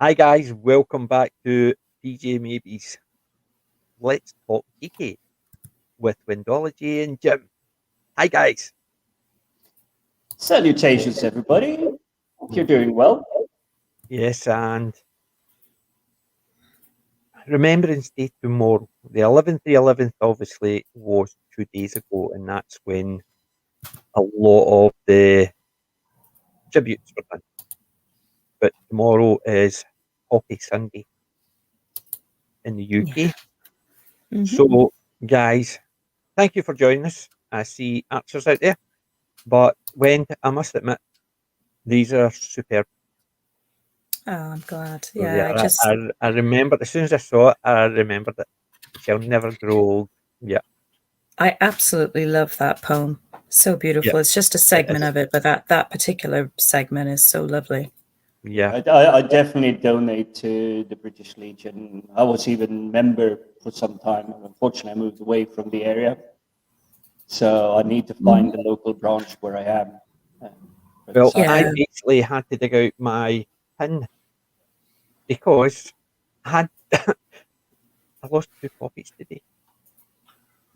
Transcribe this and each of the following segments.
Hi guys, welcome back to DJ Maybe's Let's Talk Geeky with Windology and Jim. Hi guys. Salutations, everybody. Hope you're doing well. Yes, and Remembrance Day tomorrow. The 11th obviously was 2 days ago, and that's when a lot of the tributes were done. But tomorrow is Hockey Sunday in the UK. Mm-hmm. So, guys, thank you for joining us. I see answers out there, but I must admit, these are superb. Oh, I'm glad. So, Yeah, I remember as soon as I saw it, I remembered it. Shall never grow old. Yeah, I absolutely love that poem. So beautiful. yeah, It's just a segment of it, but that particular segment is so lovely. yeah. I definitely donate to the British Legion. I was even member for some time. Unfortunately, I moved away from the area. So I need to find the local branch where I am. Well, Yeah. I basically had to dig out my pin because I had I lost 2 copies today.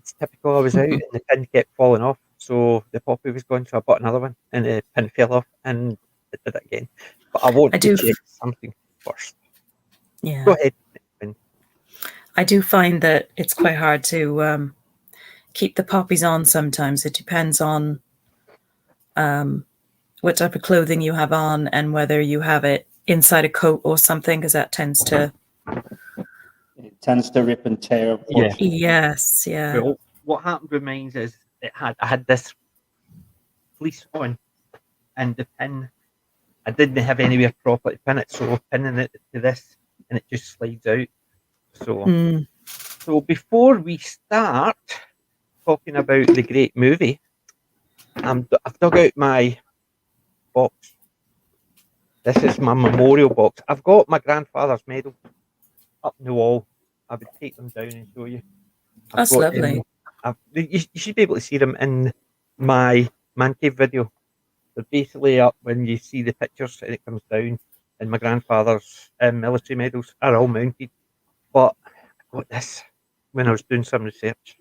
It's typical. I was out and the pin kept falling off, so the poppy was gone, so I bought another one, and the pin fell off, and it did it again. But I want I to do. check something first. Yeah. Go ahead. I do find that it's quite hard to keep the poppies on sometimes. It depends on what type of clothing you have on and whether you have it inside a coat or something, because that tends to... It tends to rip and tear, unfortunately. Yes, yeah. Well, what happened with mine is I had this fleece on, and the pin, I didn't have anywhere proper to pin it, so pinning it to this, and it just slides out. So before we start talking about the great movie, I've dug out my box. This is my memorial box. I've got my grandfather's medal up on the wall. I would take them down and show you. That's lovely. You should be able to see them in my man cave video. They're basically up when you see the pictures and it comes down. And my grandfather's military medals are all mounted. But I got this when I was doing some research.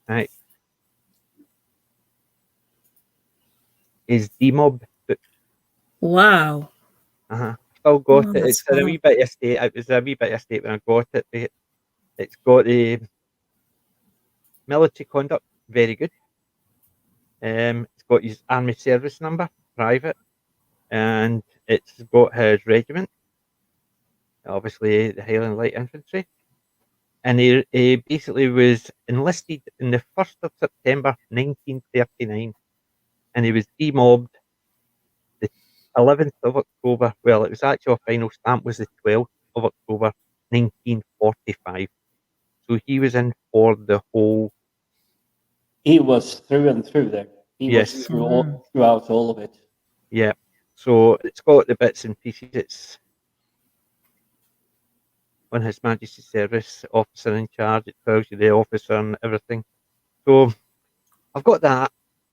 Right. Is D-Mob book. Wow. Still got it. That's It's in a wee bit of state. It was a wee bit of state when I got it. It's got the military conduct, very good. It's got his army service number, private, and it's got his regiment, obviously the Highland Light Infantry. And he basically was enlisted in the 1st of September 1939, and he was demobbed the 11th of October. Well, it was actually a final stamp was the 12th of October 1945. So he was in for the whole. He was through and through there. He Yes. was throughout all of it. Yeah. So it's got the bits and pieces. It's on His Majesty's service, officer in charge. It tells you the officer and everything. So I've got that.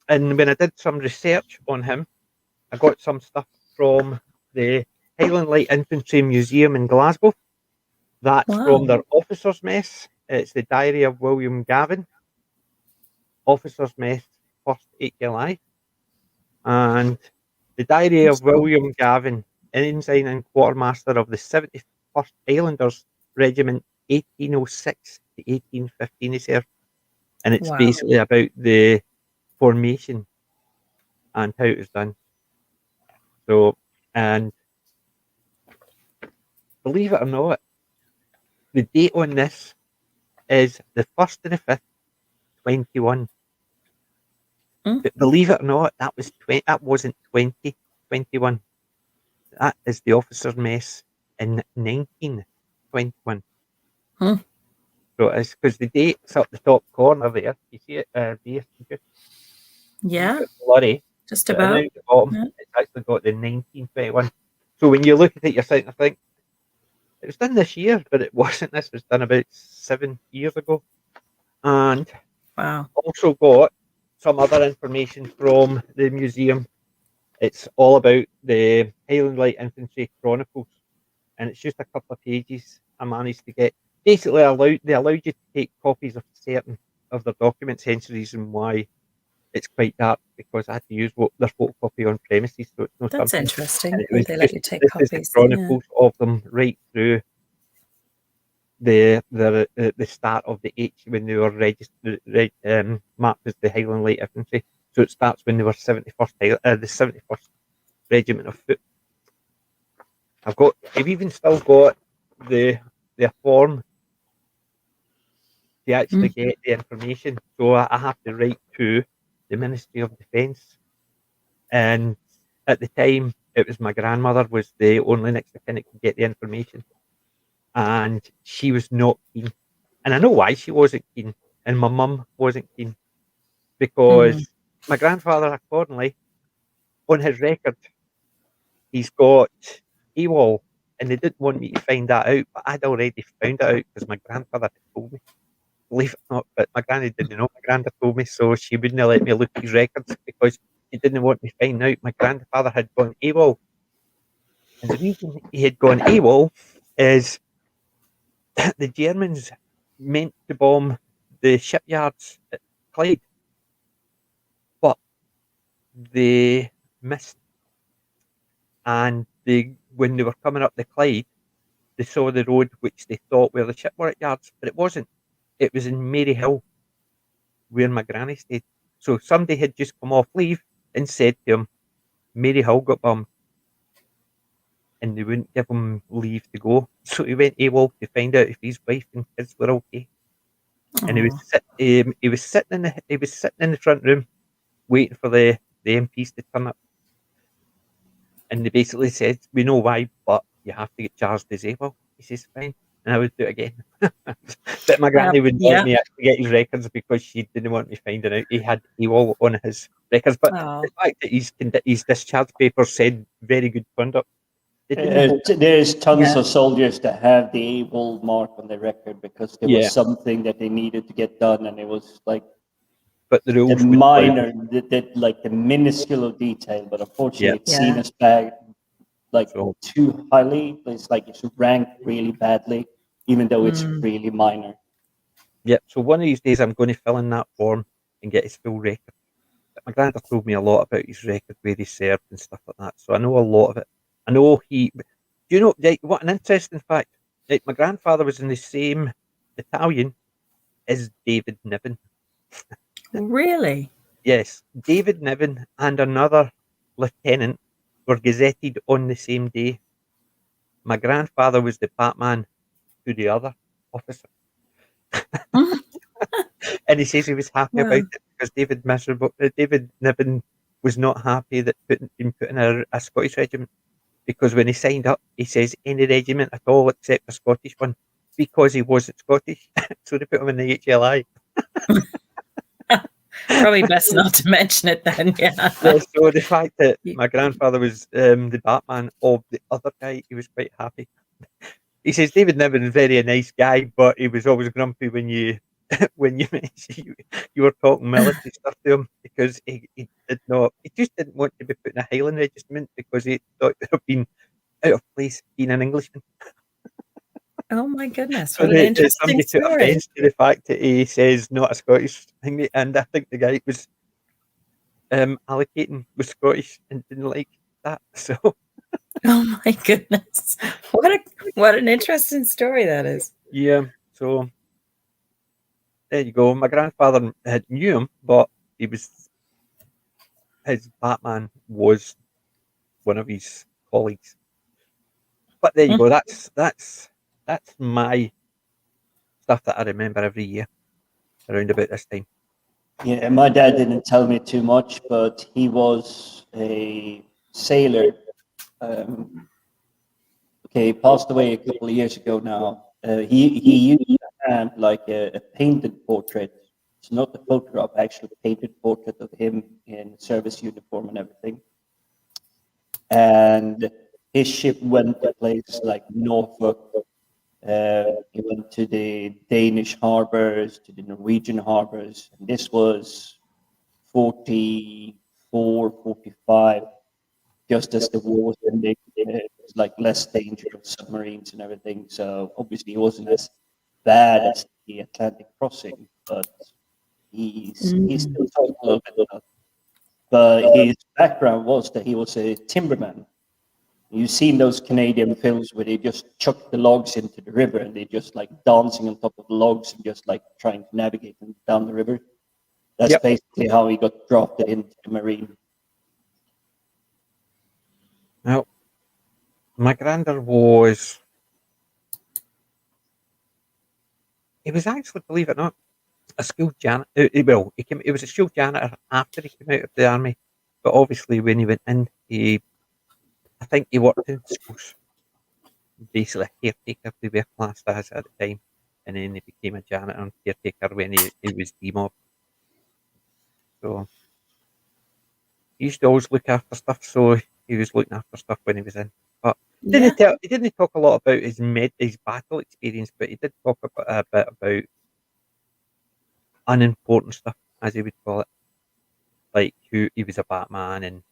And when I did some research on him, I got some stuff from the Highland Light Infantry Museum in Glasgow. That's from their officers' mess. It's the diary of William Gavin, officers' mess, 1st HLI. And the diary of William Gavin, ensign and quartermaster of the 71st Highlanders Regiment, 1806 to 1815 he served. And it's basically about the formation and how it was done. So, and believe it or not, the date on this is the 1st to the 5th, 21. But believe it or not, that wasn't 2021. That is the officer's mess in 1921. So it's because the date's up the top corner there. You see it there? Yeah. Blurry. Just about. At the bottom, it's actually got the 1921. So when you look at it, you're starting to think it was done this year, but it wasn't. This was done about 7 years ago. And also got some other information from the museum It's all about the Highland Light Infantry Chronicles, and it's just a couple of pages I managed to get. Basically, they allowed you to take copies of certain of their documents, hence the reason why it's quite dark, because I had to use their photocopy on premises, so it's no That's something. And interesting. it was They let just you take this is the copies. Yeah. chronicles of them right through the start of the H when they were registered, marked as the Highland Light Infantry. So it starts when they were the 71st Regiment of Foot. I've even still got the form to actually get the information. So I have to write to the Ministry of Defence, and at the time it was my grandmother was the only next of kin that could get the information, and she was not keen. And I know why she wasn't keen, and my mum wasn't keen, because my grandfather, accordingly, on his record, he's got AWOL, and they didn't want me to find that out, but I'd already found it out because my grandfather had told me. Believe it or not, but my granny didn't know. My granda told me, so she wouldn't let me look at his records because she didn't want me to find out my grandfather had gone AWOL. And the reason he had gone AWOL is the Germans meant to bomb the shipyards at Clyde, but they missed. And when they were coming up the Clyde, they saw the road which they thought were the shipyards, but it wasn't. It was in Maryhill, where my granny stayed. So somebody had just come off leave and said to him, Maryhill got bombed, and they wouldn't give him leave to go. So he went AWOL to find out if his wife and kids were okay. And he was sitting in the front room waiting for the MPs to turn up. And they basically said, "We know why, but you have to get charged as AWOL." He says, "Fine," and I would do it again. But my granny wouldn't let me actually get his records because she didn't want me finding out he had AWOL on his records. But the fact that his discharge papers said very good conduct. There's tons of soldiers that have the AWOL mark on their record because there was something that they needed to get done, and it was like but the rules minor, like the minuscule detail, but unfortunately it's seen as bad, like too highly. It's like it's ranked really badly, even though it's really minor. Yep. So one of these days I'm going to fill in that form and get his full record. But my granddad told me a lot about his record, where he served and stuff like that. So I know a lot of it. I know do you know, what an interesting fact. My grandfather was in the same battalion as David Niven. Really? Yes. David Niven and another lieutenant were gazetted on the same day. My grandfather was the Batman to the other officer. And he says he was happy about it because David Niven was not happy that been put in a Scottish regiment, because when he signed up, he says any regiment at all except a Scottish one, because he wasn't Scottish. So they put him in the HLI. Probably best not to mention it then. Yeah. So the fact that my grandfather was the Batman of the other guy, he was quite happy. He says David Niven is very a nice guy, but he was always grumpy when you you were talking military stuff to him, because he just didn't want to be put in a Highland regiment because he thought it would have been out of place being an Englishman. Oh my goodness! So What an interesting somebody took story. offence to the fact that he says not a Scottish thing, and I think the guy was allocating was Scottish and didn't like that. So oh my goodness, what an interesting story that is. Yeah, so there you go. My grandfather had knew him, but his Batman was one of his colleagues. But there you go. That's my stuff that I remember every year around about this time. Yeah, my dad didn't tell me too much, but he was a sailor. He passed away a couple of years ago now. He used to have like a painted portrait. It's not a photograph, actually painted portrait of him in service uniform and everything. And his ship went to places like Norfolk. He went to the Danish harbors, to the Norwegian harbors. And this was 44, 45. just as the war was ending, it was like less danger of submarines and everything. So obviously, it wasn't as bad as the Atlantic crossing, but he's still talking a little bit about. But his background was that he was a timberman. You've seen those Canadian films where they just chuck the logs into the river and they're just like dancing on top of the logs and just like trying to navigate them down the river. That's Yep. basically how he got drafted into the Marine. Well, my granddad was. He was actually, believe it or not, a school janitor. Well, he was a school janitor after he came out of the army, but obviously when he went in, I think he worked in schools. Basically a caretaker, they were classed as at the time, and then he became a janitor and caretaker when he was demobbed. So he used to always look after stuff, so he was looking after stuff when he was in. But Yeah. he didn't talk a lot about his battle experience, but he did talk a bit about unimportant stuff, as he would call it, like who he was a Batman and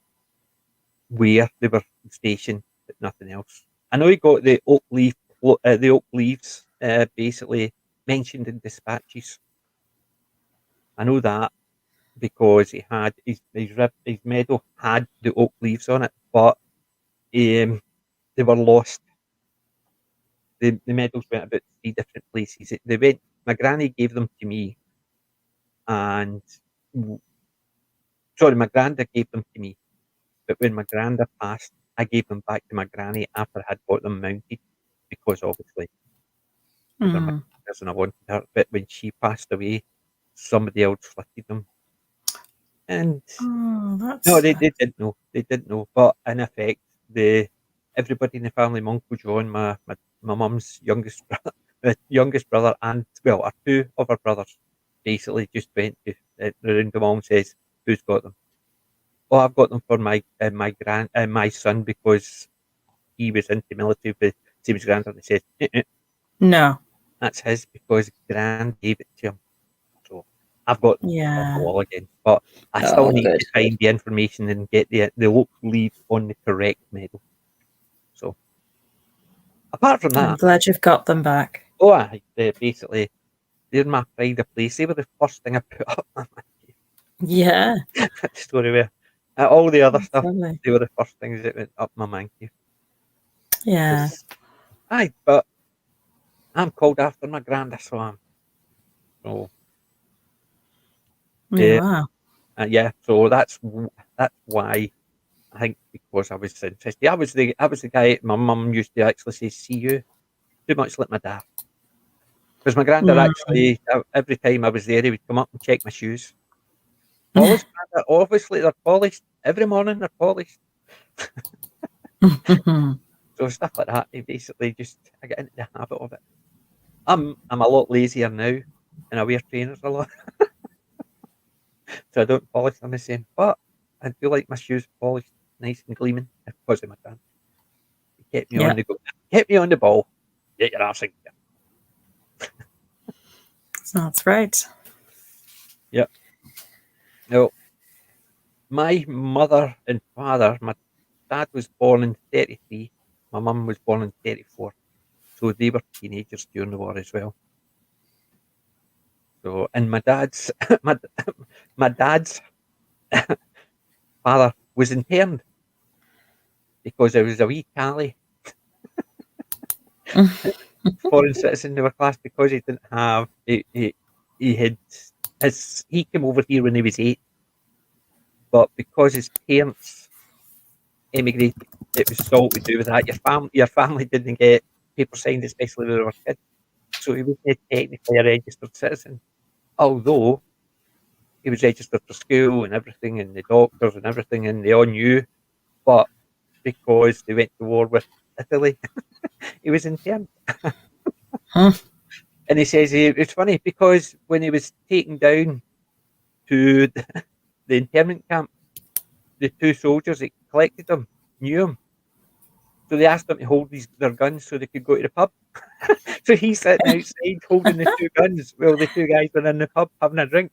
where they were stationed, but nothing else. I know he got the oak leaves, basically mentioned in dispatches. I know that because he had his medal had the oak leaves on it, but they were lost. The medals went about 3 different places. They went. My granny gave them to me, and sorry, my granda gave them to me. But when my granda passed, I gave them back to my granny after I had got them mounted, because obviously they were my Mm. granders and I wanted her. But when she passed away, somebody else flitted them, and Oh, no, that's they didn't know. They didn't know. But in effect, the everybody in the family, my Uncle John, my mum's youngest brother, youngest brother, and well, our two other brothers, basically just went to around the mum and says, "Who's got them?" Oh, I've got them for my son because he was into military. But same as granddad, and says, no. "That's his because grand gave it to him." So I've got them on the Yeah. wall again, but I still Oh, need good. to find the information and get the oak leaves on the correct medal. So apart from I'm that, glad you've got them back. basically they're my pride of place. They were the first thing I put up on my Yeah. that story where all the other That's stuff, lovely. they were the first things that went up my man cave. Yeah. Aye, but I'm called after my granda, so I'm. So You yeah, are. yeah. So that's why I think because I was interested. I was the guy my mum used to actually say, "See you." Too much like my dad. Because my granddad Mm. actually, every time I was there, he would come up and check my shoes. Polished, granddad. Obviously, they're polished. Every morning, they're polished. So stuff like that. He basically just, I get into the habit of it. I'm a lot lazier now, and I wear trainers a lot, so I don't polish them the same. But I do like my shoes polished, nice and gleaming, because of my dad. He kept me Yeah. on the go, kept me on the ball. Get your arse in gear. That's right. Yeah. No, my mother and father, my dad was born in 33. My mum was born in 34. So they were teenagers during the war as well. So, and my dad's, my, my dad's father was interned because there was a wee Cali foreign citizen they were classed because he didn't have, he had, he came over here when he was 8, but because his parents emigrated, it was all to do with that. Your family didn't get paper signed, especially when they were kids. So he wasn't technically a registered citizen, although he was registered for school and everything, and the doctors and everything, and they all knew. But because they went to war with Italy, he was interned. Huh. And he says it's funny because when he was taken down to the internment camp, the two soldiers that collected him knew him. So they asked him to hold their guns so they could go to the pub. So he's sitting outside holding the two guns while the two guys were in the pub having a drink.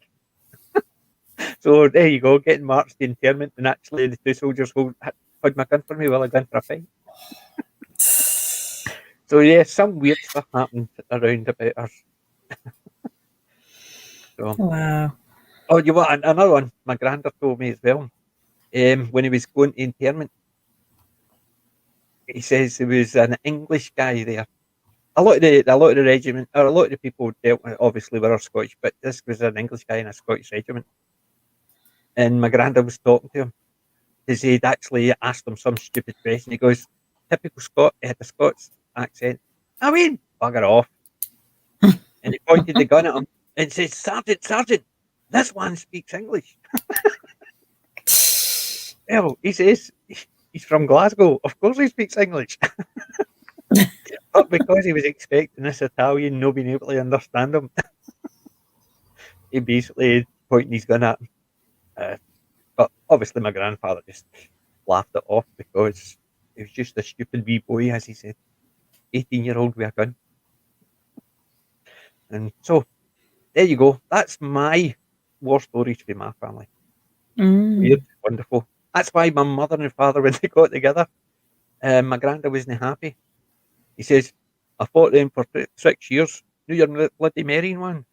So there you go, getting marched to internment, and actually the two soldiers had my gun for me while I went for a fight. So yeah, some weird stuff happened around about her. So, Wow. oh, you want another one? My granddad told me as well. When he was going to interment, he says there was an English guy there. A lot of the regiment, or a lot of the people dealt with, obviously were Scottish, but this was an English guy in a Scottish regiment. And my granddad was talking to him because he'd actually asked him some stupid question. He goes, "Typical Scot," he had a Scots accent. "I mean, bugger off." And he pointed the gun at him and said, "Sergeant, Sergeant, this one speaks English." Well, he says he's from Glasgow. Of course he speaks English. But because he was expecting this Italian not being able to understand him, he basically pointing his gun at him. But obviously my grandfather just laughed it off because he was just a stupid wee boy, as he said. 18-year-old with a gun. And so, there you go. That's my war stories for my family. Weird, wonderful. That's why my mother and father, when they got together, my granddad wasn't happy. He says, "I fought them for 6 years. Now you're bloody marrying one."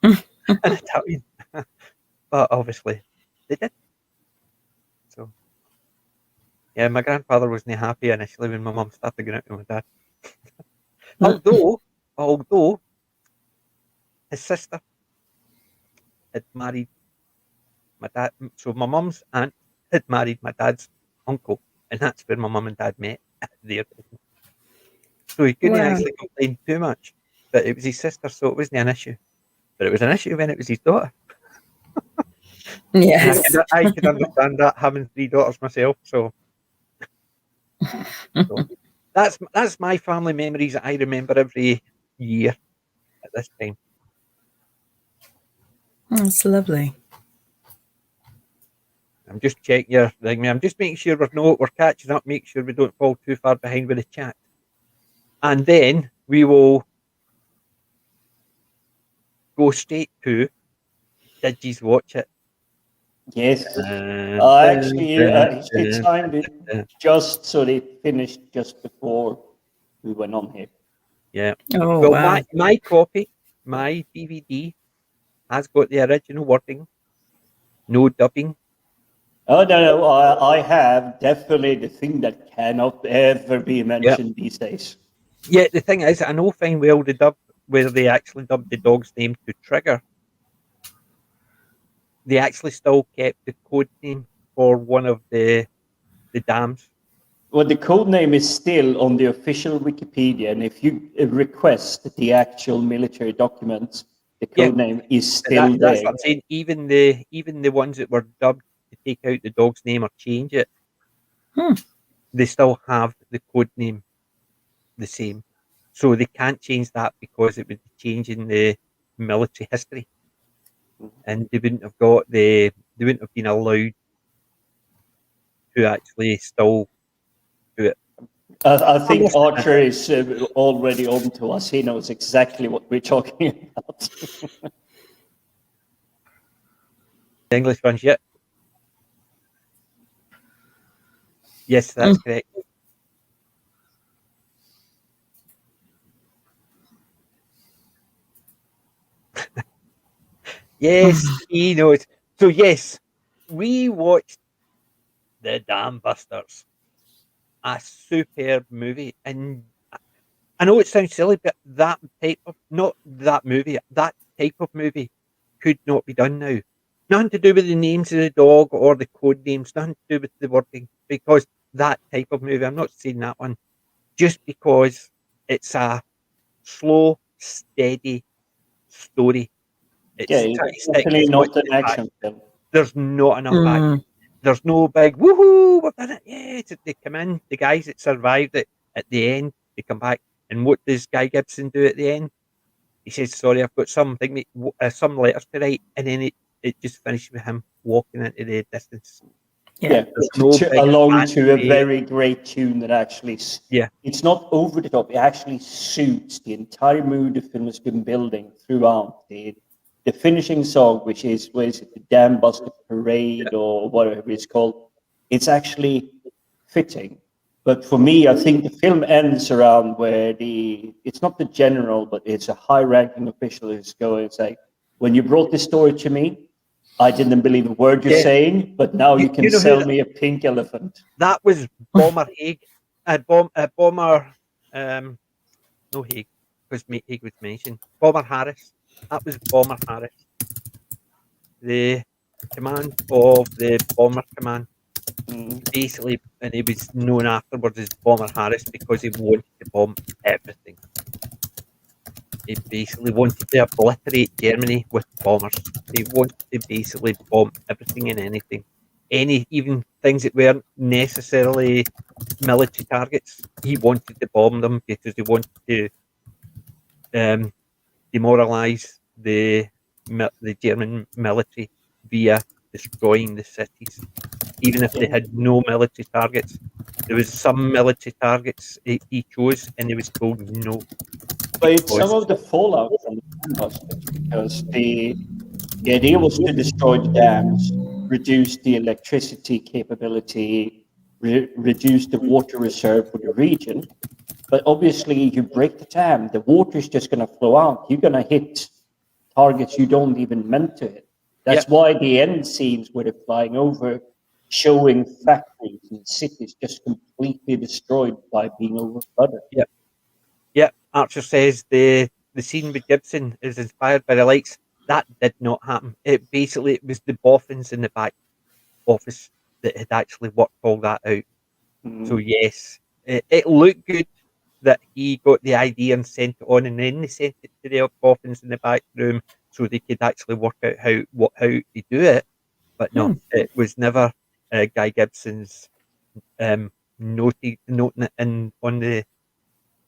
In Italian. But obviously, they did. So, yeah, my grandfather wasn't happy initially when my mum started going out with my dad. although his sister had married my dad, so my mum's aunt had married my dad's uncle, and that's where my mum and dad met at their wedding. So he couldn't Wow. actually complain too much, but it was his sister, so it wasn't an issue. But it was an issue when it was his daughter. And Yes. I could understand that, having 3 daughters myself. So that's my family memories that I remember every year at this time. That's lovely. I'm just checking your thing. I'm just making sure we're catching up, make sure we don't fall too far behind with the chat. And then we will go straight to, did you watch it? Yes. Dun, Actually, he timed it dun. just so they finished just before we went on here. Yeah. Oh, Well, wow. my copy, my DVD has got the original wording, no dubbing. Oh, no, I have definitely the thing that cannot ever be mentioned these days. Yeah, the thing is, I know fine well the dub where they actually dubbed the dog's name to Trigger. They actually still kept the code name for one of the dams. Well, the code name is still on the official Wikipedia, and if you request the actual military documents, the code name is still That's there. what I'm saying. Even the ones that were dubbed to take out the dog's name or change it, they still have the code name the same. So they can't change that because it would be changing the military history, and they wouldn't have been allowed to actually still do it. I think Archer is already on to us. He knows exactly what we're talking about. The English ones yet? Yes, that's correct. Yes, he knows. So yes, we watched The Dam Busters, a superb movie, and I know it sounds silly, but that type of not that movie, that type of movie could not be done now. Nothing to do with the names of the dog or the code names, nothing to do with the wording, because that type of movie, I'm not saying that one, just because it's a slow, steady story. It's trying to stick Definitely as much not an as action film. there's not enough action. There's no big woohoo, we've done it. Yeah, they come in, the guys that survived it at the end, they come back. And what does Guy Gibson do at the end? He says, "Sorry, I've got some letters to write," and then it just finishes with him walking into the distance. Yeah, There's no big along to a fanfare. very great tune that actually, it's not over the top. It actually suits the entire mood the film has been building throughout. The finishing song, which is the Dam Buster Parade or whatever it's called, it's actually fitting. But for me, I think the film ends around where it's not the general, but it's a high-ranking official who's going and saying, when you brought this story to me, I didn't believe a word you're Yeah. saying, but now you can You know who sell that- me a pink elephant. That was Bomber Haig. Bomber, no Haig, because Haig was mentioned. Bomber Harris. That was Bomber Harris. The command of the Bomber Command. Mm. Basically, and he was known afterwards as Bomber Harris because he wanted to bomb everything. He basically wanted to obliterate Germany with bombers. He wanted to basically bomb everything and anything. Even things that weren't necessarily military targets. He wanted to bomb them because he wanted to demoralize the German military via destroying the cities. Even if they had no military targets, there was some military targets he chose, and he was told no. But it's some of the fallout from the dam busters, because the idea was to destroy the dams, reduce the electricity capability, reduce the water reserve for the region. But obviously, you break the dam, the water is just going to flow out. You're going to hit targets you don't even meant to hit. That's why the end scenes where they're flying over, showing factories and cities just completely destroyed by being overflooded. Yeah, Archer says the scene with Gibson is inspired by the likes. That did not happen. It was the boffins in the back office that had actually worked all that out. So yes, it looked good that he got the idea and sent it on, and then they sent it to the boffins in the back room so they could actually work out how to do it. But no, it was never Guy Gibson's noting it in on the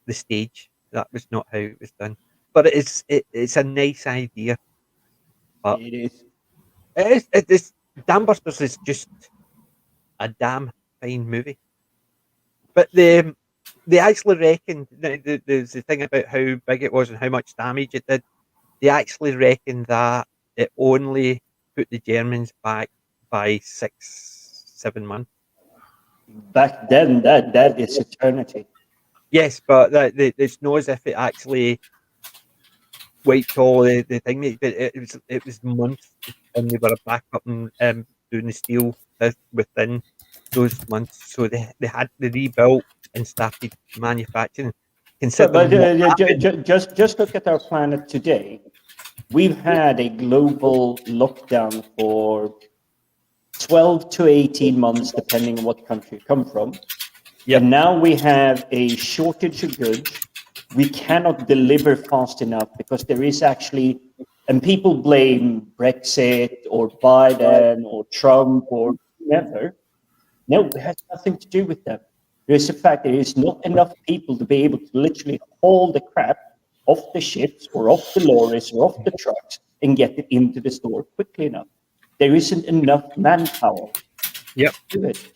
stage. That was not how it was done. But it's a nice idea. But It is. this Dam Busters is just a damn fine movie. But they actually reckoned there's the thing about how big it was and how much damage it did. They actually reckoned that it only put the Germans back by 6-7 months. Back then, that is eternity. Yes, but it's not as if it actually wiped all the thing. It was months, and they were back up and doing the steel within those months. So they rebuilt and started manufacturing. But Considering what happened, just look at our planet today. We've had a global lockdown for 12 to 18 months, depending on what country you come from. Yep. And now we have a shortage of goods. We cannot deliver fast enough because there is actually, and people blame Brexit or Biden or Trump or whoever. No, it has nothing to do with them. There's a fact there is not enough people to be able to literally haul the crap off the ships or off the lorries or off the trucks and get it into the store quickly enough. There isn't enough manpower Yep. to do it.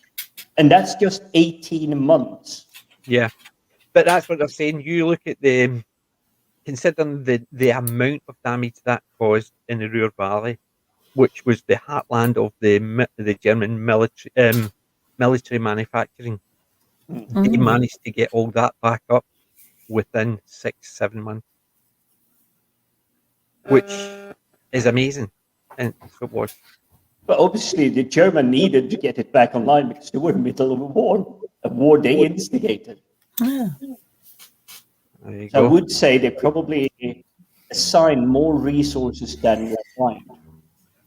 And that's just 18 months. Yeah, but that's what they're saying. You look at considering the amount of damage that caused in the Ruhr Valley, which was the heartland of the German military manufacturing. They managed to get all that back up within 6-7 months, which is amazing. And so it was. But obviously, the German needed to get it back online because they were in the middle of a war they instigated. Yeah. There you So I go. would say they probably assigned more resources than required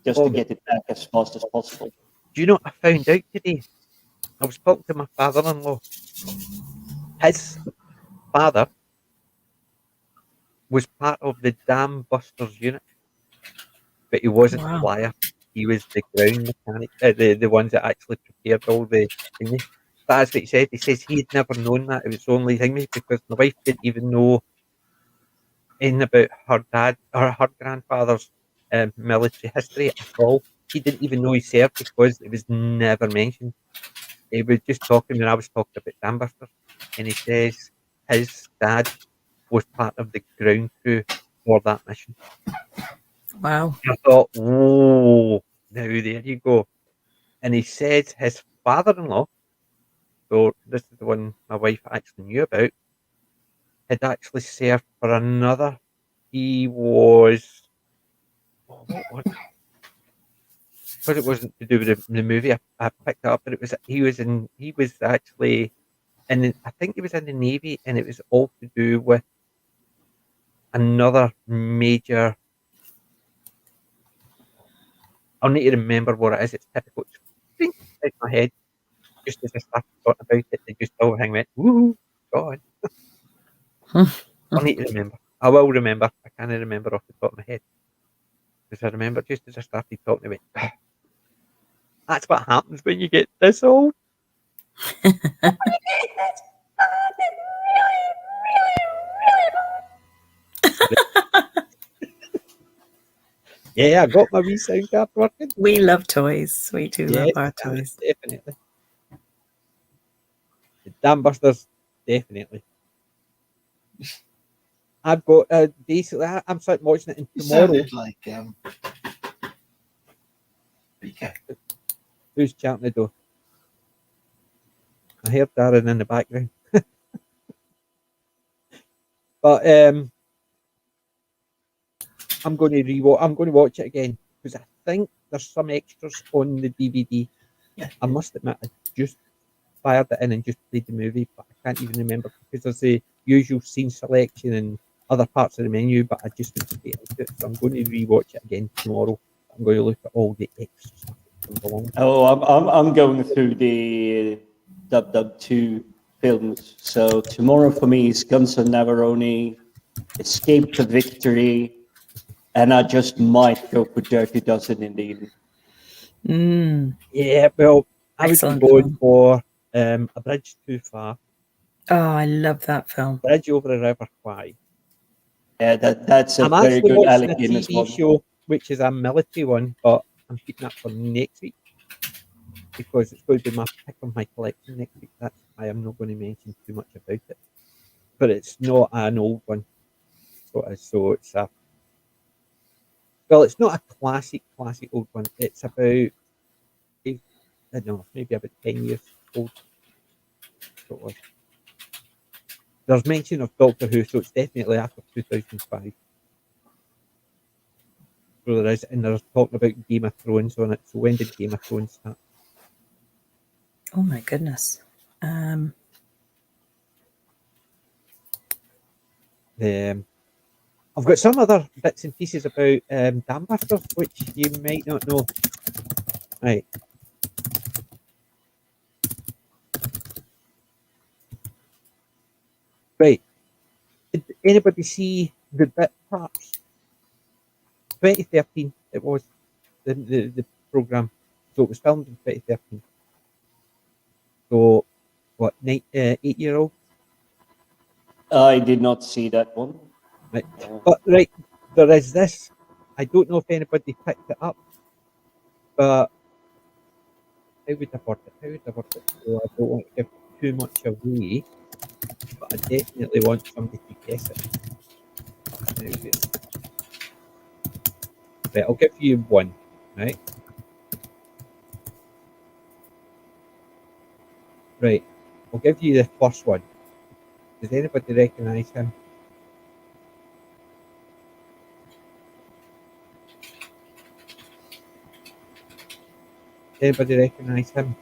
just to get it back as fast as possible. Do you know what I found out today? I was talking to my father-in-law. His father was part of the Dam Busters unit, but he wasn't a Wow. flyer. He was the ground mechanic, the ones that actually prepared all the thingy. That's what he said. He says he had never known that. It was only thingy because my wife didn't even know anything about her dad or her grandfather's military history at all. He didn't even know he served because it was never mentioned. He was just talking when I was talking about Dam Busters, and he says his dad was part of the ground crew for that mission. Wow. I thought, whoa, now there you go. And he said his father-in-law So this is the one my wife actually knew about. Had actually served for another. He was, oh, what was it? Because it wasn't to do with the movie, I picked it up, but he was actually I think he was in the Navy, and it was all to do with another major. I'll need to remember what it is. It's typical. It's in my head. Just as I started talking about it, they just everything went, woo, God. I'll need to remember. I will remember. I can't remember off the top of my head. Because I remember just as I started talking about it, that's what happens when you get this old. Yeah, I got my wee sound card working. We love toys. We do love our toys. Definitely. The Dam Busters, definitely. I've got basically. I'm starting watching it, and You tomorrow. sounded like Rika. Who's champing the door? I heard Darren in the background. But I'm going to watch it again because I think there's some extras on the DVD. Yeah. I must admit, I just fired it in and just played the movie, but I can't even remember because there's the usual scene selection and other parts of the menu, but I just want to get into it. So I'm going to rewatch it again tomorrow. I'm going to look at all the extra stuff that comes along. Oh, I'm going through the Dub 2 films. So tomorrow for me is Guns of Navarone, Escape to Victory, and I just might go for Dirty Dozen in the evening. Yeah, well, I would Excellent be going film. for A Bridge Too Far, Oh, I love that film. Bridge Over the River Kwai. Yeah, that's a I'm very actually good watching Alec a Guinness TV one. show, which is a military one, but I'm keeping that for next week because it's going to be my pick of my collection next week. That's why I'm not going to mention too much about it. But it's not an old one, so it's a well, it's not a classic old one. It's about I don't know, maybe about 10 years old. So it was. There's mention of Doctor Who, so it's definitely after 2005. So there is, and there's talking about Game of Thrones on it. So when did Game of Thrones start? Oh my goodness. I've got some other bits and pieces about Dam Busters, which you might not know. Right. Right. Did anybody see the bit parts? 2013 it was the program. So it was filmed in 2013. So what, 8-year-old? I did not see that one. Right. But right, there is this. I don't know if anybody picked it up, but how would I word it? So I don't want to give too much away, but I definitely want somebody to guess it. Right, I'll give you one, right? Right, I'll give you the first one. Does anybody recognise him? Anybody recognise him?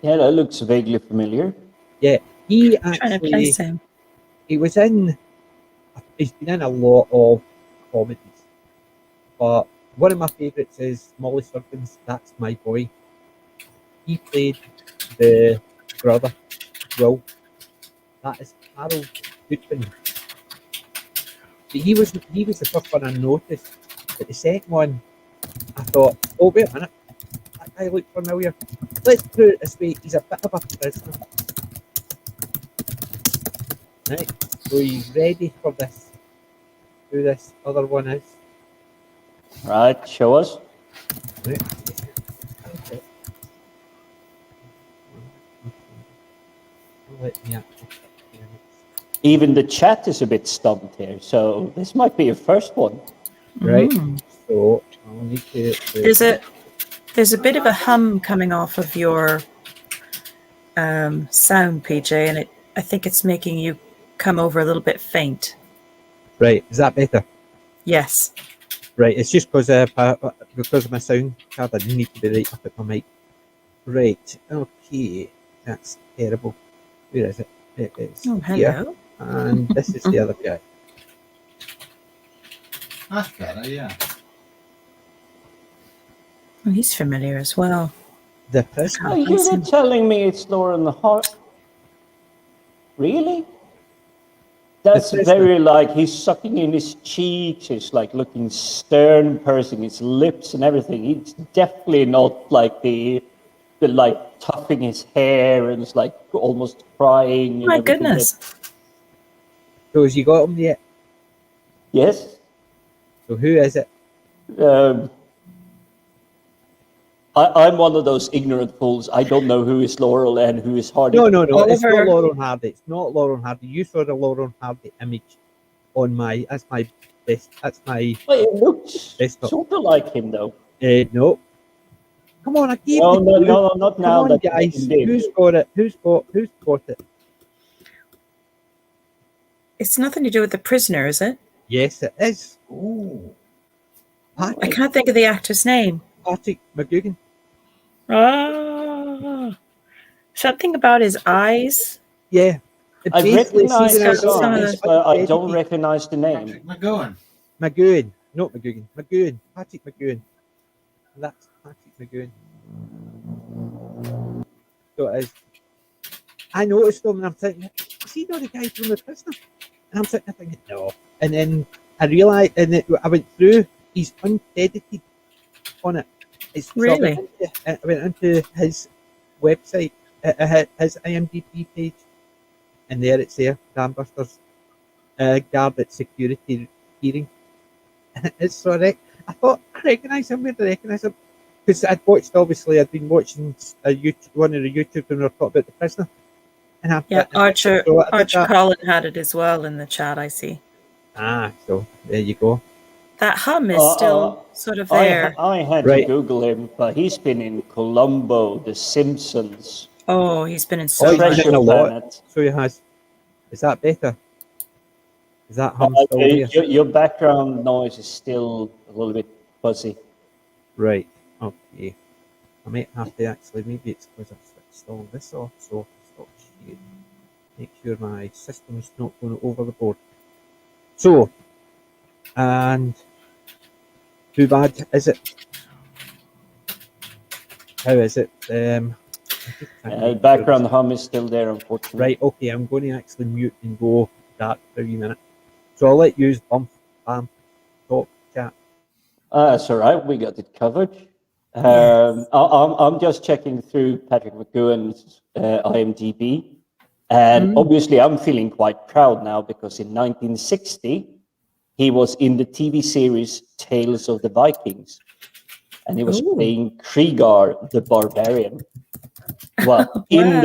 Yeah, that looks vaguely familiar. Yeah, he Trying to actually place him. he's been in a lot of comedies, but one of my favourites is Molly Sturgeon's That's My Boy. He played the brother, Will. That is Harold Goodwin. But he was the first one I noticed. But the second one, I thought, oh wait a minute, that guy looked familiar. Let's put it this way, he's a bit of a prisoner. Right? So he's ready for this. Who this other one is. Right, show us. Right? Let me actually Even the chat is a bit stumped here, so this might be your first one. right. So I'll need to There's a bit of a hum coming off of your sound, PJ, and I think it's making you come over a little bit faint. Right, is that better? Yes. Right, it's just because of my sound card, I need to be right up at my mic. Right, okay, that's terrible. Where is it? It is Oh, here, hello. and this is the other guy. That's better, yeah. Oh, he's familiar as well. The prisoner. Are you telling me it's Lauren Hart? Really? That's prisoner. very like he's sucking in his cheeks. He's like looking stern, pursing his lips and everything. He's definitely not like the like tuffing his hair and it's like almost crying. And My everything. goodness. So has you got him yet? Yes. So who is it? I'm one of those ignorant fools. I don't know who is Laurel and who is Hardy. No, it's Oliver. not Lauren Hardy. It's not Lauren Hardy. You saw the Lauren Hardy image on that's my best. That's my Well, it looks desktop. sort of like him though. No. Come on, I gave No, the clue. no, not Come now. on, that guys. he did. Who's got it? Who's got it? It's nothing to do with the prisoner, is it? Yes, it is. Ooh. I Patrick, can't think of the actor's name. Patrick McGugan. Ah, something about his eyes. Yeah. I Basically, recognize see, the there's all some of eyes, the- but I don't recognize the name. Patrick McGowan. McGowan. Not McGugan. McGowan. Patrick McGowan. That's Patrick McGowan. So it is. I noticed him and I'm thinking, is he not the guy from The Prisoner? And I'm sitting there thinking, no. And then I realised, I went through, he's uncredited on it. It's so Really? I went into his website, his IMDb page, and there it's there, Dambusters, guard at security hearing. And it's so right. I thought, I recognise him, where do I recognise him? Because I'd been watching one of the YouTube when we were talking about The Prisoner. And Yeah, Archer so I did that. Collin had it as well in the chat, I see. So there you go. That hum is still sort of I there. had Right. to Google him, but he's been in Columbo, The Simpsons, Oh, he's been in Oh, so he's been much. in Treasure a lot. Planet. So he has. Is that better? Is that hum still there? Your background noise is still a little bit fuzzy. Right. Okay. I might have to actually, maybe it's because I've switched all this off, so stop sharing. Make sure my system's not going over the board. So, and too bad is it? How is it? I'm just trying to make Background sure hum is still there, unfortunately. Right, okay, I'm going to actually mute and go dark for a wee minute. So I'll let you bump, bam, talk, chat. That's all right. We got it covered. Yes. I'm just checking through Patrick McGowan's IMDb. And obviously, I'm feeling quite proud now because in 1960, he was in the TV series Tales of the Vikings. And he was Ooh. playing Krigar the Barbarian. Well, in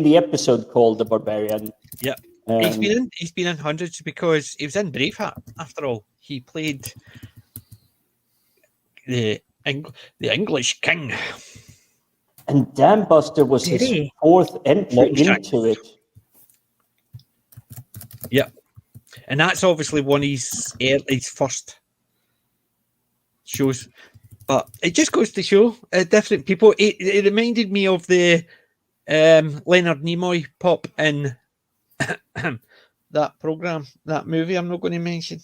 the episode called The Barbarian. Yeah. He's been in hundreds because he was in Braveheart, after all. He played the English king. And Dambuster was Did his he? fourth entry Longshanks. into it. Yeah. And that's obviously one of his first shows. But it just goes to show different people. It reminded me of the Leonard Nimoy pop in that program, that movie I'm not going to mention.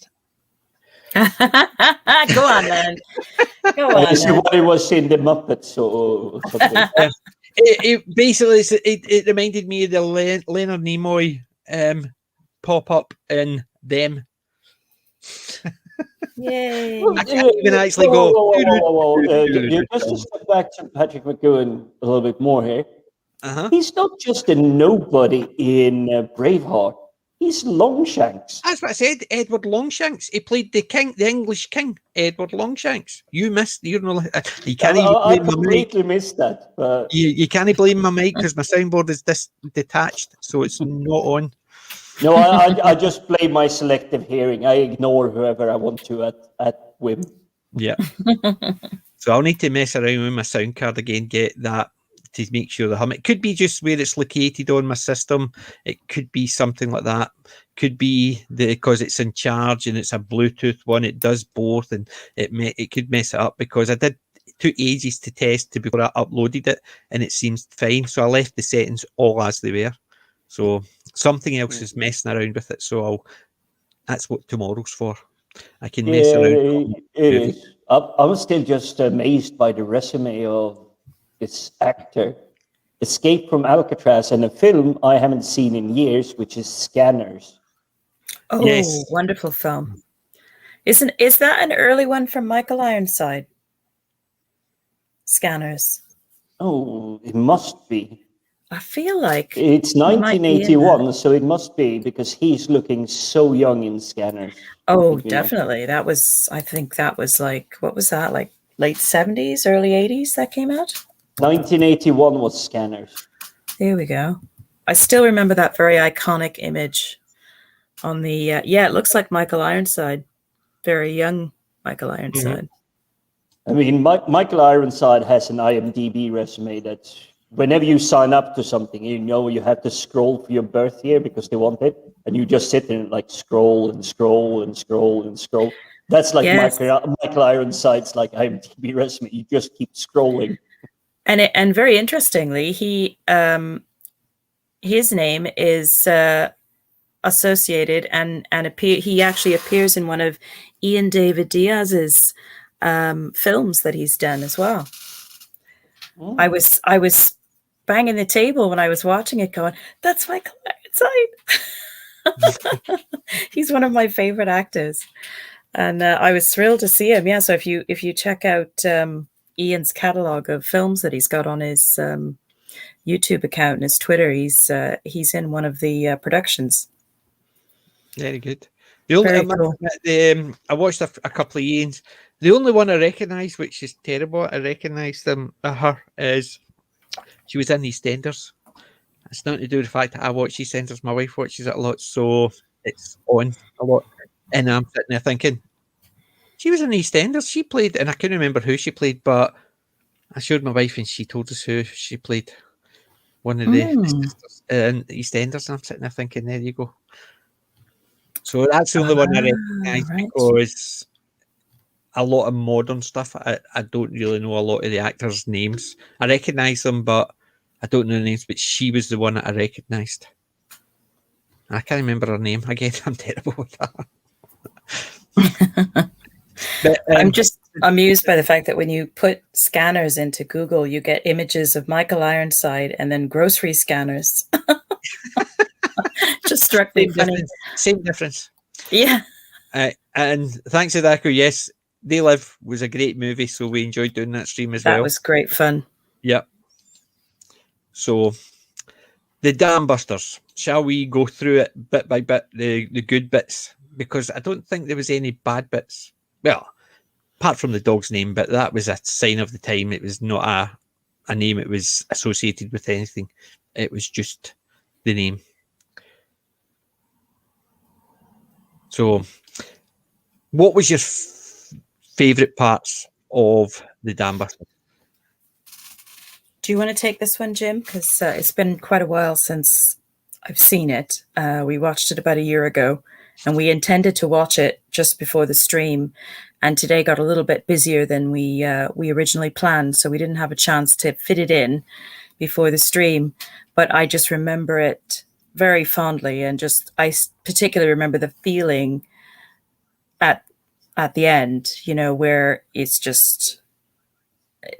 Go on, then. Go on, Is it then. what it was in the Muppets or something? It basically it reminded me of the Leonard Nimoy pop up in Them. Yay. I can't even actually go. Just to step back to Patrick McGowan a little bit more here. Uh-huh. He's not just a nobody in Braveheart. He's Longshanks. That's what I said. Edward Longshanks. He played the king, the English king, Edward Longshanks. You missed. You know. You can't even I blame my mic. completely missed that. But You can't blame my mic because my soundboard is detached, so it's not on. no, I just play my selective hearing. I ignore whoever I want to at whim. Yeah. So I'll need to mess around with my sound card again, get that to make sure the hum. It could be just where it's located on my system. It could be something like that. Could be because it's in charge and it's a Bluetooth one. It does both, and it could mess it up because it took ages to test before I uploaded it, and it seems fine. So I left the settings all as they were. So something else is messing around with it. So that's what tomorrow's for. I can mess around. It is. I was still just amazed by the resume of this actor. Escape from Alcatraz, and a film I haven't seen in years, which is Scanners. Oh, Yes. wonderful film. Is that an early one from Michael Ironside? Scanners. Oh, it must be. I feel like It's might be in 1981, so it must be because he's looking so young in Scanners. Oh, You know. definitely. I think that was like, what was that? Like late 70s, early 80s that came out? 1981 was Scanners. There we go. I still remember that very iconic image on the, it looks like Michael Ironside, very young Michael Ironside. I mean, Michael Ironside has an IMDb resume that whenever you sign up to something, you have to scroll for your birth year because they want it. And you just sit there and like scroll and scroll and scroll and scroll. That's like Yes. Michael Ironside's like IMDb resume. You just keep scrolling. And very interestingly, his name is associated and he actually appears in one of Ian David Diaz's films that he's done as well. Oh. I was banging the table when I was watching it, going, "That's Michael Ironside." He's one of my favorite actors, and I was thrilled to see him. Yeah, so if you check out Ian's catalog of films that he's got on his YouTube account and his Twitter, he's in one of the productions. Very good. The only Cool. I watched a couple of Ian's. The only one I recognise, which is terrible, I recognised her is she was in EastEnders. It's nothing to do with the fact that I watch EastEnders. My wife watches it a lot, so it's on a lot. And I'm sitting there thinking, she was in EastEnders. She played, and I couldn't remember who she played, but I showed my wife, and she told us who she played. One of the sisters in EastEnders, and I'm sitting there thinking, there you go. So that's the only one I recognise because a lot of modern stuff, I don't really know a lot of the actors' names. I recognise them, but I don't know the names. But she was the one that I recognised. I can't remember her name again. I'm terrible with that. But, I'm just amused by the fact that when you put scanners into Google, you get images of Michael Ironside and then grocery scanners. Just struck me funny. Same difference. Yeah. And thanks to Daco, yes, They Live was a great movie, so we enjoyed doing that stream as well. That was great fun. Yep. So, the Dam Busters. Shall we go through it bit by bit, the good bits? Because I don't think there was any bad bits. Well, apart from the dog's name, but that was a sign of the time. It was not a name it was associated with anything. It was just the name. So, what was your favourite parts of the Dam Busters? Do you want to take this one, Jim? Because it's been quite a while since I've seen it. We watched it about a year ago, and we intended to watch it just before the stream. And today got a little bit busier than we originally planned, so we didn't have a chance to fit it in before the stream. But I just remember it very fondly, and I particularly remember the feeling at the end, where it's just,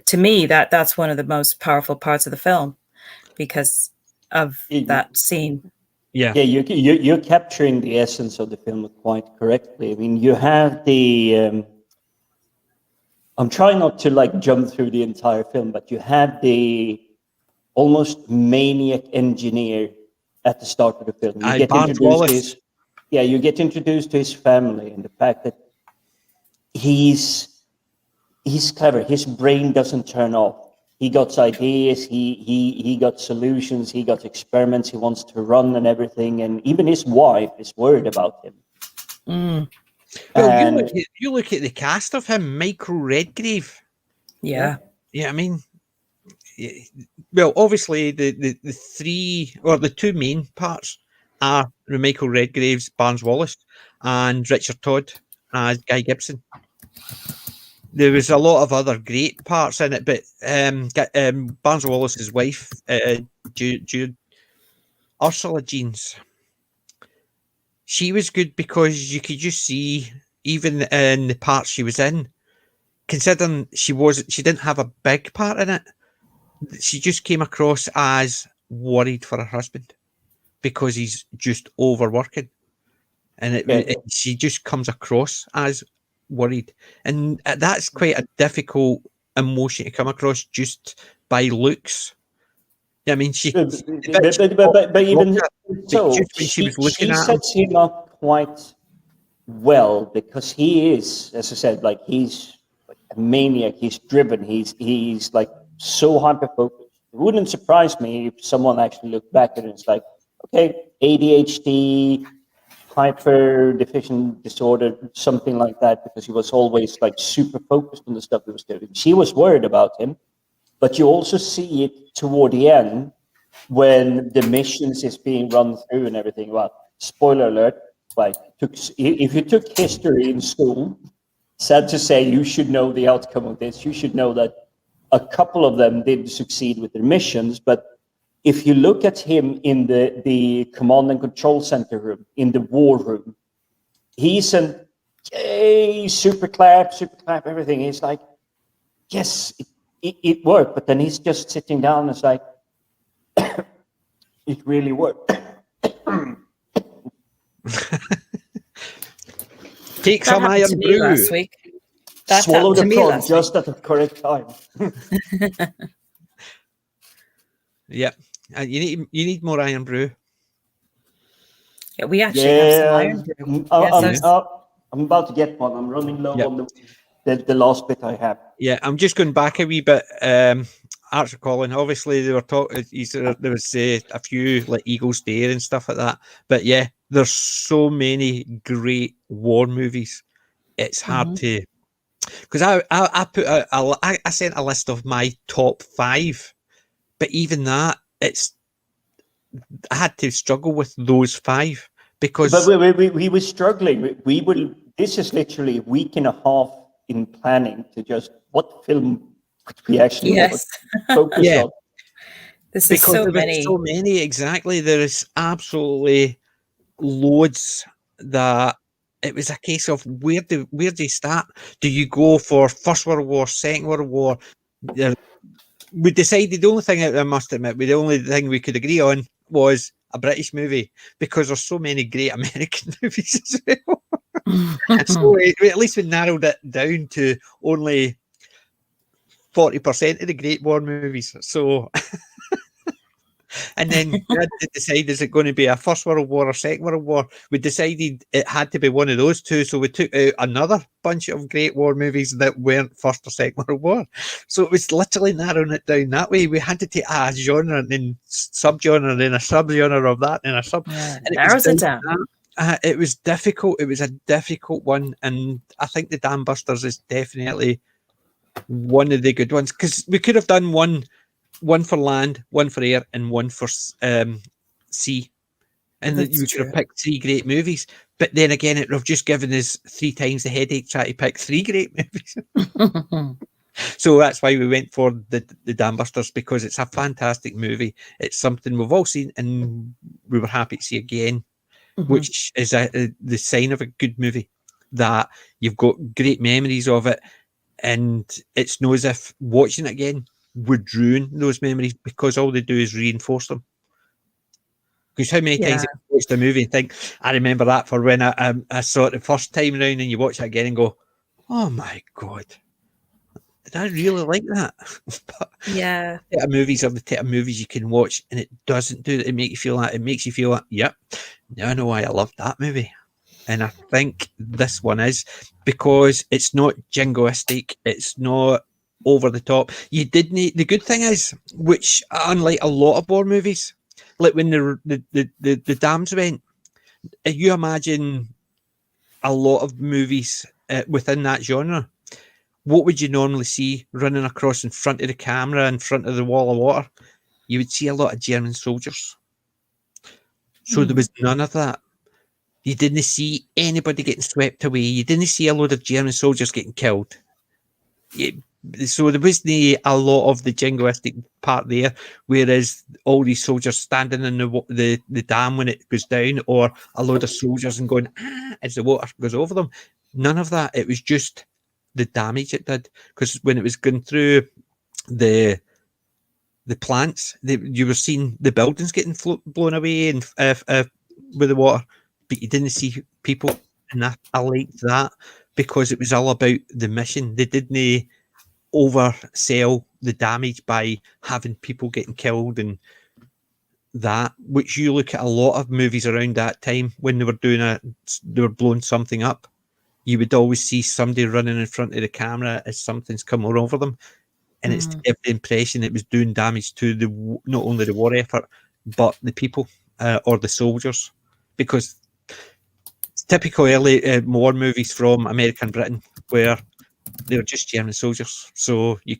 to me, that's one of the most powerful parts of the film because of that scene. Yeah, you're capturing the essence of the film quite correctly. I mean, you have the. I'm trying not to jump through the entire film, but you have the almost maniac engineer at the start of the film. You get introduced you get introduced to his family and the fact that he's clever. His brain doesn't turn off. He got ideas. He got solutions. He got experiments he wants to run and everything. And even his wife is worried about him. Mm. Well, you look at the cast of him, Michael Redgrave. Yeah. Yeah, I mean, well, obviously the three or the two main parts are Michael Redgrave's Barnes Wallis and Richard Todd as Guy Gibson. There was a lot of other great parts in it, but Barnes Wallis's wife, Jude Ursula Jeans, she was good because you could just see, even in the parts she was in, considering she didn't have a big part in it, she just came across as worried for her husband because he's just overworking, and she just comes across as worried, and that's quite a difficult emotion to come across just by looks. I mean, But even so, just when she was looking she at him, sets him up quite well because he is, as I said, like he's like a maniac. He's driven. He's like so hyper focused. It wouldn't surprise me if someone actually looked back at it and it's like, okay, ADHD, hyper deficient disorder, something like that, because he was always like super focused on the stuff he was doing. She was worried about him, but you also see it toward the end when the missions is being run through and everything. Well, spoiler alert, like if you took history in school, sad to say, you should know the outcome of this. You should know that a couple of them did succeed with their missions, but if you look at him in the command and control center room, in the war room, he's an super clap, everything. He's like, yes, it worked, but then he's just sitting down and it's like, it really worked. Take some happened iron to me brew. last week. That Swallow happened to the me frog last just at the correct time. Yeah, and you need more iron brew. Yeah, we actually have some iron brew. I'm about to get one. I'm running low Yep. on the last bit I have. Yeah, I'm just going back a wee bit. Archer Colin, obviously they were talking. There was a few like Eagles Dare and stuff like that. But yeah, there's so many great war movies. It's hard to, because I put I sent a list of my top 5, but even that I had to struggle with those 5 because. But we were struggling. We were. This is literally a week and a half in planning to just what film could we actually focus on. This because is so there many. was so many, exactly. There is absolutely loads that it was a case of where do you start? Do you go for First World War, Second World War? We decided the only thing, I must admit, the only thing we could agree on was a British movie, because there's so many great American movies as well. So at least we narrowed it down to only 40% of the great war movies. So, and then we had to decide, is it going to be a First World War or Second World War? We decided it had to be one of those two. So we took out another bunch of great war movies that weren't First or Second World War. So it was literally narrowing it down that way. We had to take a genre and then subgenre and then a subgenre of that and a sub. Yeah, and narrows it down. It was difficult. It was a difficult one. And I think the Dam Busters is definitely one of the good ones, because we could have done one for land, one for air, and one for sea. And then you could have picked 3 great movies. But then again, it would have just given us 3 times the headache trying to pick 3 great movies. So that's why we went for the Dam Busters, because it's a fantastic movie. It's something we've all seen and we were happy to see again, which is the sign of a good movie, that you've got great memories of it. And it's not as if watching it again would ruin those memories, because all they do is reinforce them. Because how many times have you watched a movie and think, I remember that for when I saw it the first time around, and you watch it again and go, oh my God, did I really like that? But yeah. the type of movies are the type of movies you can watch and it doesn't do that. It makes you feel like, yep, now I know why I loved that movie. And I think this one is, because it's not jingoistic, it's not over the top. You did need, the good thing is, which unlike a lot of war movies, like when the dams went, if you imagine a lot of movies within that genre what would you normally see running across in front of the camera, in front of the wall of water? You would see a lot of German soldiers. So there was none of that. You didn't see anybody getting swept away. You didn't see a load of German soldiers getting killed. So there wasn't a lot of the jingoistic part there, whereas all these soldiers standing in the dam when it goes down, or a load of soldiers and going as the water goes over them. None of that. It was just the damage it did, because when it was going through the plants, you were seeing the buildings getting blown away and with the water, but you didn't see people, and I liked that because it was all about the mission. They didn't oversell the damage by having people getting killed and that, which you look at a lot of movies around that time when they were blowing something up. You would always see somebody running in front of the camera as something's coming over them, and it's to give the impression it was doing damage to not only the war effort but the people or the soldiers, because it's typical early war movies from American Britain where they were just German soldiers, so you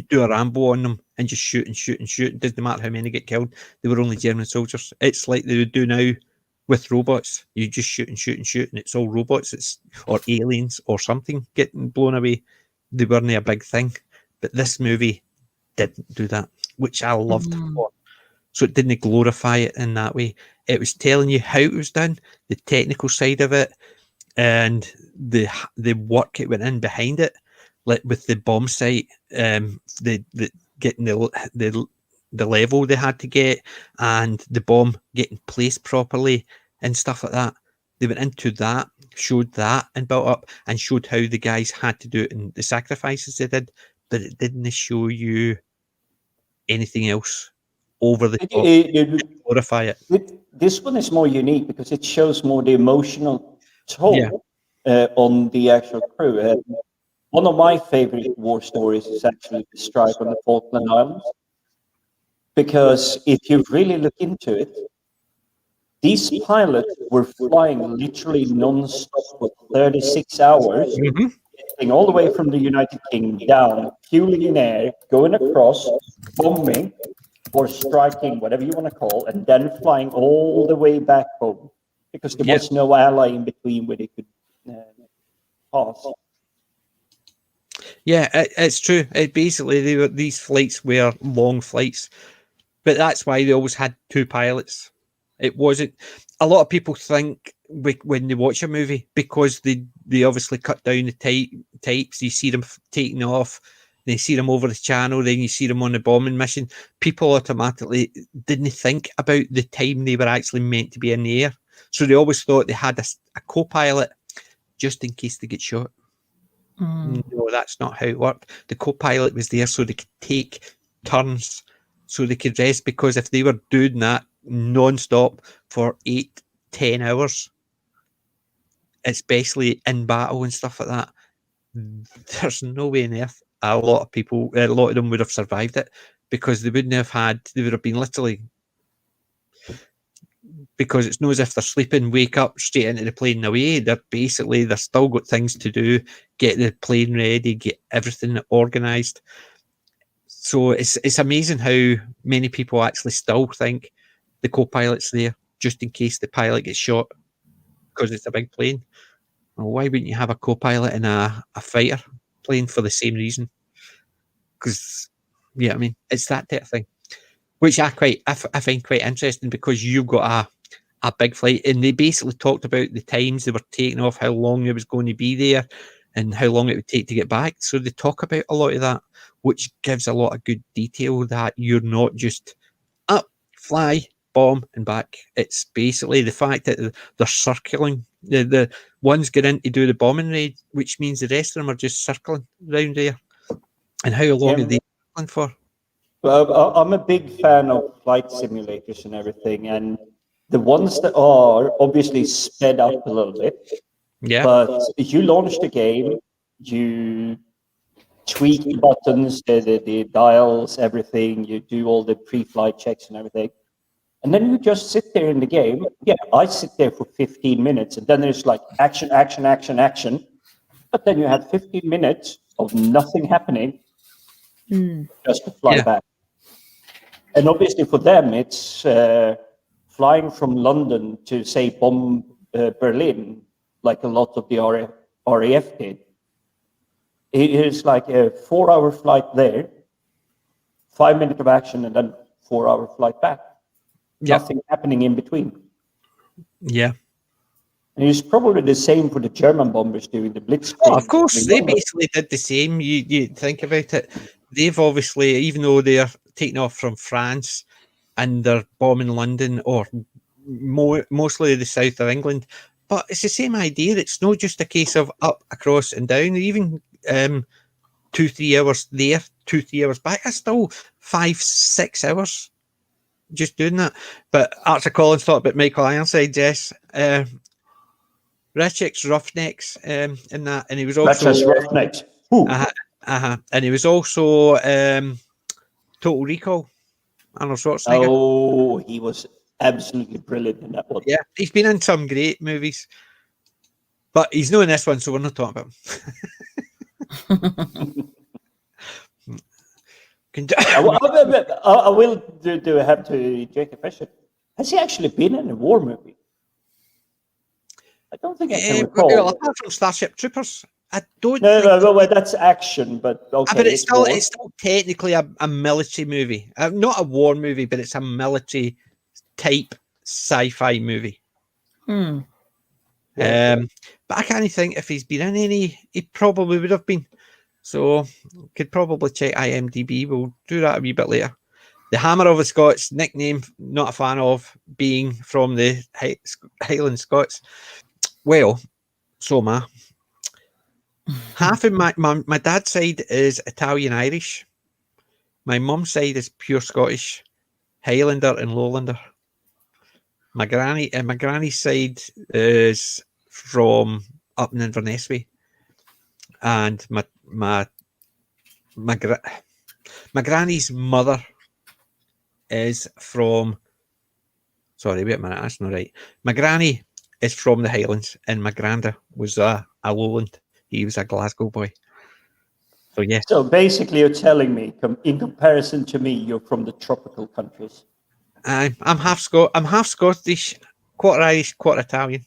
do a Rambo on them and just shoot and shoot and shoot. It doesn't matter how many get killed. They were only German soldiers. It's like they would do now with robots. You just shoot and shoot and shoot, and it's all robots. Or aliens or something getting blown away. They weren't a big thing. But this movie didn't do that, which I loved. So it didn't glorify it in that way. It was telling you how it was done, the technical side of it, and the work it went in behind it, like with the bomb site, the getting the level they had to get, and the bomb getting placed properly and stuff like that. They went into that, showed that, and built up, and showed how the guys had to do it and the sacrifices they did, but it didn't show you anything else over the top to glorify it. This one is more unique because it shows more the emotional toll on the actual crew. One of my favorite war stories is actually the strike on the Falkland Islands, because if you really look into it, these pilots were flying literally non-stop for 36 hours, getting all the way from the United Kingdom down, fueling in air, going across, bombing, or striking, whatever you want to call, and then flying all the way back home, because there was no ally in between where they could pass. Yeah, it's true. Basically, these flights were long flights, but that's why they always had two pilots. It wasn't. A lot of people think when they watch a movie, because they obviously cut down the types. You see them taking off, they see them over the channel, then you see them on the bombing mission. People automatically didn't think about the time they were actually meant to be in the air, so they always thought they had a co-pilot just in case they get shot. No, that's not how it worked. The co-pilot was there so they could take turns, so they could rest, because if they were doing that non-stop for 8-10 hours, especially in battle and stuff like that, there's no way on earth a lot of them would have survived it, because they would have been literally, because it's not as if they're sleeping, wake up straight into the plane and away. They're still got things to do, get the plane ready, get everything organised. So it's amazing how many people actually still think the co-pilot's there just in case the pilot gets shot, because it's a big plane. Well, why wouldn't you have a co-pilot in a fighter plane for the same reason? Because, yeah, I mean, it's that type of thing, which I find quite interesting, because you've got a big flight, and they basically talked about the times they were taking off, how long it was going to be there, and how long it would take to get back. So they talk about a lot of that, which gives a lot of good detail, that you're not just up, fly, bomb, and back. It's basically the fact that they're circling. The ones get in to do the bombing raid, which means the rest of them are just circling around there. And how long are they circling for? Well, I'm a big fan of flight simulators and everything, and the ones that are obviously sped up a little bit. Yeah. But you launch the game, you tweak the buttons, the dials, everything. You do all the pre-flight checks and everything. And then you just sit there in the game. Yeah, I sit there for 15 minutes, and then there's like action, action, action, action. But then you have 15 minutes of nothing happening just to fly Yeah. back. And obviously for them, it's flying from London to, say, bomb Berlin, like a lot of the RAF did. It is like a 4-hour flight there, 5 minutes of action, and then 4-hour flight back. Yep. Nothing happening in between. Yeah. And it's probably the same for the German bombers doing the Blitzkrieg. Oh, of course, in they London. basically did the same. You think about it. They've obviously, even though they're taking off from France and they're bombing London or mostly the south of England, but it's the same idea. It's not just a case of up, across, and down. Even 2-3 hours there, 2-3 hours back. That's still 5-6 hours just doing that. But Arthur Collins thought about Michael Ironside, yes. Richard's Roughnecks in that, and he was also That's Roughnecks. Ooh. and he was also Total Recall. Arnold Schwarzenegger. Oh, he was absolutely brilliant in that one. Yeah, he's been in some great movies, but he's not in this one, so we're not talking about him. I will have to take a question. Has he actually been in a war movie? I don't think I can recall. Well, apart from Starship Troopers, I don't. No, well, that's action, but okay. But it's still technically a military movie, not a war movie, but it's a military type sci-fi movie. But I can't think if he's been in any. He probably would have been. So could probably check IMDb. We'll do that a wee bit later. The Hammer of the Scots, nickname, not a fan of, being from the Highland Scots. Well, so am I. Half of my dad's side is Italian Irish. My mum's side is pure Scottish, Highlander and Lowlander. My granny's side is from up in Inverness way, and my granny's mother is from. Sorry, wait a minute, that's not right. My granny is from the Highlands, and my granda was a Lowland. He was a Glasgow boy. So yeah. So basically, you're telling me, in comparison to me, you're from the tropical countries. I'm half Scottish, quarter Irish, quarter Italian.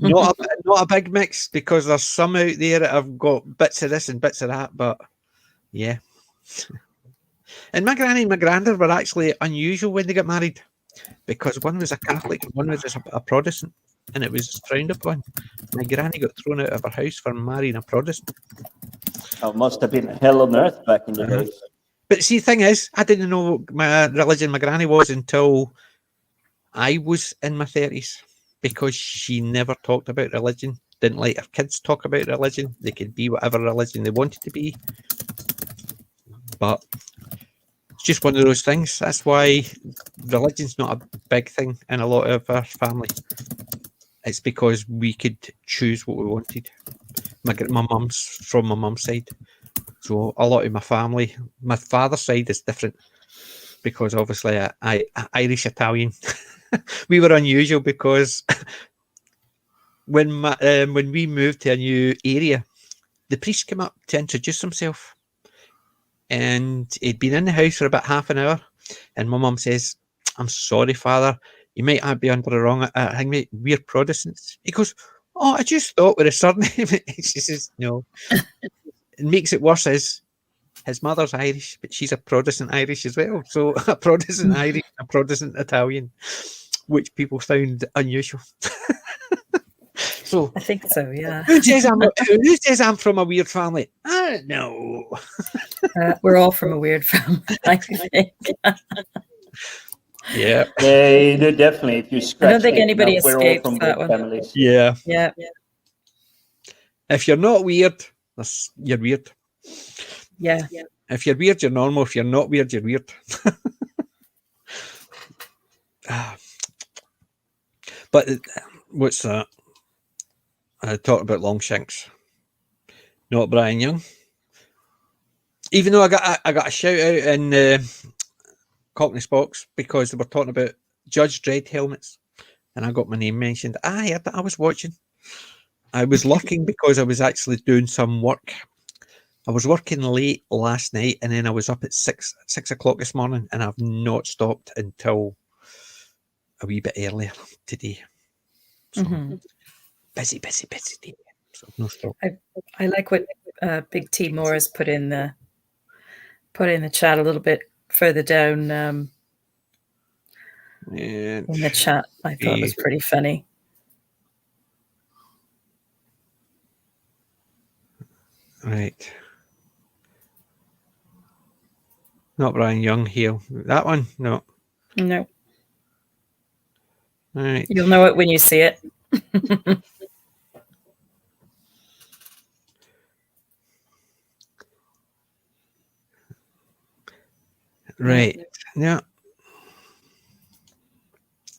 not a big mix, because there's some out there that have got bits of this and bits of that, but yeah. And my granny and my grandad were actually unusual when they got married, because one was a Catholic and one was a Protestant, and it was frowned upon. My granny got thrown out of her house for marrying a Protestant. Oh, must have been hell on earth back in the days. But see, the thing is, I didn't know what my religion my granny was until I was in my 30s, because she never talked about religion, didn't let her kids talk about religion. They could be whatever religion they wanted to be. But it's just one of those things. That's why religion's not a big thing in a lot of our family. It's because we could choose what we wanted. My mum's from my mum's side. So a lot of my family, my father's side is different, because obviously I Irish Italian. We were unusual because when we moved to a new area, the priest came up to introduce himself, and he'd been in the house for about half an hour, and my mum says, "I'm sorry, Father, you might be under the wrong thing, mate. We're Protestants." He goes, "Oh, I just thought with a surname." She says, "No." It makes it worse is his mother's Irish, but she's a Protestant Irish as well. So a Protestant Irish, a Protestant Italian, which people found unusual. So I think so, yeah. Who says I'm from a weird family? I don't know. We're all from a weird family, I think. Yeah. Yeah, definitely. If you scratch, I don't think anybody enough, we're all escapes from that big one. families. Yeah. Yeah. If you're not weird, you're weird. Yeah. If you're weird, you're normal. If you're not weird, you're weird. But what's that? I talked about Longshanks, not Brian Young. Even though I got a shout out in Cockney Spox, because they were talking about Judge Dredd helmets, and I got my name mentioned. I was watching. I was lurking because I was actually doing some work. I was working late last night, and then I was up at 6 o'clock this morning, and I've not stopped until a wee bit earlier today. So busy day. So no stop. I like what Big T Morris put in the chat a little bit further down in the chat. I thought it was pretty funny. Right. Not Brian Young here. That one? No. No. All right. You'll know it when you see it. Right. Yeah.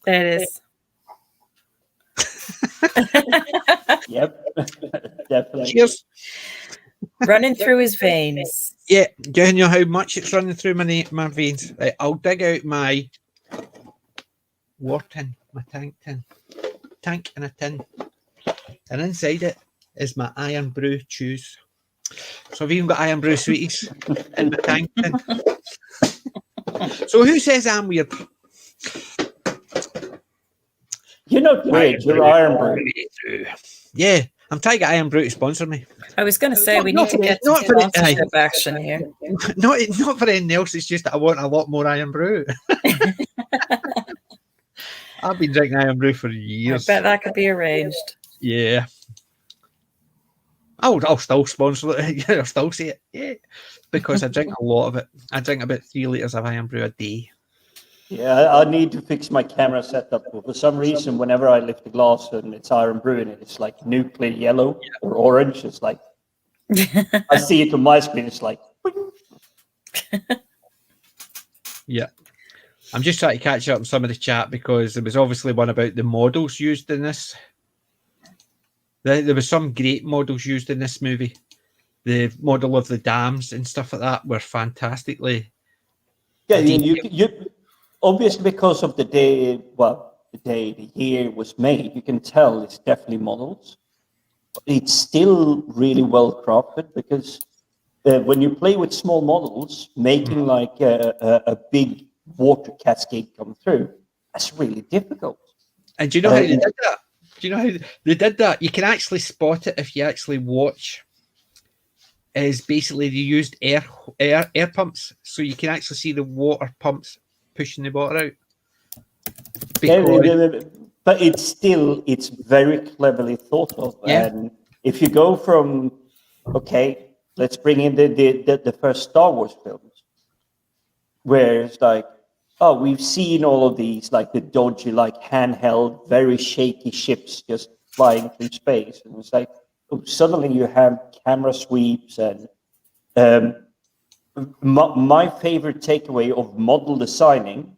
There it is. Yep, definitely. Cheers. Running through his veins. Yeah. Do you know how much it's running through my veins? Right, I'll dig out my war tin, my tank tin. Tank in a tin. And inside it is my Iron Brew chews. So I've even got Iron Brew sweeties in my tank tin. So who says I'm weird? You're not weird, you're Iron Brew. Yeah, I'm trying to get Iron Brew to sponsor me. I was going to say we need to get some sponsorship action here. Not for anything else, it's just that I want a lot more Iron Brew. I've been drinking Iron Brew for years. I bet that could be arranged. Yeah. I'll still sponsor it. I'll still say it. Yeah. Because I drink a lot of it. I drink about 3 litres of Iron Brew a day. Yeah, I need to fix my camera setup. For some reason, whenever I lift the glass and it's Iron Brew in it, it's like nuclear yellow or orange. It's like, I see it on my screen. It's like, yeah. I'm just trying to catch up on some of the chat because there was obviously one about the models used in this. There was some great models used in this movie. The model of the dams and stuff like that were fantastically. yeah, you obviously because of the day, the year it was made, you can tell it's definitely models. It's still really well crafted because when you play with small models, making like a big water cascade come through, that's really difficult. And do you know how they did that? Do you know how they did that? You can actually spot it if you actually watch. Is basically they used air pumps, so you can actually see the water pumps pushing the water out. But it's very cleverly thought of. Yeah. And if you go from, okay, let's bring in the first Star Wars films, where it's like, oh, we've seen all of these, like the dodgy, like handheld, very shaky ships just flying through space. And it's like, oh, suddenly you have camera sweeps. And my favorite takeaway of model designing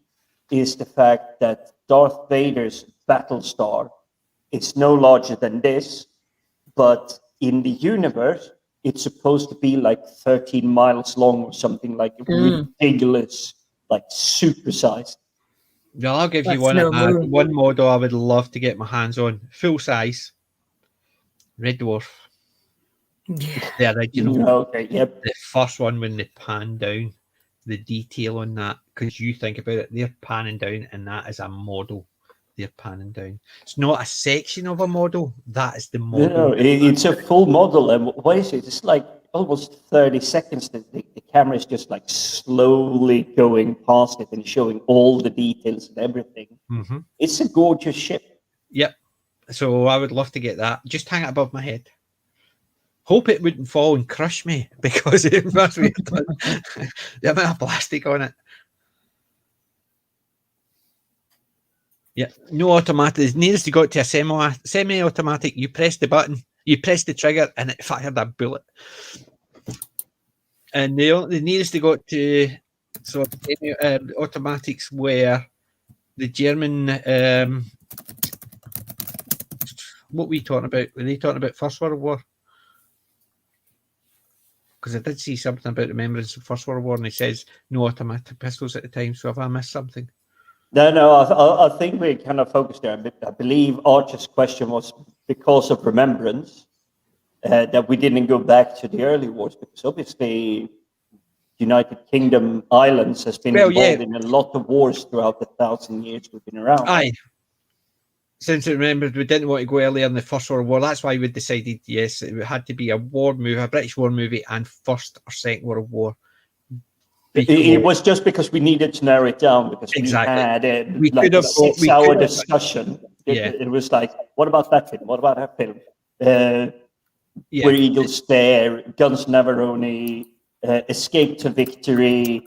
is the fact that Darth Vader's Battlestar is no larger than this, but in the universe, it's supposed to be like 13 miles long or something, like ridiculous, like supersized. Yeah, I'll give you That's one model I would love to get my hands on. Full size. Red Dwarf. Yeah. The original. Okay, yep. The first one when they pan down, the detail on that, because you think about it, they're panning down, and that is a model. They're panning down. It's not a section of a model. That is the model. No, it's a full model. And what is it? It's like almost 30 seconds that the camera is just like slowly going past it and showing all the details and everything. Mm-hmm. It's a gorgeous ship. Yep. So I would love to get that. Just hang it above my head. Hope it wouldn't fall and crush me because it must be the amount of plastic on it. Yeah, no automatic. It needs to go to a semi-automatic. You press the button, you press the trigger, and it fired a bullet. And the nearest to go to automatics where the German. What were we talking about? Were they talking about First World War? Because I did see something about Remembrance of First World War, and it says no automatic pistols at the time. So have I missed something? No, I think we kind of focused there. I believe Archer's question was because of Remembrance that we didn't go back to the early wars, because obviously United Kingdom Islands has been involved in a lot of wars throughout the 1,000 years we've been around. Aye. Since it remembered, we didn't want to go earlier in the First World War. That's why we decided, yes, it had to be a war movie, a British war movie, and First or Second World War. It was just because we needed to narrow it down, because Exactly. we had a 6-hour discussion. Yeah. It was like, what about that film? What about that film? Where Eagles Stare, Guns Navarone, Escape to Victory.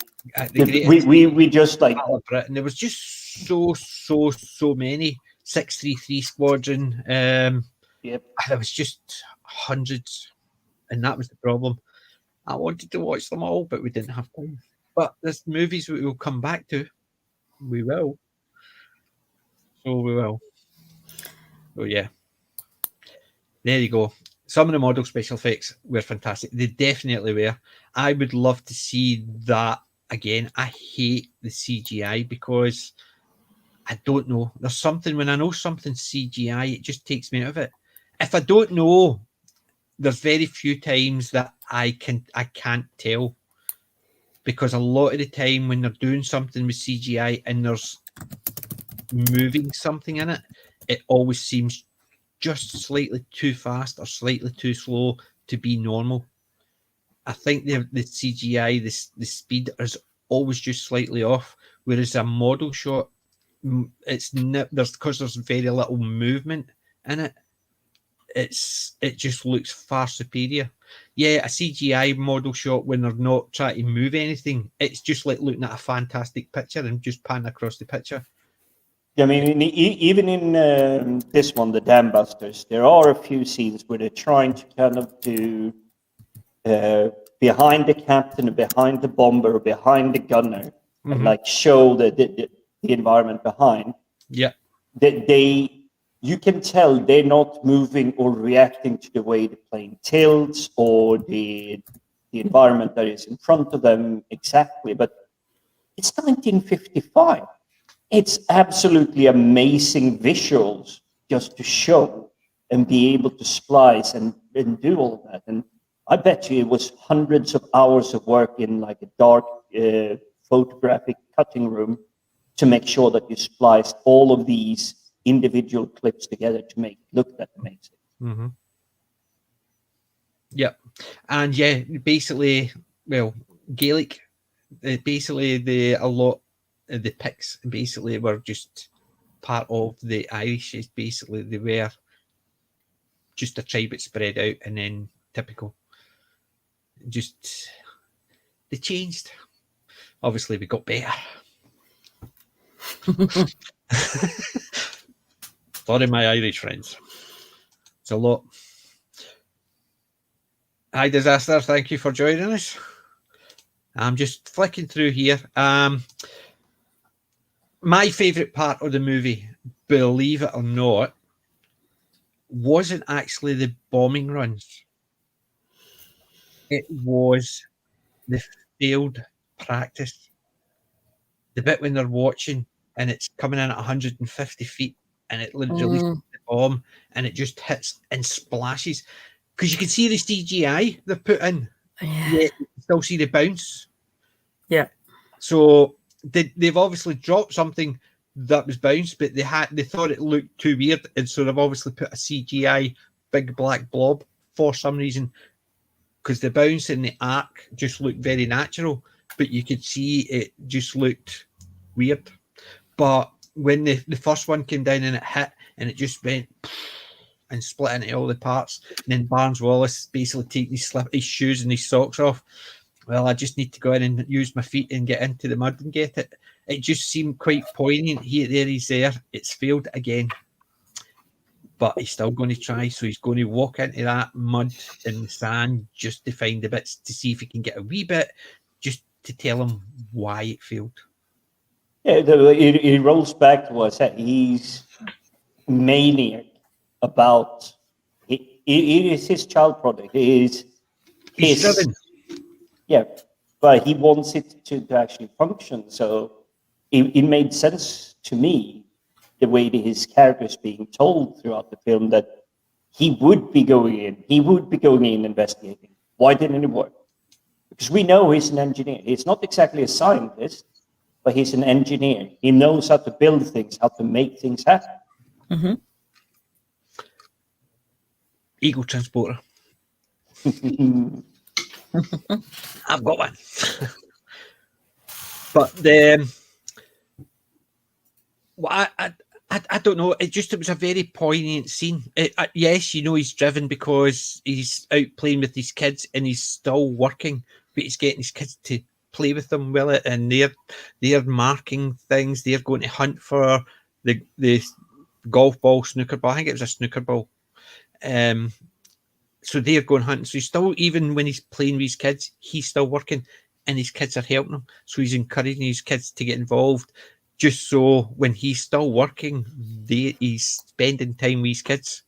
We just like... And there was just so many. 633 Squadron. Yep. There was just hundreds, and that was the problem. I wanted to watch them all, but we didn't have time. But there's movies we will come back to. We will. So we will. So yeah. There you go. Some of the model special effects were fantastic. They definitely were. I would love to see that again. I hate the CGI because I don't know. There's something, when I know something's CGI, it just takes me out of it. If I don't know, there's very few times that I can't tell, because a lot of the time when they're doing something with CGI and there's moving something in it, it always seems just slightly too fast or slightly too slow to be normal. I think the CGI, the speed is always just slightly off, whereas a model shot, because there's very little movement in it. It just looks far superior. Yeah, a CGI model shot, when they're not trying to move anything, it's just like looking at a fantastic picture and just pan across the picture. I mean, even in this one, the Dam Busters, there are a few scenes where they're trying to kind of do behind the captain, behind the bomber, behind the gunner, and like show the environment behind. Yeah. You can tell they're not moving or reacting to the way the plane tilts or the environment that is in front of them exactly. But it's 1955. It's absolutely amazing visuals just to show and be able to splice and do all of that. And I bet you it was hundreds of hours of work in like a dark photographic cutting room to make sure that you spliced all of these individual clips together to make it look that amazing. Mm-hmm. Yeah. And yeah, basically, well, Gaelic, basically a lot of the Picts basically were just part of the Irish. It's basically they were just a tribe that spread out, and then typical. Just they changed. Obviously, we got better. Sorry, my Irish friends. It's a lot. Hi, Disaster. Thank you for joining us. I'm just flicking through here. My favourite part of the movie, believe it or not, wasn't actually the bombing runs. It was the failed practice. The bit when they're watching and it's coming in at 150 feet and it releases the bomb and it just hits and splashes. Because you can see the CGI they've put in. Yeah. Yet you can still see the bounce. Yeah. So they've obviously dropped something that was bounced, but they thought it looked too weird, and so they've obviously put a CGI big black blob for some reason, because the bounce and the arc just looked very natural, but you could see it just looked weird. But when the first one came down and it hit and it just went and split into all the parts, and then Barnes Wallace basically taking his shoes and his socks off. Well, I just need to go in and use my feet and get into the mud and get it. It just seemed quite poignant. He's there. It's failed again. But he's still going to try. So he's going to walk into that mud and the sand just to find the bits to see if he can get a wee bit, just to tell him why it failed. Yeah, it rolls back to us that he's maniac about it. It is his child product. It is He's his. driven. Yeah, but he wants it to actually function. So it made sense to me, the way that his character is being told throughout the film, that he would be going in. He would be going in investigating. Why didn't it work? Because we know he's an engineer. He's not exactly a scientist, but he's an engineer. He knows how to build things, how to make things happen. Mm-hmm. Eagle transporter. I've got one. But the well, I don't know. It was a very poignant scene. Yes, you know he's driven because he's out playing with his kids and he's still working, but he's getting his kids to play with them with it, and they're marking things. They're going to hunt for the golf ball, snooker ball. I think it was a snooker ball. So they're going hunting. So he's still, even when he's playing with his kids, he's still working, and his kids are helping him. So he's encouraging his kids to get involved, just so when he's still working, he's spending time with his kids.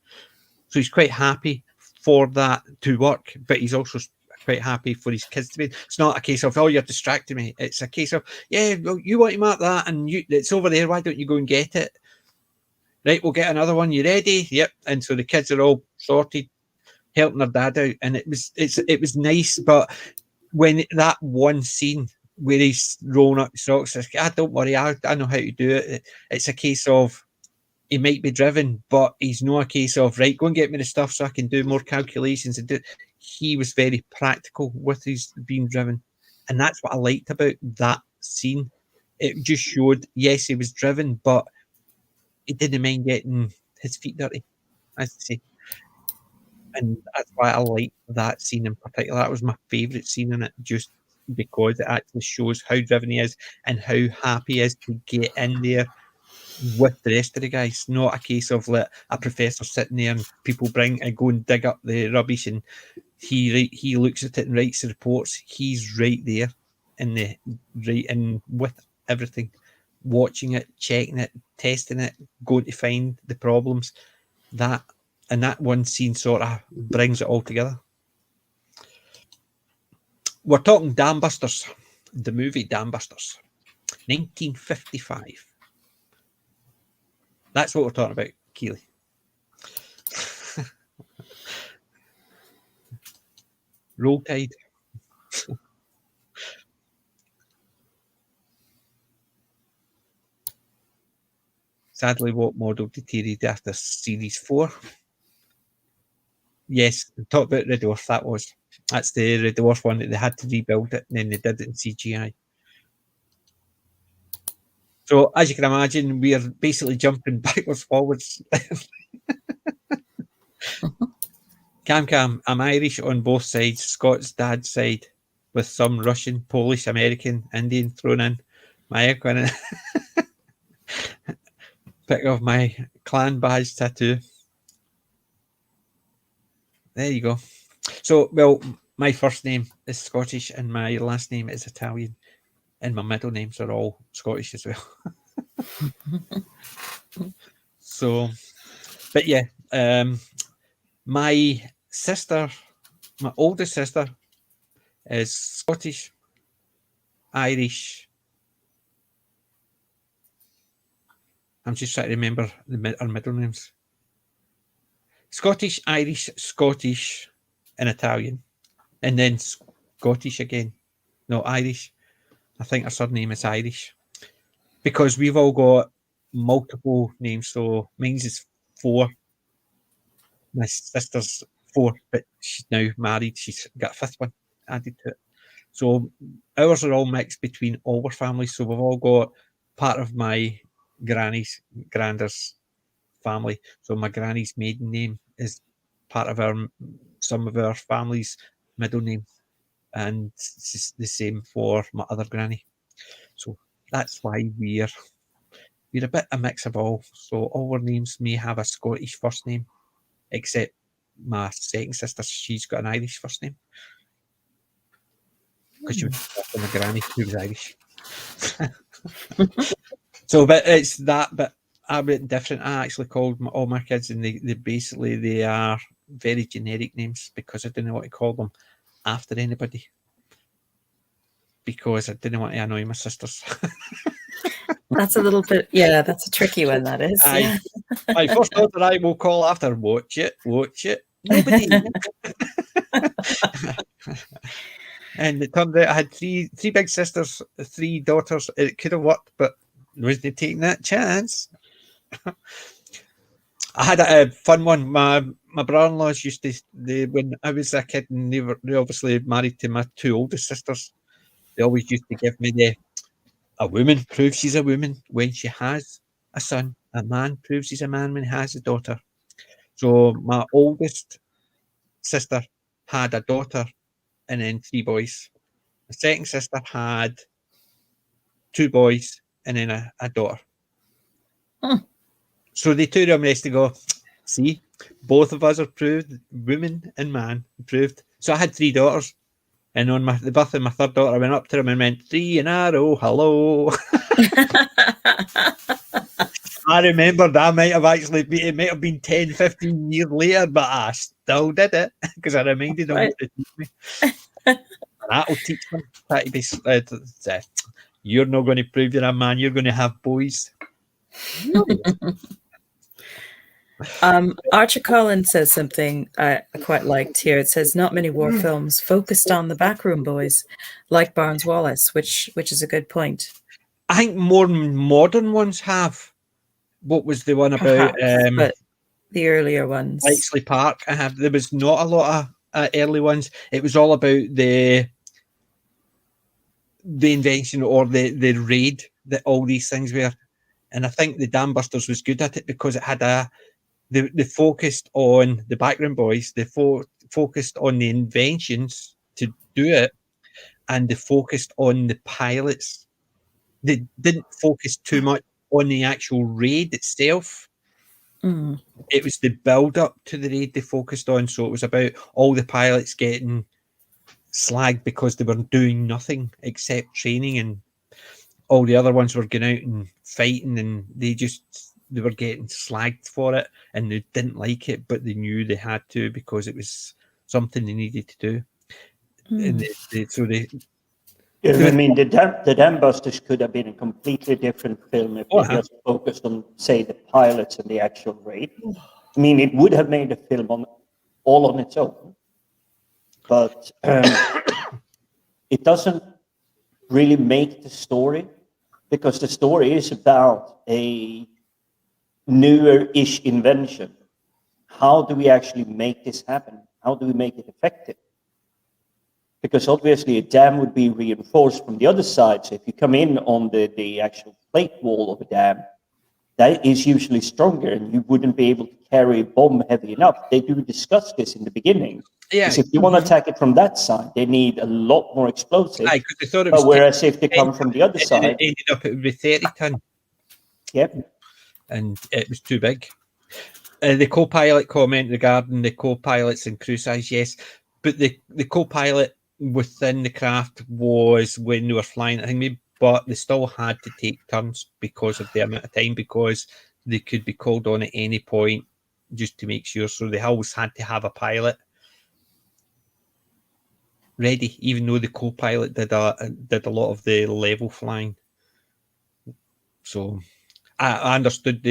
So he's quite happy for that to work, but he's also quite happy for his kids to be. It's not a case of, oh, you're distracting me. It's a case of, yeah, well, you want to mark that, and it's over there. Why don't you go and get it? Right, we'll get another one. You ready? Yep. And so the kids are all sorted, helping their dad out, and it was nice. But when that one scene where he's rolling up the socks, don't worry, I know how to do it. It's a case of he might be driven, but he's not a case of, right, go and get me the stuff so I can do more calculations and do. He was very practical with his being driven, and that's what I liked about that scene. It just showed, yes, he was driven, but he didn't mind getting his feet dirty, as I say. And that's why I like that scene in particular. That was my favourite scene in it, just because it actually shows how driven he is and how happy he is to get in there with the rest of the guys. Not a case of like a professor sitting there and people go and dig up the rubbish and he looks at it and writes the reports. He's right there in with everything, watching it, checking it, testing it, going to find the problems. That one scene sort of brings it all together. We're talking Dam Busters, the movie Dam Busters, 1955. That's what we're talking about, Keely. Roll Tide. Sadly, what model deteriorated after Series 4? Yes, talk about Red Dwarf. That's the Red Dwarf one that they had to rebuild it, and then they did it in CGI. So, as you can imagine, we are basically jumping backwards, forwards. Cam, I'm Irish on both sides. Scott's dad's side, with some Russian, Polish, American, Indian thrown in. My equine. Pick of my clan badge tattoo. There you go. So, well, my first name is Scottish and my last name is Italian, and my middle names are all Scottish as well. So, but yeah, my oldest sister is Scottish, Irish. I'm just trying to remember our middle names. Scottish, Irish, Scottish, and Italian. And then Scottish again. No, Irish. I think our surname is Irish. Because we've all got multiple names. So mine's is 4. My sister's 4, but she's now married. She's got a 5th one added to it. So ours are all mixed between all our families. So we've all got part of my granddad's family. So my granny's maiden name is part of some of our family's middle name, and it's the same for my other granny. So that's why we're a bit a mix of all. So all our names may have a Scottish first name, except my second sister, she's got an Irish first name because she was after my granny who was Irish. So, but it's that, but a bit different. I actually called all my kids, and they are very generic names because I didn't want to call them after anybody, because I didn't want to annoy my sisters. That's a little bit, yeah, that's a tricky one, that is. Yeah. My first daughter I will call after, watch it. Nobody. And it turned out I had three big sisters, 3 daughters. It could have worked, but wasn't taking that chance. I had a fun one. My brother-in-laws used to, when I was a kid, and they obviously married to my 2 oldest sisters. They always used to give me a woman proves she's a woman when she has a son. A man proves he's a man when he has a daughter. So my oldest sister had a daughter and then 3 boys. The second sister had 2 boys and then a daughter. So they 2 of them used to go, see, both of us are proved, woman and man proved. So I had 3 daughters. And on the birth of my 3rd daughter, I went up to them and went, 3 in a row, hello. I remember that it might have been 10, 15 years later, but I still did it because I reminded them to teach me. That'll teach them that to be, you're not going to prove you're a man, you're going to have boys. Archer Collins says something I quite liked here. It says, not many war films focused on the backroom boys like Barnes Wallace, which is a good point. I think more modern ones have. What was the one about? Perhaps, but the earlier ones. Bletchley Park. There was not a lot of early ones. It was all about the invention or the raid that all these things were. And I think the Dam Busters was good at it because it had they focused on the background boys, they focused on the inventions to do it, and they focused on the pilots. They didn't focus too much on the actual raid itself. It was the build up to the raid they focused on. So it was about all the pilots getting slagged because they were doing nothing except training, and all the other ones were going out and fighting, and they were getting slagged for it, and they didn't like it, but they knew they had to because it was something they needed to do. And I mean, the Dam Busters could have been a completely different film if they just focused on, say, the pilots and the actual raid. I mean, it would have made a film all on its own, but it doesn't really make the story, because the story is about a newer-ish invention. How do we actually make this happen? How do we make it effective? Because obviously a dam would be reinforced from the other side. So if you come in on the actual plate wall of a dam, that is usually stronger, and you wouldn't be able to carry a bomb heavy enough. They do discuss this in the beginning. Yeah. Because if you want to attack it from that side, they need a lot more explosives. Aye, they thought it was whereas if they come from the other side, it ended up it would be 30 ton. Yep. And it was too big. The co-pilot comment regarding the co-pilots and crew size, yes, but the co-pilot within the craft was when they were flying, I think, maybe, but they still had to take turns because of the amount of time, because they could be called on at any point just to make sure. So they always had to have a pilot ready, even though the co-pilot did a lot of the level flying. So I understood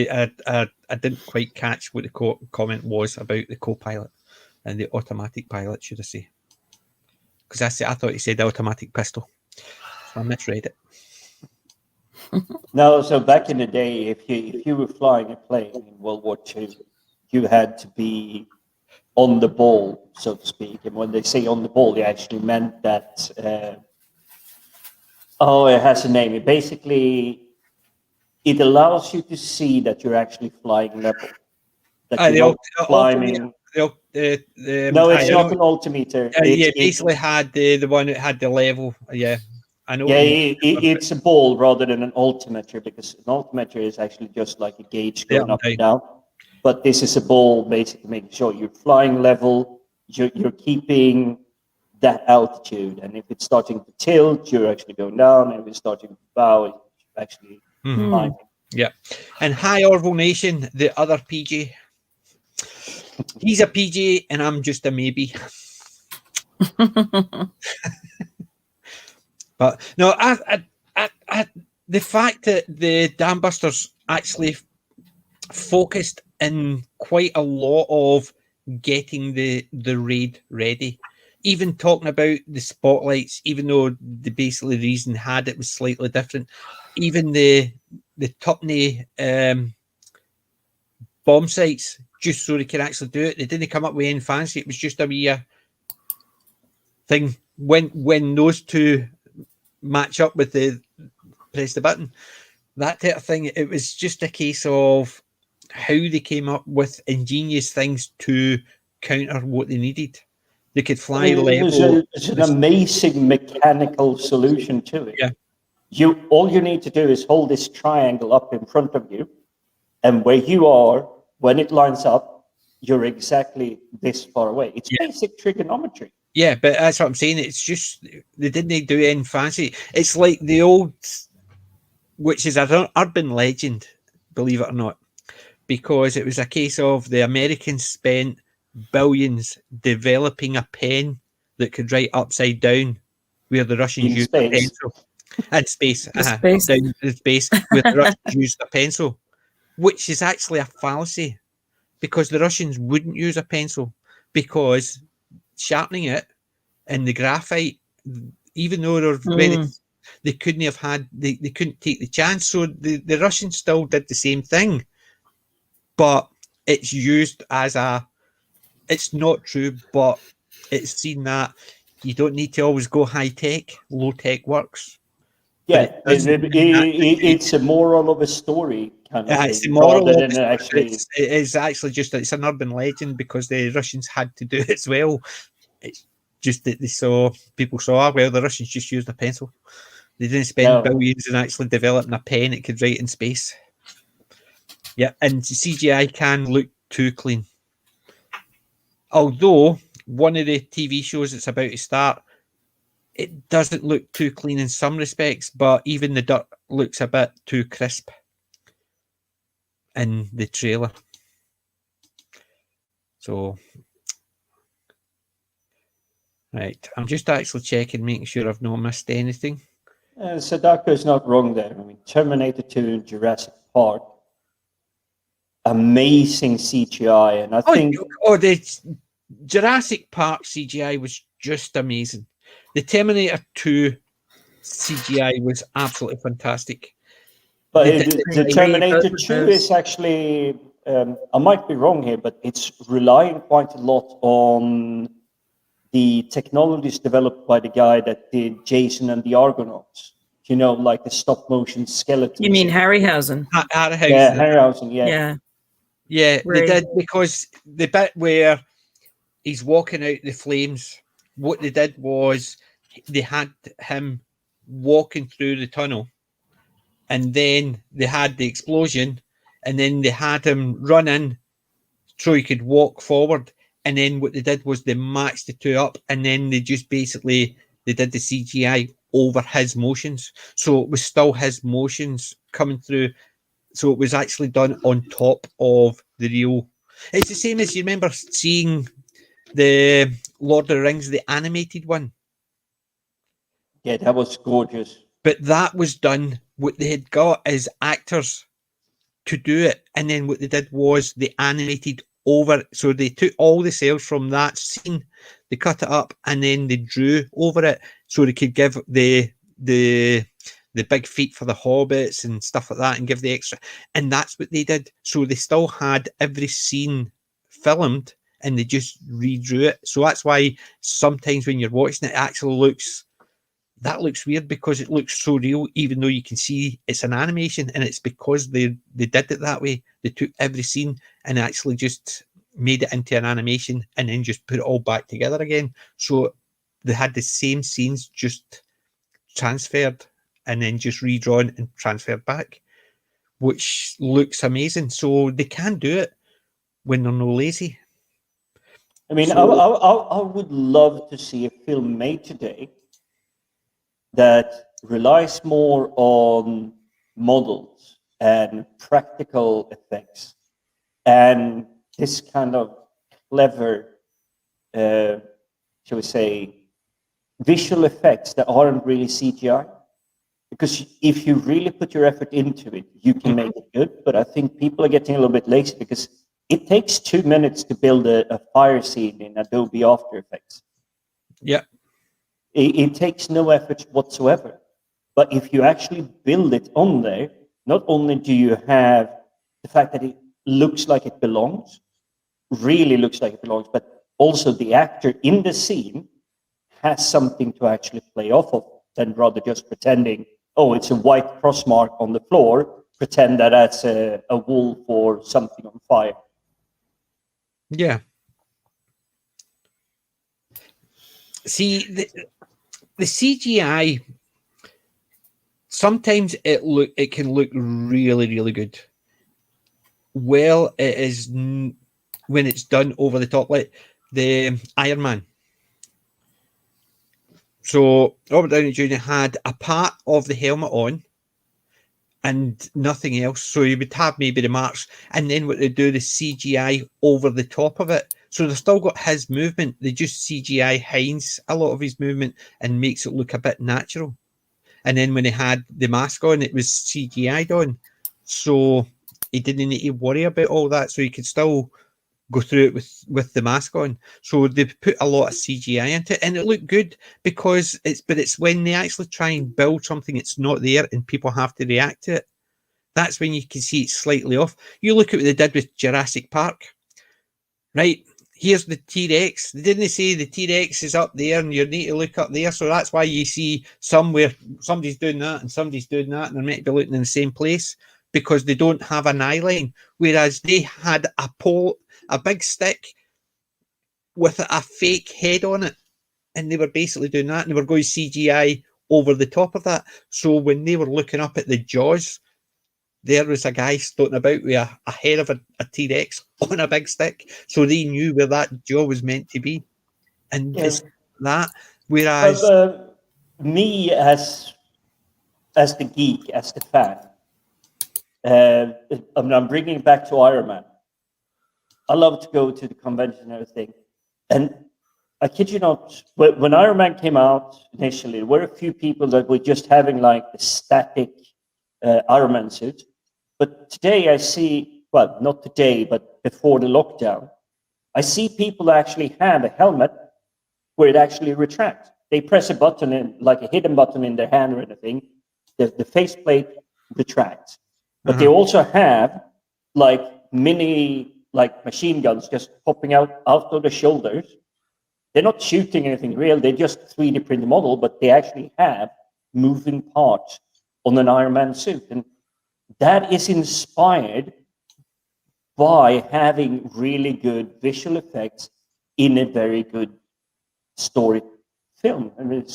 I didn't quite catch what the comment was about the co-pilot and the automatic pilot, should I say? Because I thought he said automatic pistol, so I misread it. No, so back in the day, if you were flying a plane in World War II, you had to be on the ball, so to speak. And when they say on the ball, they actually meant that. It has a name. It allows you to see that you're actually flying level. That you're not climbing. No, it's not an altimeter. Basically had the one that had the level. Yeah, I know. Yeah, it's a ball rather than an altimeter, because an altimeter is actually just like a gauge going up and down. But this is a ball, basically making sure you're flying level, you're keeping that altitude. And if it's starting to tilt, you're actually going down. And if it's starting to bow, you're actually climbing. Yeah. And hi, Orville Nation, the other PJ. He's a PJ and I'm just a maybe. But no, I the fact that the Dam Busters actually focused in quite a lot of getting the raid ready. Even talking about the spotlights, even though the basically reason had it was slightly different. Even the Tupney bomb sites, just so they can actually do it. They didn't come up with anything fancy. It was just a wee thing. When those two match up with the press the button, that type of thing. It was just a case of how they came up with ingenious things to counter what they needed. They could fly level. It's an amazing mechanical solution to it. Yeah. All you need to do is hold this triangle up in front of you, and where you are, when it lines up, you're exactly this far away. It's basic trigonometry. Yeah, but that's what I'm saying. It's just they didn't do anything fancy. It's like the old, which is an urban legend, believe it or not, because it was a case of the Americans spent billions developing a pen that could write upside down, where the Russians used a pencil. And space, down in space, where the Russians used a pencil, which is actually a fallacy, because the Russians wouldn't use a pencil, because sharpening it and the graphite, even though they couldn't have had, they couldn't take the chance. So the Russians still did the same thing, but it's used as it's not true, but it's seen that you don't need to always go high tech, low tech works. Yeah, it's a moral of a story kind of thing. It's a moral rather than actually. It is actually just it's an urban legend, because the Russians had to do it as well. It's just that people saw, well, the Russians just used a pencil. They didn't spend billions in actually developing a pen it could write in space. Yeah, and CGI can look too clean. Although one of the TV shows that's about to start, it doesn't look too clean in some respects, but even the dirt looks a bit too crisp in the trailer. So, right, I'm just actually checking, making sure I've not missed anything. Sadako's not wrong there. I mean, Terminator 2 and Jurassic Park, amazing CGI, and I think the Jurassic Park CGI was just amazing. The Terminator 2 CGI was absolutely fantastic. But the Terminator 2 is actually, I might be wrong here, but it's relying quite a lot on the technologies developed by the guy that did Jason and the Argonauts. You know, like the stop motion skeletons. You mean Harryhausen? Harryhausen. Yeah, Harryhausen, yeah. Yeah, they did, because the bit where he's walking out the flames, what they did was they had him walking through the tunnel, and then they had the explosion, and then they had him run in so he could walk forward, and then what they did was they matched the two up, and then they just basically they did the CGI over his motions, so it was still his motions coming through, so it was actually done on top of the real. It's the same as you remember seeing the Lord of the Rings, the animated one. Yeah, that was gorgeous. But that was done, what they had got is actors to do it, and then what they did was they animated over, so they took all the cells from that scene, they cut it up, and then they drew over it, so they could give the big feet for the hobbits and stuff like that, and give the extra, and that's what they did. So they still had every scene filmed, and they just redrew it. So that's why sometimes when you're watching it, it actually looks weird, because it looks so real, even though you can see it's an animation, and it's because they did it that way. They took every scene and actually just made it into an animation, and then just put it all back together again. So they had the same scenes just transferred and then just redrawn and transferred back, which looks amazing. So they can do it when they're no lazy. I mean, I would love to see a film made today that relies more on models and practical effects and this kind of clever, shall we say, visual effects that aren't really CGI. because if you really put your effort into it, you can make it good. But I think people are getting a little bit lazy because it takes 2 minutes to build a fire scene in Adobe After Effects. Yeah. It takes no effort whatsoever. But if you actually build it on there, not only do you have the fact that it looks like it belongs, really looks like it belongs, but also the actor in the scene has something to actually play off of than rather just pretending, oh, it's a white cross mark on the floor, pretend that that's a wolf or something on fire. Yeah. See, the CGI, sometimes it can look really, really good. Well, it is when it's done over the top, like the Iron Man. So Robert Downey Jr. had a part of the helmet on and nothing else. So you would have maybe the marks, and then what they do, the CGI over the top of it. So they've still got his movement. They just CGI hides a lot of his movement and makes it look a bit natural. And then when he had the mask on, it was CGI'd on. So he didn't need to worry about all that. So he could still go through it with the mask on. So they put a lot of CGI into it, and it looked good because it's when they actually try and build something that's not there and people have to react to it. That's when you can see it's slightly off. You look at what they did with Jurassic Park, right? Here's the T-Rex. They didn't say the T-Rex is up there and you need to look up there. So that's why you see somewhere somebody's doing that and somebody's doing that, and they might be looking in the same place because they don't have an eye line. Whereas they had a big stick with a fake head on it, and they were basically doing that, and they were going CGI over the top of that. So when they were looking up at the jaws, there was a guy floating about with a head of a T-Rex on a big stick. So they knew where that jaw was meant to be. And it's that. Whereas... me as the geek, as the fan, I'm bringing it back to Iron Man. I love to go to the convention and everything. And I kid you not, when Iron Man came out initially, there were a few people that were just having like the static Iron Man suit. But today I see, well, not today, but before the lockdown, I see people actually have a helmet where it actually retracts. They press a button, like a hidden button in their hand or anything, the faceplate retracts. But they also have like mini machine guns just popping out of the shoulders. They're not shooting anything real. They just 3D print the model, but they actually have moving parts on an Iron Man suit. And that is inspired by having really good visual effects in a very good story film. And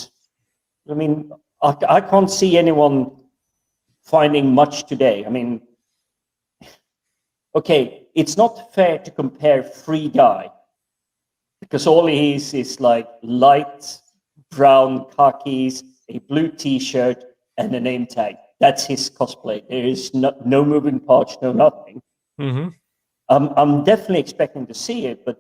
I can't see anyone finding much today. I mean, okay, it's not fair to compare Free Guy because all he is like light brown khakis, a blue T-shirt, and a name tag. That's his cosplay. There is no moving parts, no nothing. Mm-hmm. I'm definitely expecting to see it, but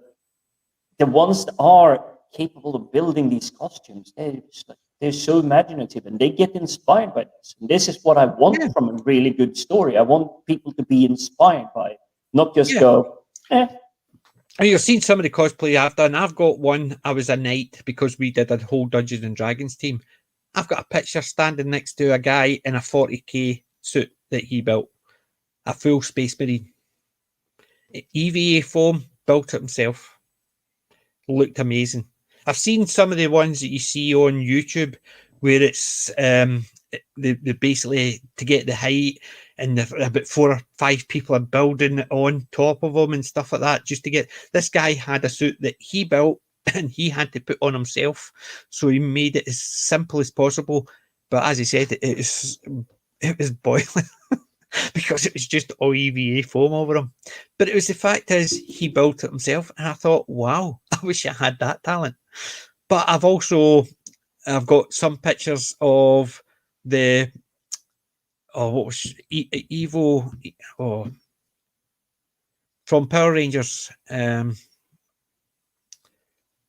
the ones that are capable of building these costumes, they're so imaginative and they get inspired by this. And this is what I want from a really good story. I want people to be inspired by it, not just go, eh. And you've seen some of the cosplay I've done. I've got one. I was a knight because we did a whole Dungeons and Dragons team. I've got a picture standing next to a guy in a 40k suit that he built, a full Space Marine. EVA foam, built it himself. Looked amazing. I've seen some of the ones that you see on YouTube where it's they basically, to get the height, and about 4 or 5 people are building on top of them and stuff like that just to get. This guy had a suit that he built and he had to put on himself, so he made it as simple as possible. But as he said, it was boiling because it was just all EVA foam over him. But it was the fact is he built it himself, and I thought, wow, I wish I had that talent. But I've got some pictures of the what was Evo from Power Rangers.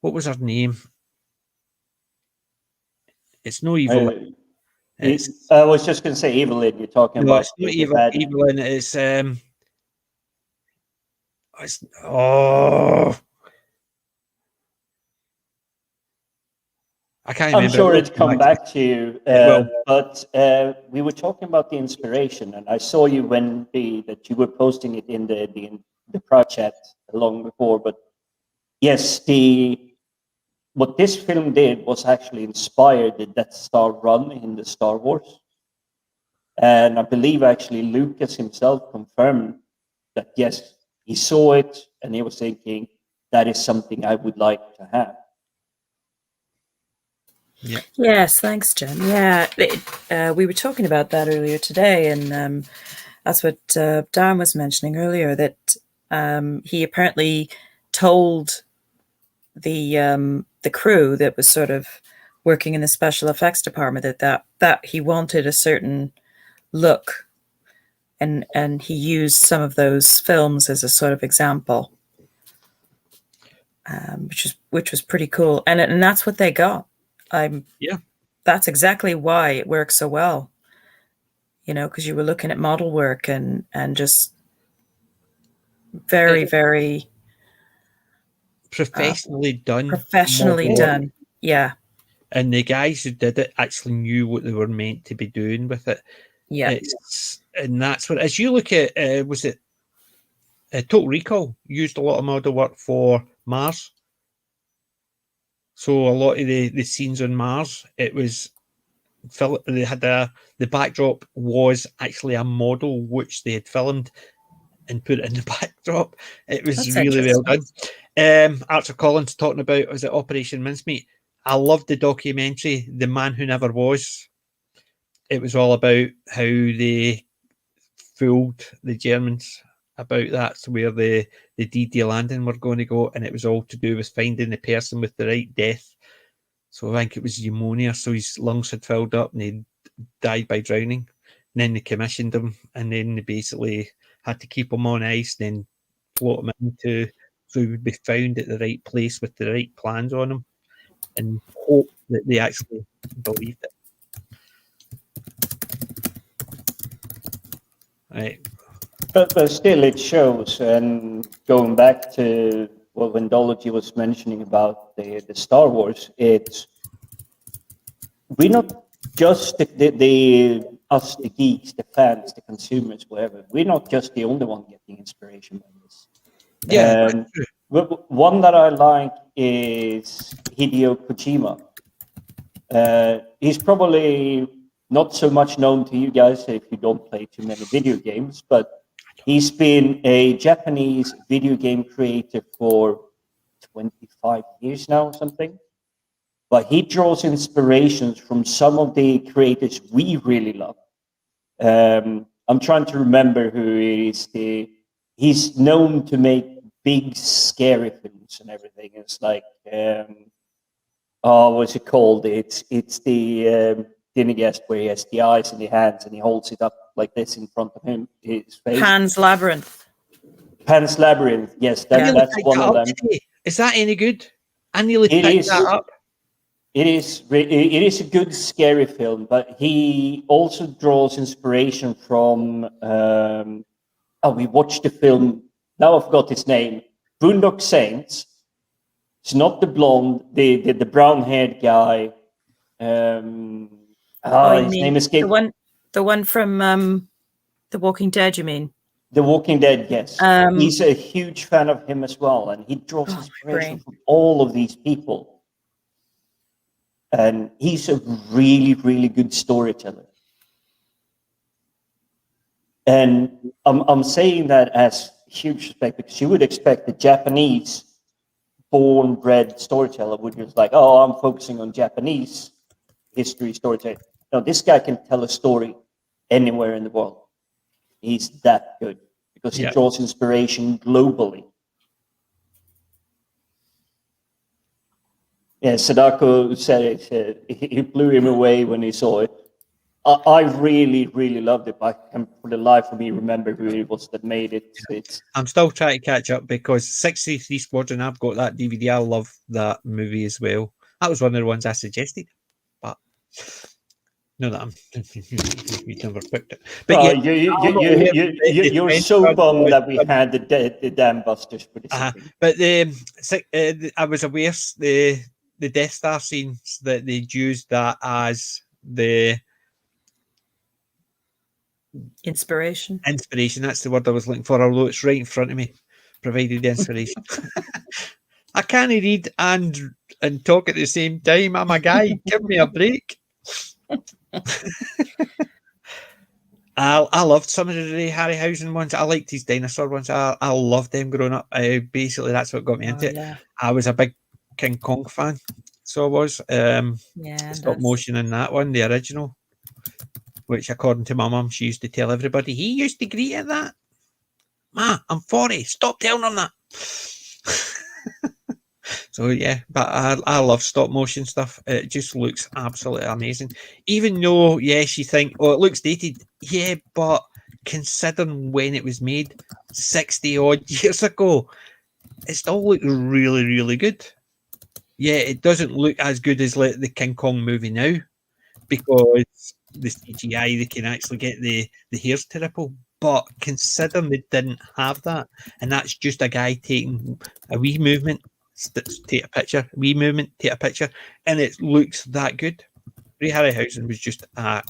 What was her name? It's no Evo. I was just going to say Evelyn. You're talking No, about it's not the evil. bad- Evelyn. It's oh, I can't remember. I'm sure It will it's come back to you. will. But we were talking about the inspiration, and I saw you when that you were posting it in the pro chat long before. But yes, what this film did was actually inspired the Death Star run in the Star Wars. And I believe actually Lucas himself confirmed that, yes, he saw it and he was thinking, that is something I would like to have. Yeah. Yes, thanks, Jen. Yeah, we were talking about that earlier today, and that's what Dan was mentioning earlier, that he apparently told the crew that was sort of working in the special effects department that he wanted a certain look, and he used some of those films as a sort of example, which was pretty cool, and that's what they got. Yeah. That's exactly why it works so well, because you were looking at model work and just very, very Professionally done. professionally model work. done. Yeah. And the guys who did it actually knew what they were meant to be doing with it. Yeah. And that's what, as you look at, was it Total Recall used a lot of model work for Mars. So a lot of the scenes on Mars, it was they had the backdrop was actually a model which they had filmed and put it in the backdrop. It was That's really well interesting. done. Arthur Collins talking about, was it Operation Mincemeat? I loved the documentary, The Man Who Never Was. It was all about how they fooled the Germans about that's where the D-Day landing were going to go, and it was all to do with finding the person with the right death. So I think it was pneumonia, so his lungs had filled up and he died by drowning. And then they commissioned him, and then they basically had to keep him on ice, then float him into, so he would be found at the right place with the right plans on him, and hope that they actually believed it. Right. But still, it shows. And going back to what Wendology was mentioning about the Star Wars, we're not just us, the geeks, the fans, the consumers, whatever. We're not just the only one getting inspiration by this. Yeah. One that I like is Hideo Kojima. He's probably not so much known to you guys if you don't play too many video games, but he's been a Japanese video game creator for 25 years now or something. But he draws inspirations from some of the creators we really love. I'm trying to remember who is he's known to make big scary films and everything. It's like what's it called? It's the dinner guest where he has the eyes in the hands and he holds it up like this in front of him, his face. Pan's Labyrinth. Pan's Labyrinth. Yes, that's one of them. Today. Is that any good? I nearly It picked is. that up. It is a good scary film, but he also draws inspiration from. We watched the film. Now I forgot his name. Boondock Saints. It's not the blonde, the brown-haired guy. His name escaped. The one from The Walking Dead. You mean? The Walking Dead. Yes, he's a huge fan of him as well, and he draws inspiration from all of these people. And he's a really, really good storyteller. And I'm saying that as huge respect because you would expect the Japanese born bred storyteller would just like, oh, I'm focusing on Japanese history storytelling. No, this guy can tell a story anywhere in the world. He's that good because he draws inspiration globally. Yeah, Sadako said it blew him away when he saw it. I really, really loved it, but I can for the life of me remember who it was that made it. I'm still trying to catch up because 63 Squadron, I've got that DVD. I love that movie as well. That was one of the ones I suggested, but No, that we never picked it. But Oh, yeah, you're so bummed that we had the Dam Busters for this evening. but I was aware the Death Star scenes that they'd used that as the Inspiration. That's the word I was looking for, although it's right in front of me. Provided the inspiration. I can't read and talk at the same time. I'm a guy. Give me a break. I loved some of the Ray Harryhausen ones. I liked his dinosaur ones. I loved them growing up. Basically, that's what got me into it. Yeah. I was a big King Kong fan, so I was. Yeah. Stop motion in that one, the original, which according to my mum, she used to tell everybody, he used to greet at that. Ma, I'm 40. Stop telling him that. So yeah, but I love stop motion stuff. It just looks absolutely amazing. Even though, yes, you think, oh, it looks dated. Yeah, but considering when it was made 60 odd years ago, it still looks really, really good. Yeah, it doesn't look as good as like the King Kong movie now, because the CGI, they can actually get the hairs to ripple. But considering they didn't have that, and that's just a guy taking a wee movement, take a picture, wee movement, take a picture, and it looks that good. Ray Harryhausen was just an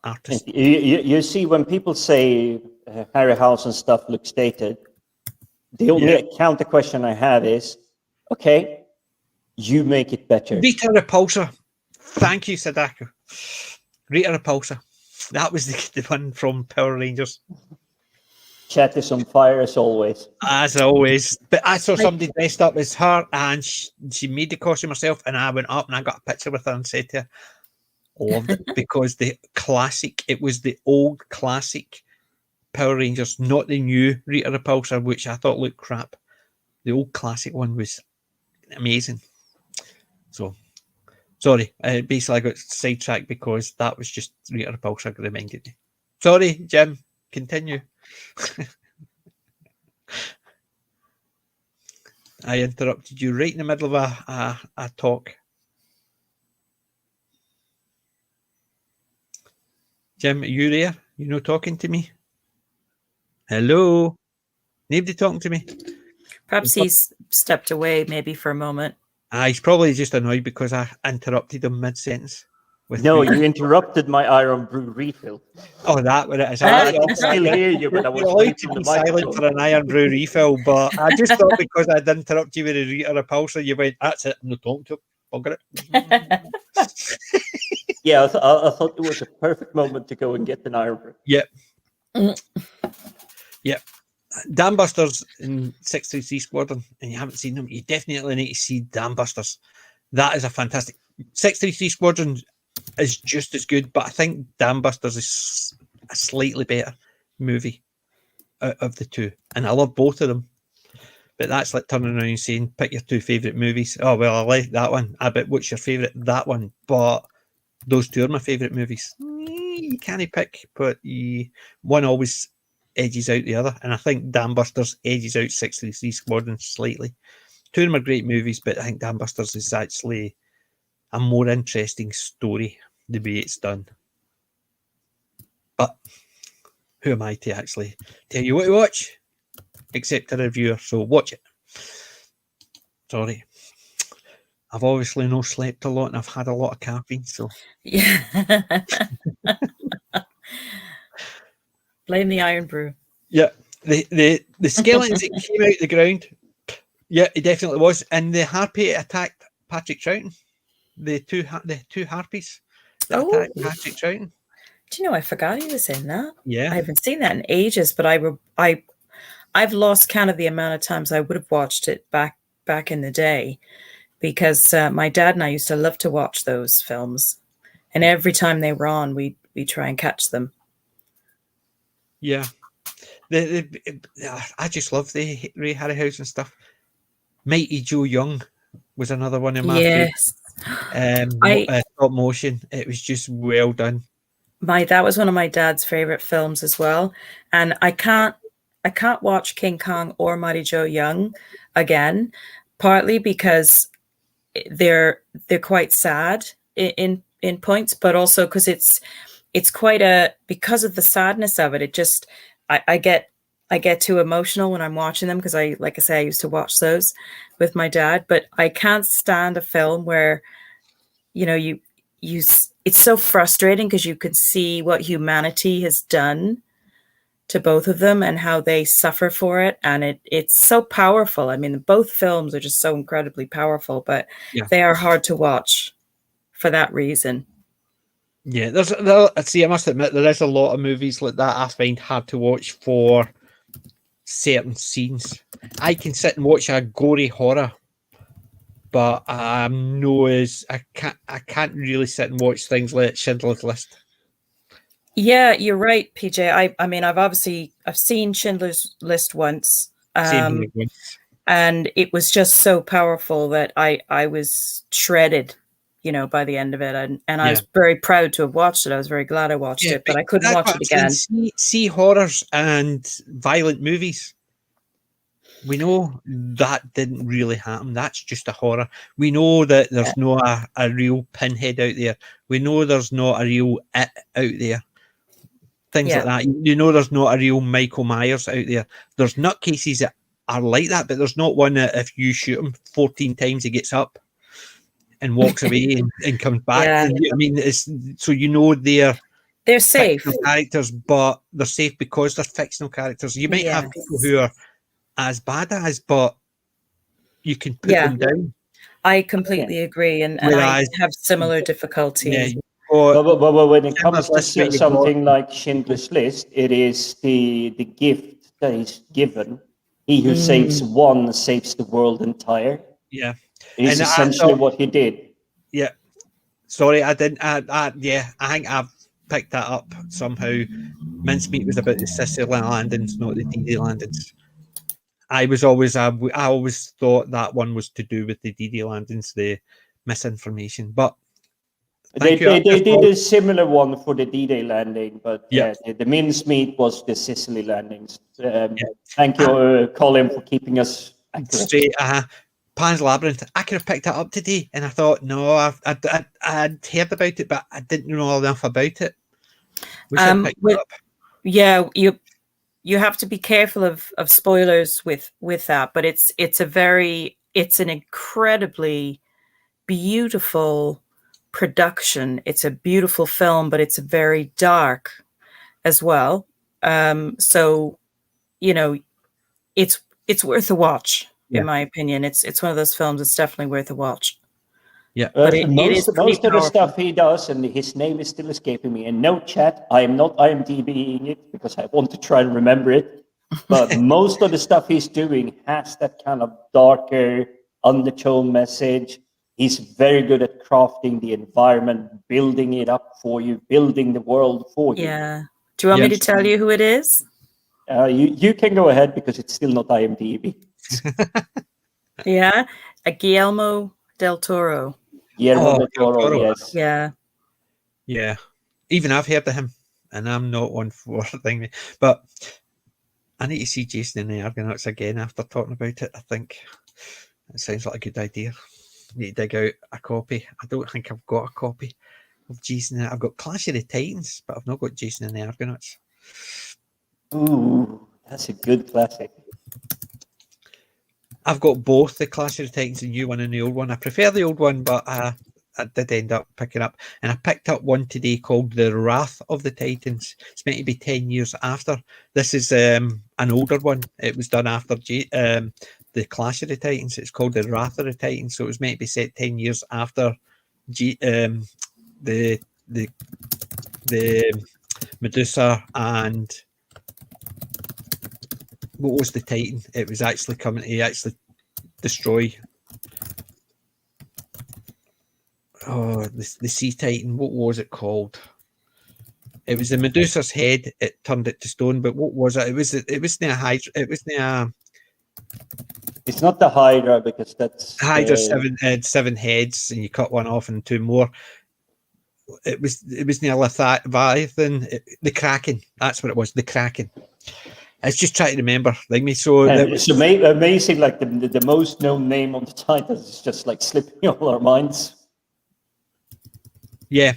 artist. You see, when people say Harryhausen stuff looks dated, the only counter question I have is, okay, you make it better. Rita Repulsa. Thank you, Sadako. Rita Repulsa. That was the one from Power Rangers. Chat is on fire as always. As always. But I saw somebody dressed up as her, and she made the costume herself, and I went up and I got a picture with her and said to her, loved it, because it was the old classic Power Rangers, not the new Rita Repulsa, which I thought looked crap. The old classic one was amazing. So, sorry, basically I got sidetracked because that was just Rita Repulsa reminded me. Sorry, Jim, continue. I interrupted you right in the middle of a talk. Jim, are you there? You know talking to me? Hello? Nobody talking to me? Perhaps he's stepped away maybe for a moment. He's probably just annoyed because I interrupted him mid-sentence. No, you interrupted my Iron Brew refill. Oh, that what it is. I can still hear you, but I was allowed to be silent for an Iron Brew refill, but I just thought because I didn't interrupt you with a Rita Repulsa, you went, that's it, I'm not talking to him. Bugger it. Yeah, I thought it was a perfect moment to go and get an Iron Brew. Yep. Yep. Dam Busters in 633 Squadron, and you haven't seen them, you definitely need to see Dam Busters. That is a fantastic. 633 Squadron is just as good, but I think Dam Busters is a slightly better movie out of the two, and I love both of them. But that's like turning around and saying, pick your two favourite movies. Oh, well, I like that one. I bet what's your favourite? That one. But those two are my favourite movies. You can't pick, but one always edges out the other. And I think Dam Busters edges out 633 Squadron slightly. Two of them are great movies, but I think Dam Busters is actually a more interesting story the way it's done. But who am I to actually tell you what to watch? Except a reviewer, so watch it. Sorry. I've obviously not slept a lot and I've had a lot of caffeine, so. Yeah. Blame the Iron Brew. Yeah. The skeletons that came out the ground, yeah, it definitely was. And the harpy attacked Patrick Troughton. The two harpies that attacked Patrick Troughton. Do you know, I forgot he was in that. Yeah. I haven't seen that in ages, but I've lost count of the amount of times I would have watched it back in the day, because my dad and I used to love to watch those films, and every time they were on, we try and catch them. Yeah, I just love the Ray Harryhausen stuff. Mighty Joe Young was another one of my yes. stop motion. It was just well done. That was one of my dad's favorite films as well, and I can't watch King Kong or Mighty Joe Young again, partly because they're quite sad in in points, but also because it's quite because of the sadness of it. It just I get too emotional when I'm watching them because like I say, I used to watch those with my dad, but I can't stand a film where it's so frustrating because you can see what humanity has done to both of them and how they suffer for it, and it's so powerful. I mean, both films are just so incredibly powerful, but they are hard to watch for that reason. Yeah, I must admit there is a lot of movies like that I find hard to watch for certain scenes. I can sit and watch a gory horror, but I can't really sit and watch things like Schindler's List. Yeah, you're right, PJ. I mean, I've seen Schindler's List once, Same here. and it was just so powerful that I was shredded, by the end of it, and I was very proud to have watched it. I was very glad I watched it, but I couldn't watch it again. See horrors and violent movies. We know that didn't really happen. That's just a horror. We know that there's no a real pinhead out there. We know there's not a real it out there. Things like that. There's not a real Michael Myers out there. There's nutcases that are like that, but there's not one that if you shoot him 14 times, he gets up and walks away and comes back. Yeah. And, I mean, they're safe characters, but they're safe because they're fictional characters. You might have people who are as bad as, but you can put them down. I completely agree, and I have similar difficulties. But when it comes to something like Schindler's List, it is the gift that is given. He who saves one saves the world entire. Yeah. It's essentially what he did. Yeah. Sorry, I didn't. I think I've picked that up somehow. Mincemeat was about the Sicily landings, not the D-Day landings. I always thought that one was to do with the D-Day landings, the misinformation. But they did a similar one for the D-Day landing, but the mincemeat was the Sicily landings. Thank you, Colin, for keeping us straight. Pan's Labyrinth. I could have picked it up today, and I thought, no, I'd heard about it, but I didn't know enough about it. Yeah, you have to be careful of spoilers with that, but it's an incredibly beautiful production. It's a beautiful film, but it's very dark as well. So it's worth a watch. In my opinion, it's one of those films that's definitely worth a watch. Yeah, but most of the stuff he does, and his name is still escaping me. And no, chat, I am not IMDbing it because I want to try and remember it. But most of the stuff he's doing has that kind of darker undertone message. He's very good at crafting the environment, building it up for you, building the world for you. Yeah. Do you want me to tell you who it is? You can go ahead because it's still not IMDb. Yeah, Guillermo del Toro. Guillermo del Toro, yes. Yeah. Even I've heard of him, and I'm not one for thing. But I need to see Jason and the Argonauts again after talking about it. I think it sounds like a good idea. Need to dig out a copy. I don't think I've got a copy of Jason. I've got Clash of the Titans, but I've not got Jason and the Argonauts. Ooh, that's a good classic. I've got both the Clash of the Titans, the new one and the old one. I prefer the old one, but I did end up picking up. And I picked up one today called The Wrath of the Titans. It's meant to be 10 years after. This is an older one. It was done after the Clash of the Titans. It's called The Wrath of the Titans. So it was meant to be set 10 years after the Medusa and... What was the Titan? It was actually coming to actually destroy. Oh, the Sea Titan. What was it called? It was the Medusa's head. It turned it to stone. But what was it? It was near Hydra. It was near. It's not the Hydra because that's Hydra. Seven heads, and you cut one off and two more. It was near Leviathan. The Kraken. That's what it was. The Kraken. I was just trying to remember. It's amazing. Like the most known name on the title is just like slipping all our minds. Yeah.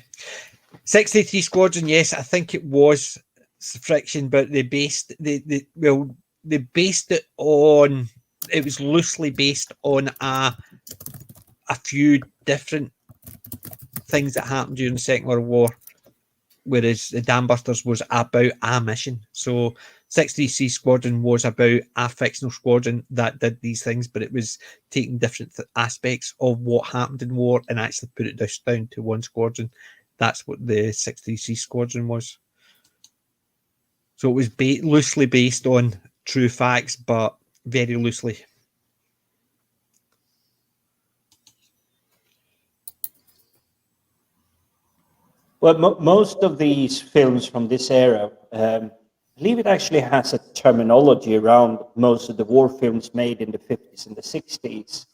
63 Squadron, yes, I think it was friction, but they based they based it on, it was loosely based on a few different things that happened during the Second World War, whereas the Dam Busters was about a mission. So 63 Squadron was about a fictional squadron that did these things, but it was taking different aspects of what happened in war and actually put it down to one squadron. That's what the 63 Squadron was. So it was loosely based on true facts, but very loosely. Well, most of these films from this era, I believe it actually has a terminology around most of the war films made in the 50s and the 60s.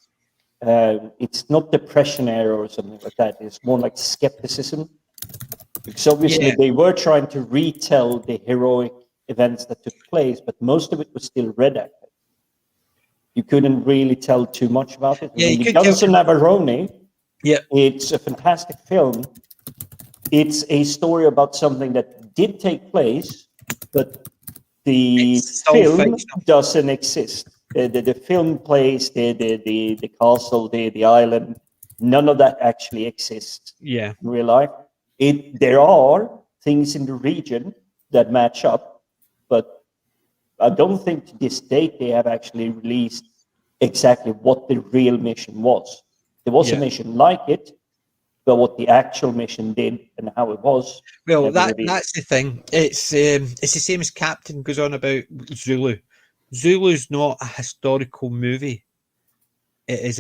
It's not depression era or something like that. It's more like skepticism. Because obviously they were trying to retell the heroic events that took place, but most of it was still redacted. You couldn't really tell too much about it. Yeah, I mean, you the could Guns tell. of Navarone, Yeah, it's a fantastic film. It's a story about something that did take place, but the it's still film fictional. doesn't exist. The film plays, the castle, the island, none of that actually exists Yeah, in real life. There are things in the region that match up, but I don't think to this date they have actually released exactly what the real mission was. There was a yeah. mission like it, but what the actual mission did and how it was Well, never revealed. that's the thing. It's the same as Captain goes on about Zulu. Zulu's not a historical movie. It is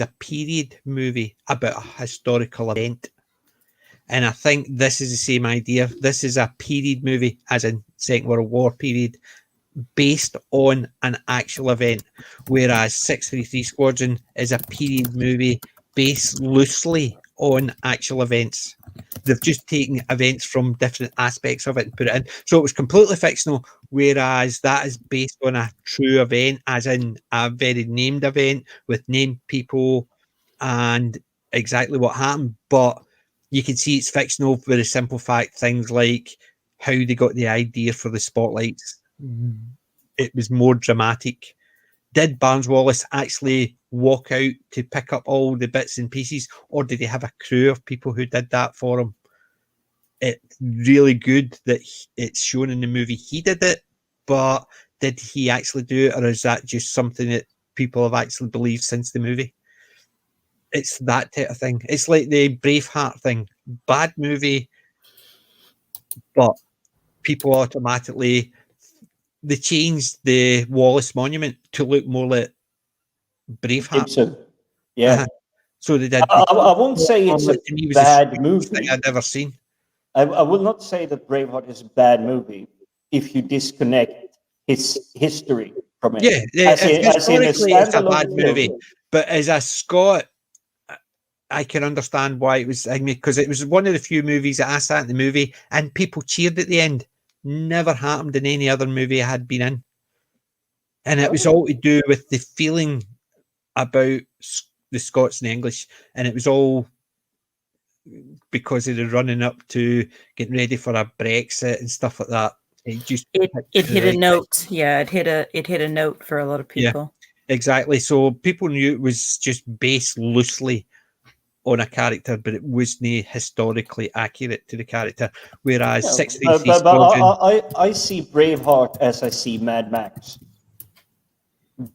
a period movie about a historical event. And I think this is the same idea. This is a period movie, as in Second World War period, based on an actual event, whereas 633 Squadron is a period movie based loosely on actual events. They've just taken events from different aspects of it and put it in. So it was completely fictional, whereas that is based on a true event, as in a very named event with named people and exactly what happened. But you can see it's fictional for the simple fact things like how they got the idea for the spotlights. It was more dramatic. Did Barnes Wallace actually walk out to pick up all the bits and pieces, or did he have a crew of people who did that for him? It's really good that it's shown in the movie he did it, but did he actually do it, or is that just something that people have actually believed since the movie? It's that type of thing. It's like the Braveheart thing. Bad movie, but people automatically, they changed the Wallace Monument to look more like Braveheart. Gibson, yeah. So they did. I won't say it's a To me, was the bad stupidest movie. thing I'd ever seen. I will not say that Braveheart is a bad movie if you disconnect his history from it. Yeah, as in a historically, it's a standalone bad movie, film. but as a Scot, I can understand why it was. I mean, because it was one of the few movies that I sat in the movie and people cheered at the end. Never happened in any other movie I had been in, and it was all to do with the feeling about the Scots and English, and it was all because of the running up to getting ready for a Brexit and stuff like that. It just it hit a note. Yeah, it hit a note for a lot of people. Yeah, exactly. So people knew it was just based loosely on a character, but it wasn't historically accurate to the character. Whereas 633 Squadron, I see Braveheart as I see Mad Max.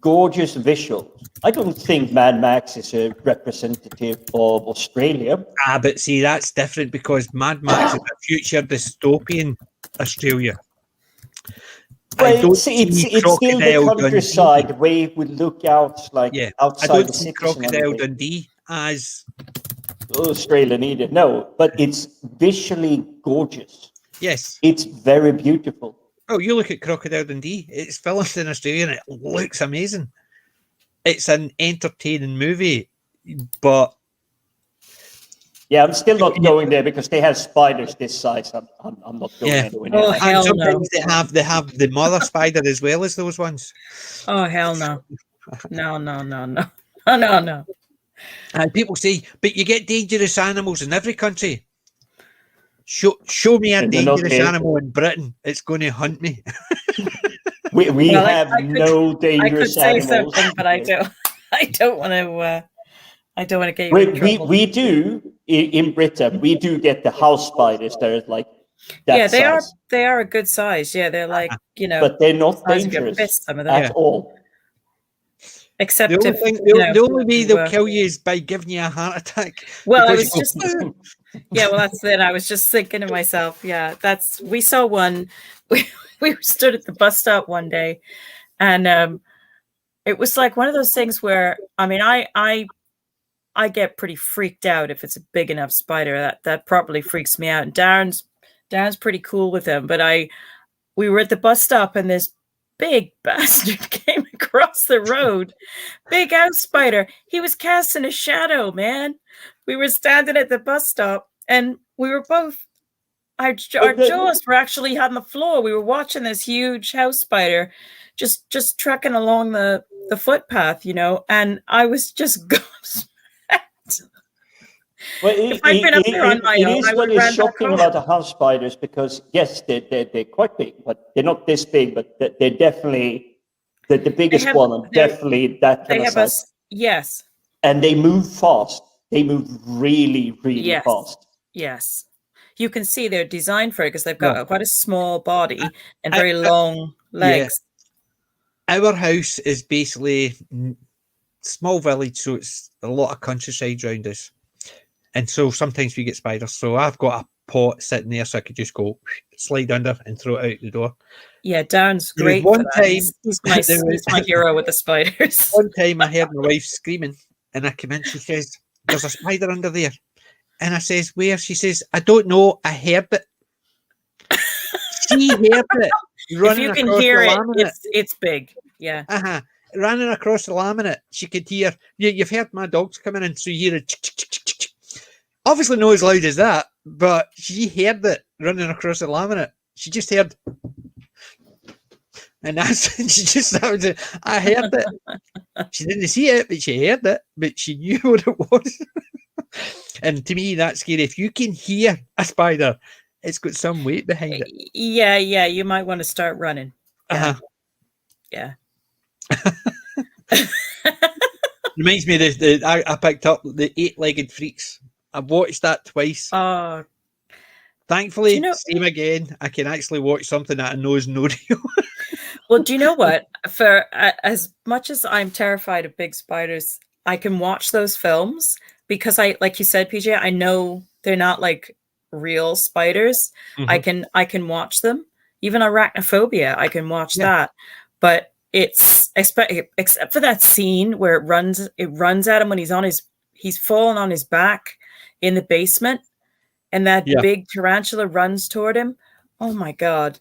Gorgeous visuals. I don't think Mad Max is a representative of Australia. but see, that's different because Mad Max is a future dystopian Australia. Well, it's still the countryside Dundee. where it would look out like outside I don't the see cities Crocodile and Dundee as Australia needed. No, but it's visually gorgeous. yes. It's very beautiful. Oh, you look at Crocodile Dundee. It's filmed in Australia and it looks amazing. It's an entertaining movie, but yeah, I'm still not going there because they have spiders this size. I'm not going anywhere near. Oh, hell sometimes no. they have the mother spider as well as those ones. Oh, hell no. No. People say, but you get dangerous animals in every country. Show me a And they're not dangerous here. animal in Britain. It's going to hunt me. We Well, have no I could dangerous say animals. something, but I don't. I don't want to. I don't want to get you in trouble. We do in Britain. We do get the house spiders. They're like that Yeah, size, they are a good size. Yeah, they're like, but they're not size of your dangerous fist, some of them. at all. Except The only, if thing, you know, the only way they'll you, kill you is by giving you a heart attack. well, I because was you just go, yeah, well, that's it. I was just thinking to myself, yeah, we saw one. We stood at the bus stop one day, and it was like one of those things where, I mean, I get pretty freaked out if it's a big enough spider. That probably freaks me out. And Darren's pretty cool with them, but we were at the bus stop and this big bastard came across the road. Big house spider. He was casting a shadow, man. We were standing at the bus stop and we were both, our jaws were actually on the floor. We were watching this huge house spider just trekking along the footpath, you know, and I was just gobsmacked. Well, If I'd been up there on my own, I would have what is ran back shocking home. about the house spiders, because yes, they're quite big, but they're not this big, but they're definitely the biggest one, and definitely that kind of size. Yes. And they move fast. They move really, really fast. Yes. You can see they're designed for it because they've got quite a small body and very long legs. Yeah. Our house is basically small village, so it's a lot of countryside around us. And so sometimes we get spiders. So I've got a pot sitting there so I could just go slide under and throw it out the door. Yeah, Darren's great. One time, he's my hero with the spiders. One time I heard my wife screaming and I came in, she says, there's a spider under there. And I says, where? She says, I don't know, I heard it. She heard it. If you can hear it, it's big. Yeah. Running across the laminate, she could hear, you've heard my dogs coming in, so you hear it. Obviously not as loud as that, but she heard it running across the laminate. She just heard, and she just sounded, I heard it. She didn't see it, but she heard it, but she knew what it was. And to me, that's scary. If you can hear a spider, it's got some weight behind it. Yeah, you might want to start running. Yeah. Reminds me of I picked up the 8-Legged Freaks. I've watched that twice. Thankfully, same again. I can actually watch something that I know is no real. Well, do you know what? For as much as I'm terrified of big spiders, I can watch those films because like you said, PJ, I know they're not like real spiders. Mm-hmm. I can watch them. Even Arachnophobia, I can watch that. But it's except for that scene where it runs at him when he's fallen on his back in the basement, and that big tarantula runs toward him. Oh my God.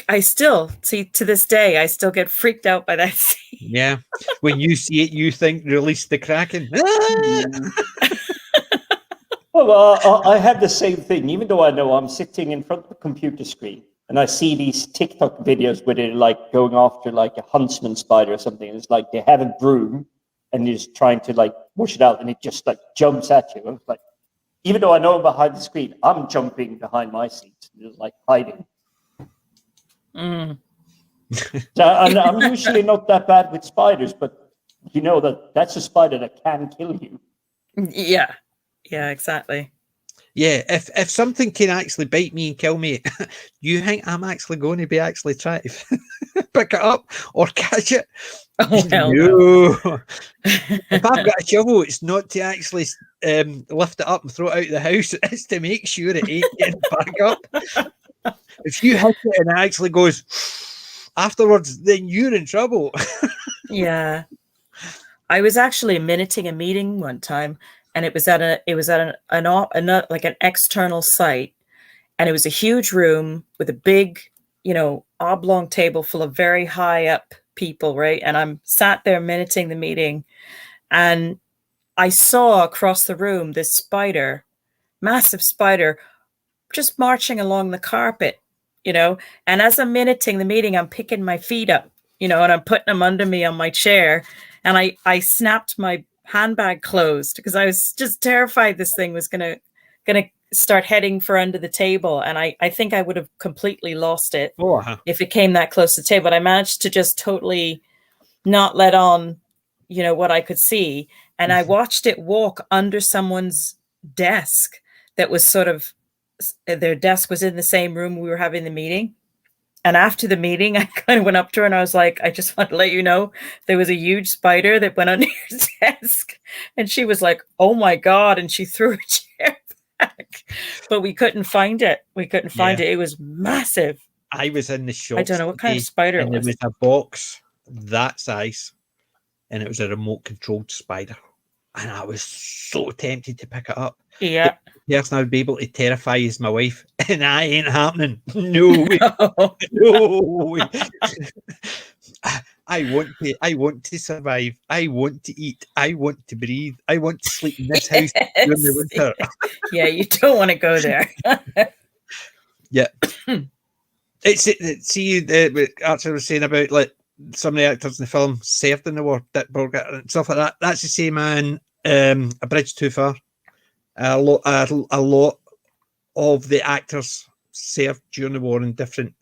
I still see, to this day, I still get freaked out by that scene. Yeah. When you see it, you think release the Kraken. Well, I have the same thing, even though I know I'm sitting in front of a computer screen and I see these TikTok videos where they're like going after like a huntsman spider or something. And it's like they have a broom and you're just trying to like push it out and it just like jumps at you. And it's like, even though I know I'm behind the screen, I'm jumping behind my seat, just like hiding. So I'm usually not that bad with spiders, but you know that's a spider that can kill you. Yeah, exactly. Yeah, if something can actually bite me and kill me, you think I'm actually going to be trying to pick it up or catch it? Oh, hell no. If I've got a shovel, it's not to actually lift it up and throw it out the house. It's to make sure it ain't getting back up. If you hit it and it actually goes afterwards, then you're in trouble. Yeah. I was actually minuting a meeting one time, and it was at an external site, and it was a huge room with a big, oblong table full of very high up people, right? And I'm sat there minuting the meeting, and I saw across the room this spider, massive spider, just marching along the carpet, and as I'm minuting the meeting, I'm picking my feet up, and I'm putting them under me on my chair, and I snapped my handbag closed because I was just terrified this thing was gonna start heading for under the table, and I think I would have completely lost it if it came that close to the table. But I managed to just totally not let on, what I could see, and I watched it walk under someone's desk that was sort of, their desk was in the same room we were having the meeting. And after the meeting, I kind of went up to her and I was like, I just want to let you know there was a huge spider that went under your desk. And she was like, oh my God. And she threw her chair back. But we couldn't find it. It was massive. I was in the shop. I don't know what kind of spider it was. And there was a box that size, and it was a remote controlled spider. And I was so tempted to pick it up. Yeah. The person I would be able to terrify is my wife, and that ain't happening. No way. No way. I want to survive. I want to eat. I want to breathe. I want to sleep in this house during the winter. Yeah, you don't want to go there. Yeah. See, Archer was saying about like some of the actors in the film served in the war, Dick Burger and stuff like that. That's the same in A Bridge Too Far. A lot of the actors served during the war in different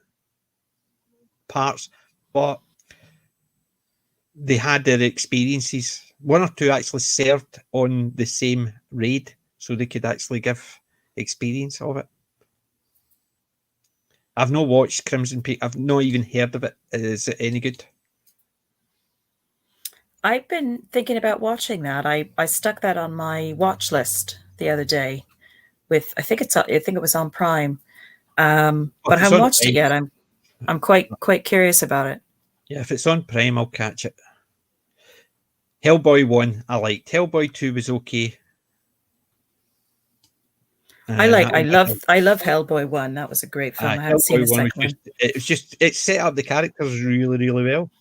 parts, but they had their experiences. One or two actually served on the same raid, so they could actually give experience of it. I've not watched Crimson Peak. I've not even heard of it. Is it any good? I've been thinking about watching that. I stuck that on my watch list the other day. I think it was on Prime, but I haven't watched it yet. I'm quite curious about it. Yeah, if it's on Prime, I'll catch it. Hellboy 1, I liked. Hellboy 2 was okay. I love Hellboy 1. That was a great film. I haven't seen the second one. It set up the characters really, really well.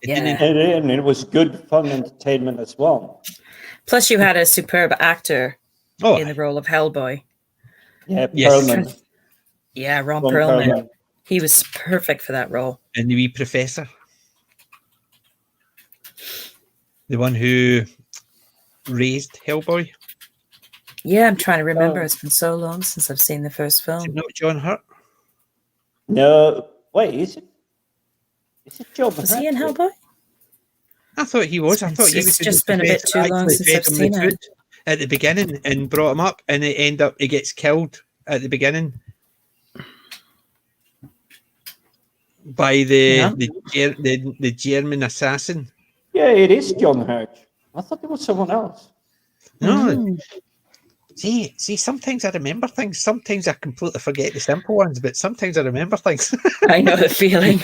And it was good fun entertainment as well. Plus, you had a superb actor in the role of Hellboy. Yeah, Perlman. Yeah, Ron Perlman. He was perfect for that role. And the wee professor. The one who raised Hellboy. Yeah, I'm trying to remember. It's been so long since I've seen the first film. Is it not John Hurt? No. Wait, is it? Is it John Hurt? Was he in Hellboy? I thought he was. I thought he was. It's just been a bit too long since I've seen it. At the beginning and brought him up, and he gets killed at the beginning by the German assassin. Yeah, it is John Hurt. I thought it was someone else. No. See, sometimes I remember things. Sometimes I completely forget the simple ones, but sometimes I remember things. I know the feeling.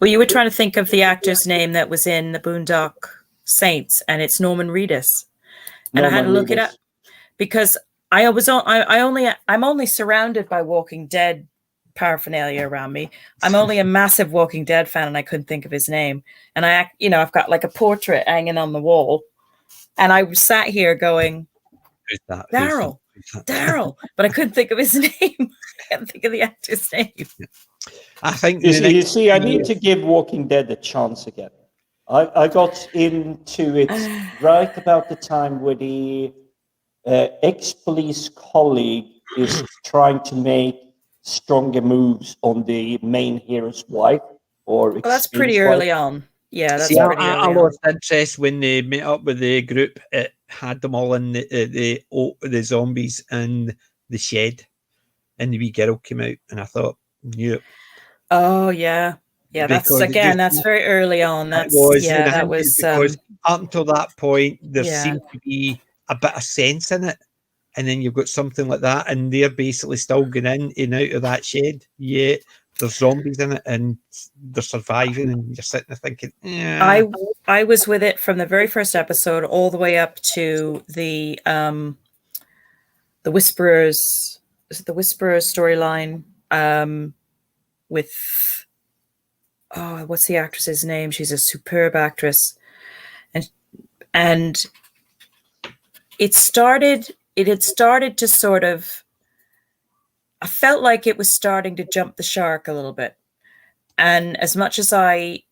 Well, you were trying to think of the actor's name that was in the Boondock Saints, and it's Norman Reedus. And I had to look it up because I'm only surrounded by Walking Dead paraphernalia around me. I'm only a massive Walking Dead fan, and I couldn't think of his name. And I've got like a portrait hanging on the wall, and I sat here going, "Who's that? Daryl," but I couldn't think of his name. I can't think of the actor's name. I think you see, I need to give Walking Dead a chance again. I got into it right about the time where the ex-police colleague is trying to make stronger moves on the main hero's wife. That's pretty early on. Yeah, that's pretty early on. I lost interest when they met up with the group. It had them all in the zombies and the shed, and the wee girl came out, and I thought, yeah. Oh yeah, that's very early on. That was because up until that point there seemed to be a bit of sense in it, and then you've got something like that, and they're basically still going in and out of that shed. Yeah, there's zombies in it, and they're surviving, and you're sitting there thinking, yeah. I was with it from the very first episode all the way up to the Whisperers. Is it the Whisperers storyline? With what's the actress's name? She's a superb actress, and it had started to sort of, I felt like it was starting to jump the shark a little bit, And as much as I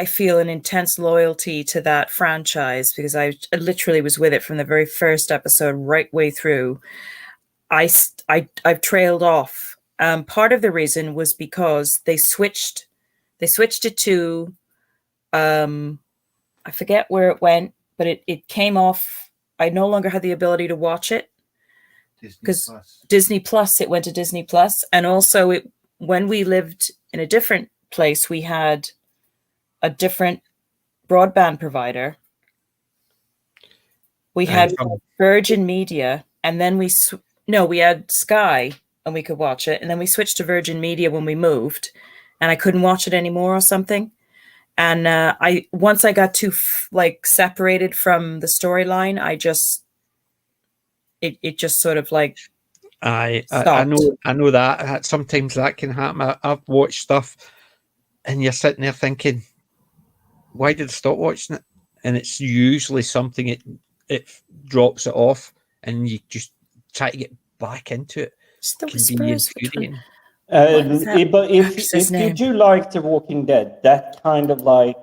feel an intense loyalty to that franchise because I literally was with it from the very first episode right way through. I've trailed off. Part of the reason was because they switched it to I forget where it went, but it came off. I no longer had the ability to watch it because Disney Plus. It went to Disney Plus, and also when we lived in a different place, we had a different broadband provider. We had Virgin Media, and then we had Sky, and we could watch it, and then we switched to Virgin Media when we moved, and I couldn't watch it anymore or something. And once I got too separated from the storyline, it just sort of like I stopped. know that sometimes that can happen. I've watched stuff, and you're sitting there thinking, why did I stop watching it? And it's usually something it drops it off, and you just try to get back into it. Just the It can be whispers. infuriating. But if you do like The Walking Dead, that kind of like,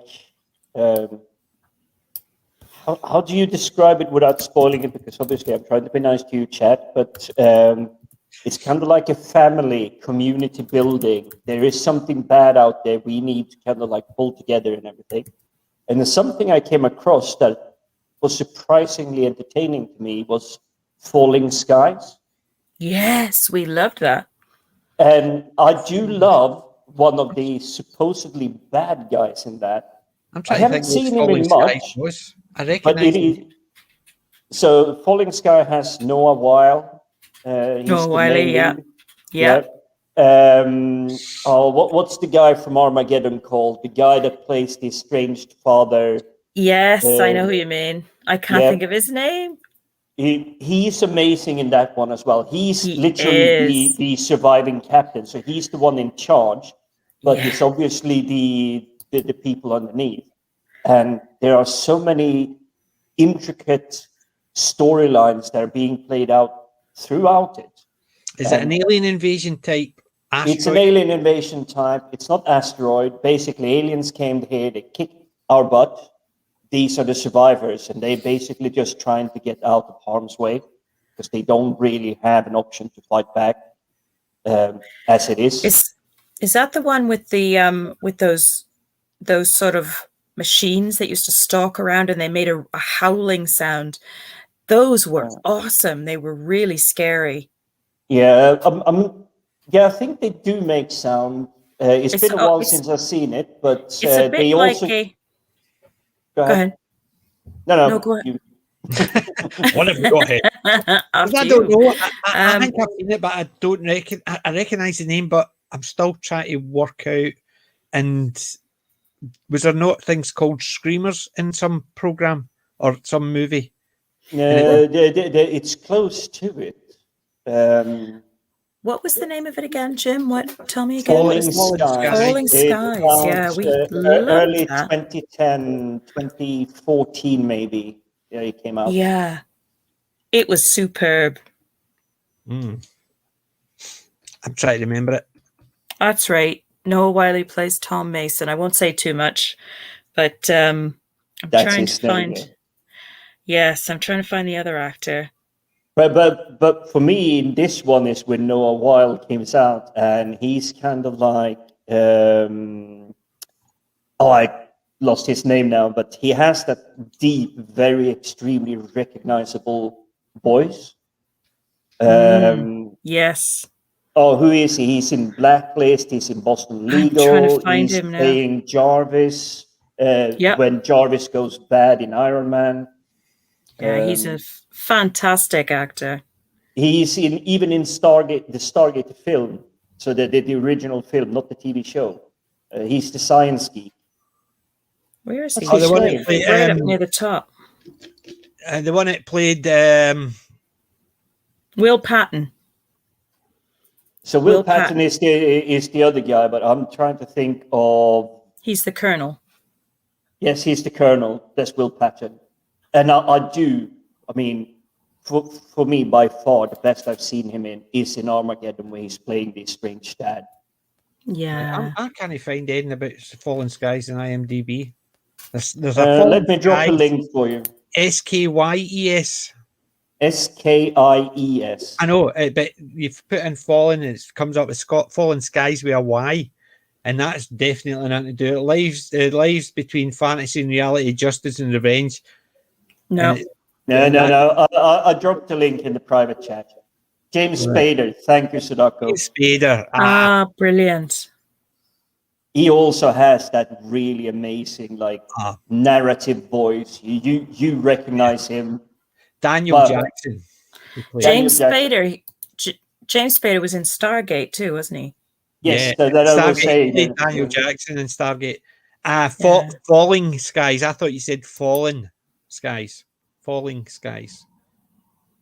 how do you describe it without spoiling it? Because obviously I'm trying to be nice to you, chat, but it's kind of like a family community building. There is something bad out there. We need to kind of like pull together and everything. And there's something I came across that was surprisingly entertaining to me was Falling Skies. Yes, we loved that. And I do love one of the supposedly bad guys in that. I haven't seen him in much. I recognize So Falling Sky has Noah Weil. Noah Wiley, yeah. What's the guy from Armageddon called? The guy that plays the estranged father. Yes, I know who you mean. I can't think of his name. He's amazing in that one as well. He's literally the surviving captain, so he's the one in charge, but he's obviously the people underneath. And there are so many intricate storylines that are being played out throughout it. Is it an alien invasion type asteroid? It's an alien invasion type. It's not asteroid. Basically, aliens came here, they kicked our butt. These are the survivors, and they're basically just trying to get out of harm's way because they don't really have an option to fight back as it is. Is that the one with the with those sort of machines that used to stalk around and they made a howling sound? Those were awesome. They were really scary. Yeah, I think they do make sound. It's been a while since I've seen it, but it's a bit they like also. Go ahead. No, go ahead. What have we got here? I don't know. I think I've seen it, but I don't I recognise the name, but I'm still trying to work out. And was there not things called Screamers in some program or some movie? It's close to it. What was the name of it again, Jim? Tell me again. Falling Skies. Falling Skies. Yeah, we early that. 2010, 2014 maybe. Yeah, it came out. Yeah, it was superb. I'm trying to remember it. That's right. Noah Wiley plays Tom Mason. I won't say too much, but I'm trying to find. Yes, I'm trying to find the other actor. But for me, this one is when Noah Weil came out, and he's kind of like I lost his name now, but he has that deep, very extremely recognizable voice. Yes. Oh, who is he? He's in Blacklist. He's in Boston Legal. I'm trying to find he's him now. Playing Jarvis. When Jarvis goes bad in Iron Man. Yeah, he's a fantastic actor. He's even in Stargate, the Stargate film, so the original film, not the TV show. He's the science geek. Where is he? The one right up near the top. The one that played Will Patton. So Will Patton is the other guy, but I'm trying to think of. He's the Colonel. Yes, he's the Colonel. That's Will Patton, and I mean, for me, by far the best I've seen him in is in Armageddon, where he's playing the estranged dad. Yeah. I can't find anything about Fallen Skies in IMDb. There's a Fallen Let me drop a Skies, link for you. SKYES. SKIES. I know, but you've put in Fallen, and it comes up with Fallen Skies with a Y, and that's definitely nothing to do. Lives between fantasy and reality, justice and revenge. No. No. I dropped the link in the private chat. James Spader. Thank you, Sadako. Spader. Brilliant. He also has that really amazing, narrative voice. You recognize him. Daniel Jackson. James Spader. James Spader was in Stargate too, wasn't he? Yes, yeah, that I was saying. Daniel Jackson in Stargate. Falling Skies. I thought you said Fallen Skies. Falling Skies.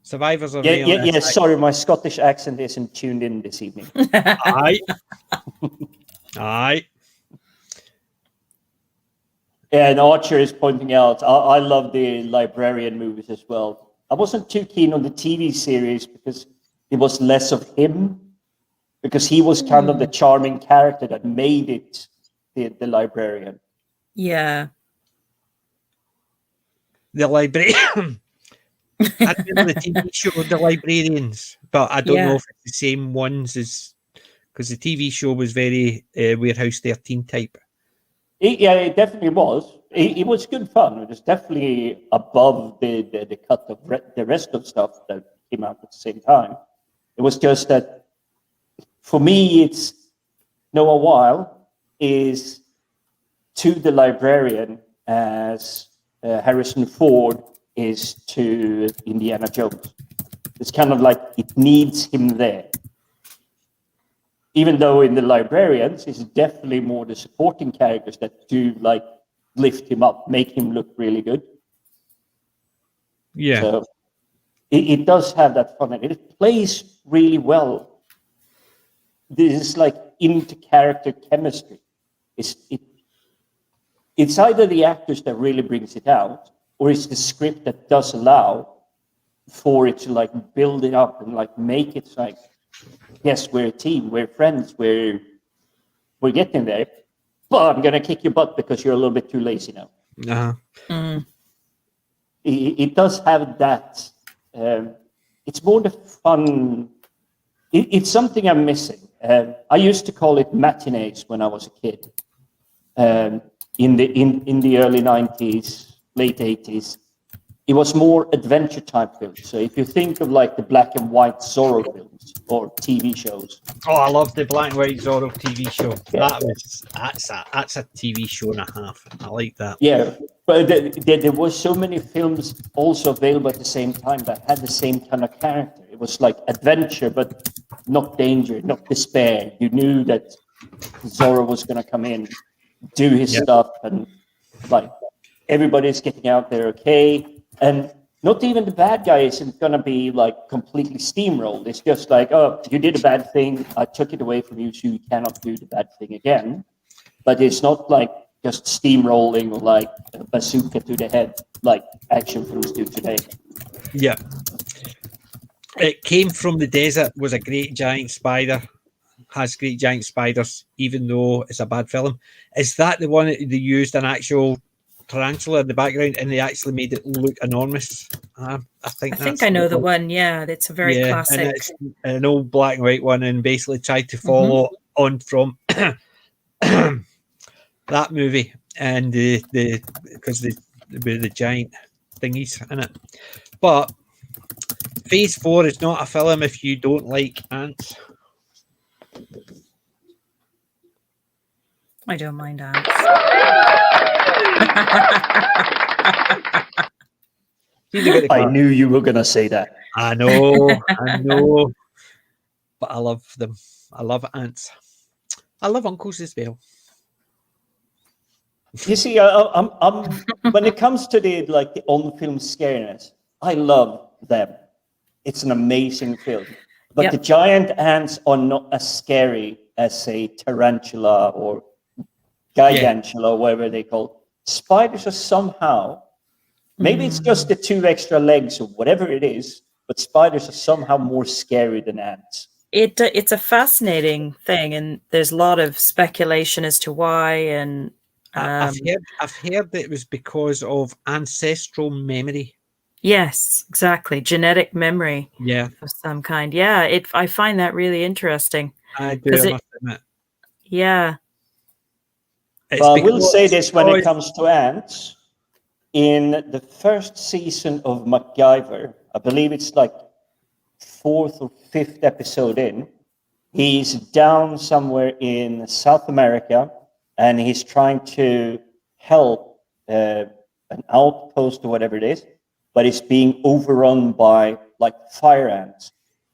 Survivors of Yeah. Sorry, my Scottish accent isn't tuned in this evening. Aye. Yeah, and Archer is pointing out, I love the Librarian movies as well. I wasn't too keen on the TV series because it was less of him, because he was kind of the charming character that made it the Librarian. Yeah. The Librarian. I remember the TV show, The Librarians, but I don't know if it's the same ones as, because the TV show was very Warehouse 13 type. It definitely was. It was good fun. It was definitely above the cut of the rest of stuff that came out at the same time. It was just that, for me, it's Noah Weil is to the Librarian as Harrison Ford is to Indiana Jones. It's kind of like it needs him there. Even though in the Librarians, it's definitely more the supporting characters that do lift him up, make him look really good. Yeah. So it does have that fun, and it plays really well. This is into character chemistry. It's either the actors that really brings it out, or it's the script that does allow for it to build it up and make it yes, we're a team, we're friends, we're getting there, but I'm gonna kick your butt because you're a little bit too lazy now. It does have that. It's more the fun. It's something I'm missing. I used to call it matinees when I was a kid. In the early 90s, late 80s, it was more adventure type films. So if you think of the black and white Zorro films or TV shows. Oh, I love the black and white Zorro TV show. Yeah. That's a TV show and a half. I like that. Yeah, but there was so many films also available at the same time that had the same kind of character. It was adventure, but not danger, not despair. You knew that Zorro was going to come in, do his stuff, and everybody's getting out there okay. And not even the bad guy isn't going to be completely steamrolled. It's just oh, you did a bad thing. I took it away from you, so you cannot do the bad thing again. But it's not just steamrolling or a bazooka to the head like action films do today. Yeah. It Came from the Desert was a great giant spider. Has great giant spiders, even though it's a bad film. Is that the one that they used an actual tarantula in the background and they actually made it look enormous? I think I know the one. Yeah, it's a very classic. And it's an old black and white one, and basically tried to follow on from that movie, and because the giant thingies in it. But Phase 4 is not a film if you don't like ants. I don't mind ants. I knew you were going to say that. I know. But I love them. I love ants. I love uncles as well. You see, I'm when it comes to the on-film scariness, I love them. It's an amazing film. But the giant ants are not as scary as, say, tarantula or gigantula, or whatever they call it. Spiders are somehow, maybe it's just the 2 extra legs or whatever it is, but spiders are somehow more scary than ants. It's a fascinating thing, and there's a lot of speculation as to why. And I've heard that it was because of ancestral memory. yes, exactly, genetic memory Yeah, of some kind. Yeah, I find that really interesting I do. because I must admit, yeah, it's But I will say because this when it comes to ants. In the first season of MacGyver, I believe it's like fourth or fifth episode in, he's down somewhere in South America and he's trying to help an outpost or whatever it is, but it's being overrun by like fire ants,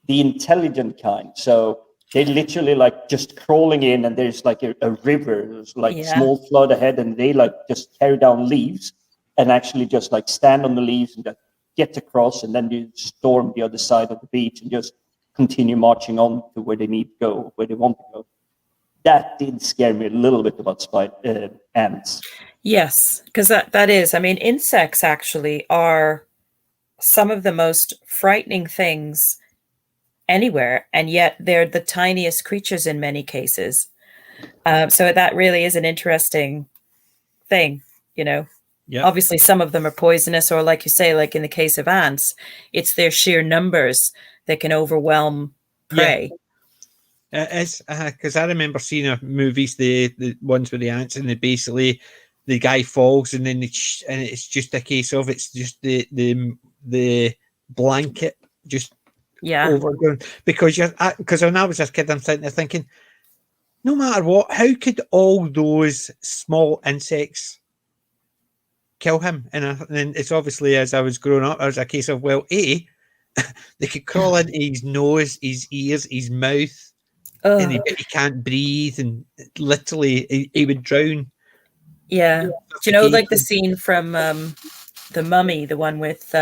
the intelligent kind. So they literally like just crawling in, and there's like a river, there's like Yeah. small flood ahead, and they like just carry down leaves and actually just like stand on the leaves and just get across, and then you storm the other side of the beach and just continue marching on to where they need to go, where they want to go. That did scare me a little bit about ants. yes, because that is. I mean, insects actually are some of the most frightening things anywhere, and yet they're the tiniest creatures in many cases. So that really is an interesting thing, you know. yeah, Obviously, some of them are poisonous, or like you say, like in the case of ants, it's their sheer numbers that can overwhelm prey. it is because I remember seeing movies, the ones with the ants, and they basically the guy falls, and then and it's just a case of it's just the blanket just Yeah. overgrown because because when I was a kid, I'm sitting there thinking, no matter what, how could all those small insects kill him? And then it's obviously as I was growing up, it was a case of well, they could crawl into his nose, his ears, his mouth, and Oh, he can't breathe, and literally he would drown. yeah. Do you know, like the scene from the Mummy, the one with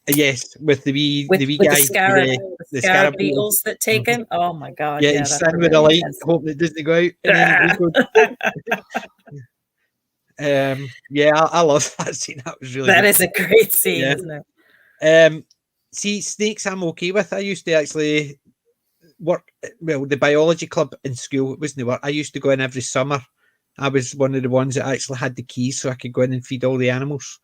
Yes, with the wee with guy, the scarab beetles that take him? Oh my god, Yeah, yeah, he's that's standing with a really light, intense. hoping it doesn't go out, and then he goes. Yeah, I love that scene. That was really That good. is a great scene, Yeah. isn't it? See, snakes I'm okay with. I used to actually work the biology club in school. It wasn't work. I used to go in every summer. I was one of the ones that actually had the keys, so I could go in and feed all the animals.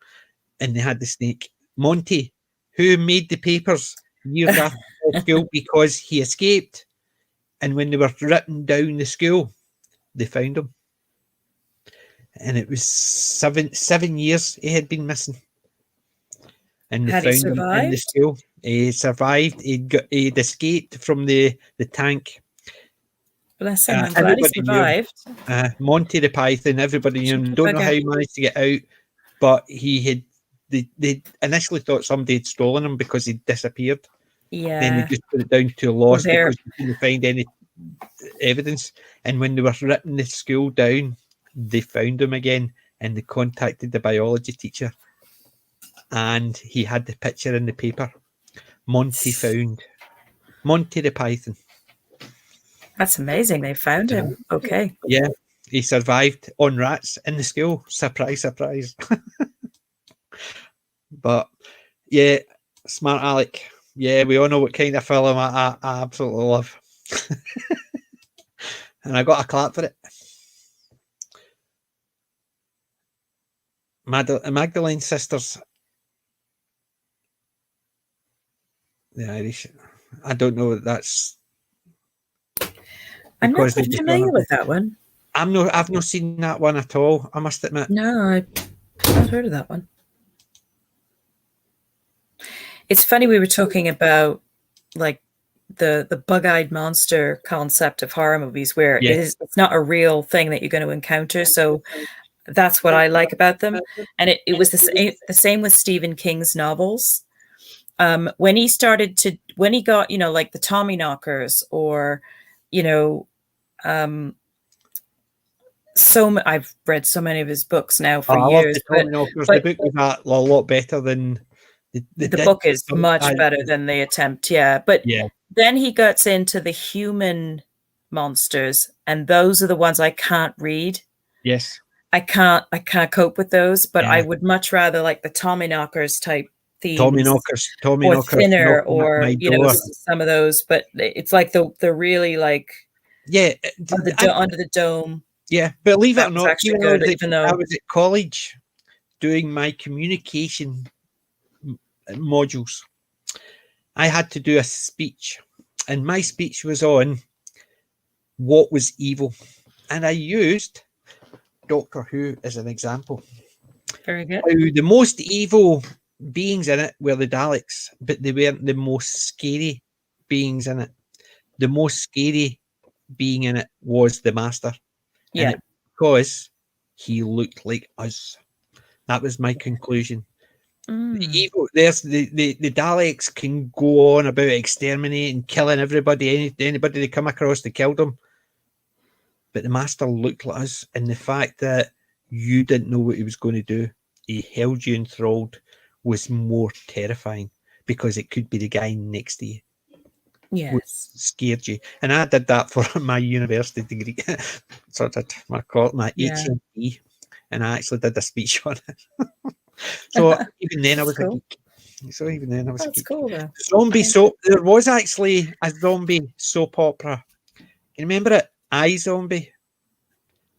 And they had the snake Monty, who made the papers years after school because he escaped. And when they were ripping down the school, they found him. And it was 7 years he had been missing. And they Had he found him in the survived? school. He survived. He'd escaped from the tank. Bless him. I'm glad he Everybody knew him. survived. Monty the Python. Everybody knew him. Don't know how he managed to get out, but he had. They initially thought somebody had stolen him because he'd disappeared. Then they Yeah. just put it down to a loss Well, because they couldn't find any evidence. And when they were ripping the school down, they found him again, and they contacted the biology teacher, and he had the picture in the paper. Monty found. Monty the Python. That's amazing. They found him. Okay. Yeah, he survived on rats in the school. Surprise, surprise. But yeah, Smart Alec. Yeah, we all know what kind of film I absolutely love. And I got a clap for it. Magdalene sisters. The Irish. I don't know what that's. I'm not Because they quite just familiar with that one. I've not seen that one at all, I must admit. No, I've not heard of that one. It's funny we were talking about like the bug-eyed monster concept of horror movies where it's not a real thing that you're going to encounter. So that's what I like about them. And it was the same with Stephen King's novels. When he got, like the Tommyknockers or, I've read so many of his books now for years. I love the Tommyknockers. The book was a lot better than the book is much better than the attempt. Yeah. But then he gets into the human monsters, and those are the ones I can't read. Yes. I can't cope with those, but I would much rather like the Tommyknockers type themes, Tommy or knockers Thinner, knocking at or my you know, door. some of those. But it's like the really like Yeah, under the dome. yeah. Believe it That or was not, actually good, even though I was at college doing my communication modules, I had to do a speech, and my speech was on what was evil, and I used Doctor Who as an example. very good. The most evil beings in it were the Daleks, but they weren't the most scary beings in it. The most scary being in it was the Master, Yeah. and because he looked like us. That was my conclusion. The evil, there's the Daleks can go on about exterminating, killing everybody, anybody they come across, they killed them. But the Master looked like us, and the fact that you didn't know what he was going to do, he held you enthralled, was more terrifying because it could be the guy next to you. Yes. Scared you. And I did that for my university degree. So I did my HND, and I actually did a speech on it. So even then I was Cool. a geek. So even then I was a That's geek. cool though. Zombie soap. There was actually a zombie soap opera. You remember it? iZombie?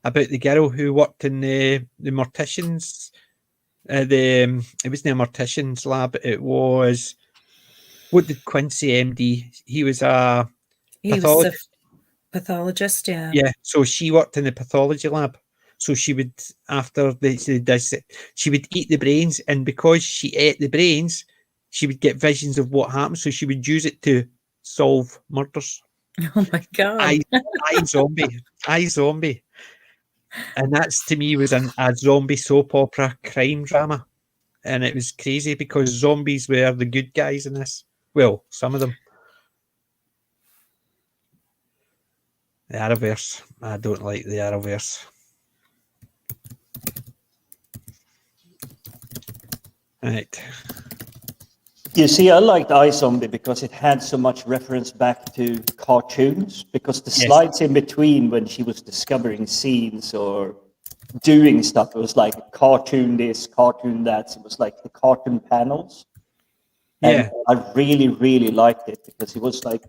About the girl who worked in the morticians. It wasn't a mortician's lab. It was, what did Quincy MD? He was a pathologist. Pathologist, yeah. Yeah, so she worked in the pathology lab. So she would, after she would eat the brains, and because she ate the brains, she would get visions of what happened. So she would use it to solve murders. Oh my god. iZombie. And that's, to me, was a zombie soap opera crime drama. And it was crazy because zombies were the good guys in this. Well, some of them. The Arrowverse. I don't like the Arrowverse. Right. You see, I liked iZombie because it had so much reference back to cartoons, because the slides in between when she was discovering scenes or doing stuff, it was like cartoon this, cartoon that. It was like the cartoon panels. And I really, really liked it because it was like,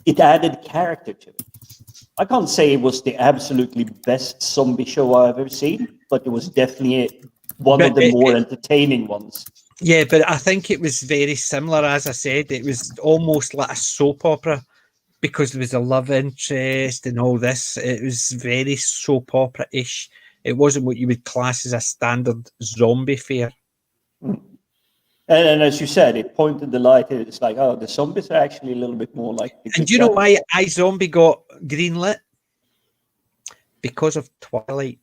it added character to it. I can't say it was the absolutely best zombie show I've ever seen, but it was definitely one of the more entertaining ones. Yeah, but I think it was very similar. As I said, it was almost like a soap opera because there was a love interest and all this. It was very soap opera-ish. It wasn't what you would class as a standard zombie fare. And as you said, it pointed the light. It's like, oh, the zombies are actually a little bit more like the And do you know why iZombie got greenlit? Because of Twilight.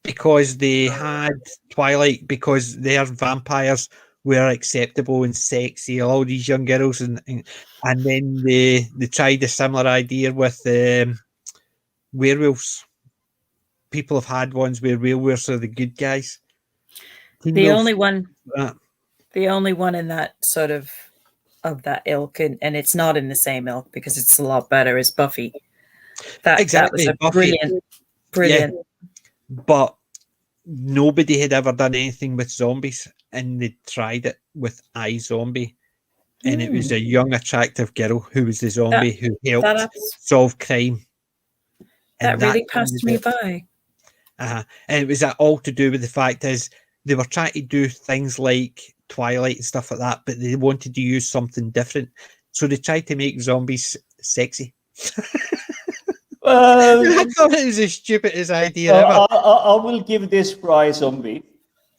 Because they had Twilight, because their vampires were acceptable and sexy, all these young girls, and then they tried a similar idea with werewolves. People have had ones where werewolves are the good guys. The only one in that sort of that ilk, and it's not in the same ilk because it's a lot better, is Buffy. That was a Buffy. brilliant. Yeah. But nobody had ever done anything with zombies, and they tried it with iZombie, and it was a young, attractive girl who was the zombie who helped solve crime. That really passed me by. And it was all to do with the fact is they were trying to do things like Twilight and stuff like that, but they wanted to use something different, so they tried to make zombies sexy. I thought it was the stupidest idea ever. I will give this for iZombie.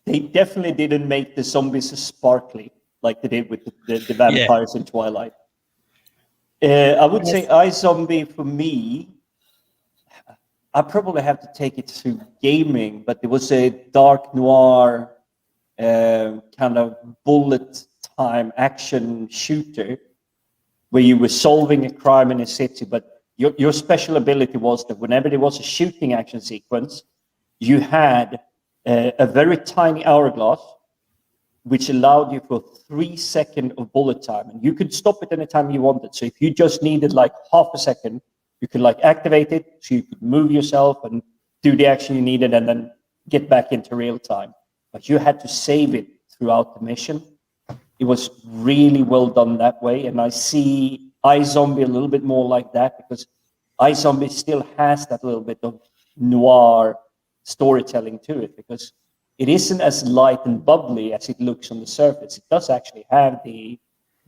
They definitely didn't make the zombies sparkly like they did with the vampires in Twilight. I would say iZombie, for me, I probably have to take it to gaming, but it was a dark noir kind of bullet time action shooter where you were solving a crime in a city, but your special ability was that whenever there was a shooting action sequence, you had a very tiny hourglass, which allowed you for 3 seconds of bullet time. And you could stop it anytime you wanted. So if you just needed like half a second, you could like activate it so you could move yourself and do the action you needed and then get back into real time. but you had to save it throughout the mission. It was really well done that way, and I see iZombie a little bit more like that, because iZombie still has that little bit of noir storytelling to it, because it isn't as light and bubbly as it looks on the surface. It does actually have the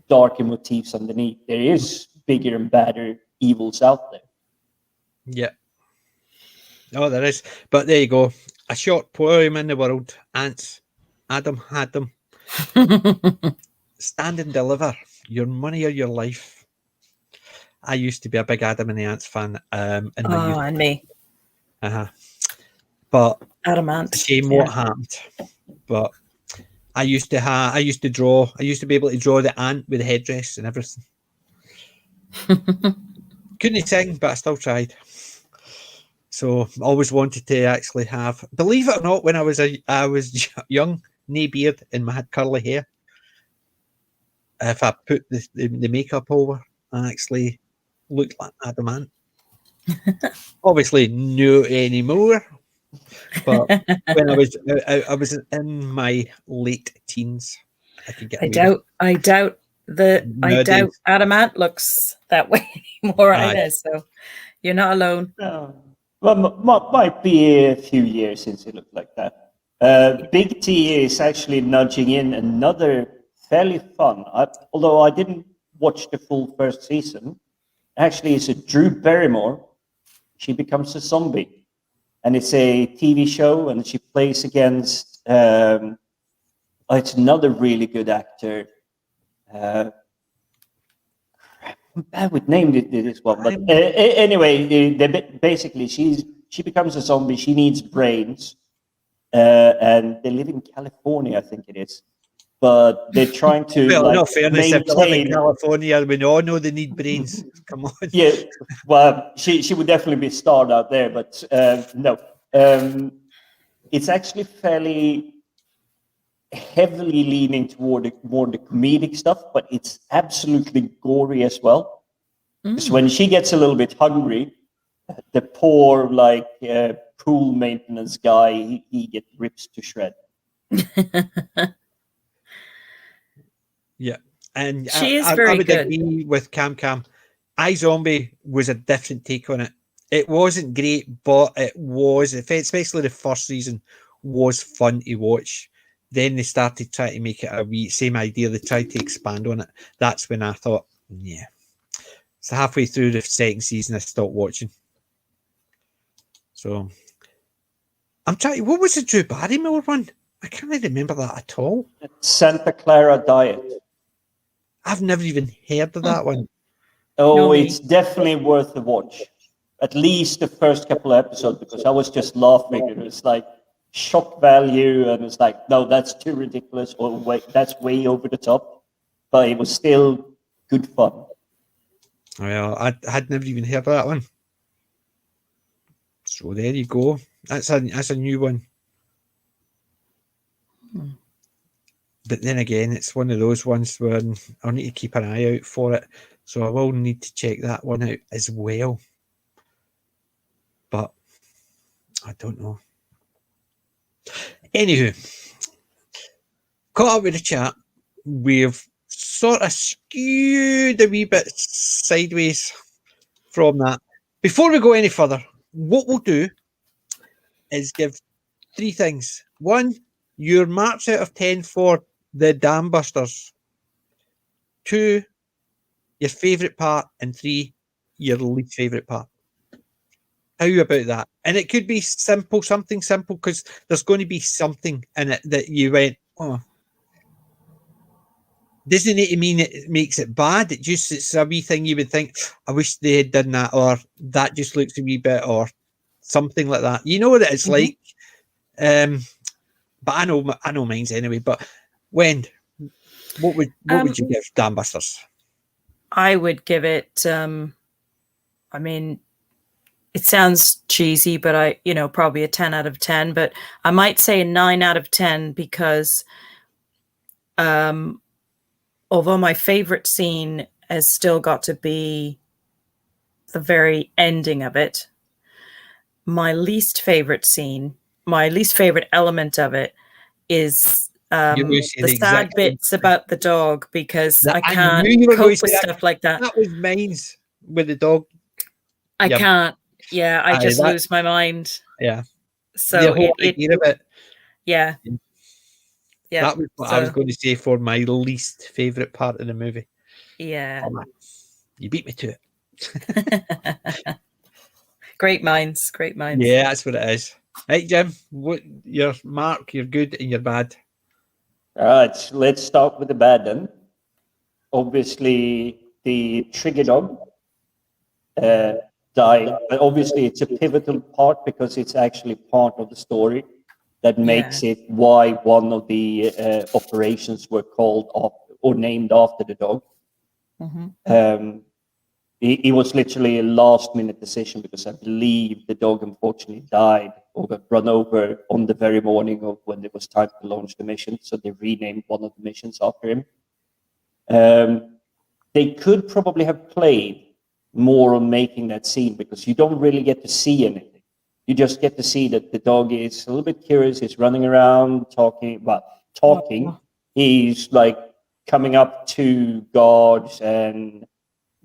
darker motifs underneath. There is bigger and badder evils out there. Yeah. Oh, there is. But there you go. A short poem in the world. Ants. Adam had them. Stand and deliver. Your money or your life. I used to be a big Adam and the Ants fan. In my youth. And me. But Adamant. it's a shame what happened. But I used to draw. I used to be able to draw the ant with the headdress and everything. Couldn't sing, but I still tried. So always wanted to actually have. Believe it or not, when I was young, no beard, and I had curly hair. If I put the makeup over, I actually looked like Adamant. Obviously, no anymore. But when I was in my late teens, I could get. I doubt Adamant looks that way anymore either. So you're not alone. Well, might be a few years since it looked like that. Big T is actually nudging in another fairly fun. Although I didn't watch the full first season. Actually, it's a Drew Barrymore. She becomes a zombie. And it's a TV show, and she plays against. It's another really good actor. I'm bad with name this one, but anyway, basically she becomes a zombie. She needs brains, and they live in California, I think it is. But they're trying to no fairness, if they live in maintain. California, we all know they need brains. Come on. Yeah, well, she would definitely be starred out there, but no. It's actually fairly heavily leaning toward more the comedic stuff, but it's absolutely gory as well. Because when she gets a little bit hungry, the poor pool maintenance guy, he gets rips to shred. Yeah, and she is I very would good. agree with Cam. iZombie was a different take on it. It wasn't great, but it was, especially the first season, was fun to watch. Then they started trying to make it a same idea. They tried to expand on it. That's when I thought, yeah. So halfway through the second season, I stopped watching. So I'm trying. What was the Drew Barrymore one? I can't remember that at all. Santa Clara Diet. I've never even heard of that one. Oh, it's definitely worth a watch. At least the first couple of episodes, because I was just laughing. It was like shock value, and it's like, no, that's too ridiculous, or wait, that's way over the top. But it was still good fun. Well, I had never even heard of that one. So there you go. That's a new one. But then again, it's one of those ones where I'll need to keep an eye out for it. So I will need to check that one out as well. But I don't know. Anywho, caught up with the chat. We've sort of skewed a wee bit sideways from that. Before we go any further, what we'll do is give 3 things. 1, your marks out of 10 for the Dam Busters. 2, your favourite part, and 3, your least favourite part. How about that? And it could be simple, something simple, because there's going to be something in it that you went, oh. Doesn't it mean it makes it bad? It's a wee thing you would think, I wish they had done that, or that just looks a wee bit, or something like that. You know what it's like. But I know mine's anyway. But Wen, what would you give Dam Busters? I would give it. I mean, it sounds cheesy, but probably a 10 out of 10. But I might say a 9 out of 10 because, although my favorite scene has still got to be the very ending of it, my least favorite element of it is You're going to say the the sad exact same bits about the dog, because I I can't knew you were going cope to with say that. stuff like that. That was mine's with the dog. I Yeah. can't. Yeah, I Aye, just that- lose my mind. Yeah. So The whole it idea of it. yeah. Yeah. That was what I was So going to say for my least favourite part of the movie. yeah. Oh, man. You beat me to it. Great minds, great minds. Yeah, that's what it is. Right, Jim, what your mark, you're good and you're bad. All right, let's start with the bad then. Obviously, the trigger dog dying, but obviously it's a pivotal part because it's actually part of the story that makes it why one of the operations were called off or named after the dog. Mhm. It was literally a last minute decision because I believe the dog unfortunately died or got run over on the very morning of when it was time to launch the mission. So they renamed one of the missions after him. They could probably have played more on making that scene because you don't really get to see anything. You just get to see that the dog is a little bit curious. He's running around, talking. He's like coming up to guards and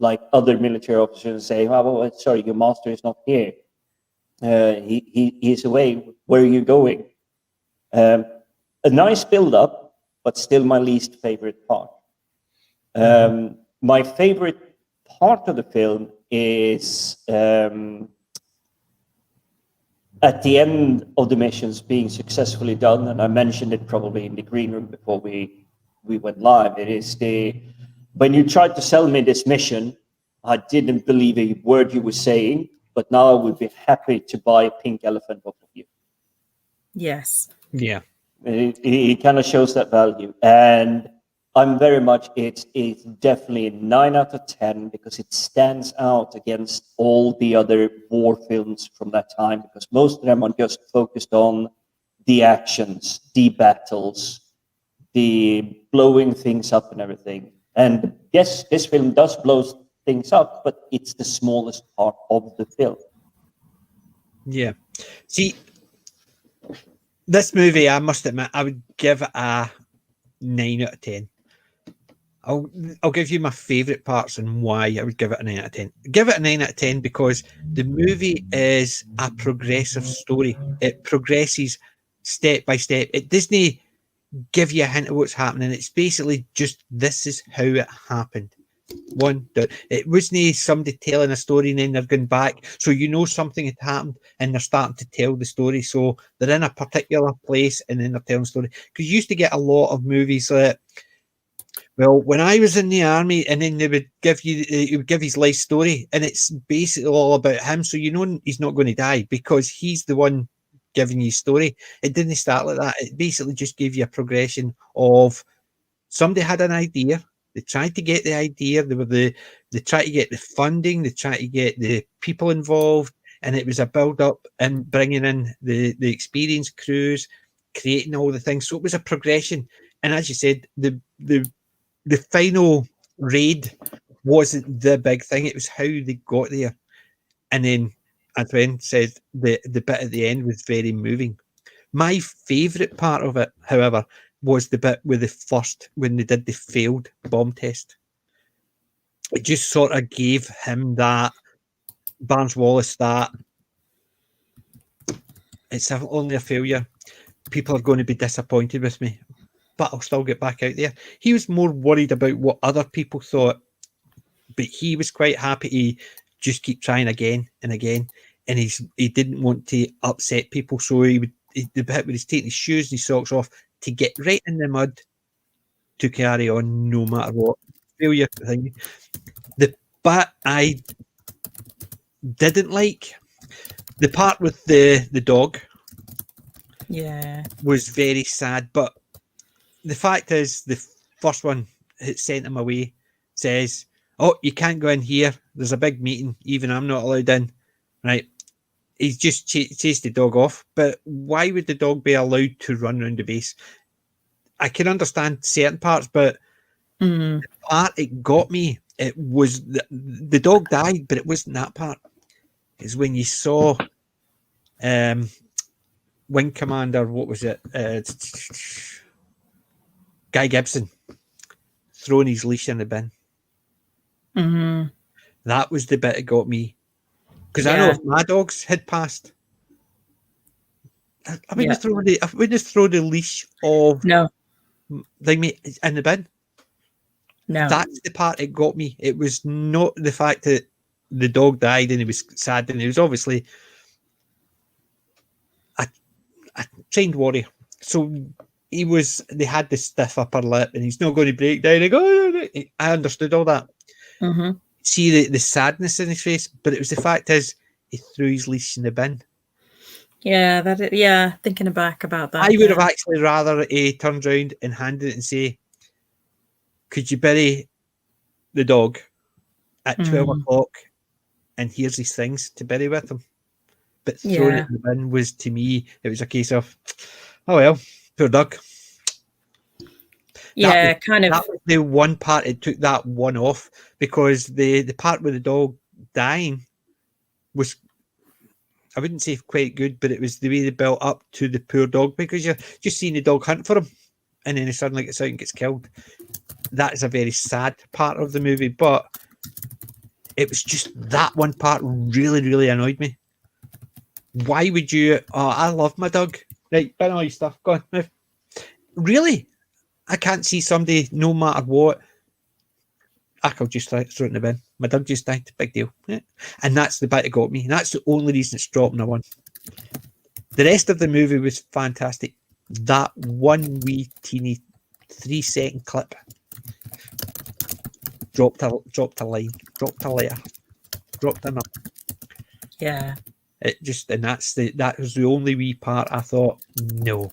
like other military officers say, "Oh, well, sorry, your master is not here. He's away. Where are you going?" A nice build-up, but still my least favorite part. My favorite part of the film is at the end of the missions being successfully done, and I mentioned it probably in the green room before we went live. It is when you tried to sell me this mission, I didn't believe a word you were saying, but now I would be happy to buy a pink elephant off of you. Yes. Yeah. It kind of shows that value, and I'm very much it's definitely a 9 out of 10 because it stands out against all the other war films from that time because most of them are just focused on the actions, the battles, the blowing things up and everything. And yes, this film does blow things up, but it's the smallest part of the film. Yeah. See, this movie, I must admit, I would give it a 9 out of 10. I'll give you my favourite parts and why I would give it a 9 out of 10. Give it a 9 out of 10 because the movie is a progressive story. It progresses step by step. It doesn't give you a hint of what's happening. It's basically just this is how it happened. It wasn't somebody telling a story and then they're going back. So you know something had happened and they're starting to tell the story. So they're in a particular place and then they're telling the story. Because you used to get a lot of movies that, well, when I was in the army, and then they would give you, he would give his life story, and it's basically all about him. So you know he's not going to die because he's the one giving you his story. It didn't start like that. It basically just gave you a progression of somebody had an idea. They tried to get the idea. They tried to get the funding. They tried to get the people involved, and it was a build up and bringing in the experienced crews, creating all the things. So it was a progression. And as you said, the final raid wasn't the big thing. It was how they got there. And then, as Ben said, the bit at the end was very moving. My favourite part of it, however, was the bit with when they did the failed bomb test. It just sort of gave him that, Barnes Wallace, that it's only a failure. People are going to be disappointed with me, but I'll still get back out there. He was more worried about what other people thought, but he was quite happy to just keep trying again and again. And he didn't want to upset people, so the bit where he's taking his shoes and his socks off to get right in the mud to carry on no matter what. Failure thing. The part I didn't like, the part with the dog, was very sad. But the fact is, the first one that sent him away says, "Oh, you can't go in here. There's a big meeting. Even I'm not allowed in." Right? He's just chased the dog off. But why would the dog be allowed to run around the base? I can understand certain parts, but the part it got me, it was the dog died, but it wasn't that part. It's when you saw Wing Commander, what was it? Guy Gibson throwing his leash in the bin. Mhm. That was the bit that got me. Because I know Yeah. if my dogs had passed, I wouldn't Yeah. have thrown the leash of No. like me in the bin. No. That's the part that got me. It was not the fact that the dog died and he was sad, and he was obviously a trained warrior. So they had the stiff upper lip and he's not going to break down and go, I understood all that. Hmm. See the sadness in his face, but it was the fact is he threw his leash in the bin. Yeah, thinking back about that. I would have actually rather he turned around and handed it and say, could you bury the dog at 12 o'clock and here's his things to bury with him? But throwing it in the bin was, to me, it was a case of, oh well, poor dog. Yeah, that was the one part it took that one off, because the part with the dog dying was, I wouldn't say quite good, but it was the way they built up to the poor dog, because you're just seeing the dog hunt for him and then he suddenly gets out and gets killed. That is a very sad part of the movie, but it was just that one part really, really annoyed me. Why would you? Oh, I love my dog. Right, bin all your stuff. Go on, move. Really? I can't see somebody, no matter what, I could just throw it in the bin. My dog just died. Big deal. Yeah. And that's the bit that got me. And that's the only reason it's dropping a one. The rest of the movie was fantastic. That one wee teeny 3-second clip dropped a line, dropped a letter, dropped a number. Yeah. It just, and that was the only wee part I thought, no.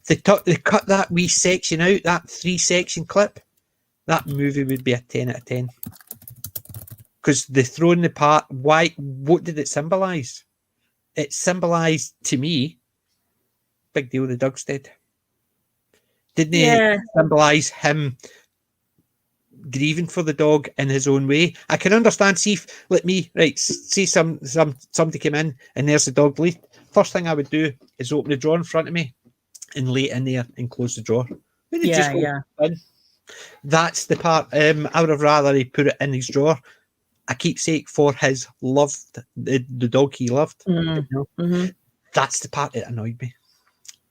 They cut that wee section out, that 3-section clip, that movie would be a 10 out of 10. Because they throw in the part, why? What did it symbolise? It symbolised, to me, big deal, the dog's dead. Didn't it symbolise him grieving for the dog in his own way? I can understand, see if, like me, right, see somebody came in and there's the dog lead. First thing I would do is open the drawer in front of me and lay it in there and close the drawer. That's the part. I would have rather he put it in his drawer, a keepsake for his loved, the dog he loved. That's the part that annoyed me.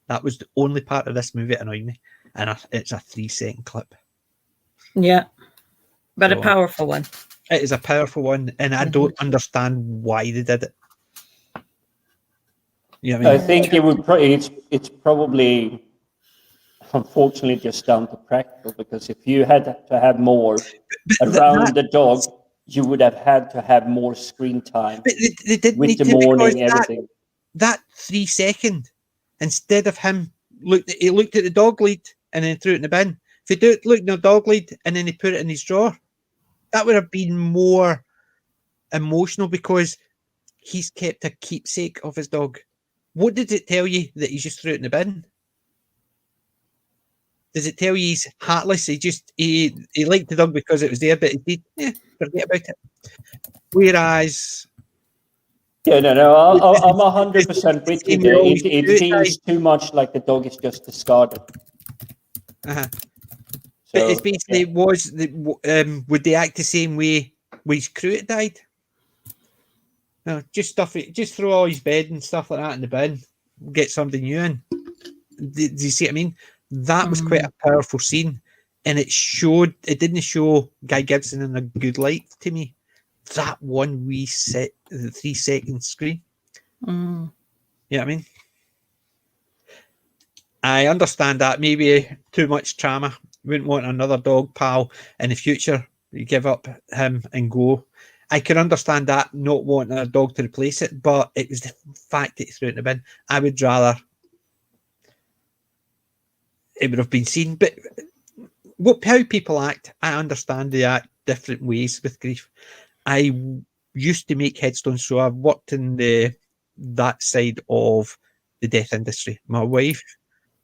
That was the only part of this movie that annoyed me, and it's a 3-second clip. Yeah, but a powerful one. It is a powerful one, and I don't understand why they did it. You know what I mean? I think it would. It's probably, unfortunately, just down to practical, because if you had to have more around the dog, you would have had to have more screen time. But they didn't with need the to, morning, everything. That 3-second, instead of him he looked at the dog lead and then threw it in the bin. If he looked at the dog lead and then he put it in his drawer, that would have been more emotional, because he's kept a keepsake of his dog. What did it tell you that he just threw it in the bin? Does it tell you he's heartless? He liked the dog because it was there, but he did, forget about it. Whereas, I'm 100% with you there. It seems too much like the dog is just discarded. But it's basically would they act the same way with his crew that died? No, just throw all his bed and stuff like that in the bin, get somebody new in. Do you see what I mean? That was quite a powerful scene, and it didn't show Guy Gibson in a good light to me. That one wee set, the 3-second screen. You know what I mean? I understand that maybe too much trauma. Wouldn't want another dog pal in the future. You give up him and go. I can understand that, not wanting a dog to replace it, but it was the fact that he threw it in the bin. I would rather it would have been seen. But how people act, I understand they act different ways with grief. I used to make headstones, so I've worked in that side of the death industry. My wife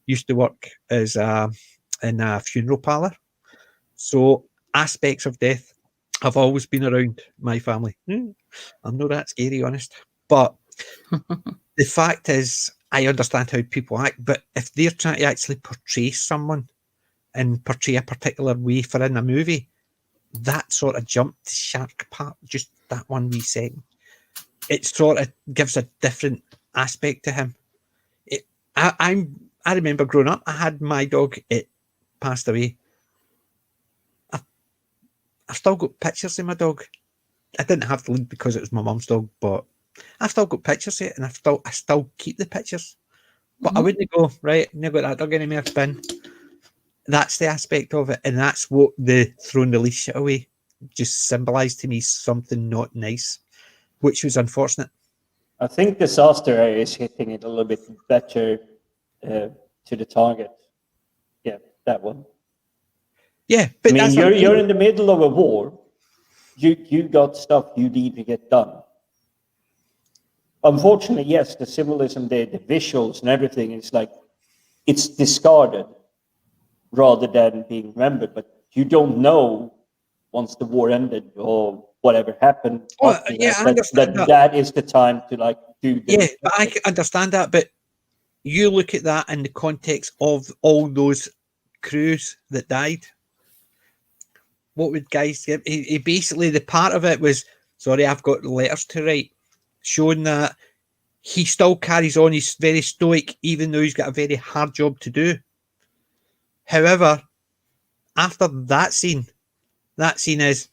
used to work as in a funeral parlour, so aspects of death have always been around my family. I'm not that scary, honest, but the fact is, I understand how people act, but if they're trying to actually portray someone and portray a particular way for in a movie, that sort of jump to shark part, just that 1 wee second, it sort of gives a different aspect to him. I remember growing up, I had my dog, it passed away. I've still got pictures of my dog. I didn't have to leave because it was my mum's dog, but I've still got pictures of it, and I still keep the pictures. But I wouldn't go, right, never got that dog anymore, bin. That's the aspect of it, and that's what the throwing the leash away just symbolised to me, something not nice, which was unfortunate. I think disaster area is hitting it a little bit better to the target. Yeah, that one. Yeah, but I mean, that's you're in the middle of a war. You got stuff you need to get done. Unfortunately, yes, the symbolism, the visuals and everything is like, it's discarded rather than being remembered. But you don't know once the war ended or whatever happened. Oh, yeah, I understand that is the time to like do this. Yeah, but I can understand that. But you look at that in the context of all those crews that died. What would guys give? He basically, the part of it was, sorry, I've got letters to write, showing that he still carries on. He's very stoic, even though he's got a very hard job to do. However, after that scene is,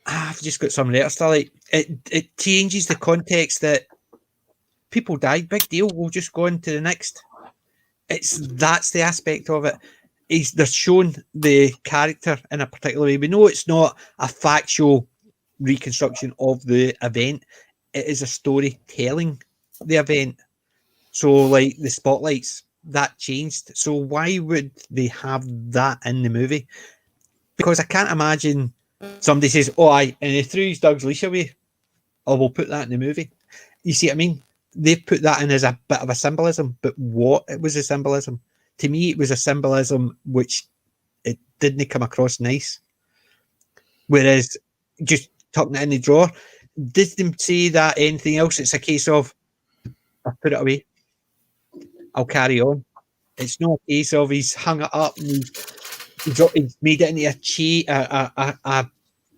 I've just got some letters to write. It changes the context that people died, big deal. We'll just go on to the next. That's the aspect of it. They're showing the character in a particular way. We know it's not a factual reconstruction of the event. It is a story telling the event. So, like the spotlights, that changed. So why would they have that in the movie? Because I can't imagine somebody says, "Oh, and he threw his dog's leash away. Oh, we'll put that in the movie." You see what I mean? They've put that in as a bit of a symbolism, but what it was a symbolism? To me, it was a symbolism which it didn't come across nice. Whereas just tucking it in the drawer, didn't say that anything else. It's a case of, I'll put it away. I'll carry on. It's not a case of he's hung it up and he's made it into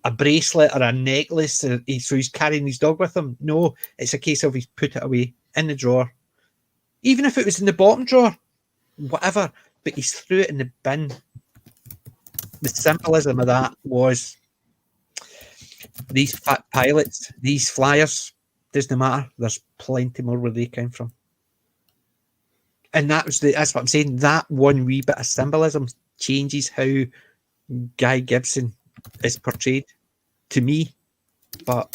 a bracelet or a necklace, so he's carrying his dog with him. No, it's a case of he's put it away in the drawer. Even if it was in the bottom drawer, whatever, but he's threw it in the bin. The symbolism of that was these fat pilots, these flyers, doesn't matter. There's plenty more where they came from. And that's what I'm saying. That one wee bit of symbolism changes how Guy Gibson is portrayed to me. But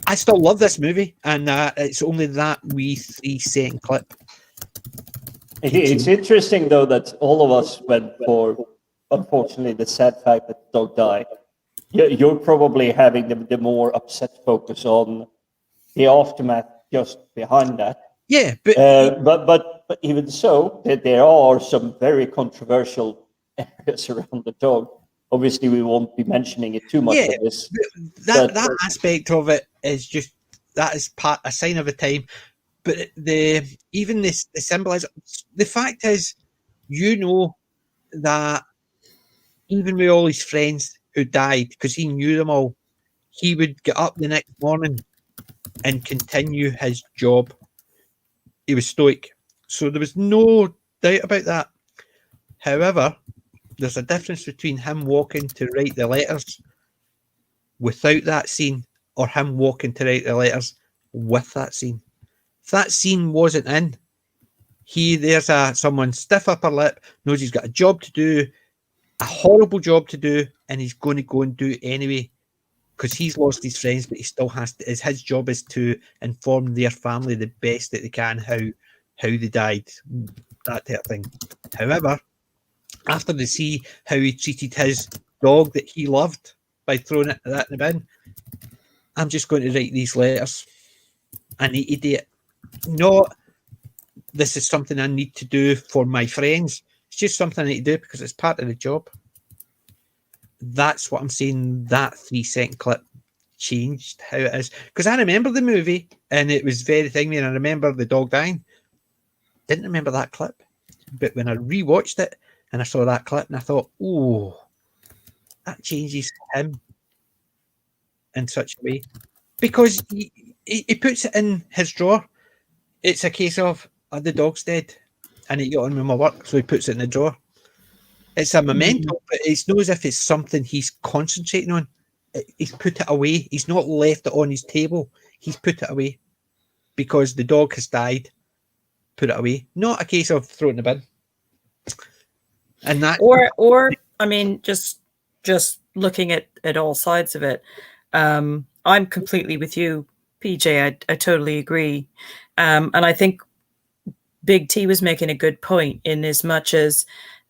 I still love this movie, and it's only that wee 3-second clip. It's interesting, though, that all of us went for, unfortunately, the sad fact that the dog died. You're probably having the more upset focus on the aftermath just behind that. Yeah, but even so, there are some very controversial areas around the dog. Obviously, we won't be mentioning it too much of this. That aspect of it is just, that is a sign of the time. But the symbolism, the fact is, you know, that even with all his friends who died, because he knew them all, he would get up the next morning and continue his job. He was stoic. So there was no doubt about that. However, there's a difference between him walking to write the letters without that scene or him walking to write the letters with that scene. If that scene wasn't in, there's someone stiff upper lip, knows he's got a job to do, a horrible job to do, and he's going to go and do it anyway because he's lost his friends, but he still has to. His job is to inform their family the best that they can how they died, that type of thing. However, after they see how he treated his dog that he loved by throwing that in the bin, I'm just going to write these letters. I need to do it. Not, this is something I need to do for my friends. It's just something I need to do because it's part of the job. That's what I'm saying. That 3-second clip changed how it is. Because I remember the movie and it was very thingy, and I remember the dog dying. didn't remember that clip. But when I rewatched it and I saw that clip, and I thought, oh, that changes him in such a way. Because he puts it in his drawer. It's a case of, the dog's dead. I need to get on with my work, so he puts it in the drawer. It's a memento, but it's not as if it's something he's concentrating on. He's put it away. He's not left it on his table. He's put it away because the dog has died. Put it away. Not a case of throw it in the bin. And that, or I mean, just looking at all sides of it. I'm completely with you, PJ. I totally agree. And I think Big T was making a good point in as much as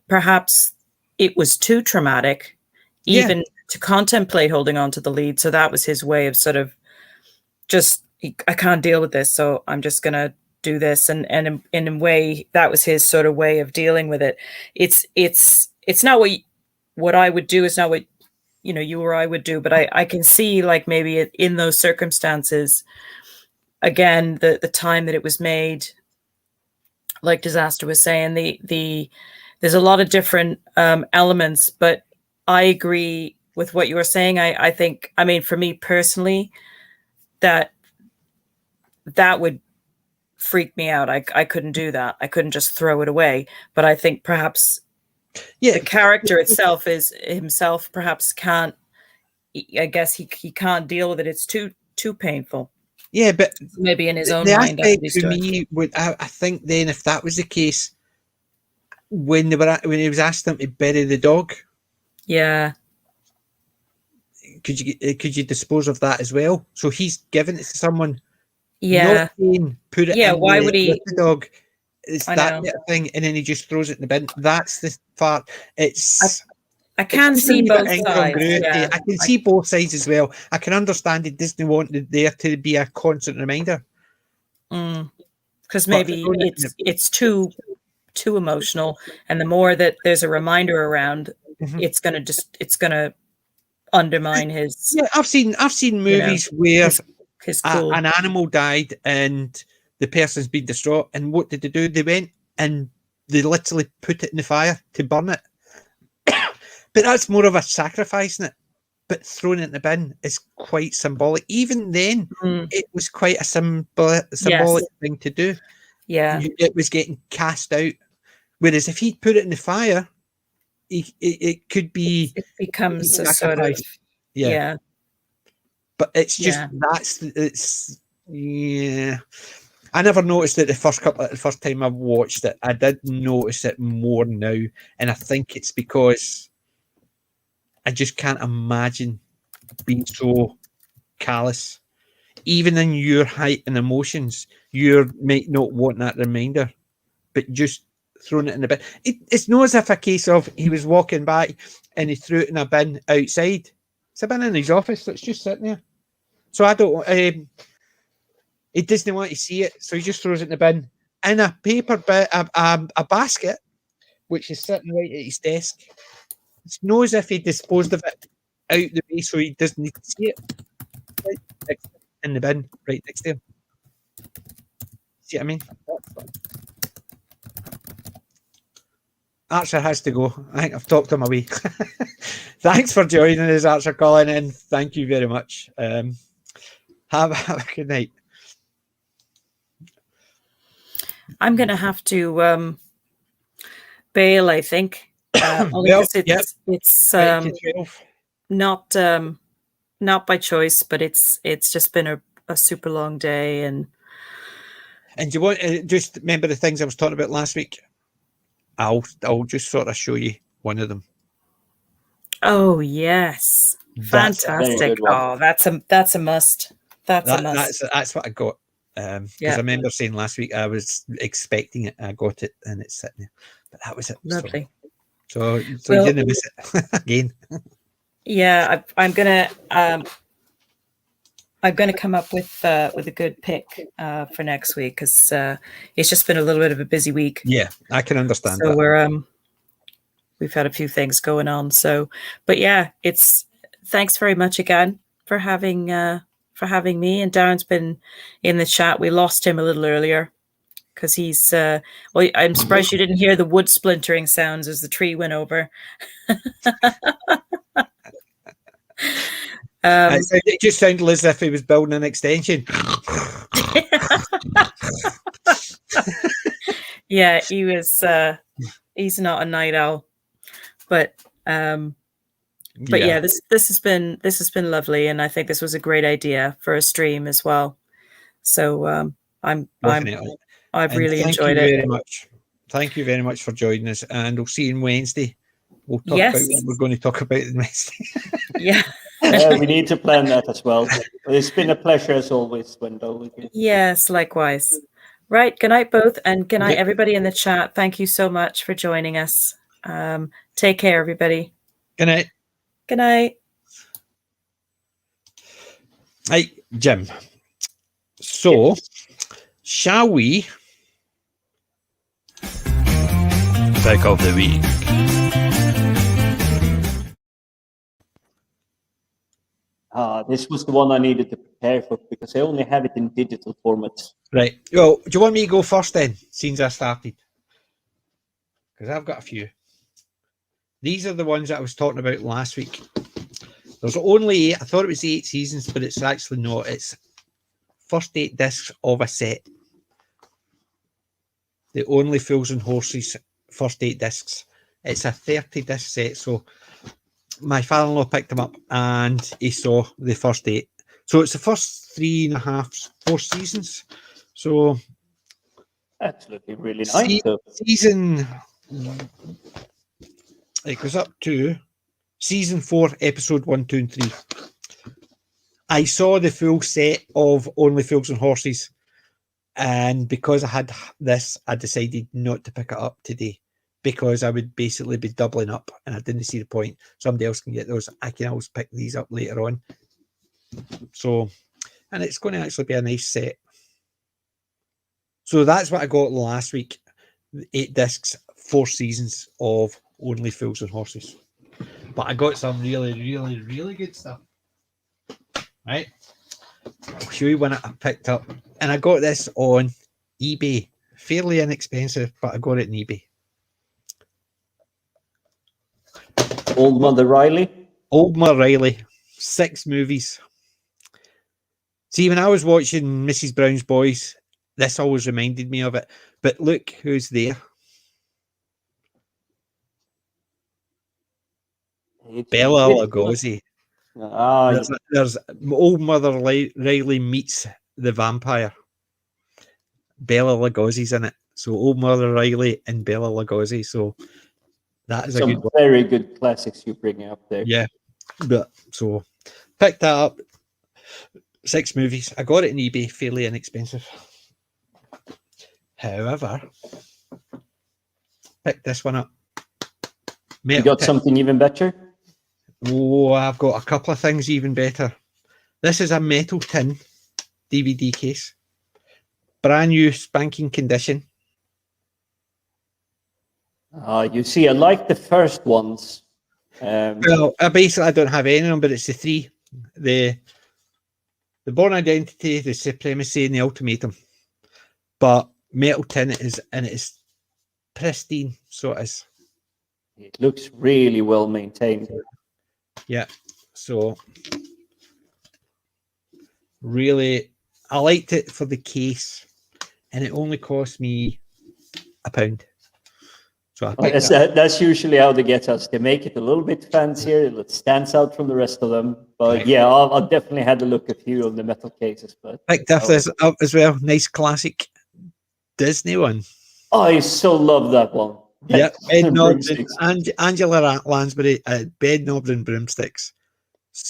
perhaps it was too traumatic even to contemplate holding on to the lead. So that was his way of sort of just, I can't deal with this, so I'm just going to do this. And in a way, that was his sort of way of dealing with it. It's not what I would do. It's not what, you or I would do, but I can see, like, maybe in those circumstances, again, the time that it was made, like Disaster was saying, there's a lot of different elements, but I agree with what you were saying. I think, I mean, for me personally, that would freak me out. I couldn't do that. I couldn't just throw it away. But I think perhaps the character itself perhaps can't, I guess he can't deal with it. It's too painful. Yeah, but maybe in his own the mind. aspect to me would, I think then if that was the case, when he was asked them to bury the dog, yeah, could you dispose of that as well? So he's given it to someone. Yeah. Not saying put it in why would he? With the dog? It's I that know. thing, and then he just throws it in the bin. That's the part. I can see both sides. Yeah. I can see both sides as well. I can understand it doesn't want there to be a constant reminder. Because maybe it's too emotional, and the more that there's a reminder around, it's gonna undermine his. Yeah, I've seen movies where his cool. An animal died and the person's been distraught, and what did they do? They went and they literally put it in the fire to burn it. But that's more of a sacrificing it. But throwing it in the bin is quite symbolic. Even then, it was quite a symbolic thing to do. Yeah, it was getting cast out. Whereas if he'd put it in the fire, it could be. It becomes a sort of yeah. But it's just I never noticed it the first time I watched it. I did notice it more now, and I think it's because I just can't imagine being so callous. Even in your height and emotions, you might not want that reminder, but just throwing it in the bin. It's not as if a case of he was walking by and he threw it in a bin outside. It's a bin in his office, so it's just sitting there. So I don't. He doesn't want to see it, so he just throws it in the bin in a paper a basket, which is sitting right at his desk. It's not as if he disposed of it out the way, so he doesn't need to see it. Right in the bin, right next to him. See what I mean? Archer has to go. I think I've talked him away. Thanks for joining us, Archer Colin, and thank you very much. Have a good night. I'm going to have to bail, I think. Only because it's not by choice, but it's just been a super long day. And do you want to just remember the things I was talking about last week? I'll just sort of show you one of them. Oh yes, fantastic! That's a must. That's a must. That's what I got. Because I remember saying last week I was expecting it. I got it, and it's sitting there. But that was it. Lovely. So you didn't miss it again. Yeah, I'm gonna come up with a good pick for next week, because it's just been a little bit of a busy week. Yeah, I can understand so that. We've had a few things going on. So, but yeah, thanks very much again for having me. And Darren's been in the chat. We lost him a little earlier because he's. Well, I'm surprised you didn't hear the wood splintering sounds as the tree went over. It just sounded as if he was building an extension. Yeah, he was. He's not a night owl, but yeah, this has been lovely, and I think this was a great idea for a stream as well. So Definitely. I've really thank enjoyed you it. very much. Thank you very much for joining us, and we'll see you on Wednesday. We'll talk Yes. about what we're going to talk about on Wednesday. Yeah. We need to plan that as well. It's been a pleasure as always, Wendell. With you. Yes, likewise. Right. Good night, both, and good night, everybody in the chat. Thank you so much for joining us. Take care, everybody. Good night. Good night. Hey, Jim. So, shall we pick of the week? This was the one I needed to prepare for because I only have it in digital formats. Right. Well, do you want me to go first then, since I started? Because I've got a few. These are the ones that I was talking about last week. There's only 8. I thought it was 8 seasons, but it's actually not. It's first 8 discs of a set. The Only Fools and Horses first 8 discs. It's a 30 disc set, so my father-in-law picked them up and he saw the first 8. So it's the first 3.5, 4 seasons. So That's looking really nice. Season, it goes up to season 4, episode 1, 2, and 3. I saw the full set of Only Fools and Horses, and because I had this, I decided not to pick it up today because I would basically be doubling up, and I didn't see the point. Somebody else can get those. I can always pick these up later on. So, and it's going to actually be a nice set. So that's what I got last week. 8 discs, 4 seasons of Only Fools and Horses. But I got some really, really, really good stuff. Right? I'll show you one I picked up. And I got this on eBay. Fairly inexpensive, but I got it on eBay. Old Mother Riley. Old Mother Riley. 6 movies. See, when I was watching Mrs. Brown's Boys, this always reminded me of it. But look who's there. Bella Lugosi. There's Old Mother Riley meets the vampire. Bella Lugosi's in it. So Old Mother Riley and Bella Lugosi. So that is some a good one. Very good classics you bring up there. Yeah. But so picked that up. 6 movies. I got it on eBay, fairly inexpensive. However, picked this one up. You got something even better? Oh, I've got a couple of things even better. This is a Metal Tin DVD case. Brand new spanking condition. You see, I like the first ones. Well, I don't have any of them, but it's the 3. The Born Identity, the Supremacy, and the Ultimatum. But Metal Tin is pristine, so it is. It looks really well maintained. Yeah, so really, I liked it for the case, and it only cost me £1. So I picked that's usually how they get us. They make it a little bit fancier. It stands out from the rest of them. But right. Yeah, I'll definitely had a look at a few of the metal cases. But picked this up as well. Nice classic Disney one. I so love that one. Yeah, Bed Knobs and Angela Lansbury, Bed Knobs and Broomsticks.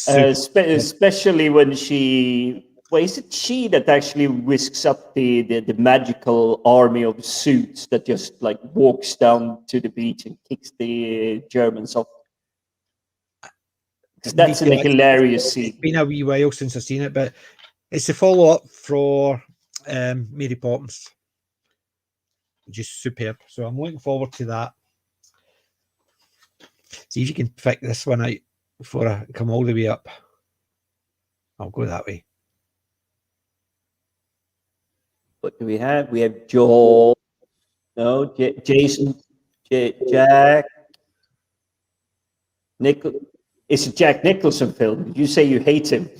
Especially when she, well, is it she that actually whisks up the magical army of suits that just like walks down to the beach and kicks the Germans off? That's a hilarious scene. It's been a wee while since I've seen it, but it's a follow-up for Mary Poppins. Just superb. So I'm looking forward to that. See if you can pick this one out before I come all the way up. I'll go that way. What do we have? We have Joel. No, Jason, Jack, It's a Jack Nicholson film. You say you hate him.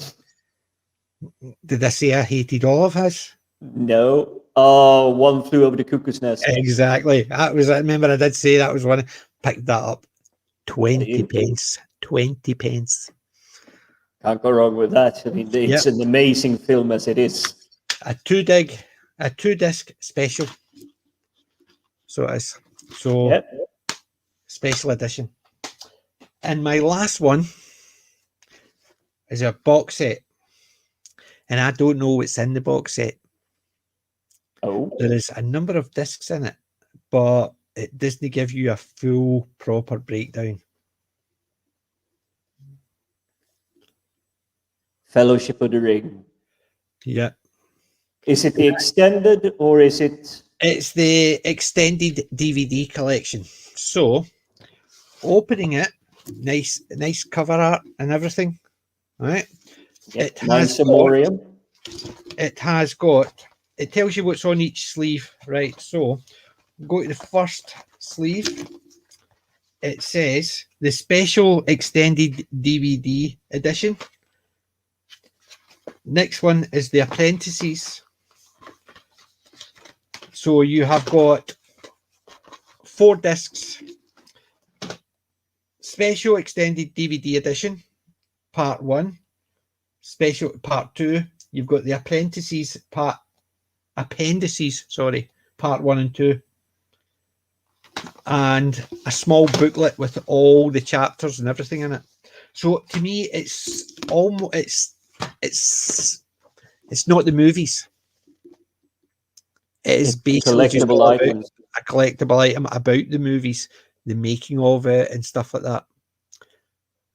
Did I say I hated all of his? No. Oh, One Flew Over the Cuckoo's Nest. Exactly. That was. I remember I did say that was one. Picked that up. 20 you go. pence. 20 pence. Can't go wrong with that. I mean, it's an amazing film as it is. A two-disc special. So it is. So special edition. And my last one is a box set. And I don't know what's in the box set. Oh. There is a number of discs in it, but it doesn't give you a full, proper breakdown. Fellowship of the Ring. Yeah. Is it the extended or is it? It's the extended DVD collection. So, opening it, nice cover art and everything. All right. It has it tells you what's on each sleeve, right? So, go to the first sleeve. It says the special extended DVD edition. Next one is the apprentices. So you have got 4 discs. Special extended DVD edition, part 1. Special part 2. You've got the apprentices part 1 and 2. And a small booklet with all the chapters and everything in it. So to me, it's almost it's not the movies. It is basically just a collectible item about the movies, the making of it and stuff like that.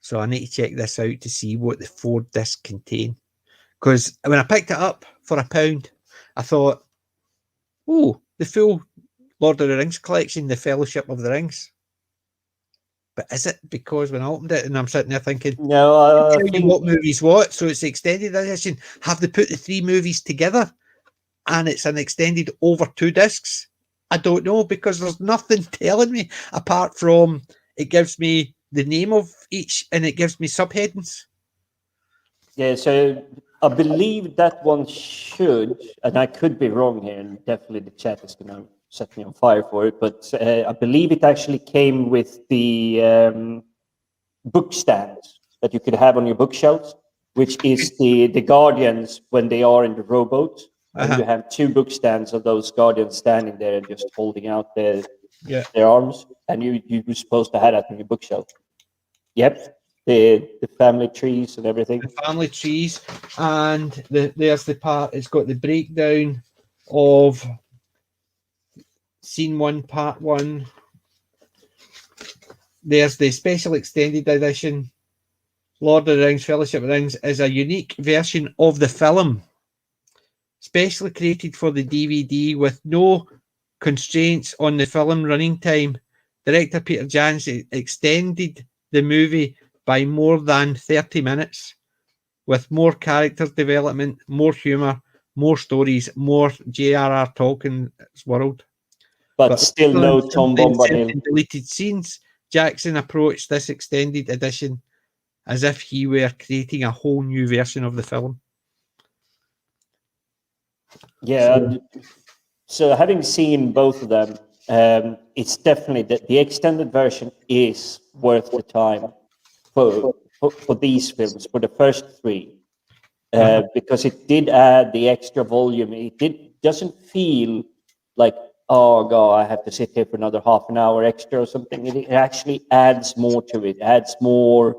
So I need to check this out to see what the 4 discs contain. Because when I picked it up for £1, I thought, oh, the full Lord of the Rings collection, the Fellowship of the Rings. But is it? Because when I opened it and I'm sitting there thinking, no, I think what movies what? So it's the extended edition. Have they put the 3 movies together? And it's an extended over 2 discs? I don't know, because there's nothing telling me apart from it gives me the name of each and it gives me subheadings. Yeah, so I believe that one should, and I could be wrong here, and definitely the chat is going to set me on fire for it, but I believe it actually came with the book stands that you could have on your bookshelves, which is the Guardians when they are in the rowboat. And you have 2 book stands of those Guardians standing there and just holding out their arms, and you were supposed to have that on your bookshelf. Yep, the family trees and everything. The family trees, and there's the part. It's got the breakdown of Scene 1, Part 1. There's the special extended edition. Lord of the Rings, Fellowship of the Rings is a unique version of the film, specially created for the DVD with no constraints on the film running time. Director Peter Jackson extended the movie by more than 30 minutes with more character development, more humour, more stories, more J.R.R. Tolkien's world. But still no Tom Bombadil. Deleted scenes. Jackson approached this extended edition as if he were creating a whole new version of the film. Yeah, so having seen both of them, it's definitely that the extended version is worth the time for these films, for the first 3, because it did add the extra volume. It doesn't feel like, oh god, I have to sit here for another half an hour extra or something. It actually adds more to it. Adds more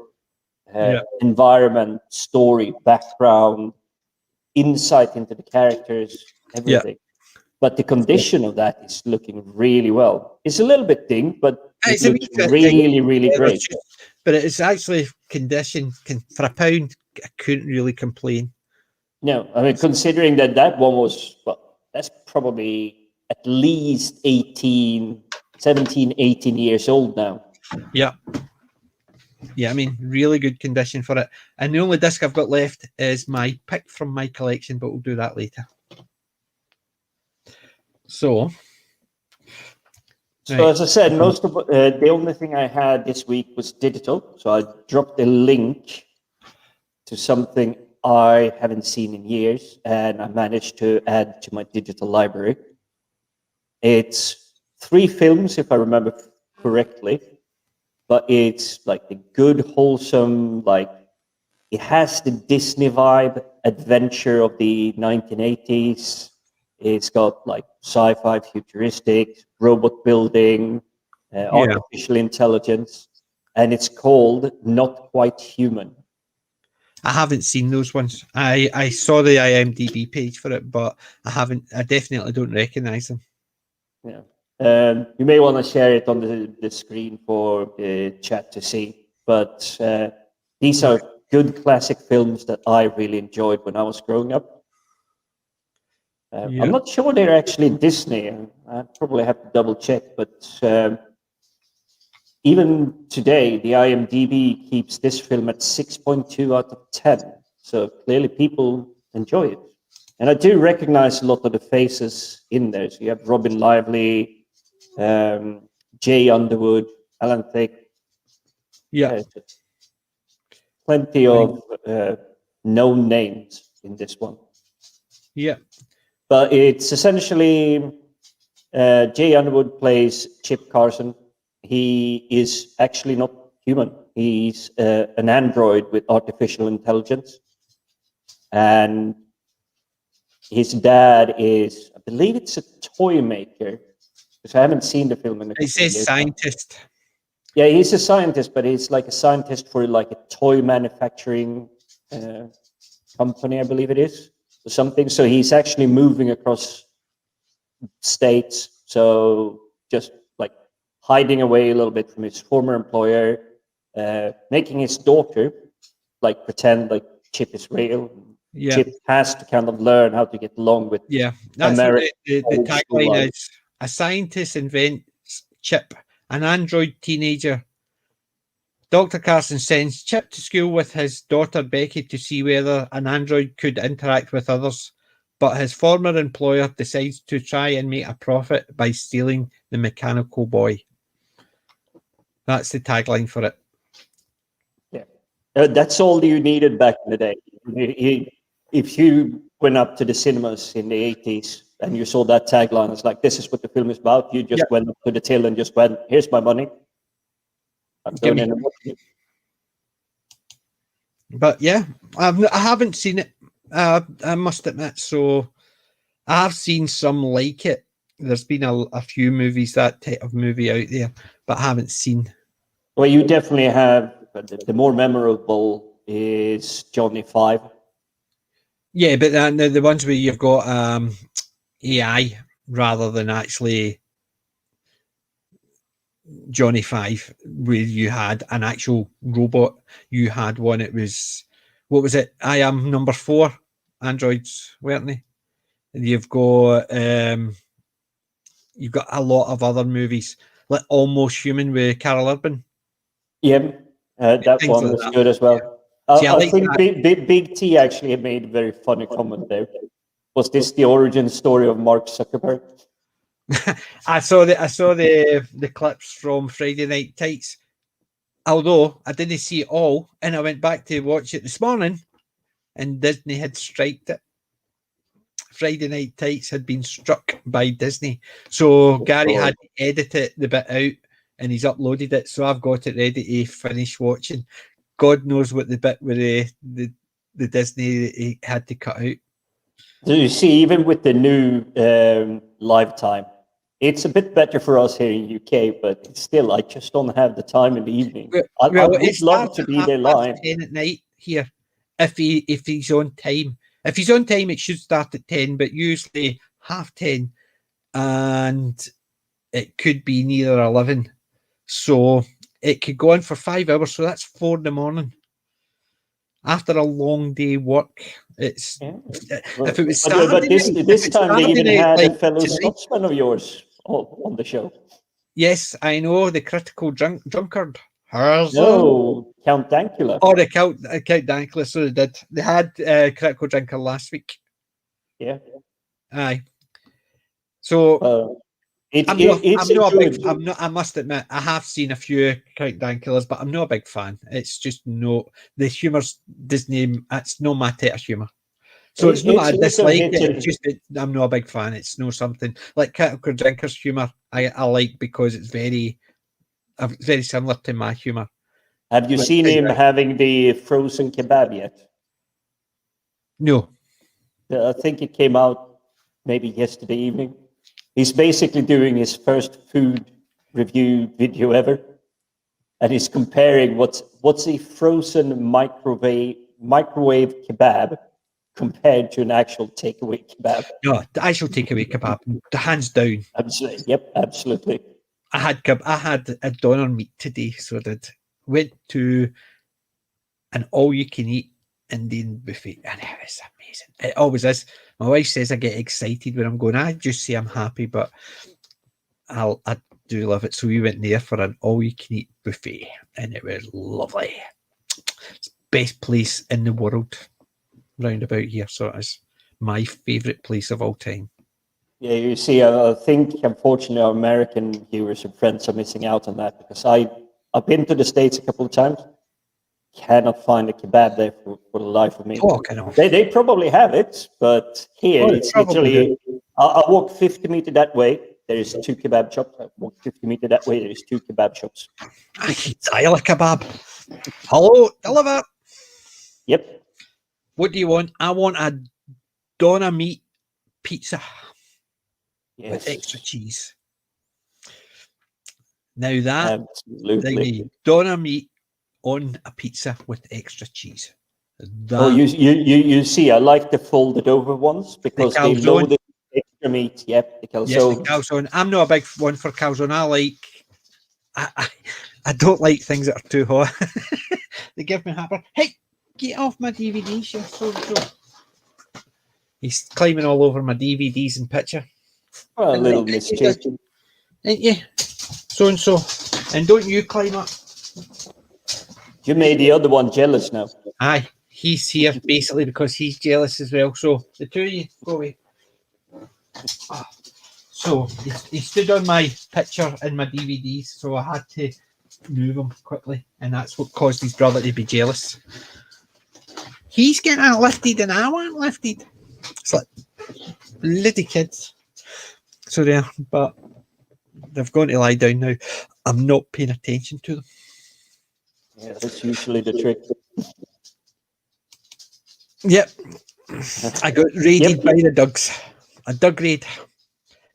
environment, story, background, insight into the characters, everything. But the condition of that is looking really well. It's a little bit dinged, but it looks really, really great. But it's actually conditioned for £1. I couldn't really complain. No, I mean, considering that one was, well, that's probably at least 17, 18 years old now. Yeah. Yeah, I mean, really good condition for it. And the only disc I've got left is my pick from my collection, but we'll do that later. So, So as I said, most of the only thing I had this week was digital. So I dropped a link to something I haven't seen in years, and I managed to add to my digital library. It's 3 films, if I remember correctly, but it's like the good, wholesome, like it has the Disney vibe, adventure of the 1980s. It's got like sci-fi, futuristic, robot building, artificial intelligence, and it's called Not Quite Human. I haven't seen those ones. I saw the IMDb page for it, but I definitely don't recognize them. Yeah. You may want to share it on the screen for the chat to see, but these are good classic films that I really enjoyed when I was growing up. I'm not sure they're actually Disney. I probably have to double check, but even today, the IMDb keeps this film at 6.2 out of 10. So clearly people enjoy it. And I do recognize a lot of the faces in there. So you have Robin Lively, Jay Underwood, Alan Thicke. Yeah. Plenty of known names in this one. Yeah. But it's essentially Jay Underwood plays Chip Carson. He is actually not human. He's an android with artificial intelligence. And his dad is, I believe it's a toy maker, because I haven't seen the film in a couple It says of years scientist. now. Yeah, he's a scientist, but he's like a scientist for like a toy manufacturing company, I believe it is, or something. So he's actually moving across states. So just like hiding away a little bit from his former employer, making his daughter like pretend like Chip is real. Yeah. Chip has to kind of learn how to get along with That's American the old school tagline life. is a scientist invents Chip, an android teenager. Dr. Carson sends Chip to school with his daughter Becky to see whether an android could interact with others, but his former employer decides to try and make a profit by stealing the mechanical boy. That's the tagline for it. Yeah, that's all you needed back in the day. If you went up to the cinemas in the 80s and you saw that tagline, it's like, this is what the film is about. You just went up to the till and just went, here's my money. I'm going in and watching it. But yeah, I haven't seen it. I must admit. So I have seen some like it. There's been a few movies, that type of movie out there, but I haven't seen. Well, you definitely have. The more memorable is Johnny 5. Yeah, but the ones where you've got AI rather than actually Johnny 5, where you had an actual robot. You had one. It was, what was it? I Am Number 4 androids, weren't they? And you've got a lot of other movies like Almost Human with Carol Urban. Yeah, that Things one like was that. good as well. See, I I like think that. Big T actually made a very funny comment there. Was this the origin story of Mark Zuckerberg? I saw the clips from Friday Night Tights. Although I didn't see it all, and I went back to watch it this morning, and Disney had striked it. Friday Night Tights had been struck by Disney, so Gary had to edit the bit out, and he's uploaded it. So I've got it ready to finish watching. God knows what the bit with the Disney he had to cut out. So you see, even with the new live time, it's a bit better for us here in UK, but still, I just don't have the time in the evening. I would love to be there live. 10 at night here, if he's on time. If he's on time, it should start at 10, but usually 10:30, and it could be near 11. So it could go on for 5 hours. So that's 4 in the morning. After a long day work, it's if it was Saturday, but this time they even had a fellow tonight, Scotsman of yours on the show. Yes, I know, the critical drunkard. No, Count Dankula. Oh, the Count Dankula. So they did. They had critical drinker last week. Yeah. Aye. So It's I'm not. it's I'm not a big. good. I'm not. I must admit, I have seen a few Countdown Killers, but I'm not a big fan. It's just no. The humour's Disney. It's not my type of humour. So it's not I It's a dislike hit it. and It's just that I'm not a big fan. It's no something like Critical Drinkers humour. I like because it's very similar to my humour. Have you But seen him having the frozen kebab yet? no. I think it came out maybe yesterday evening. He's basically doing his first food review video ever, and he's comparing what's a frozen microwave kebab compared to an actual takeaway kebab. No, the actual takeaway kebab, the hands down. Absolutely. Yep, absolutely. I had a doner meat today, so I did. Went to an all-you-can-eat Indian buffet, and it was amazing. It always is. My wife says I get excited when I'm going. I just say I'm happy, but I do love it. So we went there for an all-you-can-eat buffet, and it was lovely. It's the best place in the world, round about here. So it's my favourite place of all time. Yeah, you see, I think unfortunately our American viewers and friends are missing out on that because I've been to the States a couple of times, cannot find a kebab there for the life of me. Oh, kind of. They probably have it, but here Oh, they it's probably literally, I walk 50 meters that way, there is 2 kebab shops. I walk 50 meters that way, there is 2 kebab shops. I like kebab. Hello, deliver. Yep. What do you want? I want a doner meat pizza Yes. with extra cheese. Now that Absolutely. thingy, doner meat on a pizza with extra cheese. That, Oh, you see, I like the folded over ones because they calzone. load the extra meat. Yep, the yes, the calzone. calzone. I'm not a big one for calzone. I don't like things that are too hot. They give me heartburn. Hey, get off my DVDs, you so. He's climbing all over my DVDs and picture. Oh, a little mischief. Ain't you? So and so. And don't you climb up. You made the other one jealous now. Aye, he's here basically because he's jealous as well. So the two of you go away. So he stood on my picture in my DVDs, so I had to move him quickly, and that's what caused his brother to be jealous. He's getting lifted and I want lifted. It's like bloody kids. So there, but they've gone to lie down now. I'm not paying attention to them. Yeah, that's usually the trick. Yep. I got raided by the Dougs. A Doug raid.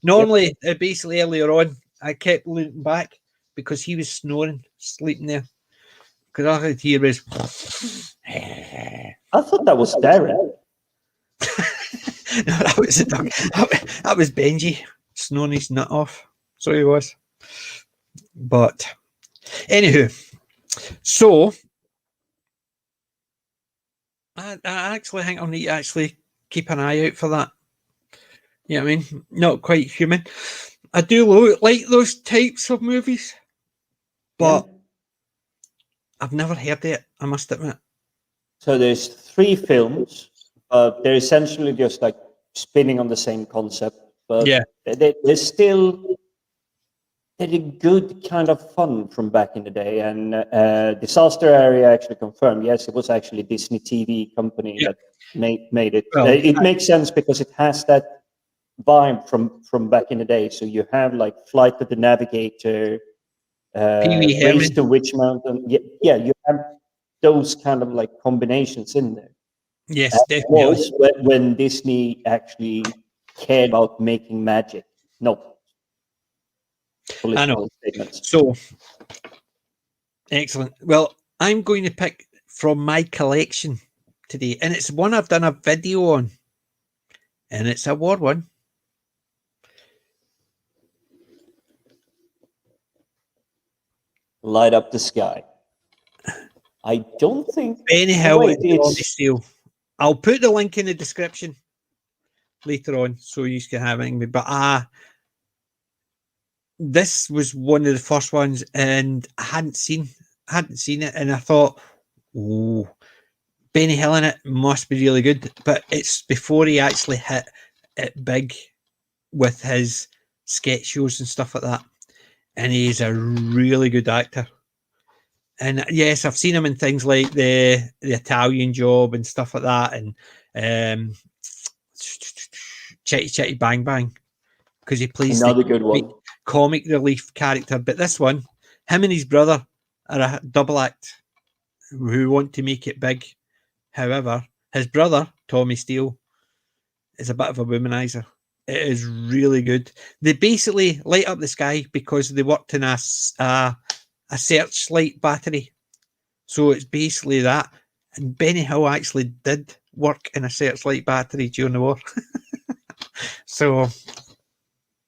Normally, basically earlier on, I kept looking back because he was snoring, sleeping there. Because all I could hear was. I thought that was Darren. No, that was a Doug. That was Benji snoring his nut off. So he was. But, anywho, so I actually think I'll need to actually keep an eye out for that. You know what I mean? Not quite human. I do like those types of movies, but I've never heard of it, I must admit. So there's 3 films. They're essentially just like spinning on the same concept, but they're still a good kind of fun from back in the day. And Disaster Area actually confirmed, yes, it was actually a Disney TV company that made it. Well, it makes sense because it has that vibe from back in the day. So you have like Flight of the Navigator, Race to Witch Mountain. Yeah, you have those kind of like combinations in there. Yes, that definitely. was when Disney actually cared about making magic, not political statements. So, excellent. Well, I'm going to pick from my collection today, and it's one I've done a video on, and it's a war one. Light Up the Sky. I don't think Benny Hill and Johnny Steele. I'll put the link in the description later on so you can have it. But this was one of the first ones, and I hadn't seen it, and I thought, oh, Benny Hill in it must be really good. But it's before he actually hit it big with his sketch shows and stuff like that. And he's a really good actor. And yes, I've seen him in things like the Italian Job and stuff like that, and Chitty Chitty Bang Bang, because he plays Another the good one. comic relief character. But this one, him and his brother are a double act who want to make it big. However, his brother, Tommy Steele, is a bit of a womanizer. It is really good. They basically light up the sky because they worked in a searchlight battery. So it's basically that. And Benny Hill actually did work in a searchlight battery during the war. So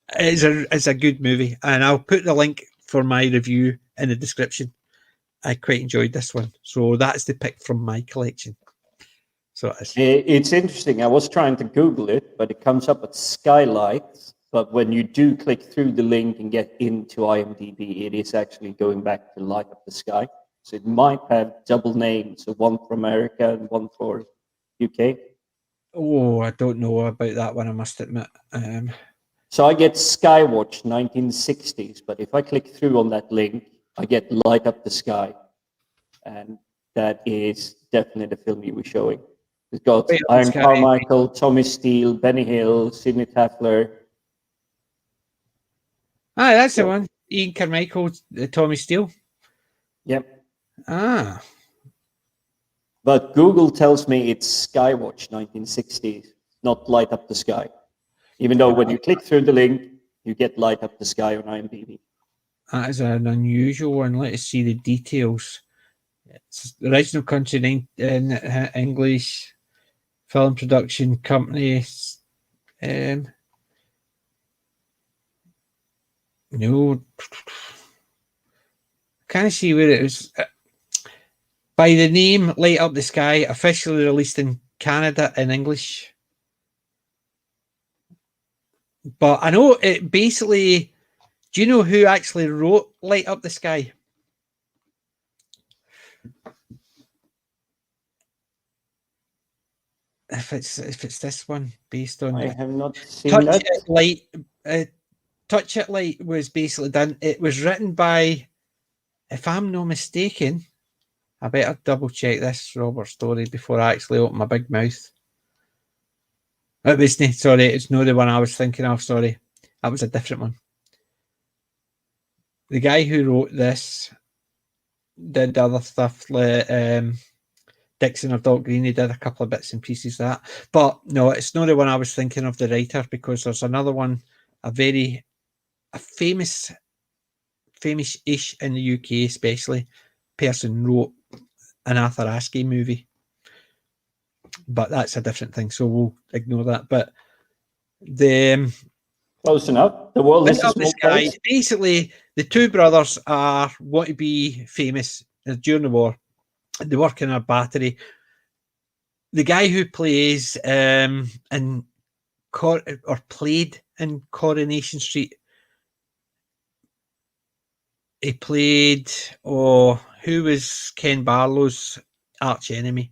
it's a good movie. And I'll put the link for my review in the description. I quite enjoyed this one. So that's the pick from my collection. So it's interesting. I was trying to Google it, but it comes up with skylights. But when you do click through the link and get into IMDb, it is actually going back to Light Up the Sky. So it might have double names, so one for America and one for UK. Oh, I don't know about that one, I must admit. So I get Skywatch 1960s, but if I click through on that link, I get Light Up the Sky. And that is definitely the film you were showing. It's got Ian Carmichael, Tommy Steele, Benny Hill, Sidney Taffler. That's the one. Ian Carmichael, Tommy Steele. Yep. But Google tells me it's Skywatch 1960s, not Light Up the Sky. Even though when you click through the link, you get Light Up the Sky on IMDb. That is an unusual one. Let us see the details. It's the original country in English film production company. No, can't see where it was. By the name Light Up the Sky, officially released in Canada in English. But I know it basically. Do you know who actually wrote Light Up the Sky? If it's this one, based on I have not seen Touch that. It Light. Touch It Light was basically done. It was written by, if I'm not mistaken, I better double check this Robert story before I actually open my big mouth. It wasn't, sorry, it's not the one I was thinking of. Sorry, that was a different one. The guy who wrote this did other stuff like Dixon of Dock Green. He did a couple of bits and pieces of that, but no, it's not the one I was thinking of. The writer, because there's another one, a famous-ish in the UK, especially person wrote an Arthur Askey movie, but that's a different thing, so we'll ignore that. But the Close enough. The world is a Up the small Sky, place. basically, the two brothers want to be famous during the war. They work in a battery. The guy who plays played in Coronation Street, he played, who was Ken Barlow's arch enemy?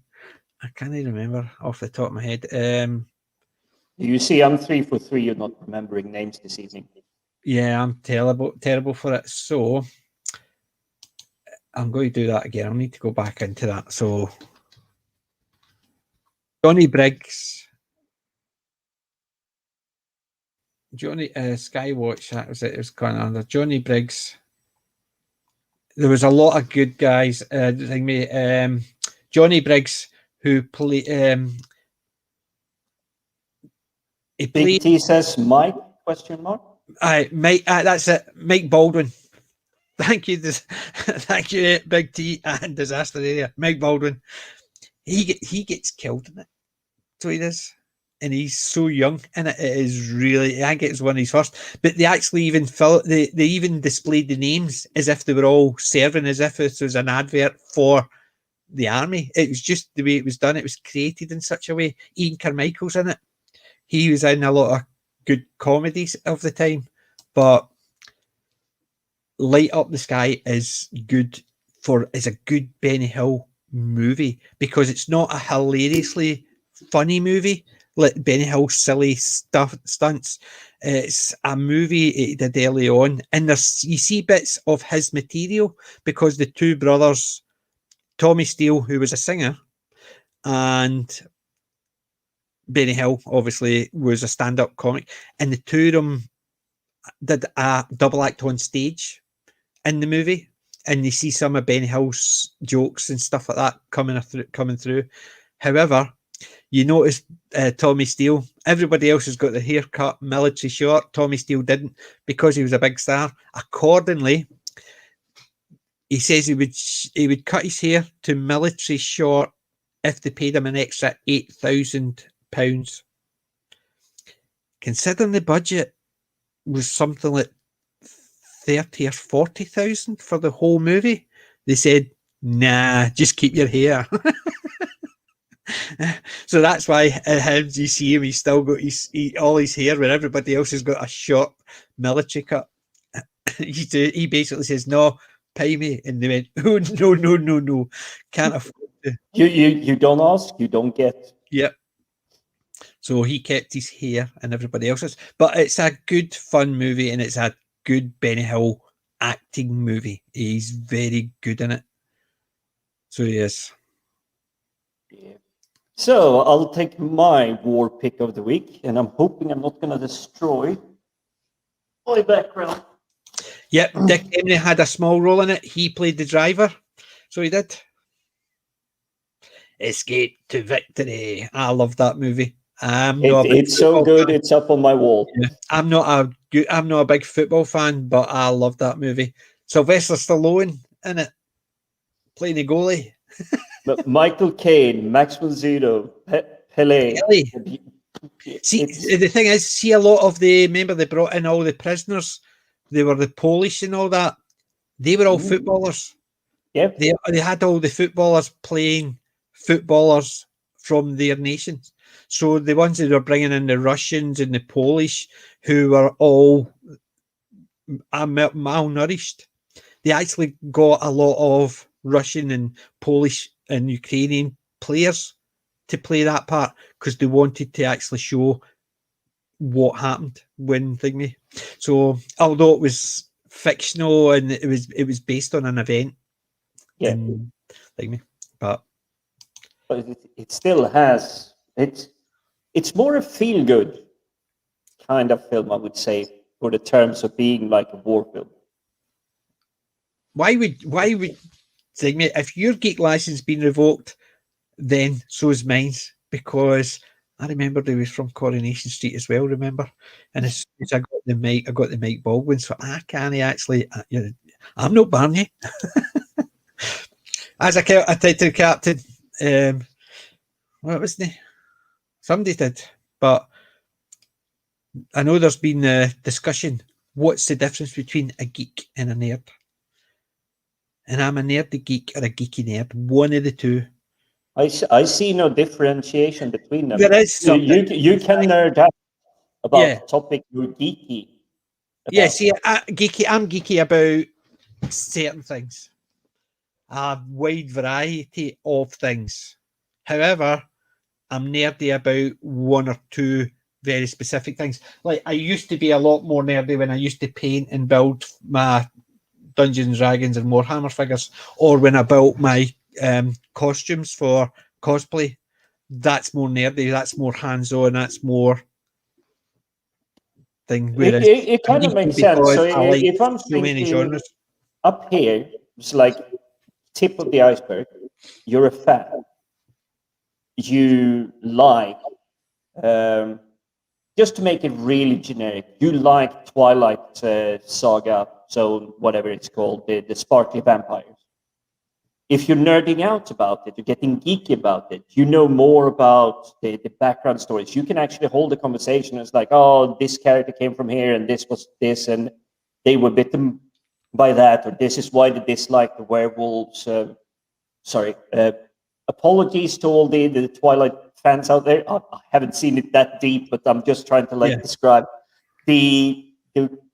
I can't even remember off the top of my head. You see, I'm 3 for 3. You're not remembering names this evening. Yeah, I'm terrible for it. So I'm going to do that again. I'll need to go back into that. So Johnny Briggs, Skywatch. That was it. It was kind of under Johnny Briggs. There was a lot of good guys. Johnny Briggs, who played. He played. Big T says Mike? Question mark. Mike. That's it. Mike Baldwin. Thank you, thank you, Big T and Disaster Area. Mike Baldwin. He gets killed in it. So he does, and he's so young in it. It is really. I think it's one of his first. But they actually even they even displayed the names as if they were all serving, as if it was an advert for the army. It was just the way it was done. It was created in such a way. Ian Carmichael's in it. He was in a lot of good comedies of the time, but Light Up the Sky is a good Benny Hill movie, because it's not a hilariously funny movie like Benny Hill's silly stunts. It's a movie he did early on, and there's you see bits of his material because the two brothers, Tommy Steele, who was a singer, and Benny Hill, obviously, was a stand-up comic, and the two of them did a double act on stage in the movie, and you see some of Benny Hill's jokes and stuff like that coming through. However, you notice Tommy Steele, everybody else has got the haircut military short. Tommy Steele didn't because he was a big star. Accordingly, he says he would cut his hair to military short if they paid him an extra £8,000. Considering the budget was something like 30 or 40,000 for the whole movie, they said, nah, just keep your hair. So that's why him, you see him, he's still got all his hair where everybody else has got a short military cut. He basically says, no, pay me. And they went, oh, no, can't afford to. You don't ask, you don't get. Yep. So he kept his hair and everybody else's. But it's a good, fun movie, and it's a good Benny Hill acting movie. He's very good in it. So he is. Yeah. So I'll take my war pick of the week, and I'm hoping I'm not going to destroy my background. Yep, Dick Emery had a small role in it. He played the driver. So he did. Escape to Victory. I love that movie. It's so good. Fan. It's up on my wall. Yeah. I'm not a big football fan, but I love that movie. Sylvester Stallone in it, playing the goalie. But Michael Caine, Max von Sydow, Pele. See, the thing is, a lot of remember they brought in all the prisoners. They were the Polish and all that. They were all footballers. Yep. They had all the footballers playing footballers from their nations. So the ones that were bringing in the Russians and the Polish, who were all malnourished, they actually got a lot of Russian and Polish and Ukrainian players to play that part because they wanted to actually show what happened when thingy. So although it was fictional and it was based on an event, yeah, thingy, but it still has it's more a feel good kind of film, I would say, for the terms of being like a war film. Why would Sigmy, if your geek license been revoked, then so is mine, because I remember they was from Coronation Street as well, remember? And as soon as I got the Mike Baldwin, so I can't actually, I'm not Barney. As I said to the captain, what was the somebody did, but I know there's been a discussion. What's the difference between a geek and a nerd? And I'm a nerdy geek or a geeky nerd. One of the two. I see no differentiation between them. There is something. You can nerd out about the topic you're geeky about. Yeah, see, I'm geeky about certain things. A wide variety of things. However, I'm nerdy about one or two very specific things. Like, I used to be a lot more nerdy when I used to paint and build my Dungeons & Dragons and Warhammer figures, or when I built my costumes for cosplay. That's more nerdy, that's more hands-on, that's more thing. Whereas it kind of makes sense. So if I'm thinking up here, it's like tip of the iceberg, you're a fan. You like, just to make it really generic, you like Twilight Saga, so whatever it's called, the sparkly vampires. If you're nerding out about it, you're getting geeky about it, you know more about the background stories, you can actually hold a conversation. It's like, oh, this character came from here, and this was this, and they were bitten by that, or this is why they dislike the werewolves. Apologies to all the Twilight fans out there. I haven't seen it that deep, but I'm just trying to describe the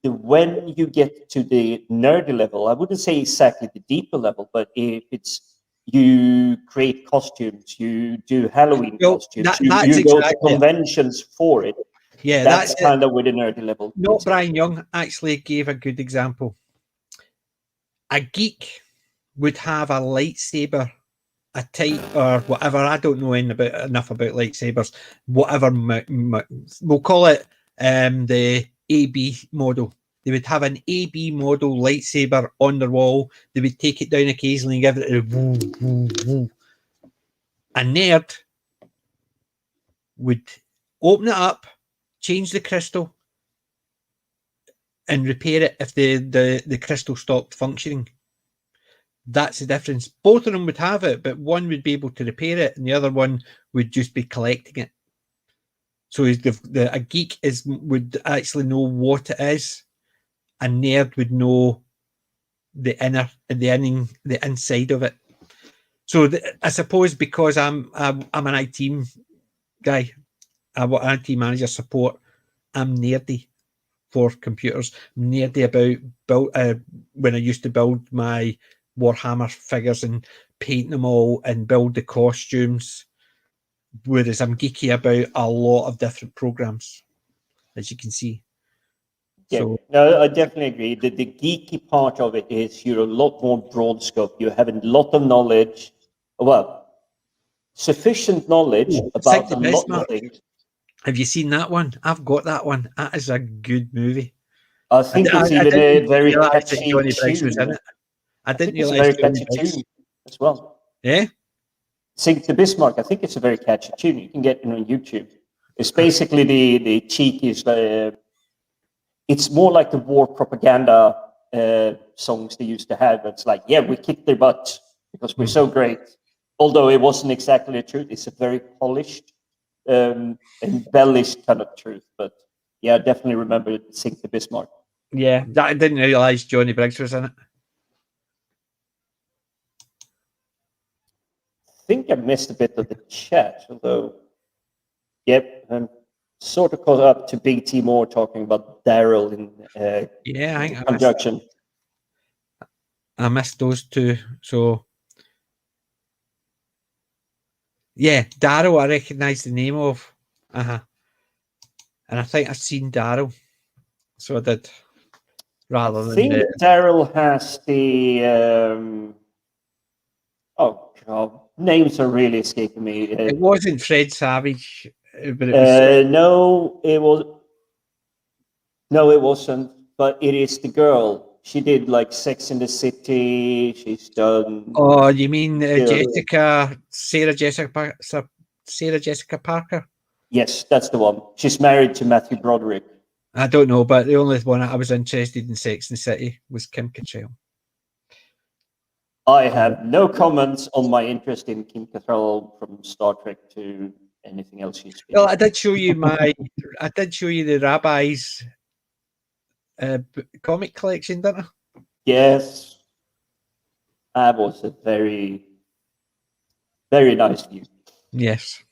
when you get to the nerdy level. I wouldn't say exactly the deeper level, but if it's you create costumes, you do Halloween Well, costumes, that's you go to exactly it. conventions for it. Yeah, That's that's it. kind of with a nerdy level. Not Brian Young actually gave a good example. A geek would have a lightsaber, a type or whatever. I don't know enough about lightsabers. Whatever, we'll call it the AB model. They would have an AB model lightsaber on their wall. They would take it down occasionally and give it a woo, woo, woo. A nerd would open it up, change the crystal, and repair it if the crystal stopped functioning. That's the difference. Both of them would have it, but one would be able to repair it, and the other one would just be collecting it. So a geek would actually know what it is. A nerd would know the inside of it. So I suppose because I'm an IT guy, I'm an IT manager support. I'm nerdy for computers. I'm nerdy about when I used to build my Warhammer figures and paint them all and build the costumes. Whereas I'm geeky about a lot of different programs, as you can see. Yeah, So, no, I definitely agree. The geeky part of it is you're a lot more broad scope. You have a lot of knowledge, well, sufficient knowledge about a the lot of Bismarck. things. Have you seen that one? I've got that one. That is a good movie. I think it's even a didn't very realise that catchy Johnny Briggs was in tune. it. I I didn't think it's a realise very Johnny catchy Briggs. tune as well. Yeah? Sing to Bismarck, I think it's a very catchy tune. You can get it on YouTube. It's basically the cheeky, it's more like the war propaganda songs they used to have. It's like, yeah, we kicked their butts because we're so great. Although it wasn't exactly the truth. It's a very polished, embellished kind of truth. But yeah, I definitely remember Sing to Bismarck. Yeah, I didn't realise Johnny Briggs was in it. I think I missed a bit of the chat, although, yep, I'm sort of caught up to BT Moore talking about Daryl in Yeah, I conjunction. I missed those two. So, yeah, Daryl, I recognise the name of. And I think I've seen Daryl. So I did. Rather I than think Daryl has the oh god, names are really escaping me. it wasn't Fred Savage, but it was. No, it wasn't. But it is the girl. She did like Sex in the City. She's done. Oh, you mean Yeah. Sarah Jessica Parker? Yes, that's the one. She's married to Matthew Broderick. I don't know, but the only one I was interested in Sex and the City was Kim Cattrall. I have no comments on my interest in Kim Cattrall from Star Trek to anything else she's been. Well, I did show you the Rabbi's comic collection, didn't I? Yes, that was a very, very nice view. Yes.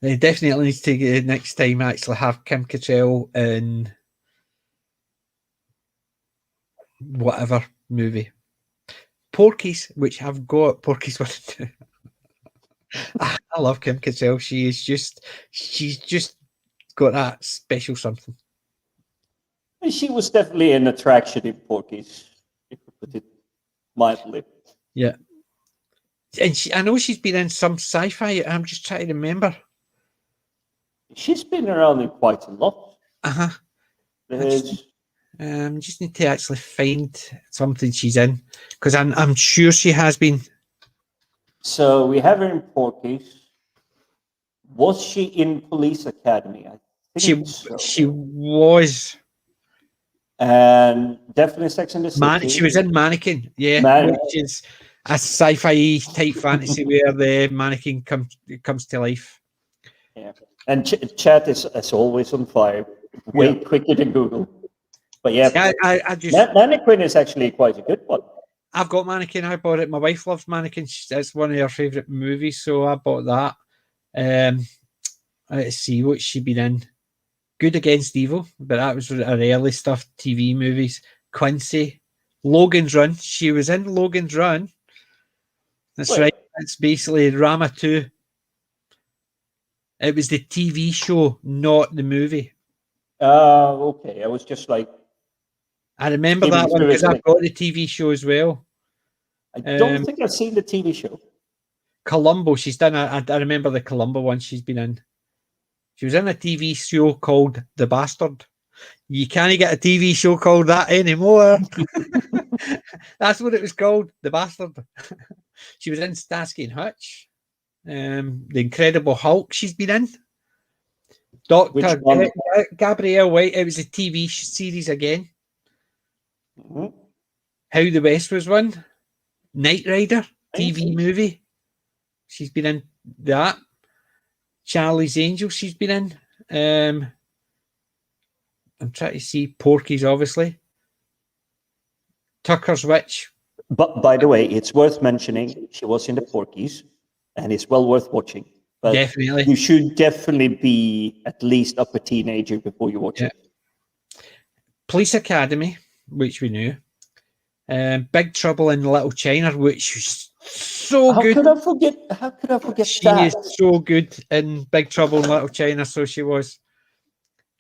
They definitely need to next time actually have Kim Cattrall in whatever movie. Porky's, which I've got Porky's 1 and 2. I love Kim Cattrall. She's just got that special something. She was definitely an attraction in Porky's, if you put it mildly. Yeah. And I know she's been in some sci-fi. I'm just trying to remember. She's been around in quite a lot. Just need to actually find something she's in because I'm sure she has been. So we have her in Porky's. Was she in Police Academy? I think She was. And definitely Sex and the City. She was in Mannequin, yeah, which is a sci-fi type fantasy where the mannequin comes to life. Yeah, and chat is as always on fire, way quicker than Google. But yeah, I just Mannequin is actually quite a good one. I've got Mannequin. I bought it. My wife loves Mannequin. It's one of her favourite movies, so I bought that. Let's see what she been in. Good Against Evil, but that was her early stuff, TV movies. Quincy, Logan's Run. She was in Logan's Run. That's Wait. right. It's basically Rama 2. It was the TV show, not the movie. Okay. I was just like, I remember skimming that one through because it. I've got the TV show as well. I don't Um, think I've seen the TV show. Columbo, she's done. I remember the Columbo one she's been in. She was in a TV show called The Bastard. You can't get a TV show called that anymore. That's what it was called, The Bastard. She was in Starsky and Hutch. The Incredible Hulk she's been in. Which Dr. one? Gabrielle White, it was a TV series again. Mhm. How the West Was Won. Knight Rider, TV Nice. movie. She's been in that. Charlie's Angels she's been in. I'm trying to see Porky's, obviously. Tucker's Witch. But by the way, it's worth mentioning she was in the Porkies, and it's well worth watching. But Definitely. you should definitely be at least up a teenager before you watch Yeah. it. Police Academy, which we knew. Big Trouble in Little China, which was so How good. could I forget? How could I forget She that? is so good in Big Trouble in Little China, so she was.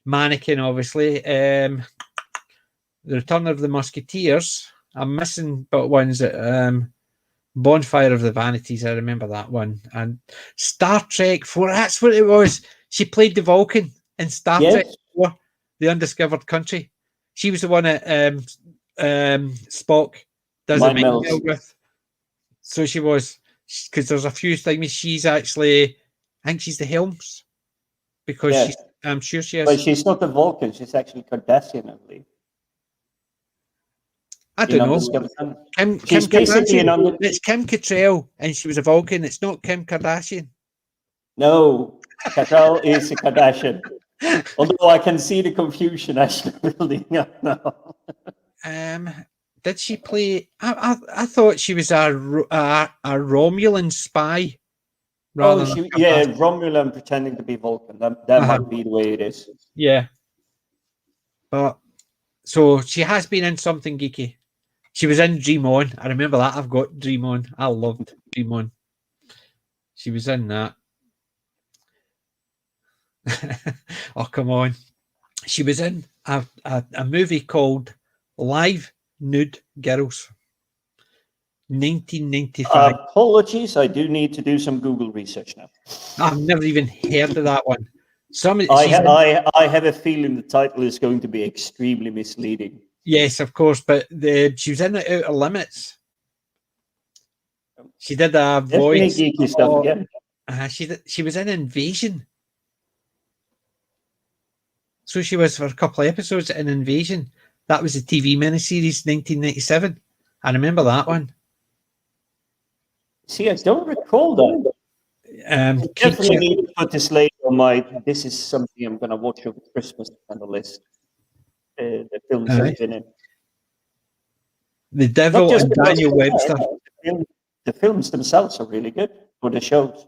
Mannequin, obviously. The Return of the Musketeers. I'm missing but ones that Bonfire of the Vanities, I remember that one. And Star Trek 4, that's what it was. She played the Vulcan in Star Trek Yes. 4, The Undiscovered Country. She was the one that Spock does a Mind mind meld. meld with. So she was, because there's a few things. She's actually, I think she's the Helms. Because Yeah. she's, I'm sure she is. But she's not a Vulcan. She's actually Cardassian, I believe. I In don't know. Undiscovered Country. Kim She's basically an Kardashian. under- It's Kim Cattrall, and she was a Vulcan. It's not Kim Kardashian. No, Cattrall is a Kardashian. Although I can see the confusion actually building up now. Did she play? I thought she was a Romulan spy. Rather than Yeah, Kardashian. Romulan pretending to be Vulcan. That Uh-huh. might be the way it is. Yeah. But so she has been in something geeky. She was in Dream On. I remember that. I've got Dream On. I loved Dream On. She was in that. Oh, come on. She was in a movie called Live Nude Girls. 1995. Apologies, I do need to do some Google research now. I've never even heard of that one. I have a feeling the title is going to be extremely misleading. Yes, of course, but she was in the Outer Limits. She did a Definitely voice. geeky stuff again. She was in Invasion. So she was for a couple of episodes in Invasion. That was a TV miniseries, 1997. I remember that one. See, I don't recall that. Definitely need to put this later on my. This is something I'm going to watch over Christmas on the list. The films I've been in. The Devil Not just and because Daniel they're Webster. there, the films themselves are really good, or the shows.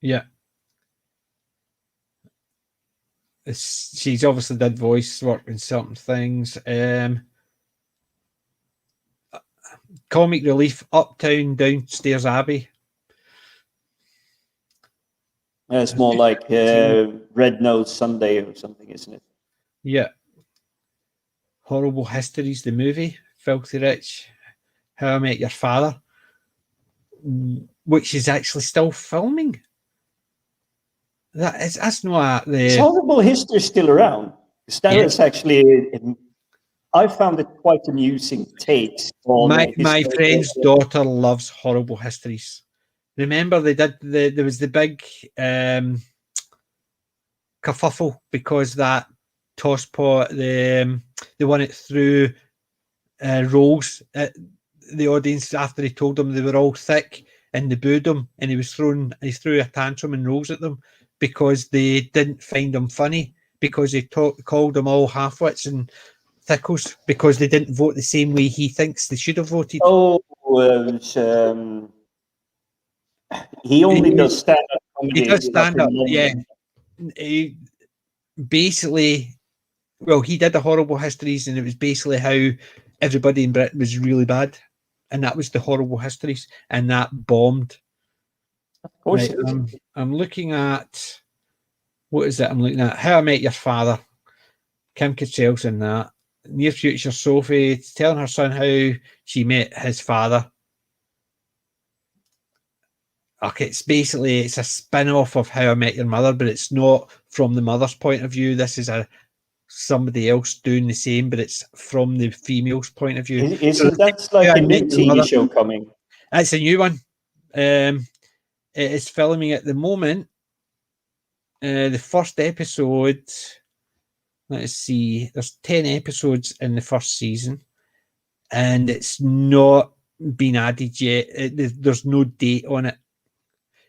Yeah. She's obviously did voice work in certain things. Comic relief, Uptown, Downstairs Abbey. It's more like Red Nose Sunday or something, isn't it? Yeah. Horrible Histories, the movie. Filthy Rich. How I Met Your Father. Which is actually still filming. That's not Is the. Horrible History still around? Because that is actually, I found it quite amusing takes on My friend's daughter loves Horrible Histories. Remember they did there was the big kerfuffle because that toss pot, the one that threw rolls at the audience after he told them they were all thick and they booed him, and he threw a tantrum and rolls at them because they didn't find him funny, because he called them all half-wits and thickles because they didn't vote the same way he thinks they should have voted. He only does stand-up comedy. He does stand-up, yeah. He basically, well, he did the Horrible Histories, and it was basically how everybody in Britain was really bad. and that was the Horrible Histories, and that bombed. Of course Right, it is. I'm looking at, what is it? I'm looking at How I Met Your Father. Kim Cattrall's in that. Near future Sophie telling her son how she met his father. Okay, it's a spin-off of How I Met Your Mother, but it's not from the mother's point of view. This is somebody else doing the same, but it's from the female's point of view. Isn't that like How I a new Met Your TV Mother. show coming? It's a new one. It is filming at the moment. The first episode, let's see, there's 10 episodes in the first season, and it's not been added yet. There's no date on it,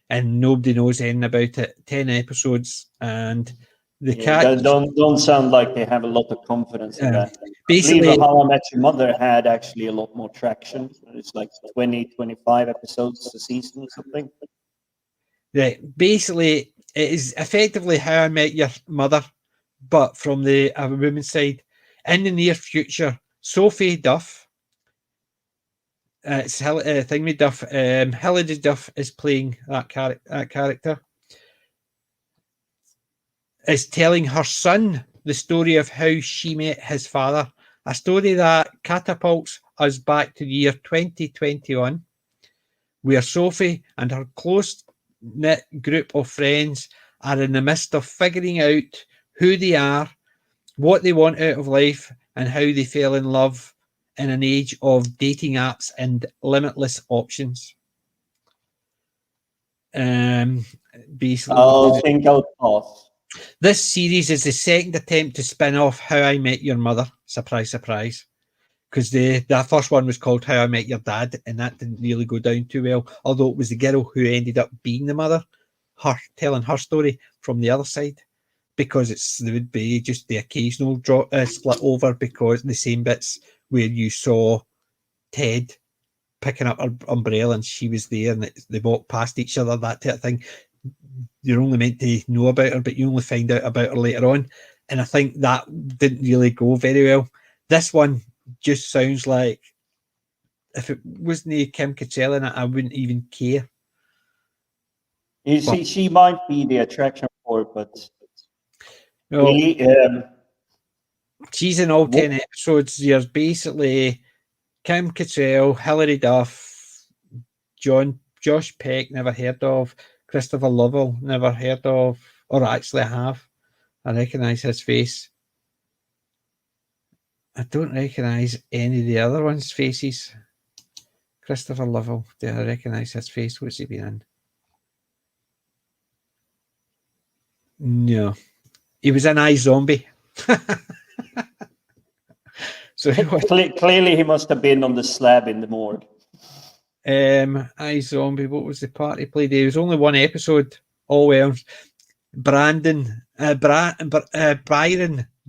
and nobody knows anything about it. 10 episodes, and the cat. Don't sound like they have a lot of confidence in that. I Basically, believe How I Met Your Mother had actually a lot more traction. It's like 20, 25 episodes a season or something. right, basically, it is effectively How I Met Your Mother, but from the a woman's side. In the near future, Sophie Duff, it's Thingy Duff, Hilary Duff is playing that character. Is telling her son the story of how she met his father, a story that catapults us back to the year 2021, where Sophie and her close-knit group of friends are in the midst of figuring out who they are, what they want out of life, and how they fell in love in an age of dating apps and limitless options. Basically, I think I'll pass. this series is the second attempt to spin off How I Met Your Mother. Surprise, surprise. Because that first one was called How I Met Your Dad, and that didn't really go down too well. Although it was the girl who ended up being the mother, her telling her story from the other side. Because there would be just the occasional split over, because the same bits where you saw Ted picking up her umbrella and she was there and they walked past each other, that type of thing. You're only meant to know about her, but you only find out about her later on. And I think that didn't really go very well. This one just sounds like, if it wasn't Kim Cattrall in it, I wouldn't even care. You see, she might be the attraction for it, but No, really, she's in all 10 episodes. There's basically Kim Cattrall, Hilary Duff, Josh Peck, never heard of, Christopher Lovell, never heard of, or actually I have. I recognise his face. I don't recognise any of the other ones' faces. Christopher Lovell, do I recognise his face? What's he been in? No. He was in iZombie. So clearly he must have been on the slab in the morgue. iZombie, what was the part he played? There was only one episode. All well. Byron,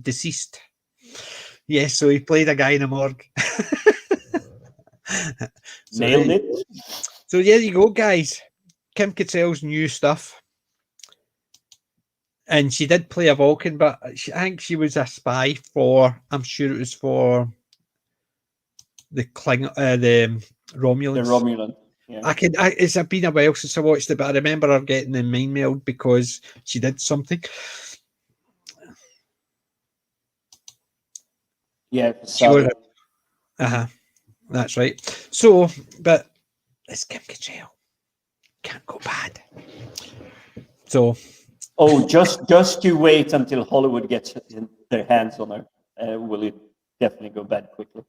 deceased. Yes, so he played a guy in a morgue. Nailed it. So there you go, guys. Kim Cattrall's new stuff. And she did play a Vulcan, but I think she was a spy for, I'm sure it was for the Romulans. The Romulan. Yeah. It's been a while since I watched it, but I remember her getting the mind meld because she did something. Yeah. Sure. That's right. So, but it's Kim Cattrall. Can't go bad. So. Oh, just you wait until Hollywood gets their hands on her. Will it definitely go bad quickly?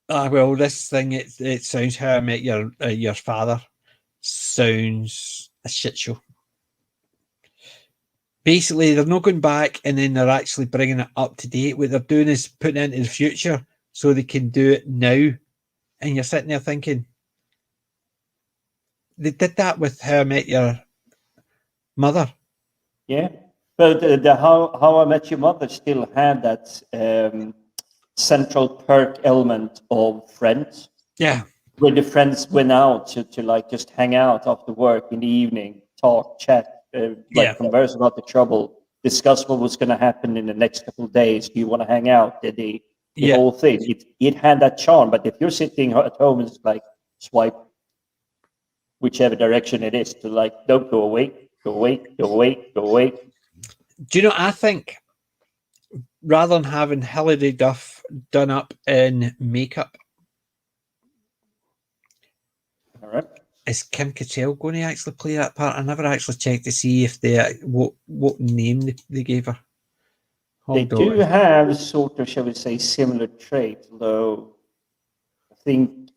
Well, this thing, it sounds How I Met Your Father sounds a shit show. Basically, they're not going back and then they're actually bringing it up to date. What they're doing is putting it into the future so they can do it now. And you're sitting there thinking, they did that with How I Met Your Mother. Yeah, but the How I Met Your Mother still had that central perk element of Friends. Yeah. Where the friends went out to like just hang out after work in the evening, talk, chat, converse about the trouble, discuss what was going to happen in the next couple of days. Do you want to hang out? The whole thing. It had that charm. But if you're sitting at home and it's like, swipe whichever direction it is to like, don't go away, go away, go away, go away. Do you know, I think rather than having Hilary Duff done up in makeup, All right. is Kim Cattrall going to actually play that part? I never actually checked to see if what name they gave her. They do have sort of, shall we say, similar traits, though I think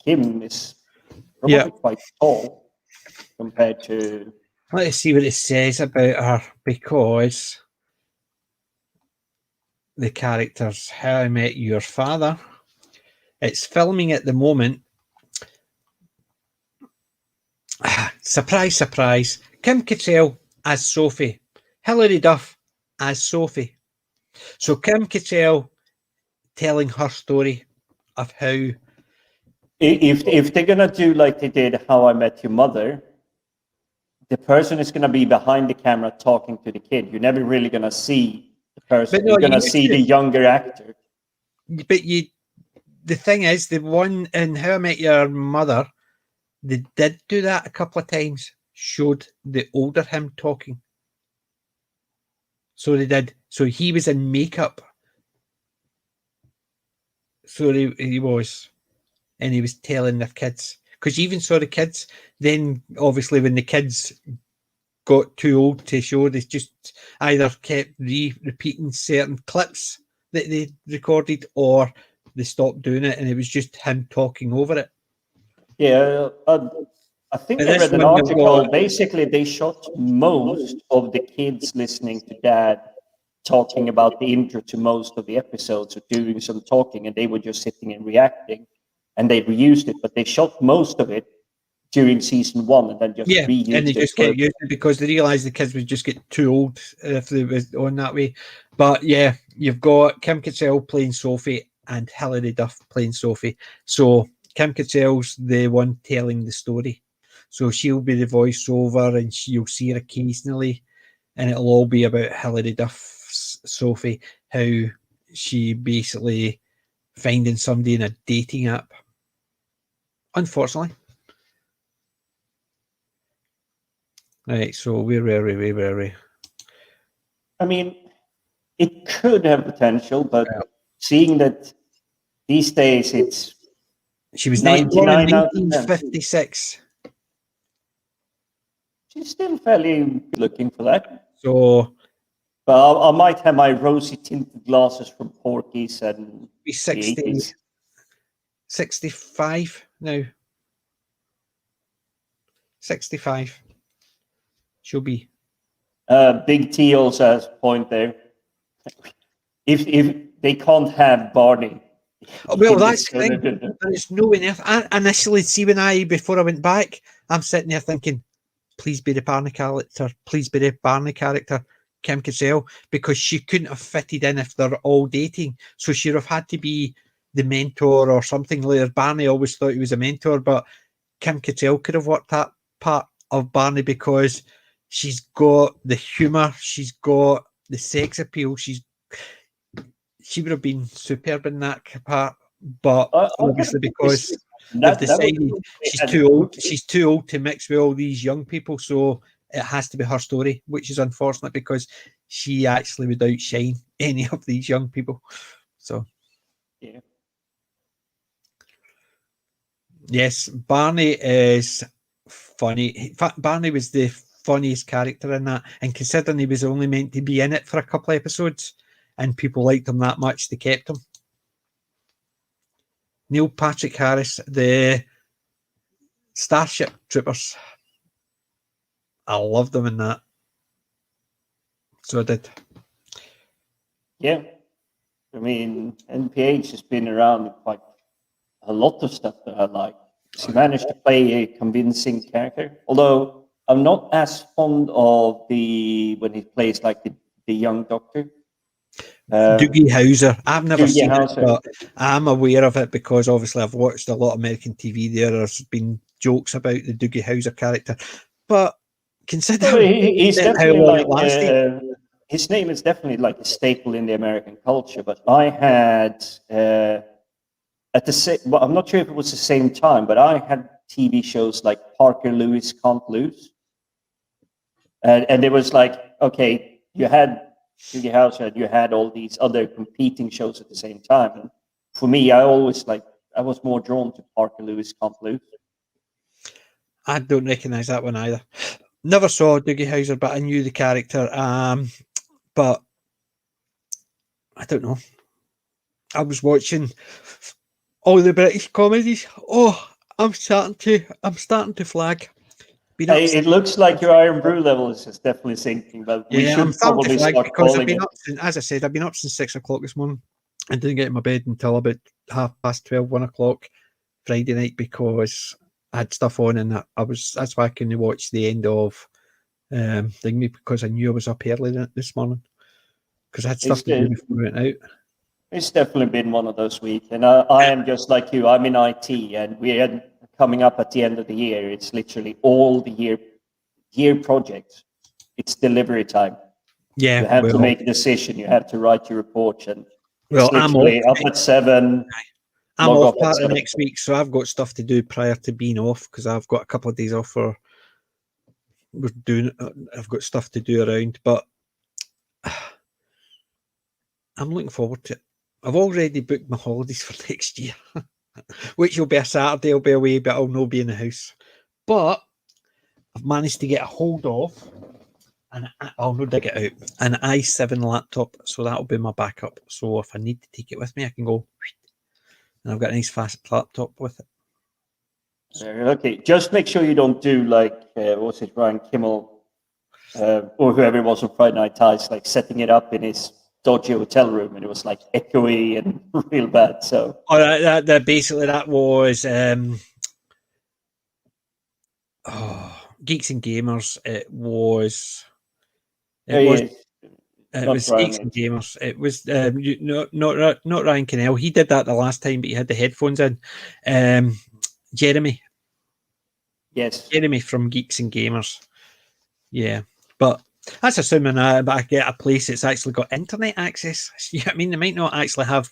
Kim is probably quite tall compared to. Let's see what it says about her, because the characters How I Met Your Father. It's filming at the moment. Surprise, surprise. Kim Cattrall as Sophie. Hilary Duff as Sophie. So Kim Cattrall telling her story of how... If they're going to do like they did How I Met Your Mother, the person is going to be behind the camera talking to the kid. You're never really going to see the person. But no, you're going to you see do. the younger actor. But the thing is, the one in How I Met Your Mother, they did do that a couple of times, showed the older him talking. So they did. So he was in makeup. So he was. And he was telling the kids. Because you even saw the kids. Then, obviously, when the kids got too old to show, they just either kept repeating certain clips that they recorded, or they stopped doing it, and it was just him talking over it. Yeah, I think But I this read an one you've article. got- Basically, they shot most of the kids listening to Dad talking about the intro to most of the episodes, or doing some talking, and they were just sitting and reacting, and they reused it. But they shot most of it during season 1, and then just reused and they it. just kept using it because they realised the kids would just get too old if they was on that way. But yeah, you've got Kim Cattrall playing Sophie and Hilary Duff playing Sophie. So Kim Cattrall's the one telling the story. So she'll be the voiceover, and you'll see her occasionally, and it'll all be about Hilary Duff's Sophie, how she basically finding somebody in a dating app. Unfortunately. Right, so where were we? I mean, it could have potential, but seeing that these days it's She was born in 99 out of 10. 1956. She's still fairly good looking for that. So But I might have my rosy tinted glasses from Porky's and be the 60, 80s. 65 now. 65. She'll be. Big T also has a point there. If they can't have Barney. Well, that's the thing. There's no way else. I initially, see, before I went back, I'm sitting there thinking, please be the Barney character. Please be the Barney character, Kim Cattrall, because she couldn't have fitted in if they're all dating. So she'd have had to be the mentor or something later. Barney always thought he was a mentor, but Kim Cattrall could have worked that part of Barney because she's got the humour, she's got the sex appeal, she would have been superb in that part, but obviously because they've decided she's too old to mix with all these young people, so it has to be her story, which is unfortunate because she actually would outshine any of these young people. So yeah. Yes, Barney is funny. In fact, Barney was the funniest character in that, and considering he was only meant to be in it for a couple of episodes and people liked him that much, they kept him. Neil Patrick Harris, the Starship Troopers. I loved him in that. So I did. Yeah. I mean, NPH has been around in quite a lot of stuff that I like. He managed to play a convincing character, although I'm not as fond of when he plays like the young doctor. Doogie Howser. I've never seen Howser. it, but I'm aware of it because obviously I've watched a lot of American TV there. There's been jokes about the Doogie Howser character, but considering he's how definitely long like it lasted, his name is definitely like a staple in the American culture. But I had at the same, well, I'm not sure if it was the same time, but I had TV shows like Parker Lewis Can't Lose. And it was like, okay, you had Doogie Howser and you had all these other competing shows at the same time. And for me, I was more drawn to Parker Lewis Can't Lose. I don't recognise that one either. Never saw Doogie Howser, but I knew the character. But I don't know. I was watching all the British comedies. Oh, I'm starting to flag. It looks like your Iron Brew level is just definitely sinking, but we should probably start because calling it. As I said, I've been up since 6 o'clock this morning and didn't get in my bed until about 12:30, 1 o'clock Friday night because I had stuff on and that's why I couldn't watch the end of Thingy because I knew I was up early this morning because I had stuff to do before we went out. It's definitely been one of those weeks, and I am just like you. I'm in IT, and we're coming up at the end of the year. It's literally all the year projects. It's delivery time. Yeah, you have to make a decision. You have to write your report, and I'm off up at 7. I'm off part of next week, so I've got stuff to do prior to being off because I've got a couple of days off for I've got stuff to do around, but I'm looking forward to it. I've already booked my holidays for next year, which will be a Saturday. I'll be away, but I'll not be in the house. But I've managed to get a hold of, and I'll not dig it out, an i7 laptop, so that'll be my backup. So if I need to take it with me, I can go, and I've got a nice fast laptop with it. Okay, just make sure you don't do like what's it, Ryan Kimmel or whoever it was on Friday Night Lights, like setting it up in his dodgy hotel room, and it was like echoey and real bad. So basically that was Geeks and Gamers. It was Geeks and Gamers. It was not Ryan Cannell. He did that the last time, but he had the headphones in. Jeremy. Yes. Jeremy from Geeks and Gamers. Yeah, but that's assuming I get a place that's actually got internet access. Yeah, I mean, they might not actually have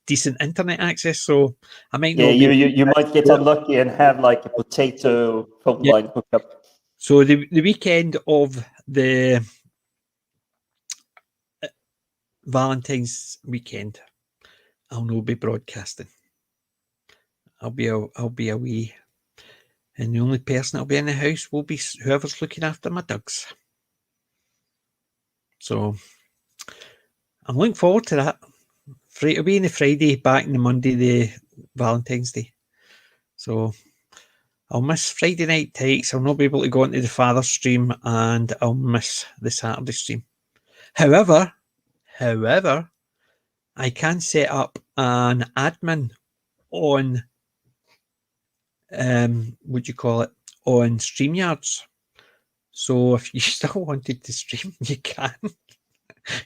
decent internet access, so I might not. Yeah, you might get unlucky and have like a potato phone line hookup. So the weekend of the Valentine's weekend, I'll not be broadcasting. I'll be away, and the only person that'll be in the house will be whoever's looking after my dogs. So I'm looking forward to that. It'll be in the Friday, back in the Monday, the Valentine's Day. So I'll miss Friday night takes. I'll not be able to go into the Father stream, and I'll miss the Saturday stream. However, I can set up an admin on what do you call it, on StreamYards. So if you still wanted to stream, you can.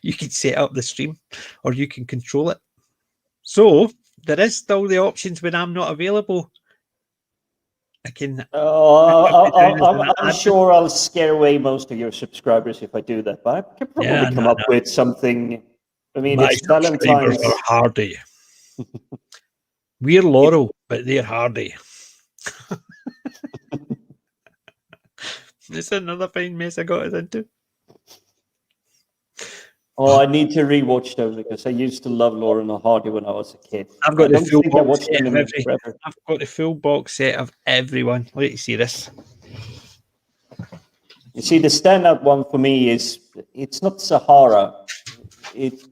You can set up the stream, or you can control it. So there is still the options when I'm not available. I can. I'm sure I'll scare away most of your subscribers if I do that, but I can probably come up with something. I mean, my it's Valentine's. Are hardy. We're Laurel, but they're hardy. It's another fine mess I got us into. Oh, I need to rewatch those because I used to love Laurel and Hardy when I was a kid. I've got the full box set of everyone. Let me see this. You see, the standout one for me is it's not Sahara. It's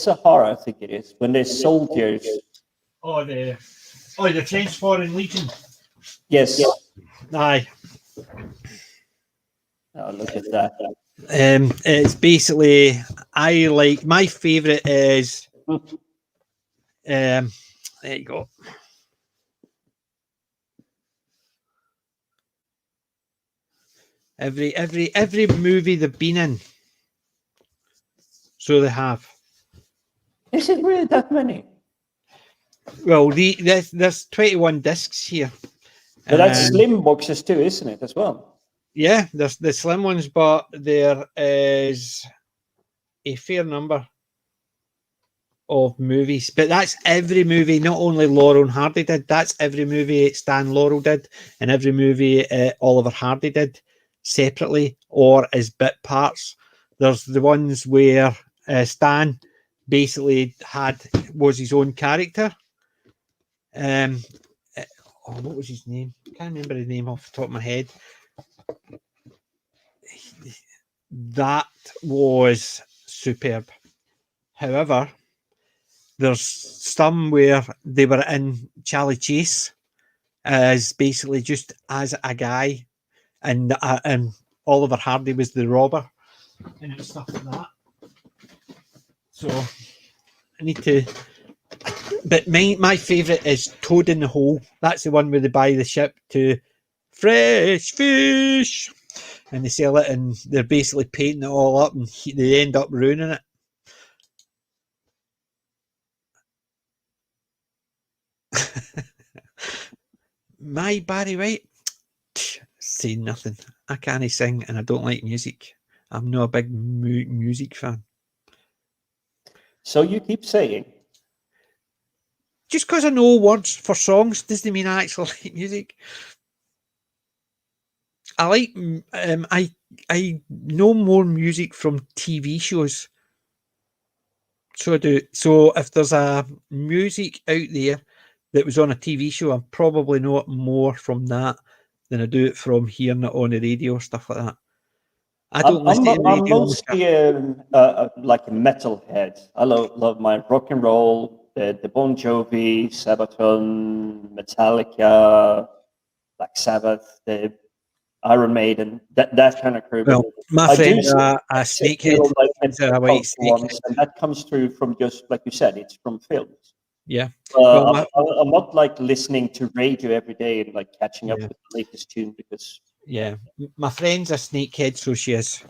Sahara. I think it is when there's soldiers. The French Foreign Legion. Yes. Aye. Oh, look at that. It's basically my favorite is there you go. Every movie they've been in. So they have. Is it really that many? Well, there's 21 discs here. But that's slim boxes too, isn't it, as well? Yeah, there's the slim ones, but there is a fair number. of movies, but that's every movie. Not only Laurel and Hardy did. That's every movie Stan Laurel did, and every movie Oliver Hardy did separately or as bit parts. There's the ones where Stan basically was his own character. What was his name? I can't remember his name off the top of my head. That was superb. However, there's some where they were in Charlie Chase as basically just as a guy, and Oliver Hardy was the robber and stuff like that. So I need to. But my favourite is Toad in the Hole. That's the one where they buy the ship to fresh fish, and they sell it, and they're basically painting it all up, and they end up ruining it. My Barry White, say nothing. I can't sing, and I don't like music. I'm not a big music fan. So you keep saying. Just because I know words for songs doesn't mean I actually like music. I like I know more music from TV shows. So I do. So if there's a music out there that was on a TV show, I probably know it more from that than I do it from hearing it on the radio, stuff like that. I don't listen to I'm radio. mostly like a metalhead. I love my rock and roll, the Bon Jovi, Sabaton, Metallica, Black Sabbath, the Iron Maiden, that kind of crew. Well, my I do friend, see- a I snakehead, feel like he's a white snake. ones, and that comes through from just like you said, it's from films. Yeah. Well, I'm not like listening to radio every day and like catching up Yeah. with the latest tune because Yeah, my friend's a snakehead, so she is.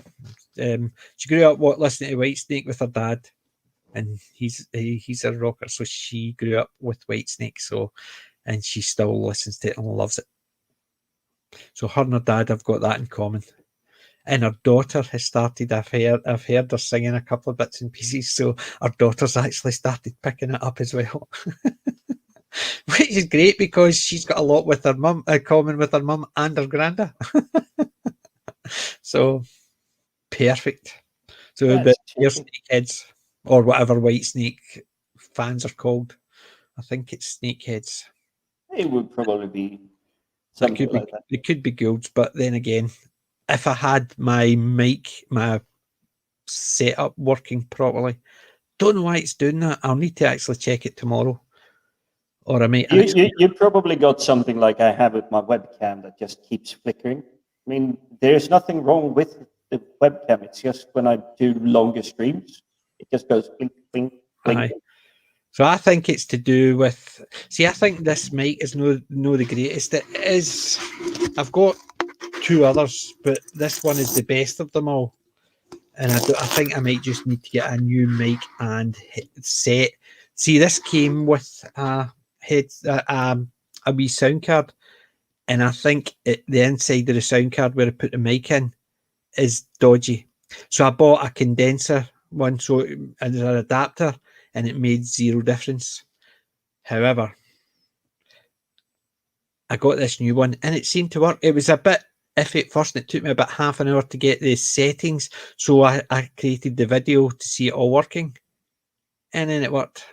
She grew up listening to Whitesnake with her dad, and he's a rocker, so she grew up with Whitesnake. So, and she still listens to it and loves it. So her and her dad have got that in common. And her daughter has started. I've heard her singing a couple of bits and pieces. So our daughter's actually started picking it up as well. Which is great because she's got a lot with her mum, common with her mum and her granda. So perfect. So That's your cheeky. snakeheads, or whatever white snake fans are called, I think it's snakeheads. It would probably be It something could be, like that. it could be guilds, but then again, if I had my setup working properly, don't know why it's doing that. I'll need to actually check it tomorrow. Or I may actually. You probably got something like I have with my webcam that just keeps flickering. I mean, there's nothing wrong with the webcam. It's just when I do longer streams, it just goes blink, blink, blink. Aye. So I think it's to do with. See, I think this mic is no the greatest. It is. I've got two others, but this one is the best of them all. And I think I might just need to get a new mic and set. See, this came with a wee sound card, and I think the inside of the sound card where I put the mic in is dodgy. So I bought a condenser one, so as an adapter, and it made zero difference. However, I got this new one, and it seemed to work. It was a bit iffy at first, and it took me about half an hour to get the settings. So I created the video to see it all working, and then it worked.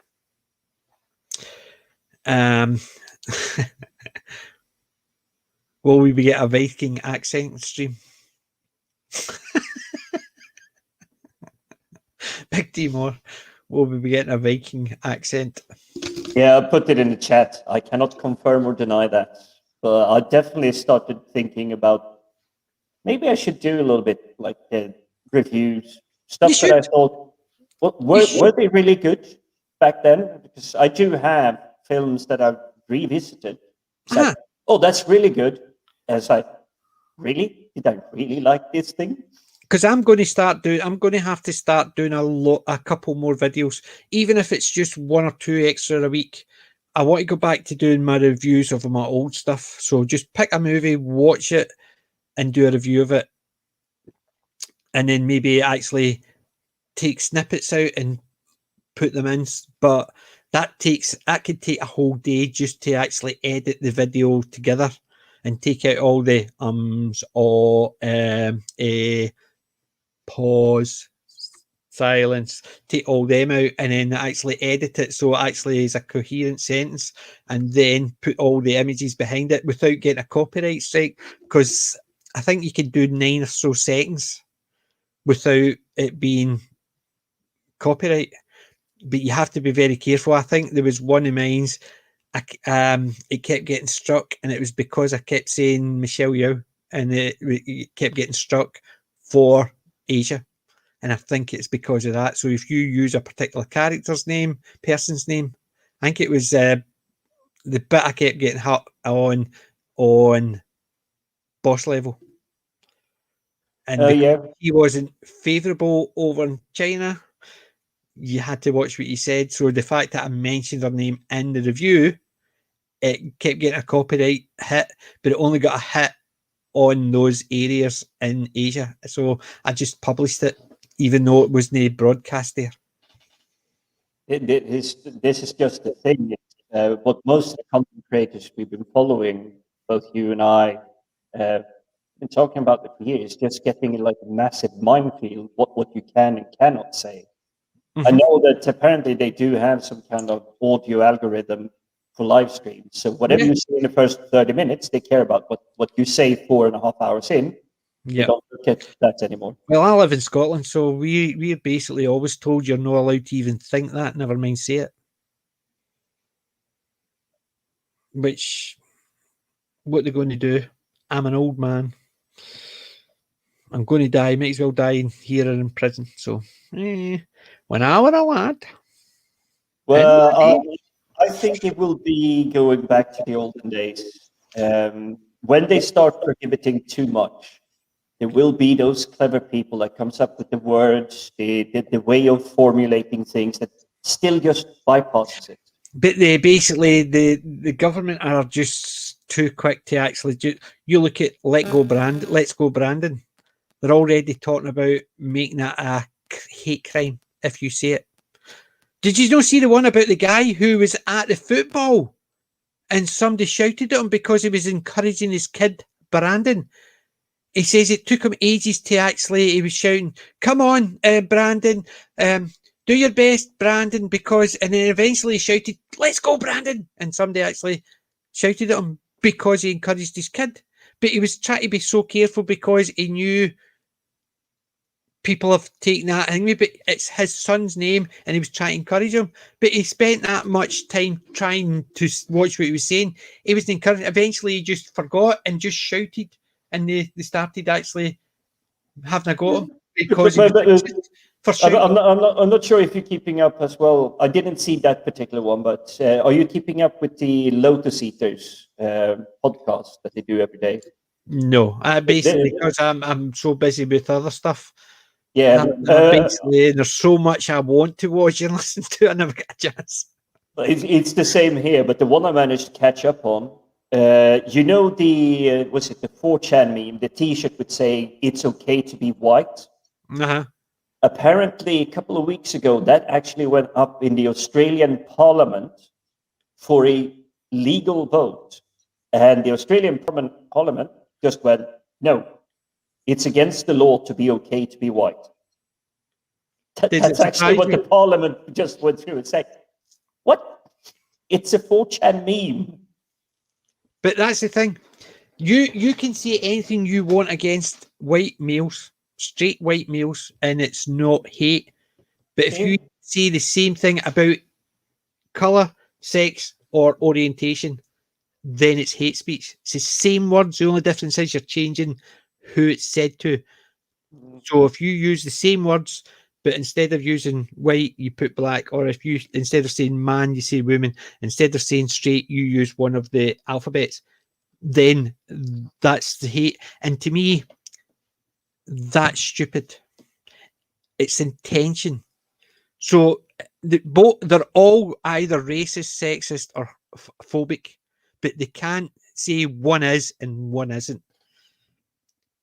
Will we get a Viking accent stream? Big T more. Will we be getting a Viking accent? Yeah, I put it in the chat. I cannot confirm or deny that. But I definitely started thinking about maybe I should do a little bit like reviews, stuff that I thought, were they really good back then? Because I do have films that I've revisited. It's like, oh, that's really good. And it's like, really? Did I really like this thing? Because I'm going to have to start doing a couple more videos, even if it's just one or two extra a week. I want to go back to doing my reviews of my old stuff. So just pick a movie, watch it, and do a review of it. And then maybe actually take snippets out and put them in, but that could take a whole day just to actually edit the video together and take out all the or pause, silence, take all them out, and then actually edit it so it actually is a coherent sentence, and then put all the images behind it without getting a copyright strike. Because I think you can do 9 or so seconds without it being copyright, but you have to be very careful. I think there was one of mine's, it kept getting struck, and it was because I kept saying Michelle Yeoh, and it kept getting struck for Asia. And I think it's because of that. So if you use a particular character's name, person's name, I think it was the bit I kept getting hurt on boss level. And he wasn't favourable over in China, you had to watch what you said. So the fact that I mentioned her name in the review, it kept getting a copyright hit, but it only got a hit on those areas in Asia. So I just published it, even though it wasn't broadcast there. This is just the thing. What most of the content creators we've been following, both you and I, been talking about it for years, just getting like a massive minefield, what you can and cannot say. Mm-hmm. I know that apparently they do have some kind of audio algorithm for live streams. So whatever you say in the first 30 minutes, they care about what you say 4.5 hours in. Yeah. They don't look at that anymore. Well, I live in Scotland, so we're basically always told you're not allowed to even think that, never mind say it. Which, what they're going to do? I'm an old man. I'm going to die. Might as well die in here or in prison. So, when I were a lad. Well, I think it will be going back to the olden days. When they start prohibiting too much, there will be those clever people that comes up with the words, the way of formulating things that still just bypasses it. But they basically, the government are just too quick to actually do. You look at Let's Go Brandon. They're already talking about making it a hate crime if you say it. Did you not see the one about the guy who was at the football and somebody shouted at him because he was encouraging his kid, Brandon? He says it took him ages to actually, he was shouting, come on, Brandon, do your best, Brandon, because, and then eventually he shouted, let's go, Brandon. And somebody actually shouted at him because he encouraged his kid. But he was trying to be so careful because he knew people have taken that anyway, but it's his son's name and he was trying to encourage him. But he spent that much time trying to watch what he was saying. He was encouraging. Eventually he just forgot and just shouted, and they started actually having a go at him because I'm not sure if you're keeping up as well. I didn't see that particular one, but are you keeping up with the Lotus Eaters podcast that they do every day? No, basically because I'm so busy with other stuff. Yeah, basically there's so much I want to watch and listen to. I never get a chance. It's the same here, but the one I managed to catch up on, you know, the was it the 4chan meme? The T-shirt would say "It's okay to be white." Uh-huh. Apparently, a couple of weeks ago, that actually went up in the Australian Parliament for a legal vote, and the Australian Parliament just went, "No, it's against the law to be okay to be white." That's actually what the Parliament just went through and said. What? It's a 4chan meme. But that's the thing. You can say anything you want against white males, straight white males, and it's not hate. But if you say the same thing about colour, sex, or orientation, then it's hate speech. It's the same words. The only difference is you're changing who it's said to. So if you use the same words, but instead of using white, you put black, or if you, instead of saying man, you say woman, instead of saying straight, you use one of the alphabets, then that's the hate. And to me, that's stupid. It's intention. So they're all either racist, sexist, or phobic, but they can't say one is and one isn't.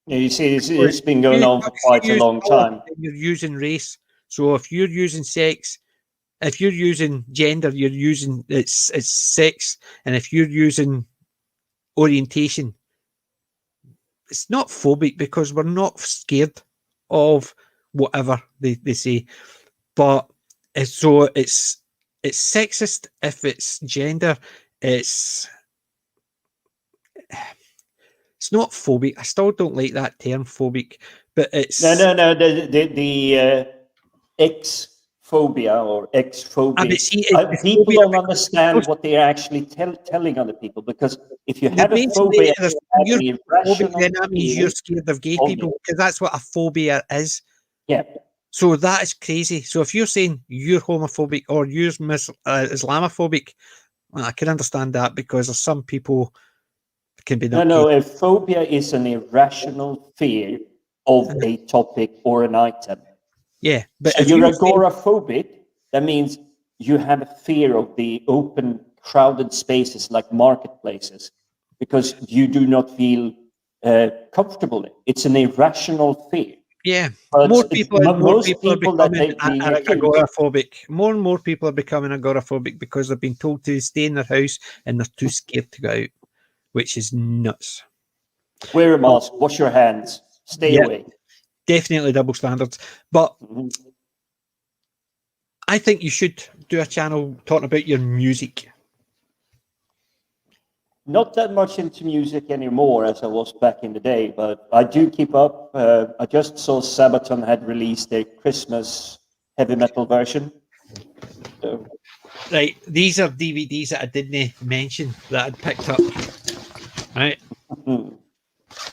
Yeah, you see, it's been going on for quite a long time. You're using race. So if you're using sex, If you're using gender, you're using it's sex, and if you're using orientation, it's not phobic because we're not scared of whatever they say. But it's sexist if it's gender. It's not phobic. I still don't like that term phobic, but it's No. The X phobia or X phobia. see, People phobia don't because understand what they're actually telling other people, because if you the have a reason phobia, there's you have you're an phobic, irrational then that means you're fear scared of gay of people it. because that's what a phobia is. Yeah. So that is crazy. So if you're saying you're homophobic or you're Islamophobic, well, I can understand that because there's some people can be not No, a phobia is an irrational fear of a topic or an item. Yeah, but So if you're you're saying, agoraphobic, that means you have a fear of the open, crowded spaces like marketplaces because you do not feel comfortable. It's an irrational fear. yeah, But more people and more most people are people that becoming they're being are accused. agoraphobic. More and more people are becoming agoraphobic because they've been told to stay in their house and they're too scared to go out, which is nuts. Wear a mask, wash your hands, stay Yeah. away. Definitely double standards. But Mhm. I think you should do a channel talking about your music. Not that much into music anymore as I was back in the day, but I do keep up. I just saw Sabaton had released their Christmas heavy metal version. So, Right, these are DVDs that I didn't mention that I'd picked up. Right,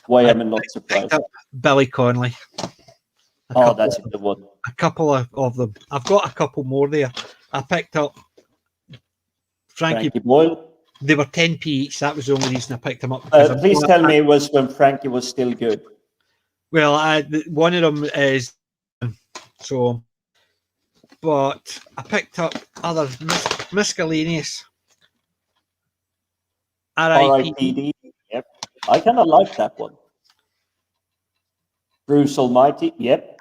why I am I not picked surprised? up Billy Connolly. Oh, that's a good one. A couple of them. I've got a couple more there. I picked up Frankie. Frankie Boyle. They were 10p each. That was the only reason I picked them up. Because Please tell me it was when Frankie was still good. Well, one of them is so, but I picked up other miscellaneous. R.I.P. R.I.P.D. Yep. I kind of like that one. Bruce Almighty. Yep.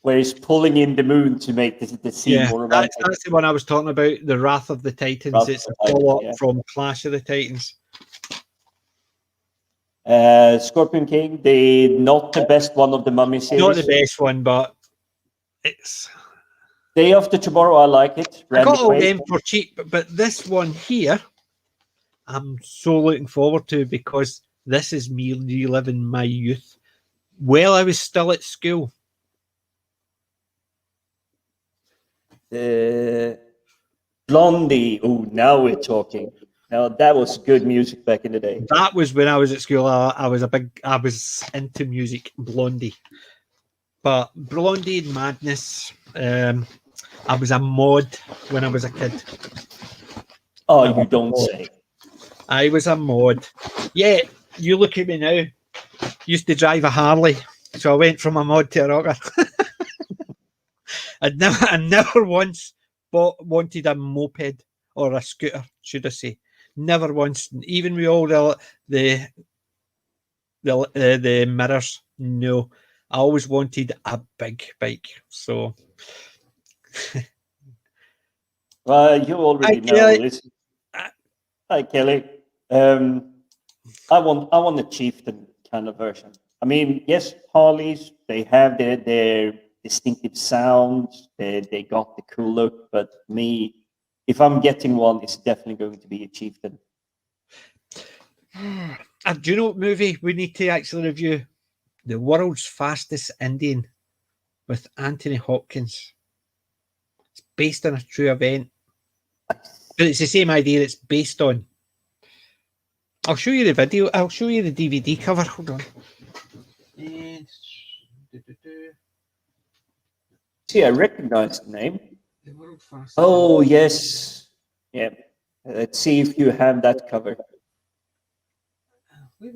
Where he's pulling in the moon to make the scene Yeah, more romantic. that's the one I was talking about. The Wrath of the Titans. Wrath It's of a the follow-up Titans, yeah. from Clash of the Titans. Scorpion King, not the best one of the Mummy series. Not the best one, but it's. Day After Tomorrow, I like it. I got Randy all Quaid. them for cheap, but this one here, I'm so looking forward to because this is me reliving my youth while I was still at school. Blondie. Oh, now we're talking. Now that was good music back in the day. That was when I was at school. I was into music, Blondie. But Blondie and Madness, I was a mod when I was a kid. Oh, you don't say. I was a mod. Yeah, you look at me now. Used to drive a Harley, so I went from a mod to a rocker. I never once wanted a moped or a scooter, should I say? Never once. Even with all the mirrors, no. I always wanted a big bike. So, Well, you already know. Kelly. Listen. Hi, Kelly. I want a chieftain kind of version. I mean, yes, Harleys, they have their distinctive sounds. They got the cool look. But me, if I'm getting one, it's definitely going to be a chieftain. Do you know what movie we need to actually review? The World's Fastest Indian with Anthony Hopkins. It's based on a true event. But it's the same idea it's based on. I'll show you the video. I'll show you the DVD cover. Hold on. See, I recognize the name. The World's Fastest Oh, yes. Yeah. Let's see if you have that cover. Where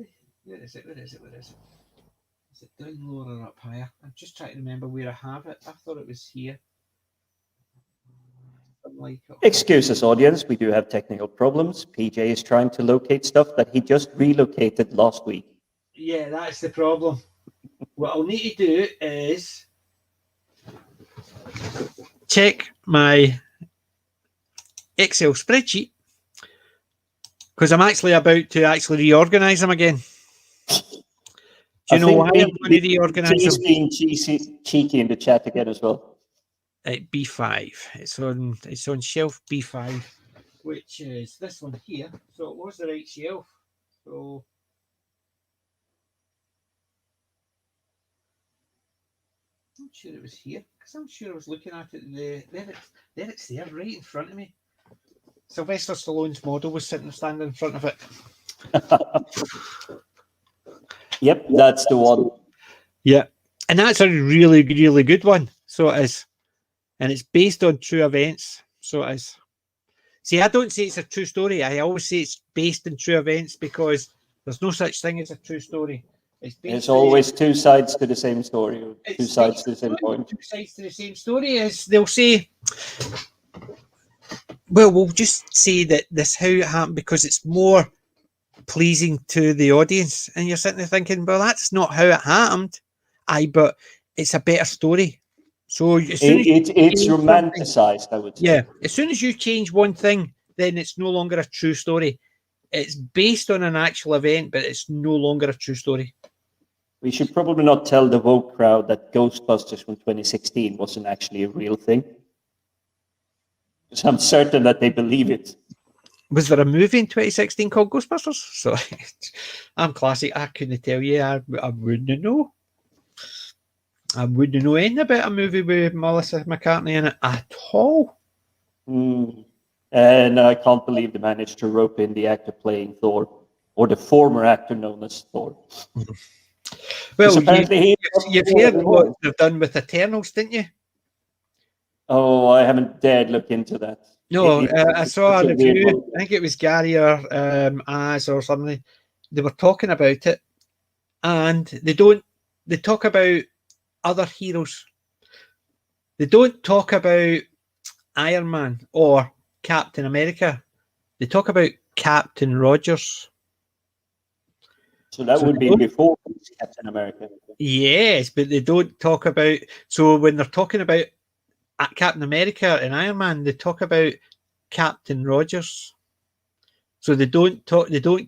is it? Is it down lower or up higher? I'm just trying to remember where I have it. I thought it was here. Excuse us, audience. We do have technical problems. PJ is trying to locate stuff that he just relocated last week. Yeah, that's the problem. What I'll need to do is check my Excel spreadsheet because I'm actually about to reorganize them again. Do you know why I'm going to reorganize them? Being cheeky in the chat again as well. At B5. It's on shelf B5, which is this one here. So it was the right shelf. So I'm sure it was here because I'm sure I was looking at it. There it's there, right in front of me. Sylvester Stallone's model was standing in front of it. Yep, that's the one. Yeah, and that's a really, really good one. So it is, and it's based on true events. So it is. See, I don't say it's a true story. I always say it's based on true events because there's no such thing as a true story. There's always two sides to the same story, or two sides to the same point. Two sides to the same story is they'll say, well, we'll just say that this how it happened because it's more pleasing to the audience. And you're sitting there thinking, well, that's not how it happened. But it's a better story. So it's romanticized, I would say. Yeah. As soon as you change one thing, then it's no longer a true story. It's based on an actual event, but it's no longer a true story. We should probably not tell the woke crowd that Ghostbusters from 2016 wasn't actually a real thing. Because I'm certain that they believe it. Was there a movie in 2016 called Ghostbusters? So I'm classic. I couldn't tell you. I wouldn't know. I wouldn't know anything about a movie with Melissa McCartney in it at all. And I can't believe they managed to rope in the actor playing Thor, or the former actor known as Thor. Well, you've heard what they've done with Eternals, didn't you? Oh, I haven't dared look into that. No, I saw a review. I think it was Gary or Az or something. They were talking about it, and they talk about other heroes. They don't talk about Iron Man or Captain America. They talk about Captain Rogers. So that would be before Captain America. Yes, but they don't talk about. So when they're talking about Captain America and Iron Man, they talk about Captain Rogers. So they don't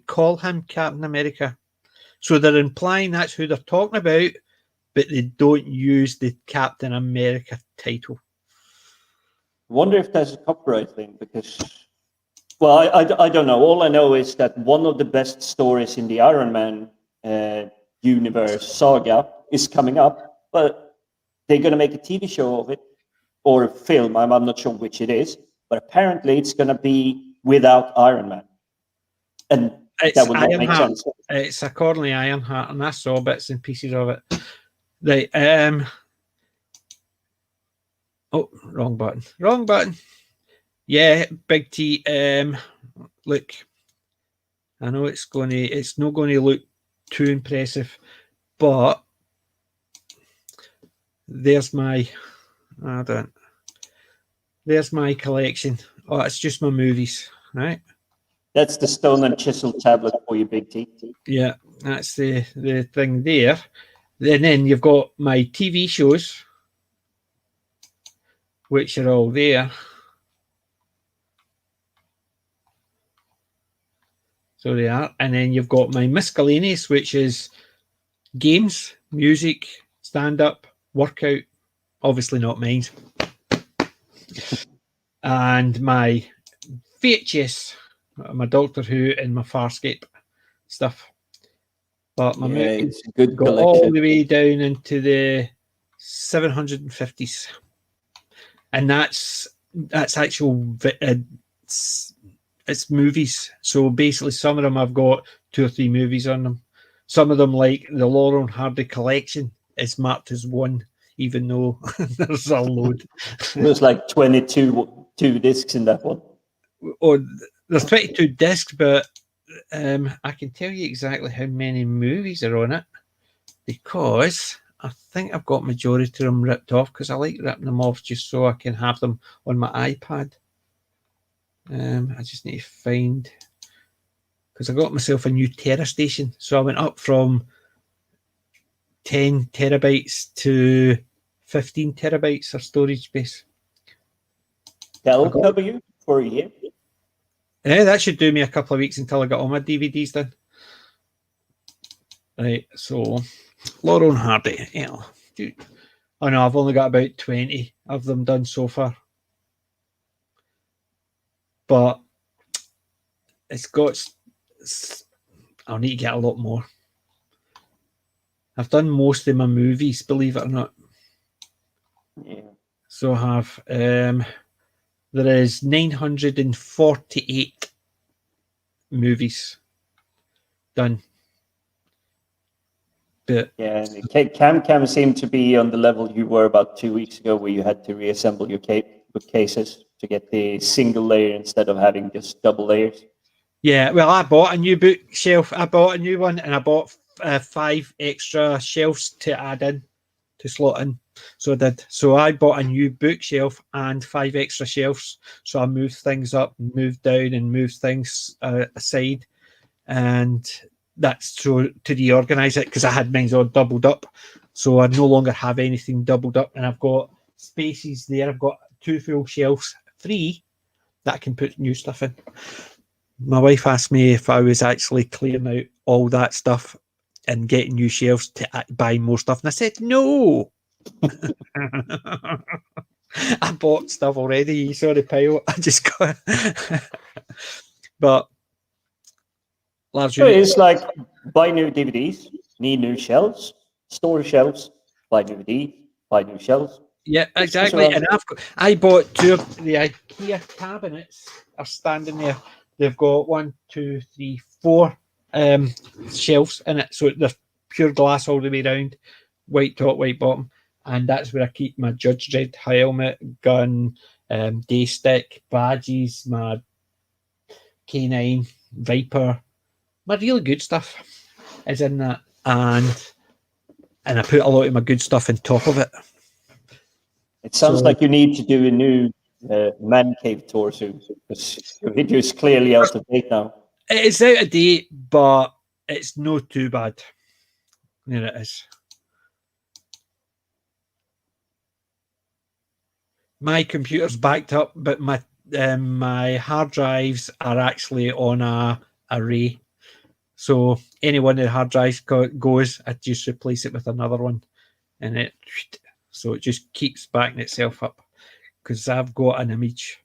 call him Captain America. So they're implying that's who they're talking about, but they don't use the Captain America title. I wonder if there's a copyright thing because, well, I don't know. All I know is that one of the best stories in the Iron Man universe saga is coming up, but they're going to make a TV show of it or a film. I'm not sure which it is, but apparently it's going to be without Iron Man. And that would not make sense. It's accordingly Ironheart, and I saw bits and pieces of it. Right. Oh, wrong button. Yeah, Big T. Look, I know it's not going to look too impressive, but there's my collection. Oh, it's just my movies, right? That's the stone and chisel tablet for you, Big T. Yeah, that's the thing there. And then you've got my TV shows, which are all there. So they are. And then you've got my miscellaneous, which is games, music, stand-up, workout, obviously not mine. And my VHS, my Doctor Who and my Farscape stuff. But my movies good go all the way down into the 750s. And that's actual it's movies. So basically some of them I've got 2 or 3 movies on them. Some of them, like the Laurel and Hardy collection, is marked as 1, even though there's a load. There's like 22 discs in that one. Oh, there's 22 discs, but I can tell you exactly how many movies are on it because I think I've got majority of them ripped off because I like ripping them off just so I can have them on my iPad. I just need to find, because I got myself a new Terra station, so I went up from 10 terabytes to 15 terabytes of storage space. They'll cover you for a year. Yeah, that should do me a couple of weeks until I got all my DVDs done. Right, so Laurel and Hardy. Yeah, dude. Oh no, I've only got about 20 of them done so far. But it's got. I'll need to get a lot more. I've done most of my movies, believe it or not. Yeah. So I have. There is 948 movies done. But Yeah, Cam seemed to be on the level you were about 2 weeks ago, where you had to reassemble your bookcases to get the single layer instead of having just double layers. yeah, well, I bought a new bookshelf. I bought a new one, and I bought 5 extra shelves to add in, to slot in. So I did. So I bought a new bookshelf and 5 extra shelves. So I moved things up, moved down, and moved things aside, and that's to reorganize it, because I had mine all doubled up. So I no longer have anything doubled up, and I've got spaces there. I've got 2 full shelves, 3 that I can put new stuff in. My wife asked me if I was actually clearing out all that stuff and getting new shelves to buy more stuff, and I said no. I bought stuff already. You saw the pile. I just got. But large So unit. it's like buy new DVDs, need new shelves, store shelves, buy new DVD, buy new shelves. Yeah, It's just exactly. around- And I bought 2 of the IKEA cabinets are standing there. They've got 1, 2, 3, 4 shelves in it, so they're pure glass all the way around, white top, white bottom, and that's where I keep my Judge Dredd helmet, gun, day stick, badges, my K9 Viper, my really good stuff is in that, and I put a lot of my good stuff on top of it. It sounds So- like you need to do a new man cave tour soon, because your video is clearly out of date now. It's out of date, but it's not too bad. There it is. My computer's backed up, but my hard drives are actually on a array. So any one of the hard drives goes, I just replace it with another one, and it just keeps backing itself up, because I've got an image,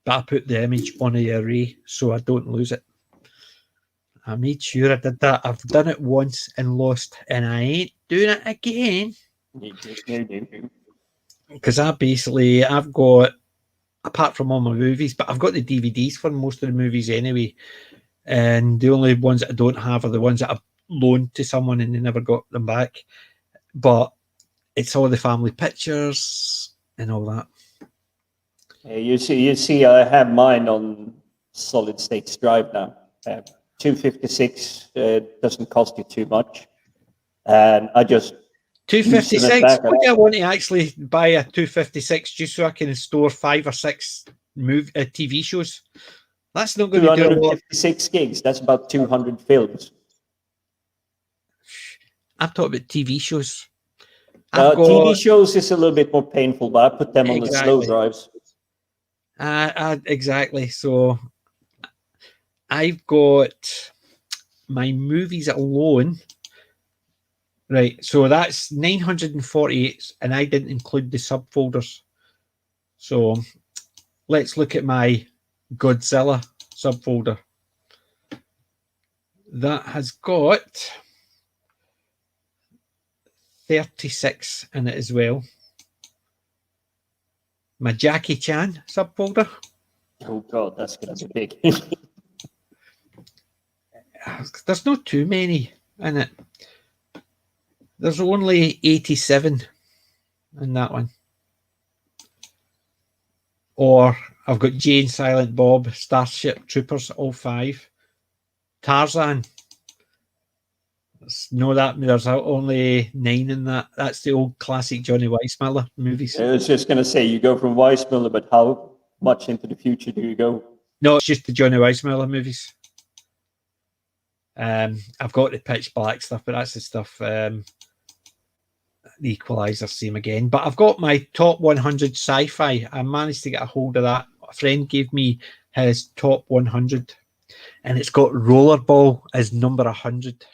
but I put the image on a array so I don't lose it. I made sure I did that. I've done it once and lost, and I ain't doing it again. Because I've got, apart from all my movies, but I've got the DVDs for most of the movies anyway. And the only ones that I don't have are the ones that I've loaned to someone and they never got them back. But it's all the family pictures and all that. You see, I have mine on solid state drive now. 256 doesn't cost you too much, and I just 256. back. What do I want to actually buy a 256 just so I can store 5 or 6 TV shows? That's not going to do a lot. 256 gigs. That's about 200 films. I'm talking about TV shows. TV shows is a little bit more painful, but I put them on the slow Exactly. drives. Exactly. So I've got my movies alone. Right. So that's 948, and I didn't include the subfolders. So let's look at my Godzilla subfolder. That has got 36 in it as well. My Jackie Chan subfolder. Oh God, that's going to be big. There's not too many in it. There's only 87 in that one. Or I've got Jane, Silent Bob, Starship Troopers, all 5. Tarzan. There's only 9 in that. That's the old classic Johnny Weissmuller movies. I was just going to say, you go from Weissmuller, but how much into the future do you go? No, it's just the Johnny Weissmuller movies. I've got the Pitch Black stuff, but that's the stuff. the Equalizer, same again. But I've got my top 100 sci-fi. I managed to get a hold of that. A friend gave me his top 100, and it's got Rollerball as number 100.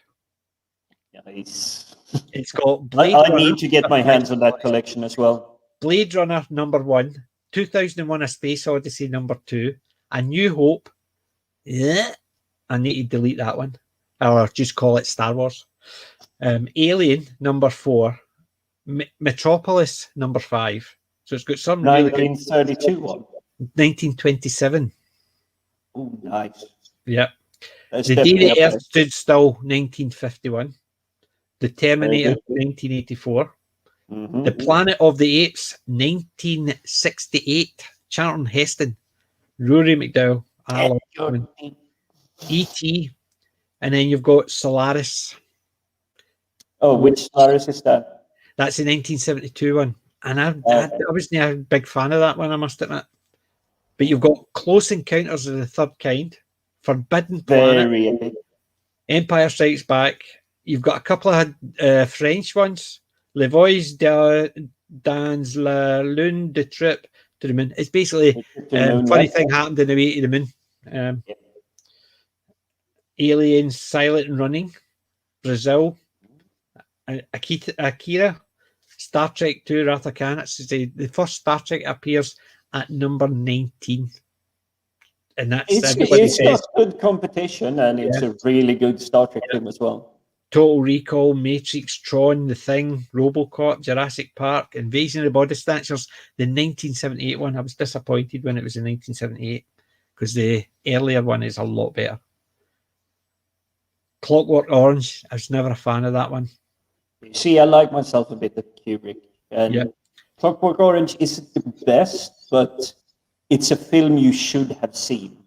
Nice. It's got I, Blade I Runner. need to get my hands on that collection as well. Blade Runner number 1, 2001: A Space Odyssey number 2, A New Hope. Yeah, I need to delete that one, or just call it Star Wars. Alien number 4, Metropolis number 5. So it's got some really good. 1932 one. 1927. Oh, nice. Yeah. That's The Day definitely the up Earth there. Stood Still, 1951. The Terminator, good. 1984. Mhm. The Planet of the Apes, 1968. Charlton Heston, Rory McDowell, Alan Rickman, E.T., and then you've got Solaris. Oh, which Solaris is that? That's the 1972 one. And I wasn't a big fan of that one, I must admit. But you've got Close Encounters of the Third Kind, Forbidden Planet, Very epic. Empire Strikes Back. You've got a couple of French ones. Les Voix dans la Lune, The Trip to the Moon. It's basically funny thing happened in the way to the moon. Aliens, Silent and Running, Brazil, Akira, Star Trek 2, Wrath of Khan. It's the first Star Trek appears at number 19. And that's it's got good competition, and it's a really good Star Trek film as well. Total Recall, Matrix, Tron, The Thing, Robocop, Jurassic Park, Invasion of the Body Snatchers, the 1978 one. I was disappointed when it was in 1978 because the earlier one is a lot better. Clockwork Orange, I was never a fan of that one. See, I like myself a bit of Kubrick. And Clockwork Orange isn't the best, but it's a film you should have seen.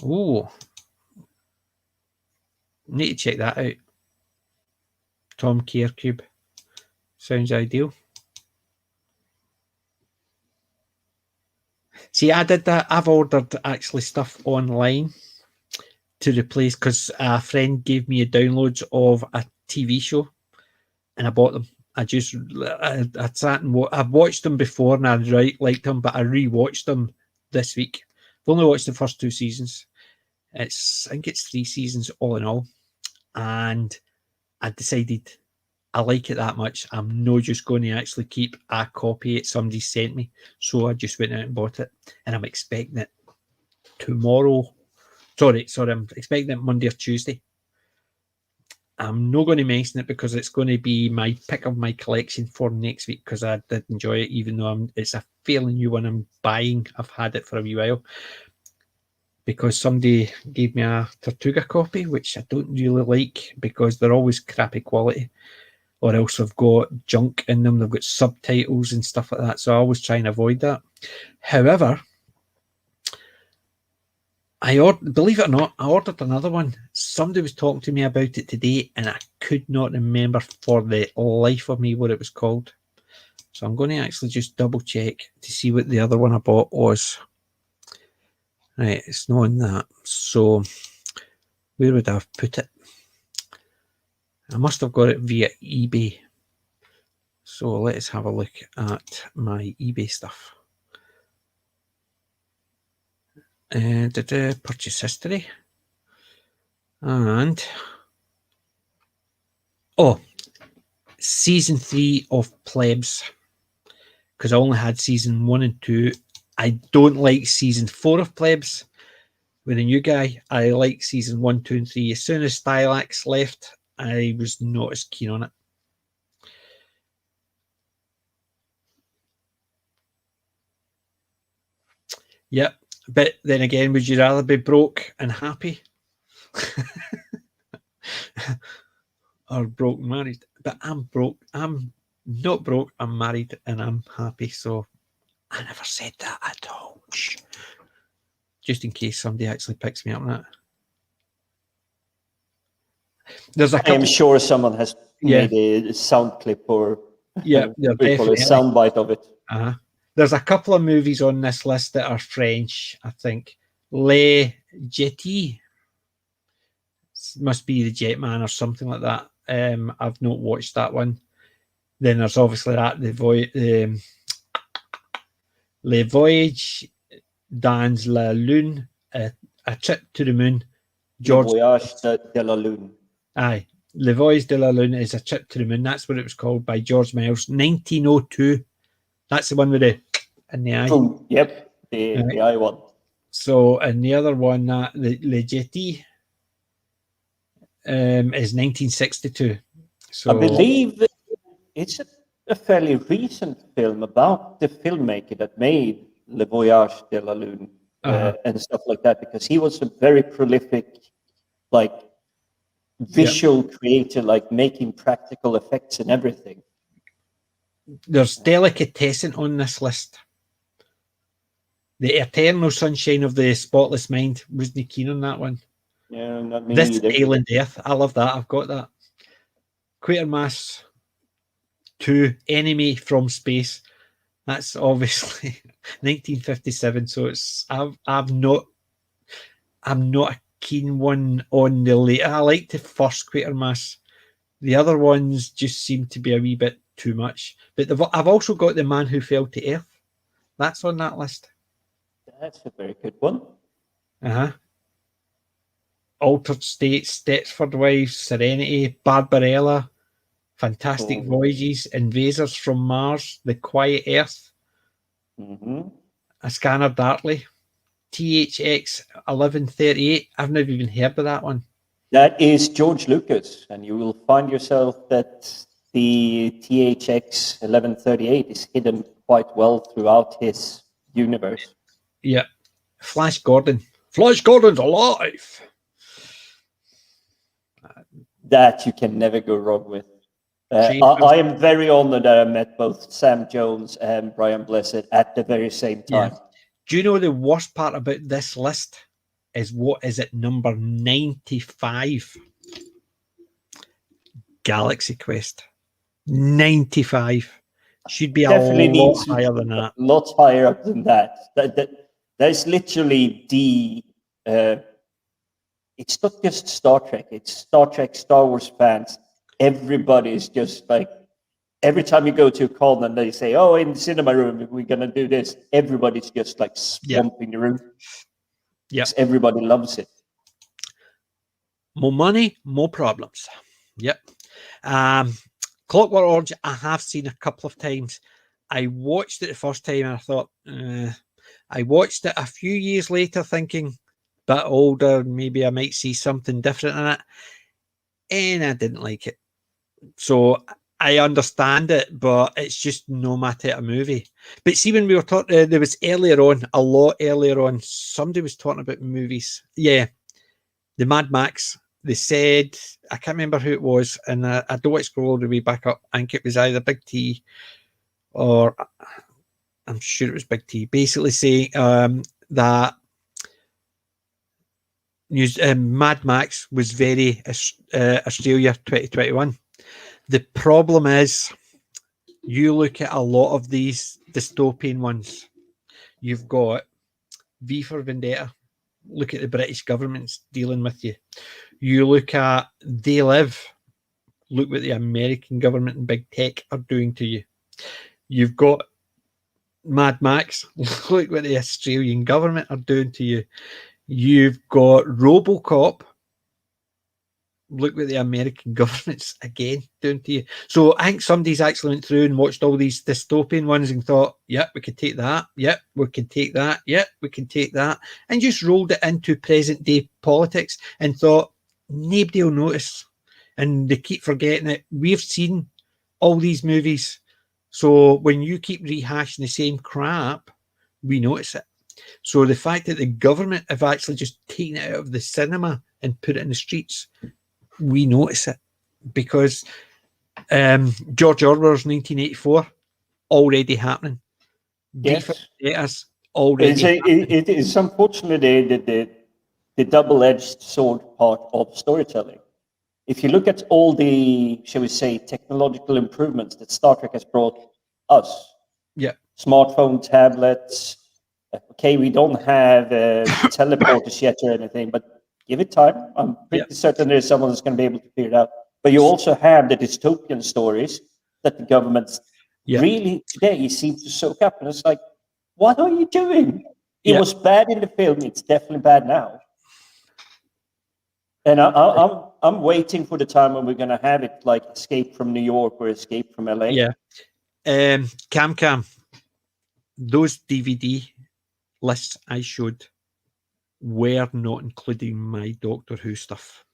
Oh, need to check that out. Tom Kiercube. Sounds ideal. See, I did that. I've ordered actually stuff online to replace because a friend gave me a downloads of a TV show and I bought them. I sat and I've watched them before and I liked them, but I rewatched them this week. I've only watched the first 2 seasons. I think it's 3 seasons all in all. And I decided I like it that much. I'm not just going to actually keep a copy that somebody sent me. So I just went out and bought it. And I'm expecting it tomorrow. Sorry, I'm expecting it Monday or Tuesday. I'm not going to mention it because it's going to be my pick of my collection for next week because I did enjoy it, even though it's a fairly new one I'm buying. I've had it for a wee while because somebody gave me a Tortuga copy, which I don't really like because they're always crappy quality, or else they've got junk in them. They've got subtitles and stuff like that. So I always try and avoid that. However, believe it or not, I ordered another one. Somebody was talking to me about it today, and I could not remember for the life of me what it was called. So I'm going to actually just double check to see what the other one I bought was. Right, it's not in that. So where would I have put it? I must have got it via eBay. So let's have a look at my eBay stuff. Purchase history. And season 3 of Plebs. Because I only had season 1 and 2. I don't like season 4 of Plebs. With a new guy, I like season 1, 2, and 3. As soon as Stylax left, I was not as keen on it. Yep. But then again, would you rather be broke and happy? Or broke and married? But I'm broke. I'm not broke. I'm married and I'm happy. So I never said that at all. Shh. Just in case somebody actually picks me up on that. There's a couple. I'm sure someone has made a sound clip or a sound bite of it. There's a couple of movies on this list that are French, I think. Le Jetty must be the Jetman or something like that. I've not watched that one. Then there's obviously that Le Voyage dans la Lune, a trip to the moon. Le Voyage de la Lune. Aye, Le Voyage de la Lune is a trip to the moon. That's what it was called by George Miles, 1902. That's the one with the in the eye. Boom. Yep, the eye one. So, and the other one, Le Jetty, is 1962. So I believe it's a fairly recent film about the filmmaker that made Le Voyage de la Lune and stuff like that, because he was a very prolific, like, visual creator, like making practical effects and everything. there's delicatessen on this list. The Eternal Sunshine of the Spotless Mind. Wasn't keen on that one. Yeah, not me This either. Island Earth. I love that. I've got that. Quatermass 2, Enemy from Space. That's obviously 1957. So it's I'm not a keen one on the late. I like the first Quatermass. The other ones just seem to be a wee bit too much. But I've also got The Man Who Fell to Earth. That's on that list. That's a very good one. Altered States, Stepford Wives, Serenity, Barbarella, Fantastic Voyages, Invasers from Mars, The Quiet Earth, A Scanner Darkly, THX 1138. I've never even heard of that one. That is George Lucas, and you will find yourself that the THX 1138 is hidden quite well throughout his universe. Yeah. Flash Gordon. Flash Gordon's alive. That you can never go wrong with. I am very honored that I met both Sam Jones and Brian Blessed at the very same time. Yeah. Do you know the worst part about this list is what is at number 95? Galaxy Quest. 95. Should be Definitely a lot needs higher than that. A lot higher up than that. That's literally the... it's not just Star Trek. It's Star Trek, Star Wars fans. Everybody's just like... Every time you go to a con and they say, oh, in the cinema room, we're going to do this. Everybody's just like swamping the room. Yeah. Everybody loves it. More money, more problems. Yep. Clockwork Orange, I have seen a couple of times. I watched it the first time and I thought, I watched it a few years later thinking, a bit older, maybe I might see something different in it. And I didn't like it. So I understand it, but it's just no my type of movie. But see, when we were talking, there was a lot earlier on, somebody was talking about movies. Yeah, the Mad Max. They said, I can't remember who it was, and I don't want to scroll all the way back up. I think it was either Big T or I'm sure it was Big T, basically saying that Mad Max was very Australia 2021. The problem is, you look at a lot of these dystopian ones. You've got V for Vendetta. Look at the British government's dealing with you. You look at They Live. Look what the American government and big tech are doing to you. You've got Mad Max. Look what the Australian government are doing to you. You've got RoboCop. Look what the American government's again doing to you. So I think somebody's actually went through and watched all these dystopian ones and thought, yep, we could take that. Yep, we can take that. Yep, we can take that. And just rolled it into present day politics and thought, nobody will notice. And they keep forgetting it. We've seen all these movies. So when you keep rehashing the same crap, we notice it. So the fact that the government have actually just taken it out of the cinema and put it in the streets, we notice it because George Orwell's 1984 already happening. Yes. Already. It is unfortunately the double-edged sword part of storytelling. If you look at all the, shall we say, technological improvements that Star Trek has brought us, smartphone, tablets. Okay, we don't have teleporters yet or anything, but give it time. I'm pretty certain there's someone that's going to be able to figure it out. But you also have the dystopian stories that the governments Yeah. really today seem to soak up. And it's like, what are you doing? It Yeah. was bad in the film. It's definitely bad now. And I'm waiting for the time when we're going to have it like Escape from New York or Escape from LA. Yeah. Cam, those DVD lists I showed were not including my Doctor Who stuff.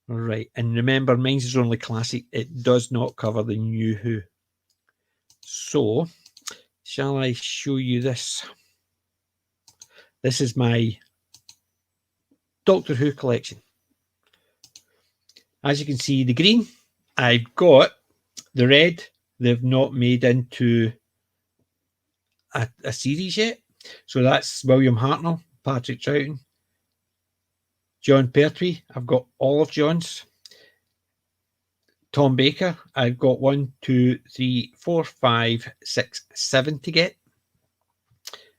All right. And remember, mine's is only classic. It does not cover the new Who. So, shall I show you this? This is my Doctor Who collection. As you can see, the green, I've got the red. They've not made into a series yet. So that's William Hartnell, Patrick Troughton, John Pertwee. I've got all of John's. Tom Baker, I've got 1, 2, 3, 4, 5, 6, 7 to get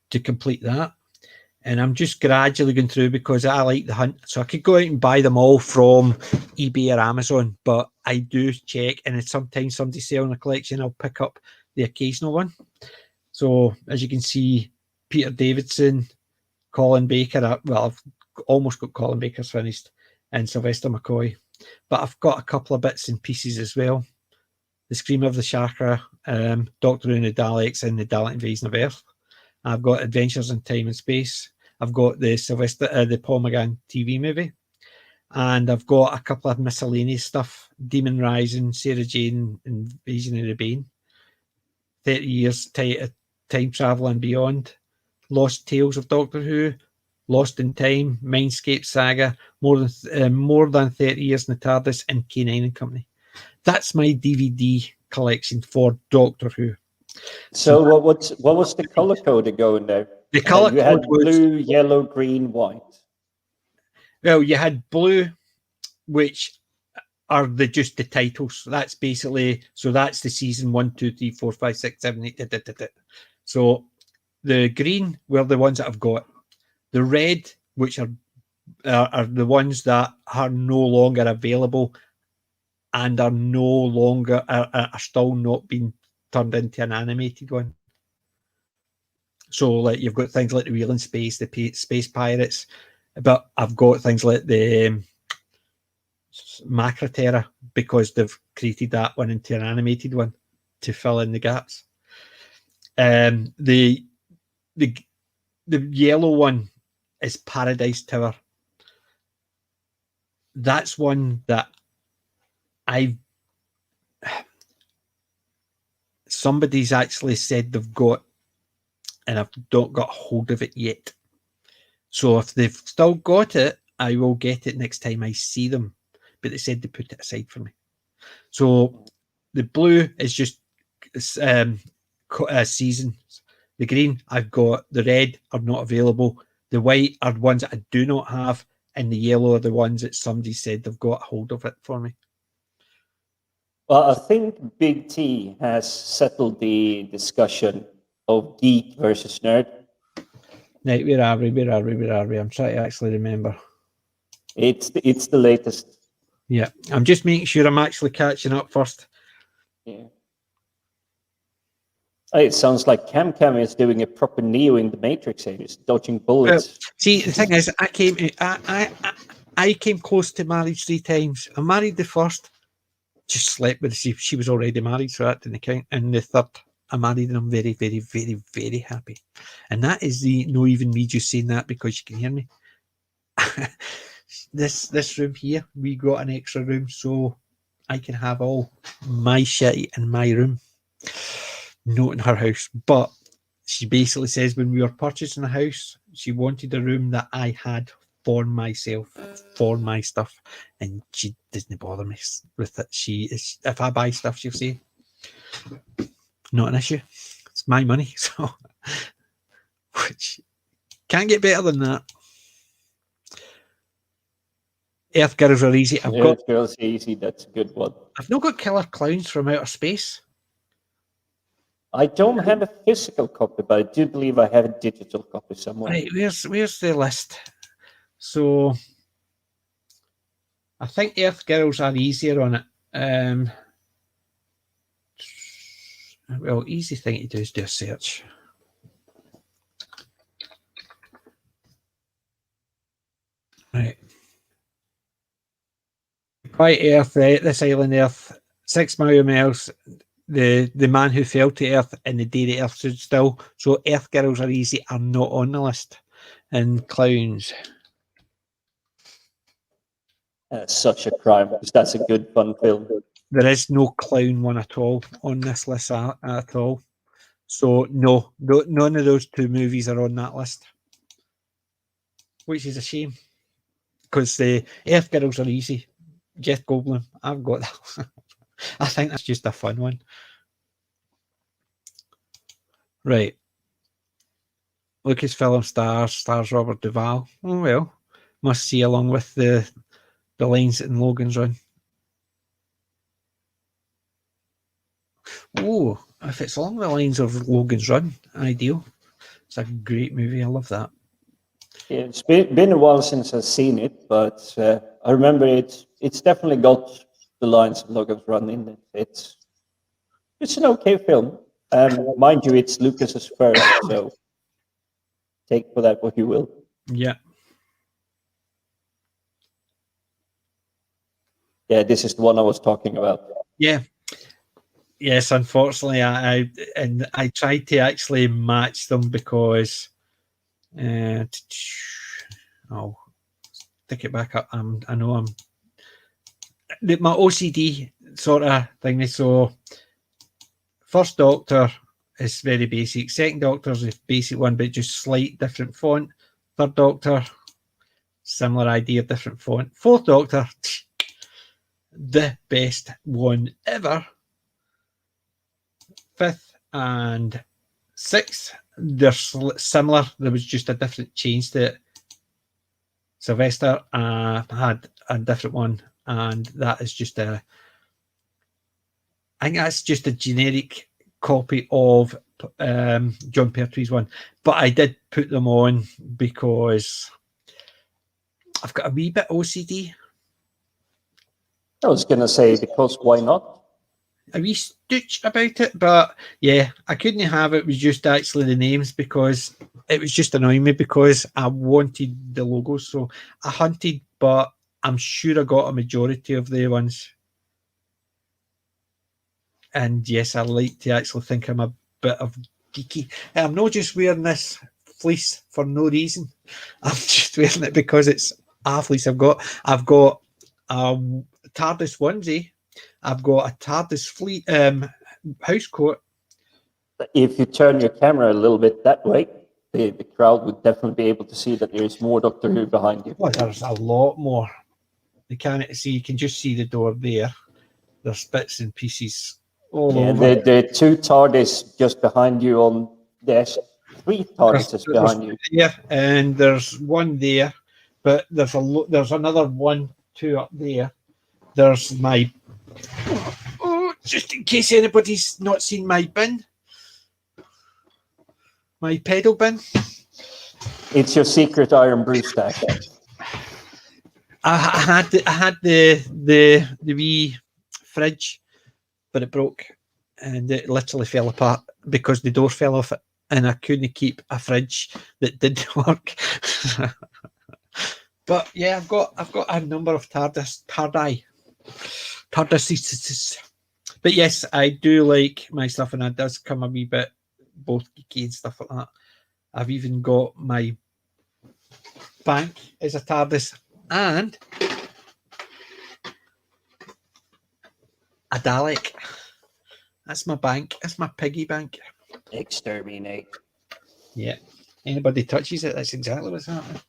to complete that. And I'm just gradually going through because I like the hunt. So I could go out and buy them all from eBay or Amazon, but I do check. And it's sometimes somebody's selling a collection, I'll pick up the occasional one. So as you can see, Peter Davidson, Colin Baker, well, I've almost got Colin Baker's finished, and Sylvester McCoy. But I've got a couple of bits and pieces as well. The Scream of the Chakra, Doctor Who and the Daleks, and the Dalek Invasion of Earth. I've got Adventures in Time and Space. I've got the the Paul McGann TV movie. And I've got a couple of miscellaneous stuff. Demon Rising, Sarah Jane, Invasion of the Bane. 30 Years, Time Travel and Beyond. Lost Tales of Doctor Who. Lost in Time, Mindscape Saga, more than 30 Years in the TARDIS, and K9 and Company. That's my DVD collection for Doctor Who. So what was the color code going there? The color you had code was blue, yellow, green, white. Well, you had blue, which are just the titles. That's basically that's the season 1, 2, 3, 4, 5, 6, 7, 8. So the green were the ones that I've got. The red, which are the ones that are no longer available and are no longer are still not being turned into an animated one. So, like you've got things like the Wheel in Space, the Space Pirates, but I've got things like the Macra Terra because they've created that one into an animated one to fill in the gaps. The yellow one is Paradise Tower. That's one that somebody's actually said they've got, and I've not got hold of it yet. So if they've still got it, I will get it next time I see them. But they said they put it aside for me. So the blue is just seasons. The green I've got. The red are not available. The white are ones that I do not have, and the yellow are the ones that somebody said they've got hold of it for me. Well, I think Big T has settled the discussion of geek versus nerd. Right, where are we? I'm trying to actually remember. It's the latest. Yeah, I'm just making sure I'm actually catching up first. Yeah. It sounds like Cam is doing a proper Neo in the Matrix here. He's dodging bullets. See, the thing is, I came close to marriage 3 times. I married the first, just slept with her. She was already married, so that didn't count. And the third, I married, and I'm very, very, very, very happy. And that is no even me just saying that because you can hear me. This room here, we got an extra room so I can have all my shit in my room, not in her house. But she basically says when we were purchasing a house, she wanted a room that I had for myself, for my stuff, and she doesn't bother me with it. If I buy stuff, she'll say, not an issue. It's my money, so which can't get better than that. Earth Girls are easy. Earth Girls easy. That's a good one. I've not got Killer Clowns from Outer Space. I don't have a physical copy, but I do believe I have a digital copy somewhere. Right, where's the list? So I think Earth Girls are easier on it. Well, easy thing to do is do a search. Right. Quiet Earth, this island Earth, 6 million miles, the man who fell to Earth, and the day the Earth stood still. So Earth Girls are easy, are not on the list. And Clowns. That's such a crime, because that's a good, fun film. There is no clown one at all on this list at all. So no, none of those two movies are on that list, which is a shame, because the Earth Girls are easy. Jeff Goldblum, I've got that. I think that's just a fun one. Right. Lucasfilm stars Robert Duvall. Oh well, must see along with the lines in Logan's Run. Oh, if it's along the lines of Logan's Run, ideal. It's a great movie. I love that. Yeah, it's been a while since I've seen it, but I remember it's definitely got the lines of Logan's Run in it. It's an okay film. Mind you, it's Lucas's first, so take for that what you will. Yeah. Yeah, this is the one I was talking about. Yeah. Yes, unfortunately, I tried to actually match them because I'll stick it back up. I know my OCD sort of thing. So First Doctor is very basic. Second Doctor is a basic one, but just slight different font. Third Doctor, similar idea, different font. Fourth Doctor, the best one ever. Fifth and sixth, they're similar. There was just a different change to it. Sylvester had a different one, and that is just I think that's just a generic copy of John Pertwee's one. But I did put them on because I've got a wee bit OCD. I was going to say, because why not? A wee stitch about it, but yeah, I couldn't have it. It was just actually the names, because it was just annoying me because I wanted the logos. So I hunted, but I'm sure I got a majority of the ones. And yes, I like to actually think I'm a bit of geeky. I'm not just wearing this fleece for no reason. I'm just wearing it because it's a fleece. I've got a TARDIS onesie. I've got a TARDIS house coat. If you turn your camera a little bit that way, the crowd would definitely be able to see that there is more Doctor Who behind you. Oh, there's a lot more. You can't see. You can just see the door there. There's bits and pieces all over. The two TARDIS just behind you on there's 3 TARDISes behind you. Yeah, and there's one there, but there's another 1, 2 up there. There's my just in case anybody's not seen my bin, my pedal bin. It's your secret Iron Brew stack. I had the wee fridge, but it broke and it literally fell apart because the door fell off it, and I couldn't keep a fridge that didn't work. But yeah, I've got a number of TARDIS. But yes, I do like my stuff, and it does come a wee bit both geeky and stuff like that. I've even got my bank as a TARDIS and a Dalek. That's my bank. That's my piggy bank. Exterminate. Yeah. Anybody touches it, that's exactly what's happening.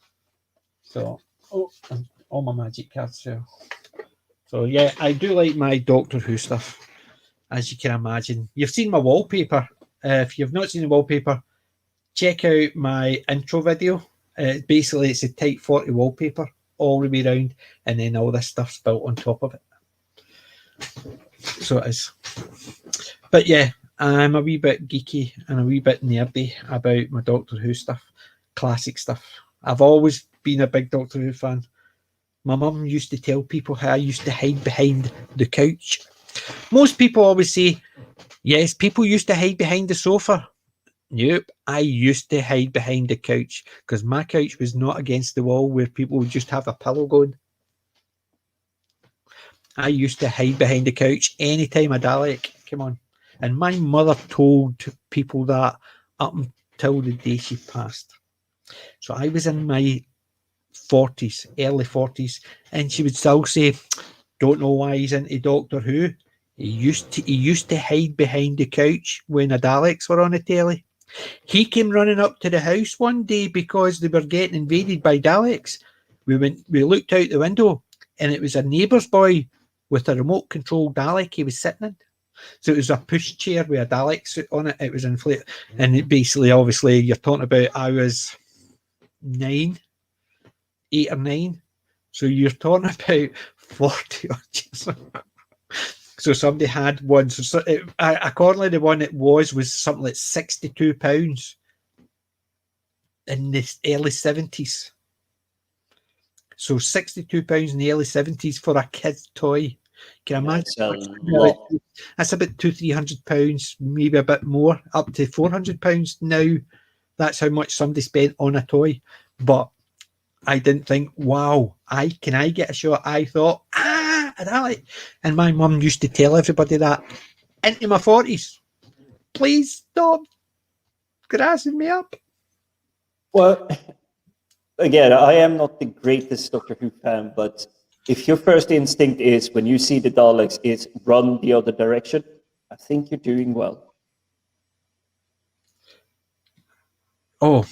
So, all my magic cards too. So yeah, I do like my Doctor Who stuff, as you can imagine. You've seen my wallpaper. If you've not seen the wallpaper, check out my intro video. Basically, it's a Type 40 wallpaper all the way around, and then all this stuff's built on top of it. So it is. But yeah, I'm a wee bit geeky and a wee bit nerdy about my Doctor Who stuff, classic stuff. I've always been a big Doctor Who fan. My mum used to tell people how I used to hide behind the couch. Most people always say, yes, people used to hide behind the sofa. Nope, I used to hide behind the couch because my couch was not against the wall where people would just have a pillow going. I used to hide behind the couch anytime a Dalek came on. And my mother told people that up until the day she passed. So I was in my 40s, early 40s, and she would still say, don't know why he's into Doctor Who. He used to hide behind the couch when the Daleks were on the telly. He came running up to the house one day because they were getting invaded by Daleks. We looked out the window, and it was a neighbour's boy with a remote control Dalek he was sitting in. So it was a push chair with a Dalek suit on it. It was inflated. And it basically, obviously, you're talking about I was 8 or 9. So you're talking about 40 odd years ago. So somebody had one. So accordingly, the one it was something like £62 in the early 70s. So £62 in the early 70s for a kid's toy. Can you imagine? That's a lot. That's about £200-300, maybe a bit more, up to £400 now. That's how much somebody spent on a toy. But I didn't think, wow, can I get a shot? I thought, a Dalek. And my mum used to tell everybody that into my 40s. Please stop grassing me up. Well, again, I am not the greatest Doctor Who fan, but if your first instinct is when you see the Daleks is run the other direction, I think you're doing well. Oh,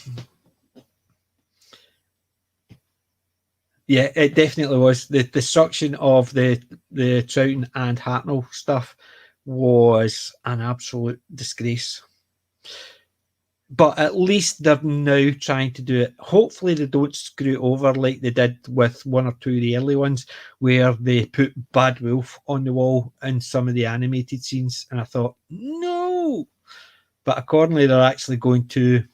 yeah, it definitely was. The destruction of the Troughton and Hartnell stuff was an absolute disgrace. But at least they're now trying to do it. Hopefully they don't screw it over like they did with one or two of the early ones where they put Bad Wolf on the wall in some of the animated scenes. And I thought, no. But accordingly, they're actually going to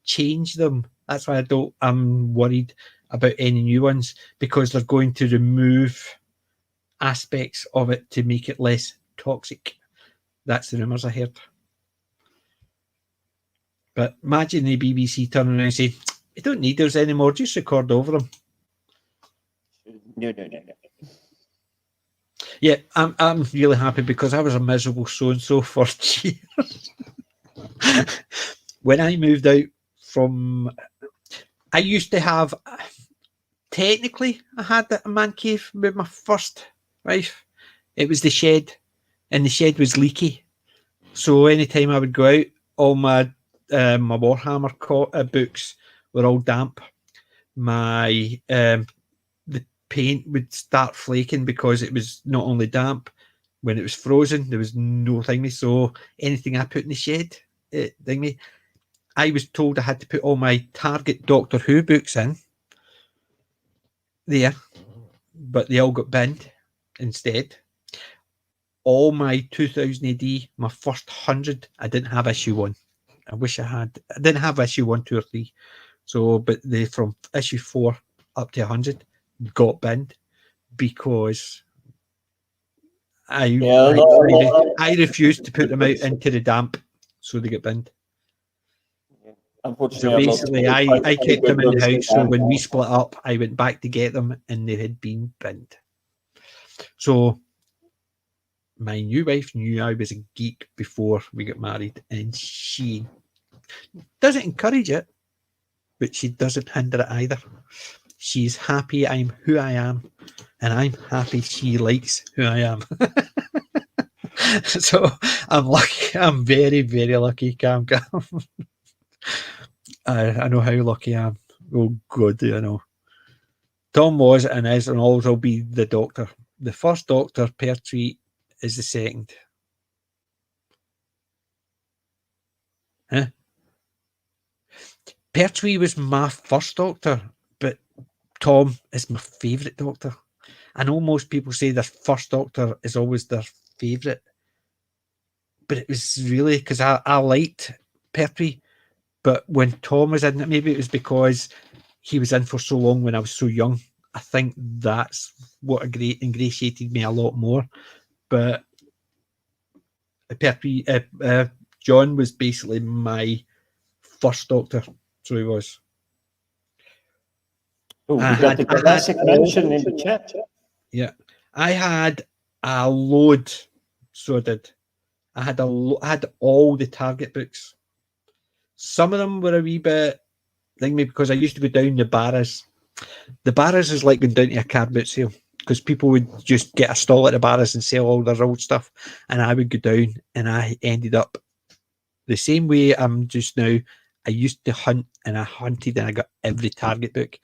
change them. That's why I'm worried about any new ones, because they're going to remove aspects of it to make it less toxic. That's the rumours I heard. But imagine the BBC turning around and saying, "You don't need those anymore, just record over them." No. Yeah, I'm really happy because I was a miserable so-and-so for years. When I moved out from... I used to have... Technically, I had a man cave with my first wife. It was the shed, and the shed was leaky. So anytime I would go out, all my Warhammer books were all damp. My the paint would start flaking because it was not only damp, when it was frozen, there was no thingy. So anything I put in the shed, thingy, I was told I had to put all my Target Doctor Who books in there, but they all got binned instead. All my 2000 AD, my first 100, I didn't have issue 1. I wish I had. I didn't have issue 1, 2, or 3. So, but they from issue 4 up to 100 got binned because I refused to put them out into the damp, so they get binned. So basically, I kept them in the house. So when we split up, I went back to get them, and they had been binned. So my new wife knew I was a geek before we got married, and she doesn't encourage it, but she doesn't hinder it either. She's happy I'm who I am, and I'm happy she likes who I am. So I'm lucky. I'm very, very lucky, Cam. I know how lucky I am. Oh, God, I know. Tom was and is and always will be the Doctor. The first Doctor, Pertwee, is the second. Huh? Pertwee was my first Doctor, but Tom is my favourite Doctor. I know most people say their first Doctor is always their favourite, but it was really because I liked Pertwee. But when Tom was in it, maybe it was because he was in for so long when I was so young. I think that's what ingratiated me a lot more. But John was basically my first Doctor, so he was. Oh, we I got the had classic mention in the chat. Yeah, I had a load. So I did. I had I had all the Target books. Some of them were a wee bit thingy because I used to go down the Barras. The Barras is like going down to a car boot sale because people would just get a stall at the Barras and sell all their old stuff, and I would go down, and I ended up the same way I'm just now. I used to hunt, and I hunted, and I got every Target book.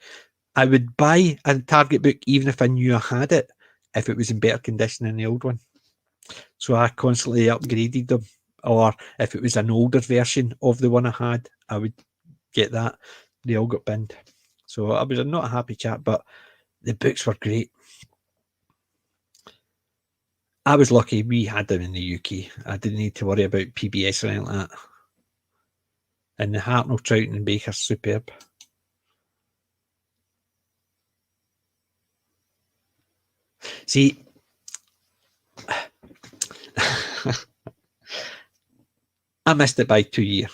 I would buy a Target book even if I knew I had it, if it was in better condition than the old one. So I constantly upgraded them, or if it was an older version of the one I had, I would get that. They all got binned. So I was not a happy chap, but the books were great. I was lucky we had them in the UK. I didn't need to worry about PBS or anything like that. And the Hartnell, Troughton and Baker's superb. See, I missed it by 2 years.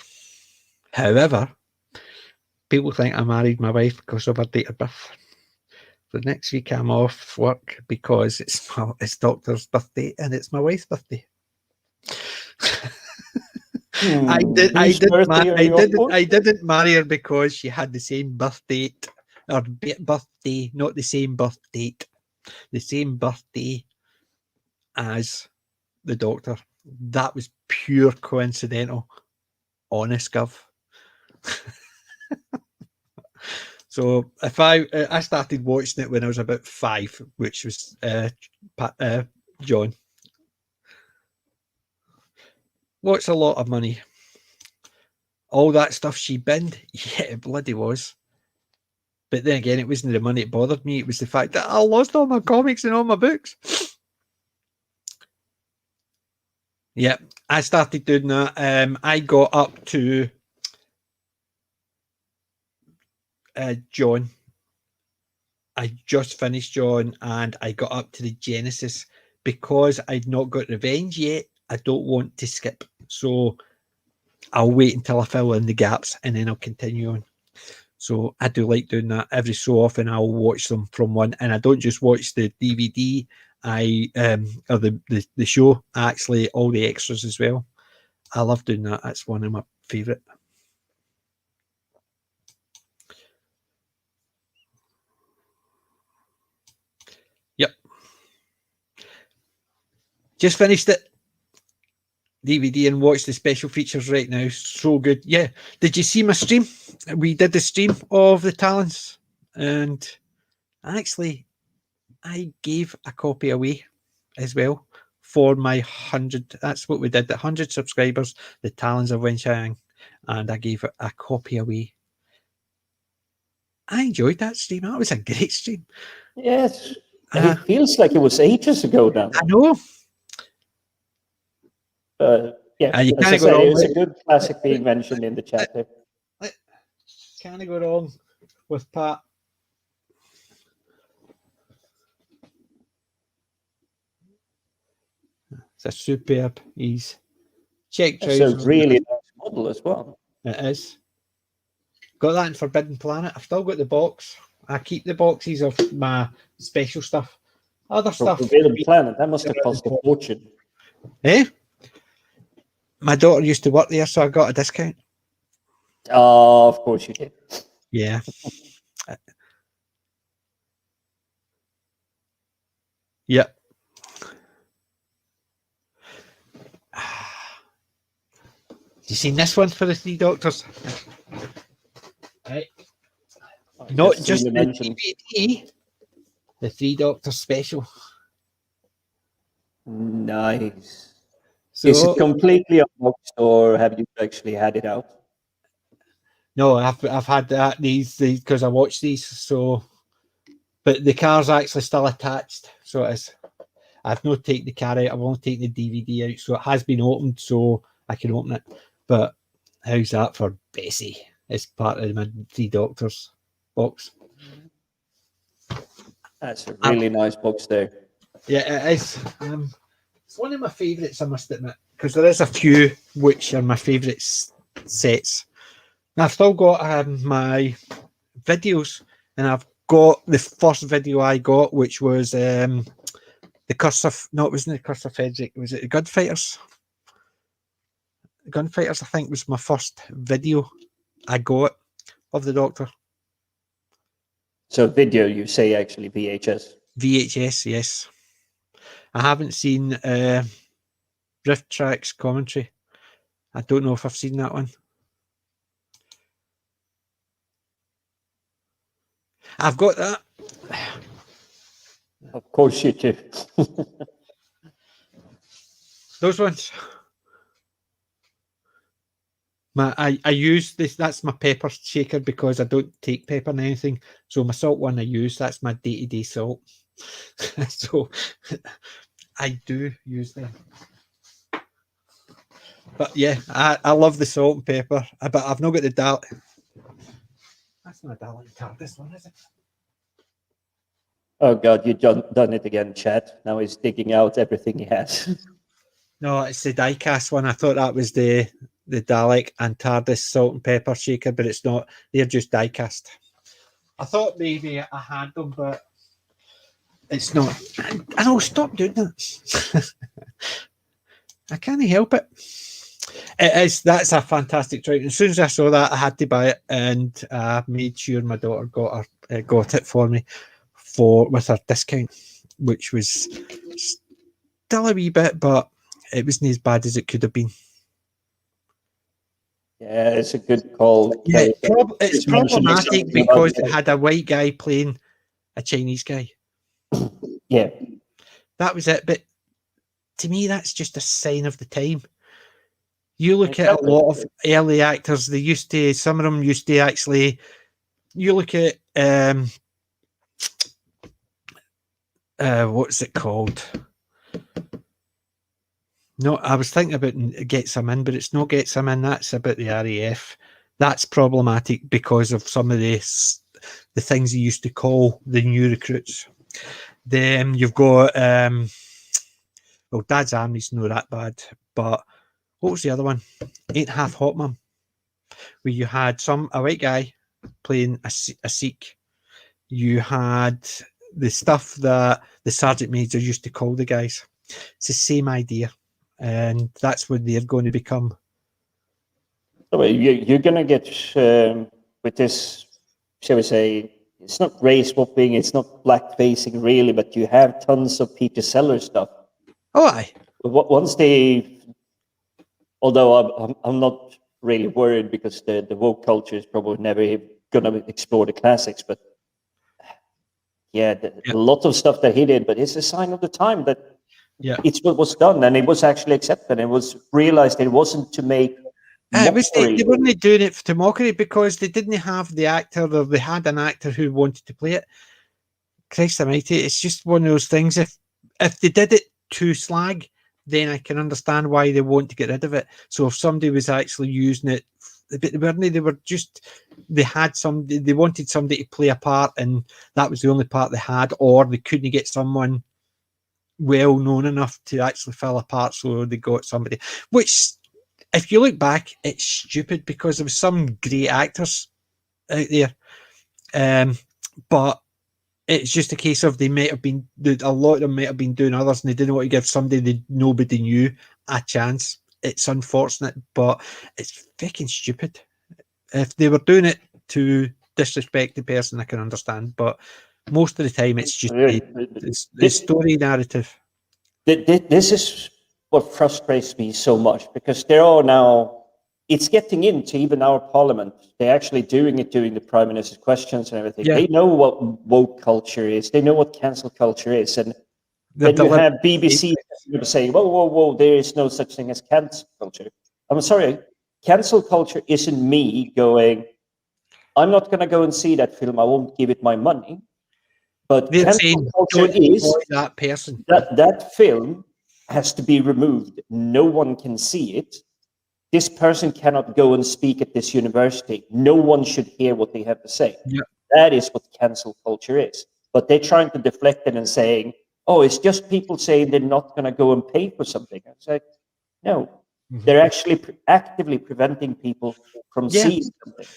However, people think I married my wife because of her date of birth. So next week I'm off work because it's Doctor's birthday and it's my wife's birthday. I didn't marry her because she had the same birth date or birthday, not the same birth date, the same birthday as the Doctor. That was pure coincidental. Honest, Gov. So if I started watching it when I was about 5, which was John. What's a lot of money? All that stuff she binned, yeah, it bloody was. But then again, it wasn't the money that bothered me. It was the fact that I lost all my comics and all my books. Yeah, I started doing that. I got up to John. I just finished John and I got up to the Genesis because I'd not got Revenge yet. I don't want to skip. So I'll wait until I fill in the gaps and then I'll continue on. So I do like doing that. Every so often I'll watch them from one, and I don't just watch the DVD. Or the show. Actually, all the extras as well. I love doing that. That's one of my favourite. Yep. Just finished it. DVD and watch the special features right now. So good. Yeah. Did you see my stream? We did the stream of the Talons, and actually I gave a copy away as well for my 100. That's what we did. The 100 subscribers, the Talons of Wenxiang, and I gave a copy away. I enjoyed that stream. That was a great stream. Yes. It feels like it was ages ago now. I know. Yeah, you as I said, it's a good classic being mentioned in the chat there. Can't go wrong with Pat. It's a superb. He's check trousers. It's a really nice model as well. It is. Got that in Forbidden Planet. I've still got the box. I keep the boxes of my special stuff. Other stuff. Forbidden Planet, that must have cost a fortune. Eh? My daughter used to work there, so I got a discount. Oh, of course you did. Yeah. Yeah. You seen this one for the Three Doctors? Right. Not just the DVD, the Three Doctors special. Nice. So, is it completely unboxed, or have you actually had it out? No, I've had that these because I watched these. So, but the car's actually still attached. So it is. I've not taken the car out. I've only taken the DVD out. So it has been opened, so I can open it. But how's that for Bessie? It's part of my Three Doctors box. That's a really nice box there. Yeah, it is. It's one of my favourites, I must admit, because there is a few which are my favourite sets. And I've still got my videos, and I've got the first video I got, which was the Curse of, no, it wasn't the Curse of Frederick, was it the Gunfighters? Gunfighters, I think, was my first video I got of the Doctor. So video, you say actually VHS. VHS, yes. I haven't seen Rift Tracks commentary. I don't know if I've seen that one. I've got that. Of course you do. Those ones. I use this. That's my pepper shaker because I don't take pepper in anything. So my salt one I use. That's my day-to-day salt. So I do use them. But yeah, I love the salt and pepper. But I've not got the Dalek. That's not a Dalek card. This one is it? Oh God, you've done it again, Chad. Now he's digging out everything he has. No, it's the diecast one. I thought that was the Dalek and TARDIS salt and pepper shaker, but it's not. They're just diecast. I thought maybe I had them, but it's not. I know, stop doing that. I can't help it. It is. That's a fantastic trick. As soon as I saw that, I had to buy it, and I made sure my daughter got it for me with her discount, which was still a wee bit, but it wasn't as bad as it could have been. Yeah, it's a good call. Yeah, it's problematic because it had a white guy playing a Chinese guy. Yeah, that was it. But to me, that's just a sign of the time. You look at a lot of early actors; some of them used to actually. You look at what's it called? No, I was thinking about Get Some In, but it's not Get Some In. That's about the RAF. That's problematic because of some of the things he used to call the new recruits. Then you've got well, Dad's Army's not that bad, but what was the other one? Ain't Half Hot Mum, where you had a white guy playing a Sikh. You had the stuff that the sergeant major used to call the guys. It's the same idea. And that's what they're going to become. So you're going to get with this, shall we say, it's not race swapping, it's not black facing really, but you have tons of Peter Sellers stuff. Oh, aye. Once they, although I'm not really worried because the woke culture is probably never going to explore the classics, but yeah, a lot of stuff that he did, but it's a sign of the time that it's what was done, and it was actually accepted. It was realized it wasn't to make they weren't doing it to mockery because they didn't have the actor, or they had an actor who wanted to play it. Christ almighty, it's just one of those things. If they did it to slag, then I can understand why they want to get rid of it. So if somebody was actually using it, but they wanted somebody to play a part, and that was the only part they had, or they couldn't get someone well known enough to actually fill a part, so they got somebody. Which, if you look back, it's stupid because there was some great actors out there, but it's just a case of a lot of them might have been doing others, and they didn't want to give somebody that nobody knew a chance. It's unfortunate, but it's fucking stupid. If they were doing it to disrespect the person, I can understand, but most of the time it's just the story narrative. This is what frustrates me so much, because there are now, it's getting into even our parliament. They're actually doing it during the prime minister's questions and everything. They know what woke culture is. They know what cancel culture is. And then you have BBC saying, whoa, there is no such thing as cancel culture. I'm sorry, cancel culture isn't me going, I'm not going to go and see that film. I won't give it my money. But cancel culture is that person. That film has to be removed. No one can see it. This person cannot go and speak at this university. No one should hear what they have to say. Yeah. That is what cancel culture is. but they're trying to deflect it and saying, "Oh, it's just people saying they're not going to go and pay for something." I was like, no, they're actually actively preventing people from Yeah. seeing something.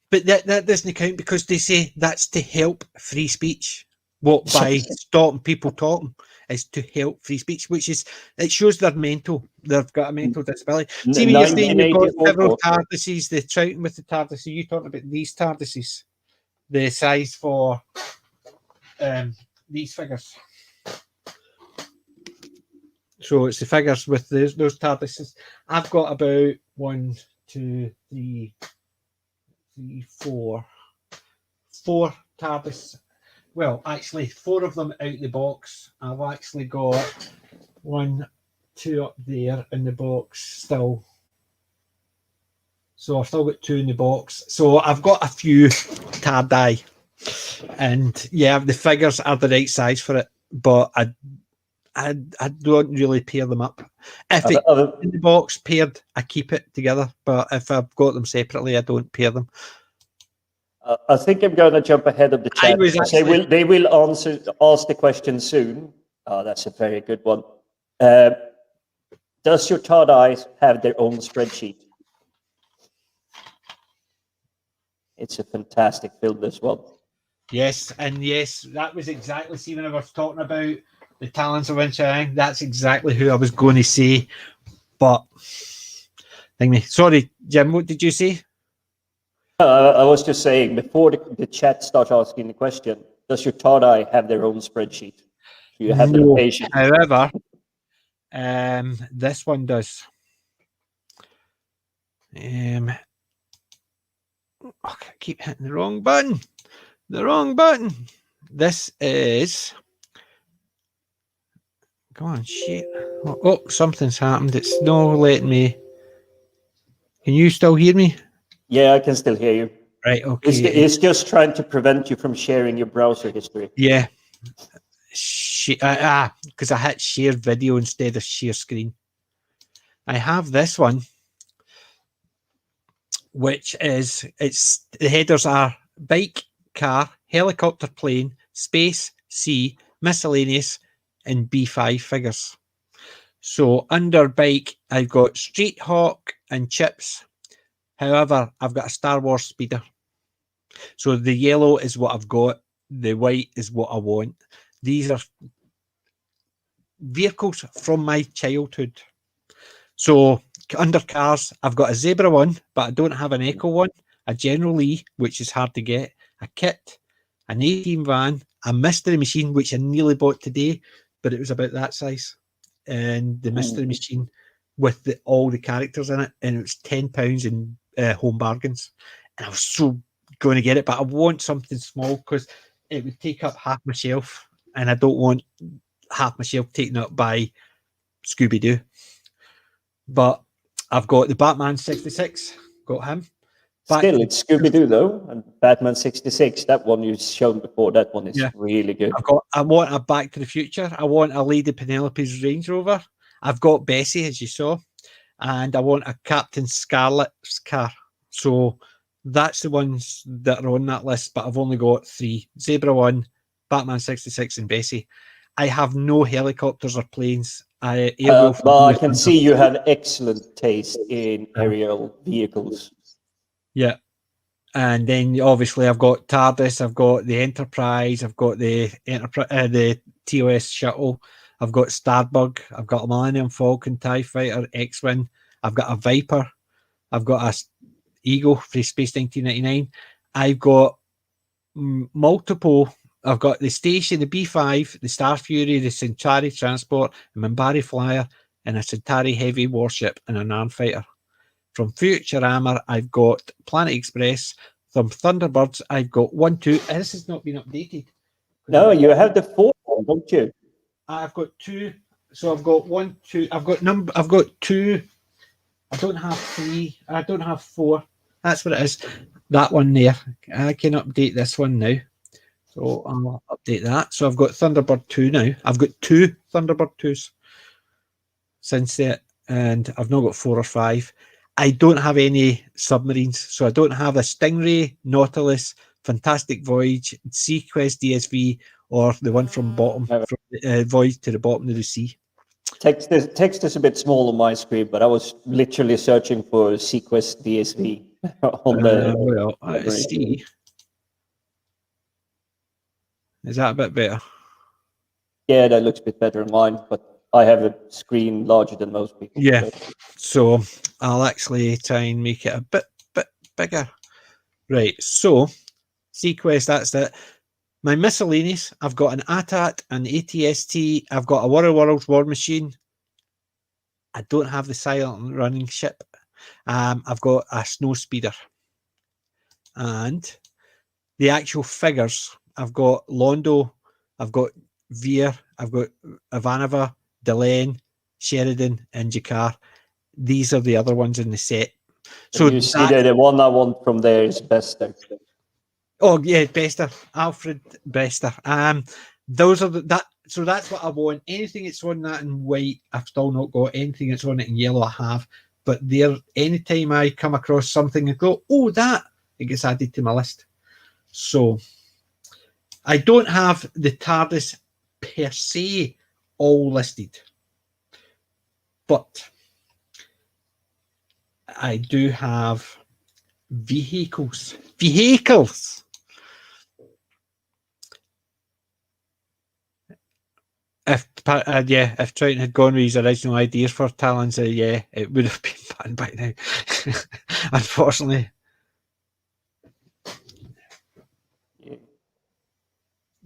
But that doesn't count because they say that's to help free speech. What by stopping people talking is to help free speech, which is it shows they're mental. They've got a mental disability. See, when you're saying you've got 1984 several court. TARDISes, the trouting with the TARDIS. Are you talking about these TARDISes? The size for these figures. So it's the figures with those TARDISes. I've got about 1, 2, 3, 4 TARDIS. Well, actually, 4 of them out the box. I've actually got 1, 2 up there in the box still. So I've still got 2 in the box. So I've got a few TARDI. And yeah, the figures are the right size for it, but I don't really pair them up. If it's in the box paired, I keep it together. But if I've got them separately, I don't pair them. I think I'm going to jump ahead of the chat. They will ask the question soon. Oh, that's a very good one. Does your TARDI have their own spreadsheet? It's a fantastic film, this one. Yes, and yes, that was exactly, see, when I was talking about the talents of Winchang, that's exactly who I was going to say. But, sorry, Jim, what did you say? I was just saying, before the chat starts asking the question, does your TARDI have their own spreadsheet? Do you have the location? However, this one does. I keep hitting the wrong button. This is. Come on, shit. Oh, something's happened. It's not letting me. Can you still hear me? Yeah, I can still hear you. Right, okay. It's just trying to prevent you from sharing your browser history. Yeah. Because I hit share video instead of share screen. I have this one, which is, the headers are bike, car, helicopter, plane, space, sea, miscellaneous, and B5 figures. So under bike, I've got Street Hawk and Chips. However, I've got a Star Wars speeder. So the yellow is what I've got. The white is what I want. These are vehicles from my childhood. So under cars, I've got a Zebra one, but I don't have an Echo one, a General Lee, which is hard to get, a Kit, an 18 van, a Mystery Machine, which I nearly bought today, but it was about that size. And the Mystery Machine with all the characters in it, and it was £10 in Home Bargains. And I was so going to get it, but I want something small because it would take up half my shelf, and I don't want half my shelf taken up by Scooby-Doo. But I've got the Batman 66, got him. Still, it's Scooby-Doo though, and Batman 66, that one you've shown before, that one is really good. I want a Back to the Future. I want a Lady Penelope's Range Rover. I've got Bessie, as you saw, and I want a Captain Scarlet's car. So that's the ones that are on that list, but I've only got 3. Zebra 1, Batman 66, and Bessie. I have no helicopters or planes. I can see you have excellent taste in aerial vehicles. Yeah. And then obviously I've got TARDIS, I've got the Enterprise, I've got the TOS shuttle, I've got Starbug, I've got a Millennium Falcon, TIE Fighter, X-Wing, I've got a Viper, I've got a Eagle for Space 1999. I've got multiple. I've got the Station, the B5, the Star Fury, the Centauri Transport, a Minbari Flyer, and a Centauri Heavy Warship and an Arm Fighter. From Futurama, I've got Planet Express. From Thunderbirds, I've got 1, 2. This has not been updated. No, you have the 4th one, don't you? I've got 2. So I've got 1, 2. I've got 2. I don't have 3. I don't have 4. That's what it is. That one there. I can update this one now. So I'll update that. So I've got Thunderbird 2 now. I've got 2 Thunderbird 2s since that, and I've not got 4 or 5. I don't have any submarines, so I don't have a Stingray, Nautilus, Fantastic Voyage, Sequest DSV, or the one from bottom, from the void to the bottom of the sea. Text is a bit small on my screen, but I was literally searching for Sequest DSV on the Let's see. Is that a bit better? Yeah, that looks a bit better in mine, but I have a screen larger than most people. Yeah, so I'll actually try and make it a bit bigger. Right, so Sequest, that's it. My miscellaneous, I've got an AT-AT, an ATST, I've got a War of Worlds War Machine. I don't have the silent running ship. I've got a snow speeder. And the actual figures, I've got Londo, I've got Veer, I've got Ivanova, Delenn, Sheridan, and Jakar. These are the other ones in the set. So you see that the one I want from there is Bester. Oh yeah, Bester, Alfred Bester. Those are so that's what I want. Anything that's on that in white, I've still not got. Anything that's on it in yellow, I have. But anytime I come across something and go, oh, that, it gets added to my list. So I don't have the TARDIS per se all listed, but I do have vehicles. If Triton had gone with his original ideas for Talons, it would have been banned by now. Unfortunately.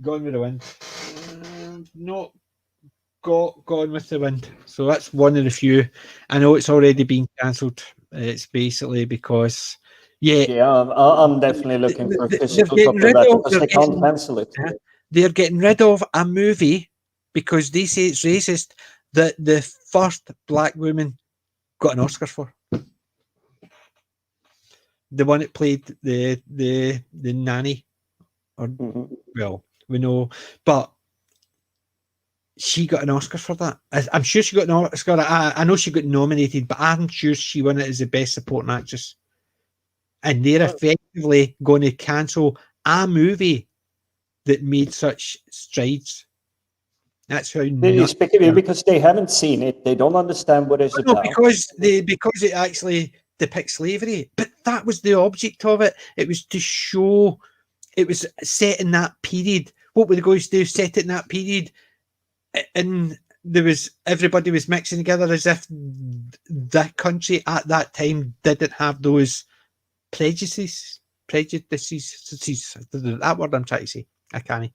Gone with the Wind. No, Gone with the Wind. So that's one of the few. I know it's already been cancelled. It's basically because, I'm definitely looking for a physical copy of that because they can't cancel it. They're getting rid of a movie because they say it's racist that the first black woman got an Oscar for. The one that played the nanny. Well, we know, but she got an Oscar for that. I'm sure she got an Oscar. I know she got nominated, but I'm sure she won it as the best supporting actress. And they're effectively going to cancel a movie that made such strides. That's how because they haven't seen it, they don't understand what it's about. Because it actually depicts slavery, but that was the object of it. It was to show it was set in that period. What were they going to do? Set it in that period, and everybody was mixing together as if that country at that time didn't have those prejudices. That word I'm trying to say. I can't.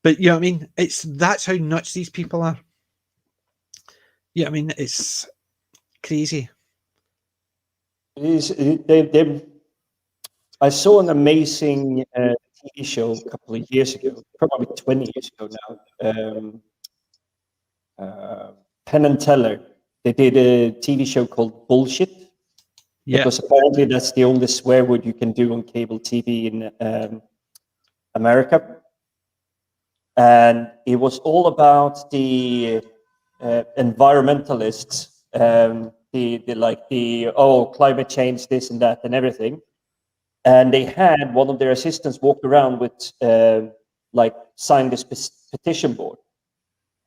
But you know what I mean? That's how nuts these people are. Yeah, I mean, it's crazy. I saw an amazing TV show a couple of years ago, probably 20 years ago now. Penn and Teller. They did a TV show called Bullshit. Yeah. Because apparently that's the only swear word you can do on cable TV in America. And it was all about the environmentalists, climate change, this and that and everything. And they had one of their assistants walk around with sign this petition board.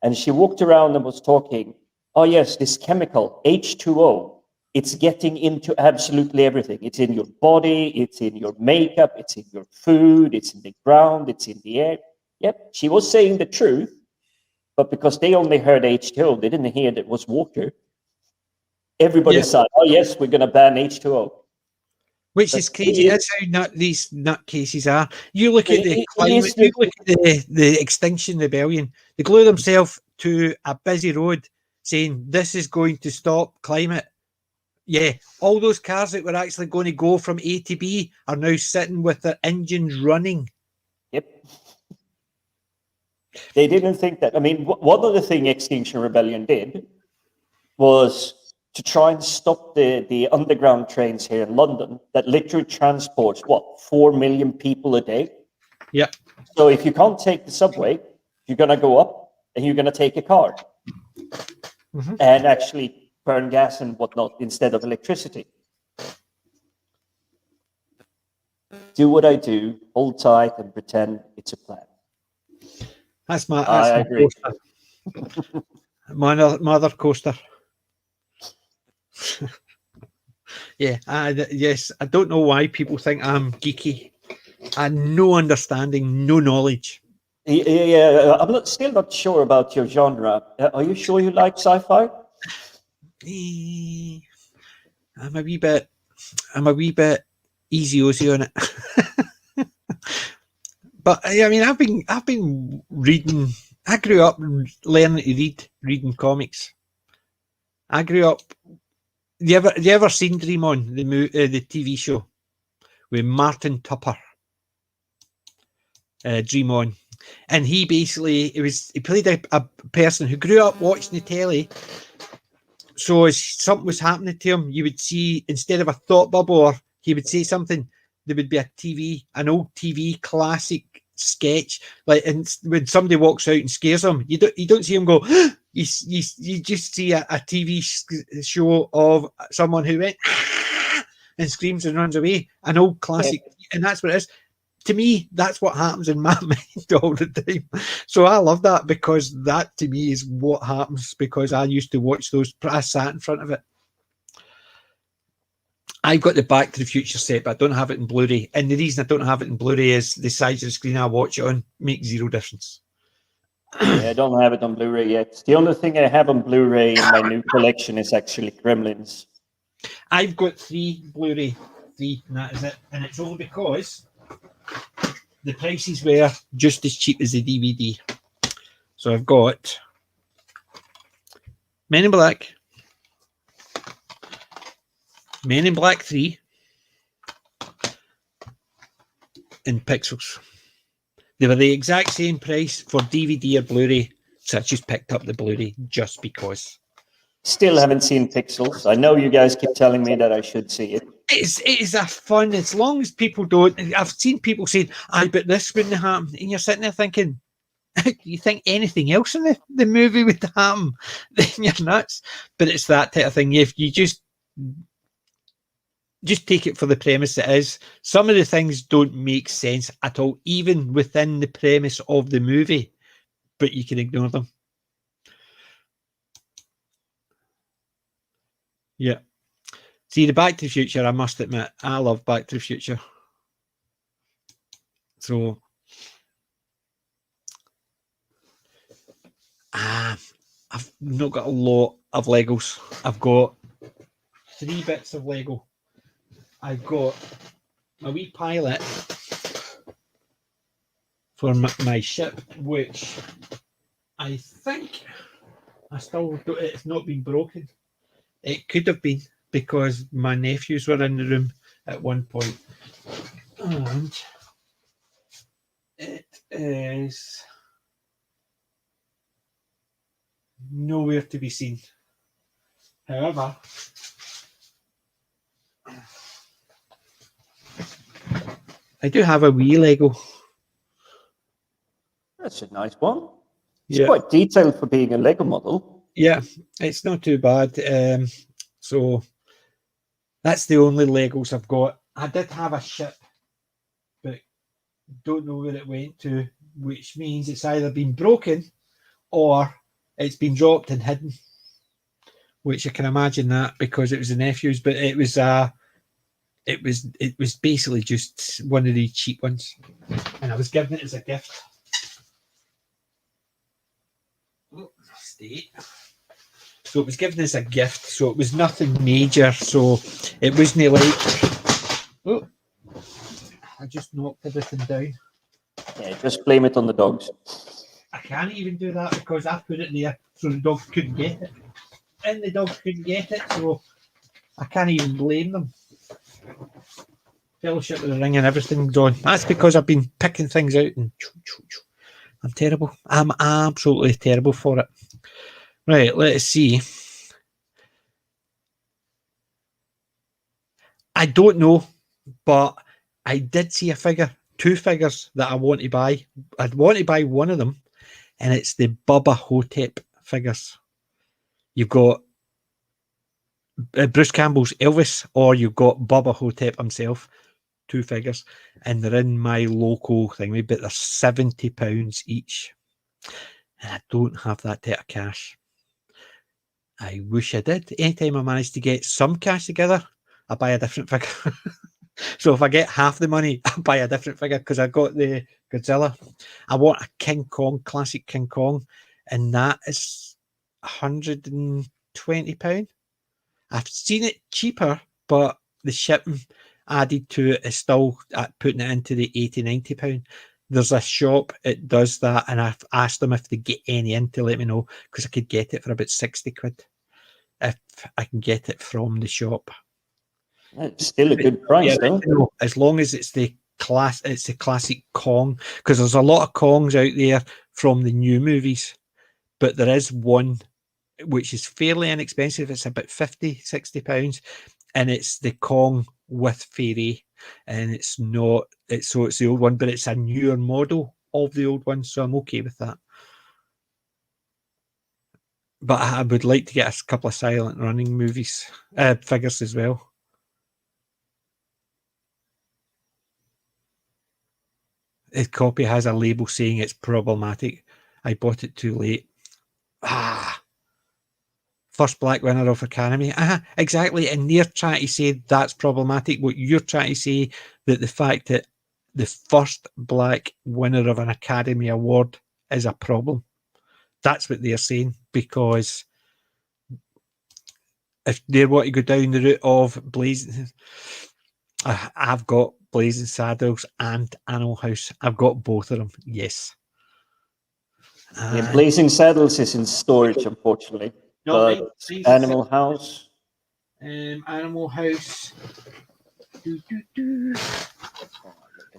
And she walked around and was talking, oh yes, this chemical, H2O, it's getting into absolutely everything. It's in your body, it's in your makeup, it's in your food, it's in the ground, it's in the air. Yep, she was saying the truth, but because they only heard H2O, they didn't hear that it was water. Everybody said, oh yes, we're going to ban H2O. Which is crazy. That's how these nutcases are. You look at the climate, you look at the Extinction Rebellion. They glue themselves to a busy road saying this is going to stop climate. Yeah, all those cars that were actually going to go from A to B are now sitting with their engines running. Yep. They didn't think that. I mean, one of the things Extinction Rebellion did was to try and stop the underground trains here in London that literally transports, 4 million people a day? Yeah. So if you can't take the subway, you're going to go up and you're going to take a car and actually burn gas and whatnot instead of electricity. Do what I do, hold tight and pretend it's a plan. That's my I agree. coaster. My other coaster. Yeah, yes. I don't know why people think I'm geeky. I have no understanding, no knowledge. Yeah, still not sure about your genre. Are you sure you like sci-fi? I'm a wee bit easy ozy on it. But I mean, I've been reading. I grew up learning to reading comics. I grew up. You ever seen Dream On, the TV show with Martin Tupper? Dream On, and he played a person who grew up watching the telly. So as something was happening to him, you would see, instead of a thought bubble or he would say something, there would be an old TV classic sketch. And when somebody walks out and scares him, you don't see him go. You just see a TV show of someone who went and screams and runs away. An old classic, and that's what it is. To me, that's what happens in my mind all the time. So I love that, because that to me is what happens, because I used to watch those. I sat in front of it. I've got the Back to the Future set, but I don't have it in Blu-ray. And the reason I don't have it in Blu-ray is the size of the screen I watch it on makes zero difference. Yeah, I don't have it on Blu-ray yet. The only thing I have on Blu-ray in my new collection is actually Gremlins. I've got 3 Blu-ray, and that is it. And it's only because the prices were just as cheap as the DVD. So I've got Men in Black, Men in Black 3, and Pixels. They were the exact same price for DVD or Blu-ray, so I just picked up the Blu-ray just because. Still haven't seen Pixels. I know you guys keep telling me that I should see it. It is a fun, as long as people don't. I've seen people saying, "I bet this wouldn't happen," and you're sitting there thinking, "You think anything else in the movie would happen? Then you're nuts." But it's that type of thing. If you just take it for the premise it is. Some of the things don't make sense at all, even within the premise of the movie, but you can ignore them. Yeah. See, the Back to the Future, I must admit, I love Back to the Future. So, I've not got a lot of Legos. I've got 3 bits of Lego. I've got a wee pilot for my ship, which I think it's not been broken. It could have been, because my nephews were in the room at one point. And it is nowhere to be seen. However, I do have a wee Lego. That's a nice one. It's Yeah. quite detailed for being a Lego model. Yeah, it's not too bad. So that's the only Legos I've got. I did have a ship, but don't know where it went to, which means it's either been broken or it's been dropped and hidden. Which I can imagine that, because it was the nephews, but it was basically just one of the cheap ones, and I was given it as a gift. So it was given as a gift, so it was nothing major, so it wasn't like, I just knocked everything down. Yeah, just blame it on the dogs. I can't even do that, because I put it there so the dogs couldn't get it, and the dogs couldn't get it, so I can't even blame them. Fellowship of the Ring and everything's on. That's because I've been picking things out, and I'm terrible. I'm absolutely terrible for it. Right, let's see. I don't know, but I did see a figure, 2 figures that I want to buy. I'd want to buy one of them, and it's the Bubba Hotep figures. You've got Bruce Campbell's Elvis, or you've got Bubba Hotep himself. 2 figures, and they're in my local thing, but they're £70 each. And I don't have that type of cash. I wish I did. Anytime I manage to get some cash together, I buy a different figure. So if I get half the money, I buy a different figure because I got the Godzilla. I want a King Kong, classic King Kong, and that is £120. I've seen it cheaper, but the shipping added to it is still putting it into the £80-90. There's a shop it does that, and I've asked them if they get any in to let me know because I could get it for about £60 if I can get it from the shop. It's still a good price, though. No, as long as it's the classic Kong, because there's a lot of Kongs out there from the new movies, but there is one which is fairly inexpensive. It's about £50-60, and it's the Kong with Fairy, and it's not. It's the old one, but it's a newer model of the old one, so I'm okay with that. But I would like to get a couple of silent running movies figures as well. His copy has a label saying it's problematic. I bought it too late. First black winner of Academy. Exactly. And they're trying to say that's problematic. What you're trying to say, that the fact that the first black winner of an Academy Award is a problem. That's what they're saying, because if they want to go down the route of Blazing, I've got Blazing Saddles and Animal House. I've got both of them. Yes. Yeah, Blazing Saddles is in storage, unfortunately. No, But Animal House. Animal House. Look at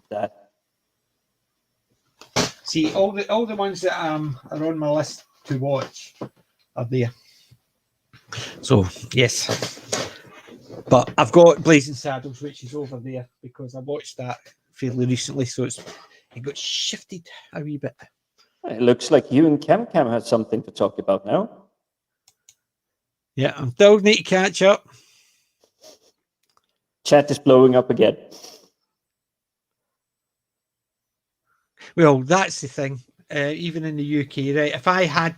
that. See, all the ones that are on my list to watch are there. So yes, but I've got Blazing Saddles, which is over there because I watched that fairly recently, so it got shifted a wee bit. It looks like you and Cam have something to talk about now. Yeah, I'm still need to catch up. Chat is blowing up again. Well, that's the thing. Even in the UK, right? If I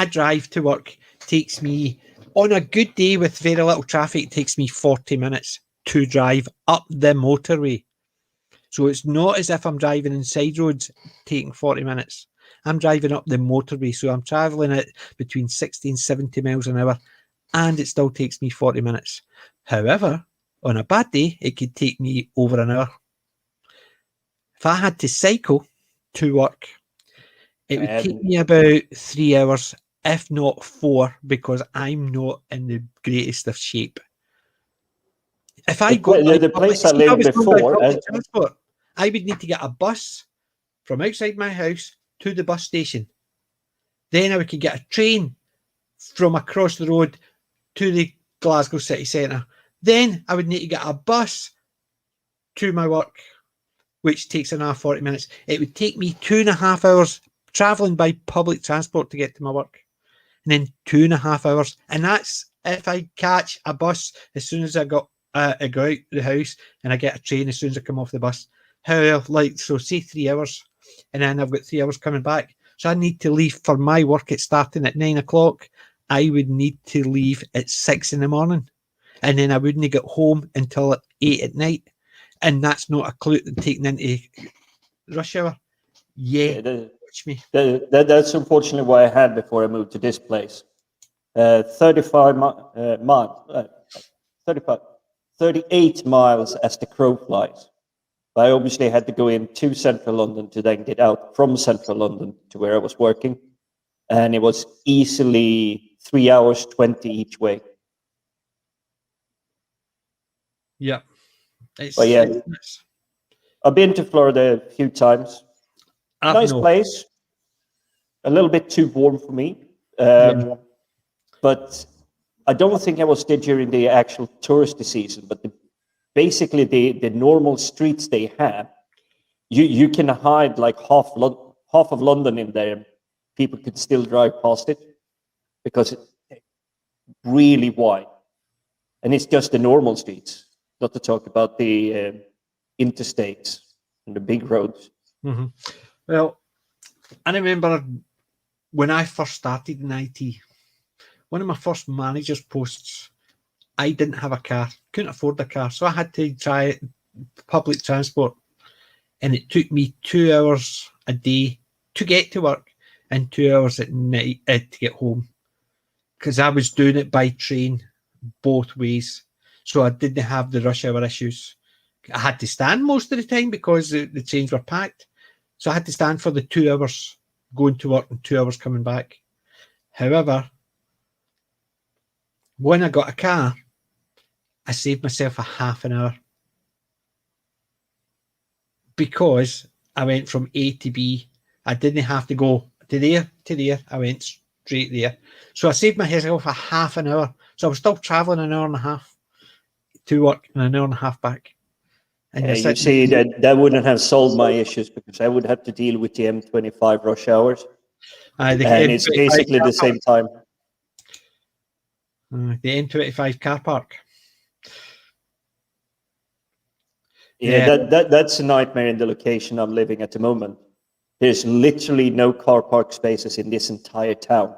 drive to work, takes me, on a good day with very little traffic, it takes me 40 minutes to drive up the motorway. So it's not as if I'm driving inside roads, taking 40 minutes. I'm driving up the motorway, so I'm travelling at between 60 and 70 miles an hour, and it still takes me 40 minutes. However, on a bad day, it could take me over an hour. If I had to cycle to work, it would take me about 3 hours, if not 4, because I'm not in the greatest of shape. If I go the place I lived before, transport, I would need to get a bus from outside my house to the bus station. Then I could get a train from across the road to the Glasgow city centre. Then I would need to get a bus to my work, which takes an hour 40 minutes. It would take me 2.5 hours travelling by public transport to get to my work, and then 2.5 hours. And that's if I catch a bus as soon as I go out the house, and I get a train as soon as I come off the bus. So say 3 hours, and then I've got 3 hours coming back. So I need to leave for my work. It's starting at 9 o'clock. I would need to leave at 6 in the morning, and then I wouldn't get home until at 8 at night. And that's not a clue taken into rush hour. Watch me. That's unfortunately what I had before I moved to this place. 38 miles as the crow flies. I obviously had to go into central London to then get out from central London to where I was working. And it was easily 3 hours 20 each way. Yeah. But yeah, I've been to Florida a few times. Nice place. A little bit too warm for me. But I don't think I was there during the actual touristy season. But basically, the normal streets they have, you can hide like half of London in there. People could still drive past it because it's really wide. And it's just the normal streets, not to talk about the interstates and the big roads. Mm-hmm. Well, I remember when I first started in IT, one of my first manager's posts, I didn't have a car, couldn't afford a car, so I had to try public transport, and it took me 2 hours a day to get to work and 2 hours at night to get home, because I was doing it by train both ways, so I didn't have the rush hour issues. I had to stand most of the time because the trains were packed, so I had to stand for the 2 hours going to work and 2 hours coming back. However, when I got a car, I saved myself a half an hour, because I went from A to B. I didn't have to go to there. I went straight there. So I saved myself a half an hour. So I was still travelling an hour and a half to work and an hour and a half back. And You see, that wouldn't have solved my issues, because I would have to deal with the M25 rush hours. And it's basically the same time. The M25 car park. Yeah, that's a nightmare in the location I'm living at the moment. There's literally no car park spaces in this entire town.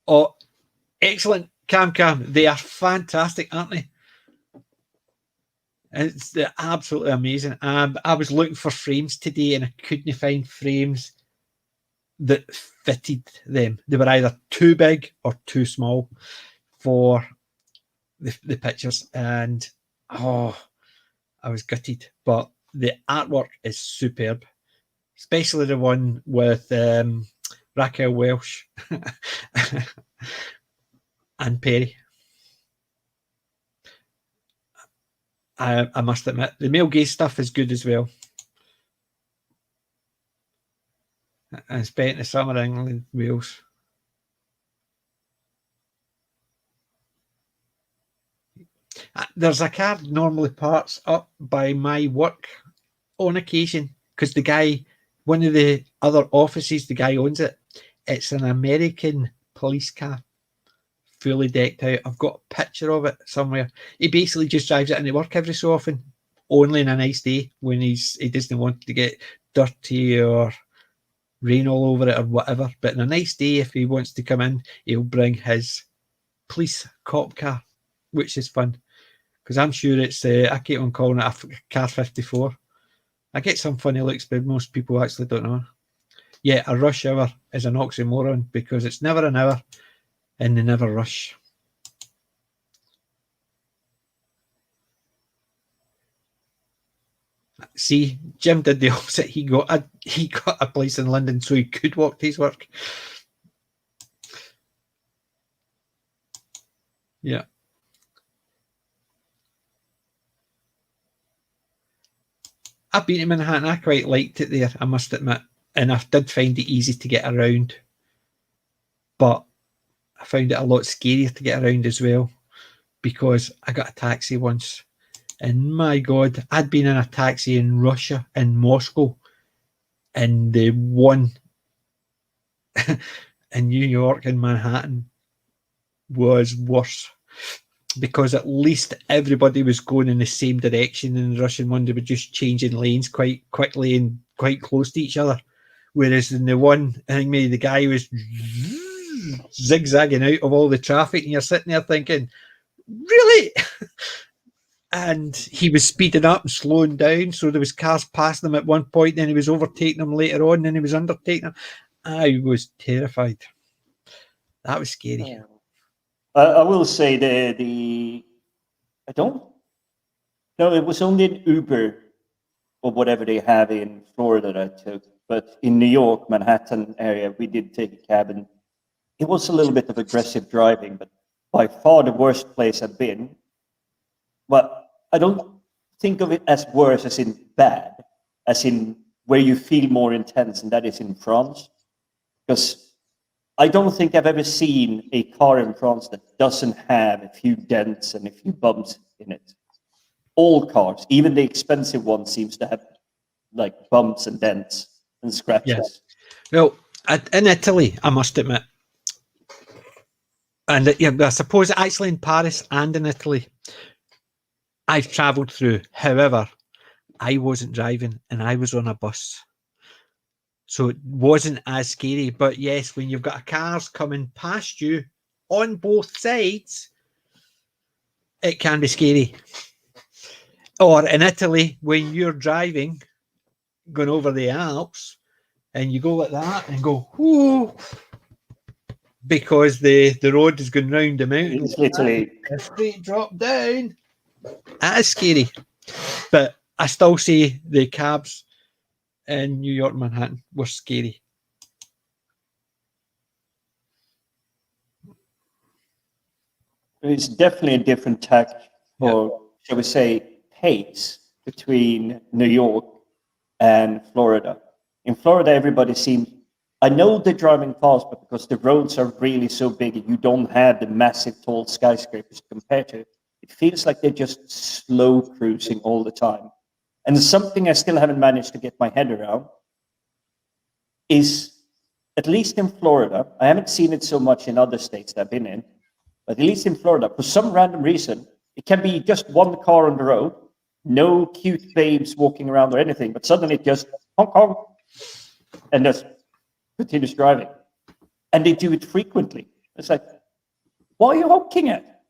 Oh, excellent. Cam. They are fantastic, aren't they? They're absolutely amazing. I was looking for frames today and I couldn't find frames that fitted them. They were either too big or too small for the pictures. And I was gutted. But the artwork is superb, especially the one with Raquel Welch and Perry. I must admit, the male gaze stuff is good as well. And spent the summer in England, Wales. There's a car normally parks up by my work on occasion, because the guy, one of the other offices, the guy owns it. It's an American police car, fully decked out. I've got a picture of it somewhere. He basically just drives it into work every so often, only on a nice day when he doesn't want to get dirty or rain all over it or whatever. But on a nice day, if he wants to come in, he'll bring his police cop car, which is fun, because I'm sure it's I keep on calling it a car 54. I get some funny looks, but most people actually don't know. Yeah, a rush hour is an oxymoron, because it's never an hour and they never rush. See, Jim did the opposite. He got a place in London so he could walk to his work. Yeah. I've been to Manhattan. I quite liked it there, I must admit. And I did find it easy to get around. But I found it a lot scarier to get around as well, because I got a taxi once. And my God, I'd been in a taxi in Russia, in Moscow, and the one in New York, in Manhattan, was worse, because at least everybody was going in the same direction. In the Russian one, they were just changing lanes quite quickly and quite close to each other. Whereas in the one, I think maybe the guy was zigzagging out of all the traffic, and you're sitting there thinking, really? And he was speeding up and slowing down, so there was cars passing him at one point, then he was overtaking them later on, then he was undertaking them. I was terrified. That was scary. I will say I don't know, it was only an Uber or whatever they have in Florida that I took, but in New York, Manhattan area, we did take a cab, and it was a little bit of aggressive driving, but by far the worst place I've been. But I don't think of it as worse as in bad, as in where you feel more intense, and that is in France. Because I don't think I've ever seen a car in France that doesn't have a few dents and a few bumps in it. All cars, even the expensive ones, seems to have like bumps and dents and scratches. Yeah. Well, in Italy, I must admit, and yeah, I suppose actually in Paris and in Italy, I've travelled through. However, I wasn't driving and I was on a bus. So it wasn't as scary. But yes, when you've got cars coming past you on both sides, it can be scary. Or in Italy, when you're driving, going over the Alps, and you go like that and go, whoo, because the road is going round the mountain. It's literally A straight drop down. That is scary. But I still say the cabs in New York, Manhattan were scary. it's definitely a different tack, or shall we say, pace between New York and Florida. In Florida, everybody seems. I know they're driving fast, but because the roads are really so big, and you don't have the massive tall skyscrapers compared to it, it feels like they're just slow cruising all the time. And something I still haven't managed to get my head around is, at least in Florida, I haven't seen it so much in other states that I've been in, but at least in Florida, for some random reason, it can be just one car on the road, no cute babes walking around or anything, but suddenly it just honk honk and just continues driving. And they do it frequently. It's like, what are you honking at?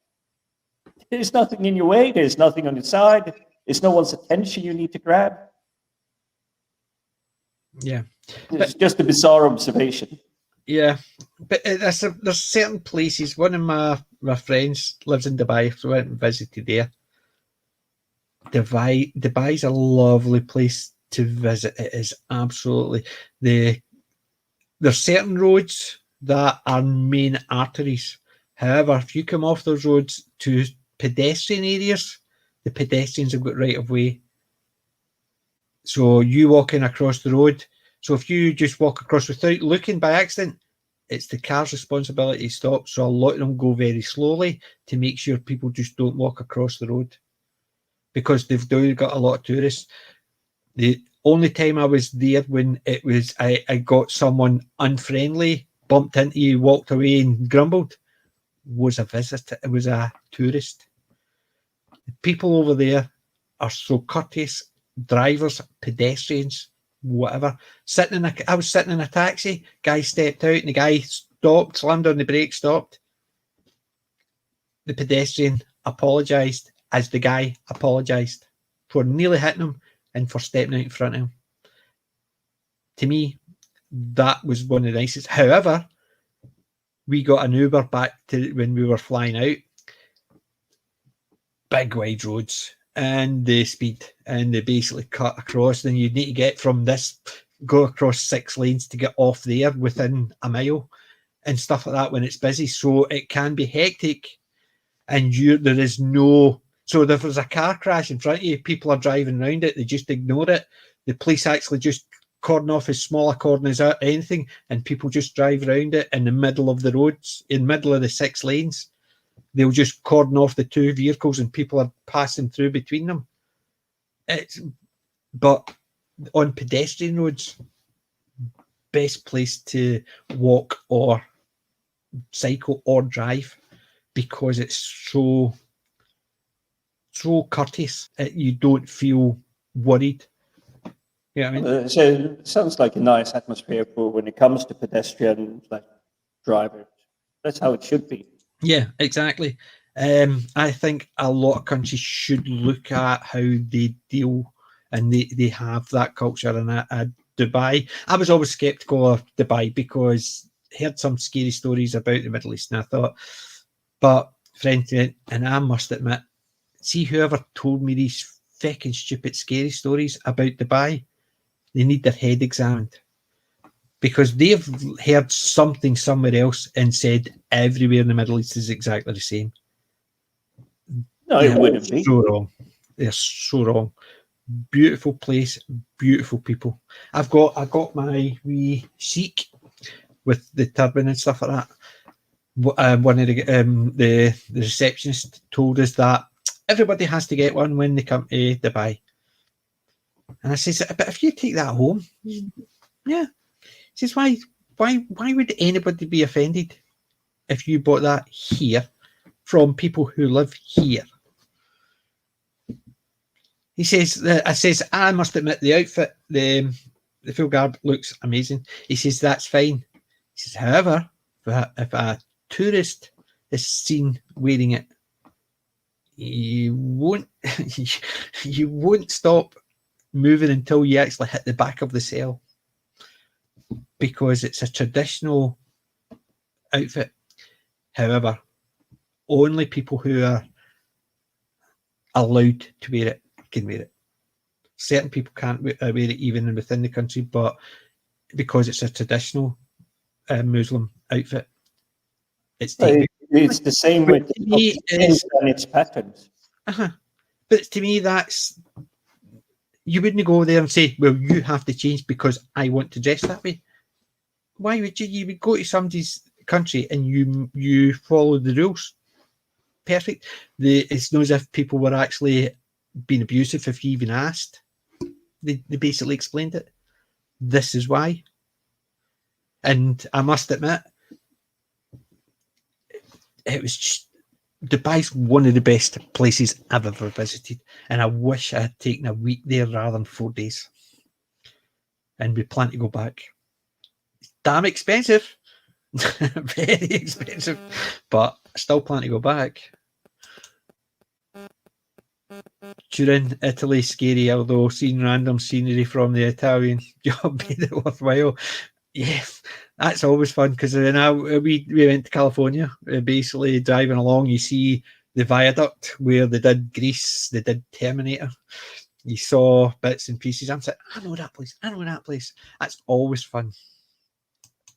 There's nothing in your way, there's nothing on your side, there's no one's attention you need to grab. Yeah. It's just a bizarre observation. Yeah, but there's certain places. One of my friends lives in Dubai, so I went and visited there. Dubai's a lovely place to visit. It is absolutely there's certain roads that are main arteries. However, if you come off those roads to pedestrian areas, the pedestrians have got right of way. So you walking across the road. So if you just walk across without looking by accident, it's the car's responsibility to stop. So a lot of them go very slowly to make sure people just don't walk across the road, because they've got a lot of tourists. The only time I was there when it was I got someone unfriendly, bumped into you, walked away and grumbled, was a visitor. It was a tourist. The people over there are so courteous. Drivers, pedestrians, whatever. I was sitting in a taxi, guy stepped out and the guy stopped, slammed on the brake, stopped. The pedestrian apologised as the guy apologised for nearly hitting him and for stepping out in front of him. To me, that was one of the nicest. However, we got an Uber back to when we were flying out. Big wide roads and the speed, and they basically cut across. Then you need to get from this, go across 6 lanes to get off there within a mile and stuff like that when it's busy. So it can be hectic, and there is no. So if there's a car crash in front of you, people are driving around it, they just ignore it. The police actually just cordon off as small a cordon as anything, and people just drive around it in the middle of the roads, in the middle of the 6 lanes. They'll just cordon off the 2 vehicles and people are passing through between them. But on pedestrian roads, best place to walk or cycle or drive, because it's so courteous. You don't feel worried. You know what I mean? So it sounds like a nice atmosphere for when it comes to pedestrian drivers. That's how it should be. Yeah, exactly. I think a lot of countries should look at how they deal, and they have that culture. And Dubai, I was always skeptical of Dubai because I heard some scary stories about the Middle East, and I thought, but frankly, and I must admit, see, whoever told me these fucking stupid scary stories about Dubai, they need their head examined, because they've heard something somewhere else and said everywhere in the Middle East is exactly the same. No, it wouldn't be. So wrong. They're so wrong. Beautiful place, beautiful people. I got my wee Sikh with the turban and stuff like that. One of the receptionist told us that everybody has to get one when they come to Dubai. And I says, but if you take that home, yeah. He says, why would anybody be offended if you bought that here from people who live here? He says, I must admit, the outfit, the the full garb looks amazing. He says that's fine. He says, however, if a tourist is seen wearing it, you won't you won't stop moving until you actually hit the back of the cell, because it's a traditional outfit. However, only people who are allowed to wear it can wear it. Certain people can't wear it even within the country, but because it's a traditional Muslim outfit, it's taken. It's the same But with to me, things and its patterns. But to me, that's, you wouldn't go there and say, well, you have to change because I want to dress that way. Why would you? You would go to somebody's country and you follow the rules. Perfect. It's not as if people were actually being abusive if you even asked. They basically explained it. This is why. And I must admit, it was just, Dubai's one of the best places I've ever visited, and I wish I had taken a week there rather than 4 days. And we plan to go back. It's damn expensive, very expensive, but I still plan to go back. Turin, Italy, scary, although seeing random scenery from the Italian job made it worthwhile. Yes, that's always fun, because we went to California, basically driving along, you see the viaduct where they did Grease, they did Terminator. You saw bits and pieces. I'm like, I know that place. That's always fun.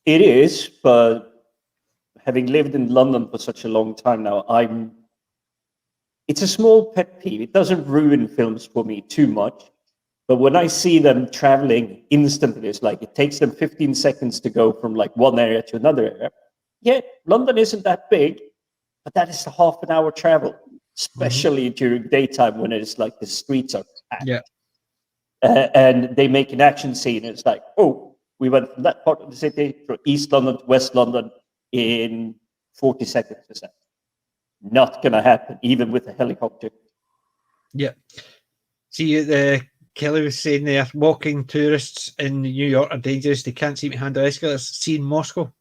It is, but having lived in London for such a long time now, it's a small pet peeve. It doesn't ruin films for me too much. But when I see them traveling instantly, it's like it takes them 15 seconds to go from like one area to another area. Yeah, London isn't that big, but that is a half an hour travel, especially during daytime when it's like the streets are packed. Yeah. And they make an action scene. And it's like, oh, we went from that part of the city from East London to West London in 40 seconds. Is that not going to happen, even with a helicopter? Yeah. See, Kelly was saying there, walking tourists in New York are dangerous. They can't seem to handle escalators. See, in Moscow,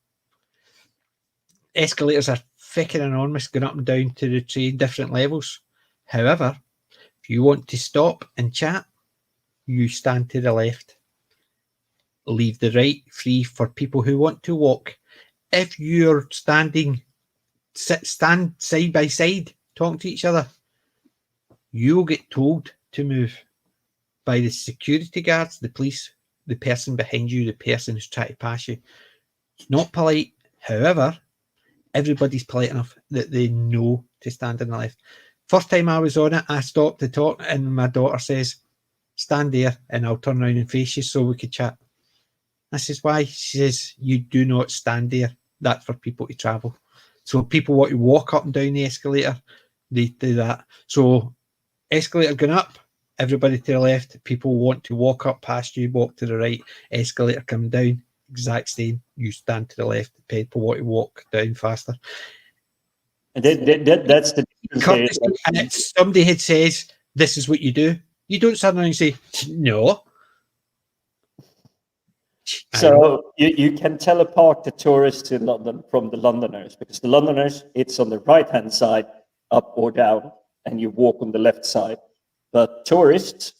escalators are freaking enormous, going up and down to the train, different levels. However, if you want to stop and chat, you stand to the left. Leave the right free for people who want to walk. If you're stand side by side, talking to each other, you'll get told to move by the security guards, the police, the person behind you, the person who's trying to pass you. It's not polite. However, everybody's polite enough that they know to stand on the left. First time I was on it, I stopped to talk, and my daughter says, stand there and I'll turn around and face you so we could chat. I says, why? She says, you do not stand there. That's for people to travel. So if people want to walk up and down the escalator, they do that. So escalator going up, everybody to the left. People want to walk up past you, walk to the right. Escalator coming down, exact same. You stand to the left. People want to walk down faster. And that's the difference. And it's, somebody had says, this is what you do. You don't stand there and say, no. So you can tell apart the tourists in London from the Londoners, because the Londoners, it's on the right-hand side, up or down, and you walk on the left side. But tourists,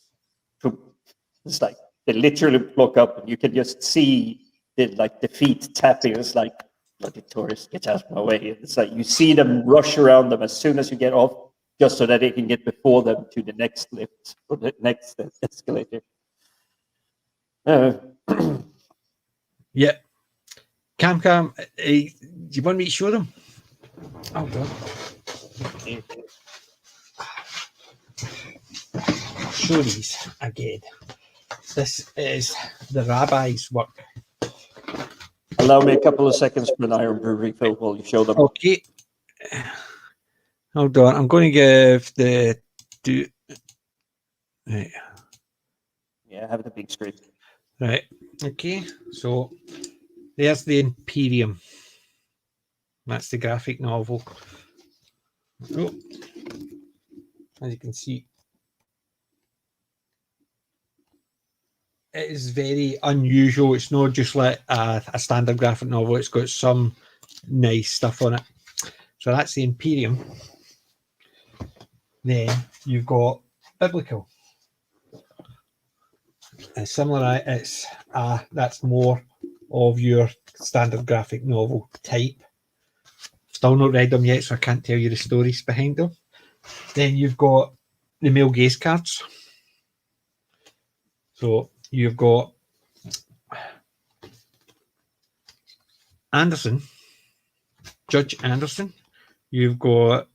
it's like they literally block up, and you can just see the feet tapping. It's like, bloody tourists, get out of my way. It's like you see them rush around them as soon as you get off, just so that they can get before them to the next lift or the next escalator. Yeah. Cam, do you want me to show them? Oh, God. Show these again. This is the rabbi's work. Allow me a couple of seconds for an iron brew refill while you show them. Okay. Hold on. I'm going to give right. Yeah, have the big screen. Right. Okay. So there's the Imperium. That's the graphic novel. Oh. As you can see. it is very unusual. It's not just like a standard graphic novel. It's got some nice stuff on it. So that's the Imperium. Then you've got Biblical. And similar, it's that's more of your standard graphic novel type. Still not read them yet, so I can't tell you the stories behind them. Then you've got the male gaze cards. So you've got Anderson, Judge Anderson. You've got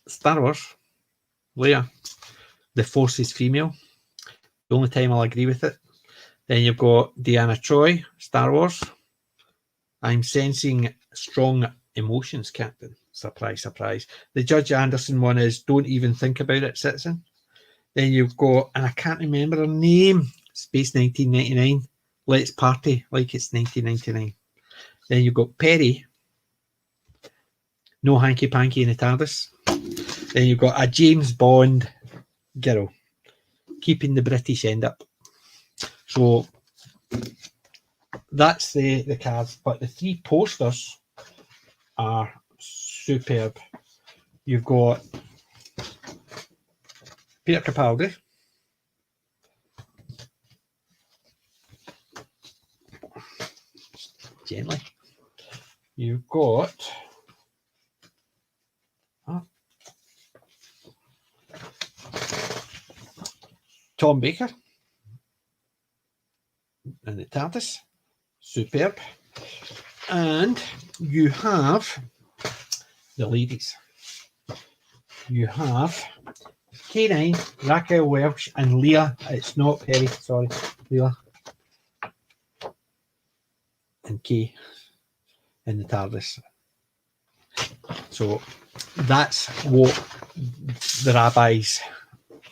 Star Wars, Leia. The Force is female. The only time I'll agree with it. Then you've got Deanna Troi, Star Wars. I'm sensing strong emotions, Captain. Surprise, surprise. The Judge Anderson one is Don't Even Think About It, Citizen. Then you've got, and I can't remember her name, Space 1999. Let's Party Like It's 1999. Then you've got Perry, No Hanky Panky in the TARDIS. Then you've got a James Bond girl, Keeping the British End Up. So that's the cards, but the 3 posters are superb. You've got Peter Capaldi, gently. You've got Tom Baker and the TARDIS, superb. And you have the ladies. You have K9, Raquel Welch, and Leah. It's not Perry, sorry, Leah. And Kay in the TARDIS. So that's what the rabbi's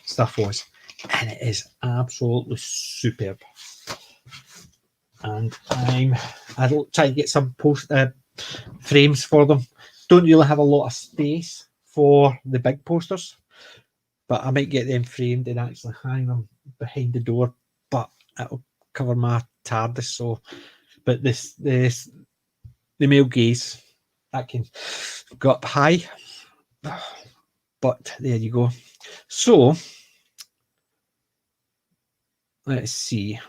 stuff was. And it is absolutely superb. And I'll try to get some frames for them. Don't really have a lot of space for the big posters, but I might get them framed and actually hang them behind the door, but it'll cover my TARDIS. So, but the male gaze, that can go up high, but there you go. So let's see.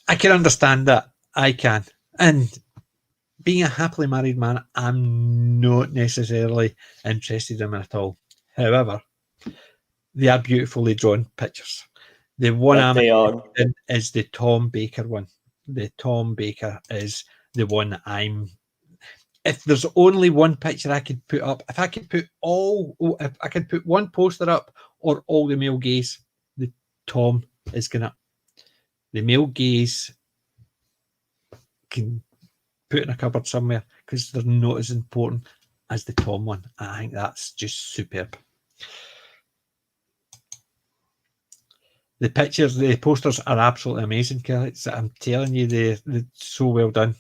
I can understand that. I can. And being a happily married man, I'm not necessarily interested in them at all. However, they are beautifully drawn pictures. The one I'm interested in is the Tom Baker one. The Tom Baker is the one that if there's only one picture I could put up, if I could put one poster up or all the male gaze, the Tom is gonna. The male gaze can put in a cupboard somewhere because they're not as important as the Tom one. I think that's just superb. The pictures, the posters are absolutely amazing, Kelly. I'm telling you, they're so well done.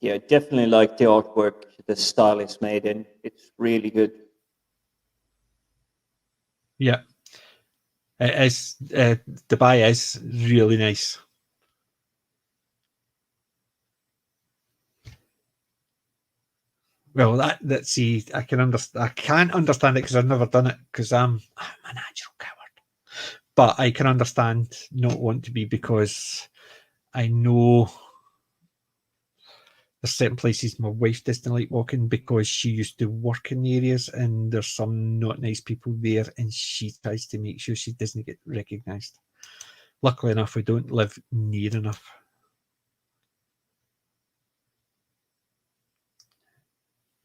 Yeah, definitely like the artwork the style is made in. It's really good. Yeah. It is, Dubai is really nice. Well, that's see, I can't understand it because I've never done it because I'm a natural coward. But I can understand not want to be because I know there's certain places my wife doesn't like walking because she used to work in the areas and there's some not nice people there and she tries to make sure she doesn't get recognised. Luckily enough, we don't live near enough.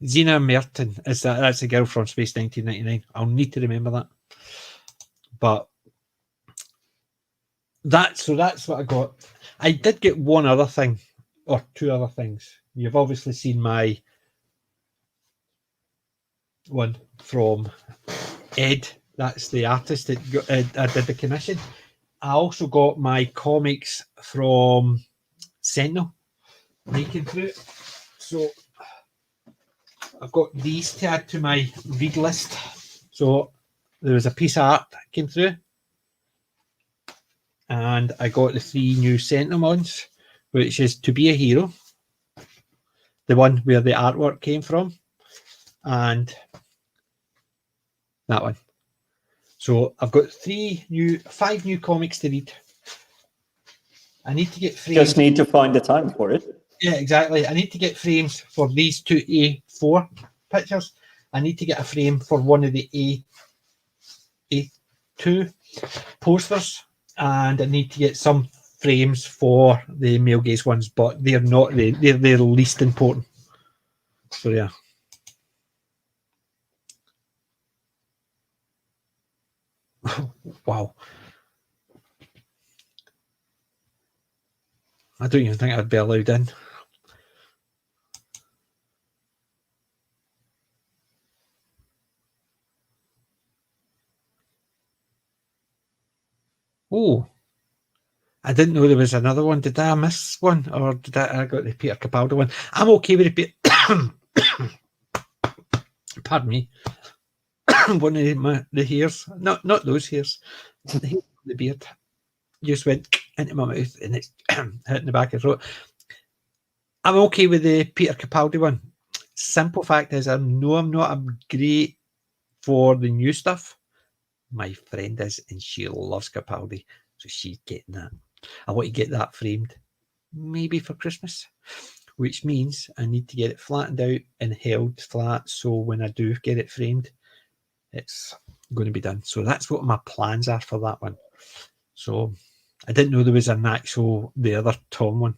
Zena Merton, that's a girl from Space 1999. I'll need to remember that. But that's what I got. I did get one other thing, or 2 other things. You've obviously seen my one from Ed. That's the artist that I did the commission. I also got my comics from Sentinel making through it. So I've got these to add to my read list. So there was a piece of art that came through, and I got the 3 new Sentinel ones, which is To Be a Hero, the one where the artwork came from, and that one. So I've got 5 new comics to read. I need to get frames. Just need to find the time for it. Yeah, exactly. I need to get frames for these 2 A4 pictures. I need to get a frame for one of the A2 posters, and I need to get some frames for the male gaze ones, but they're not they're the least important. So yeah. Wow. I don't even think I'd be allowed in. Oh, I didn't know there was another one. Did I miss one, or did I got the Peter Capaldi one? I'm okay with it. Pardon me. One of the hairs, not those hairs, the hair on the beard, just went into my mouth and it's hitting the back of the throat. I'm okay with the Peter Capaldi one. Simple fact is, I know I'm not great for the new stuff. My friend is, and she loves Capaldi, so she's getting that. I want to get that framed, maybe for Christmas, which means I need to get it flattened out and held flat, so when I do get it framed, it's going to be done. So that's what my plans are for that one. So I didn't know there was an actual, the other Tom one.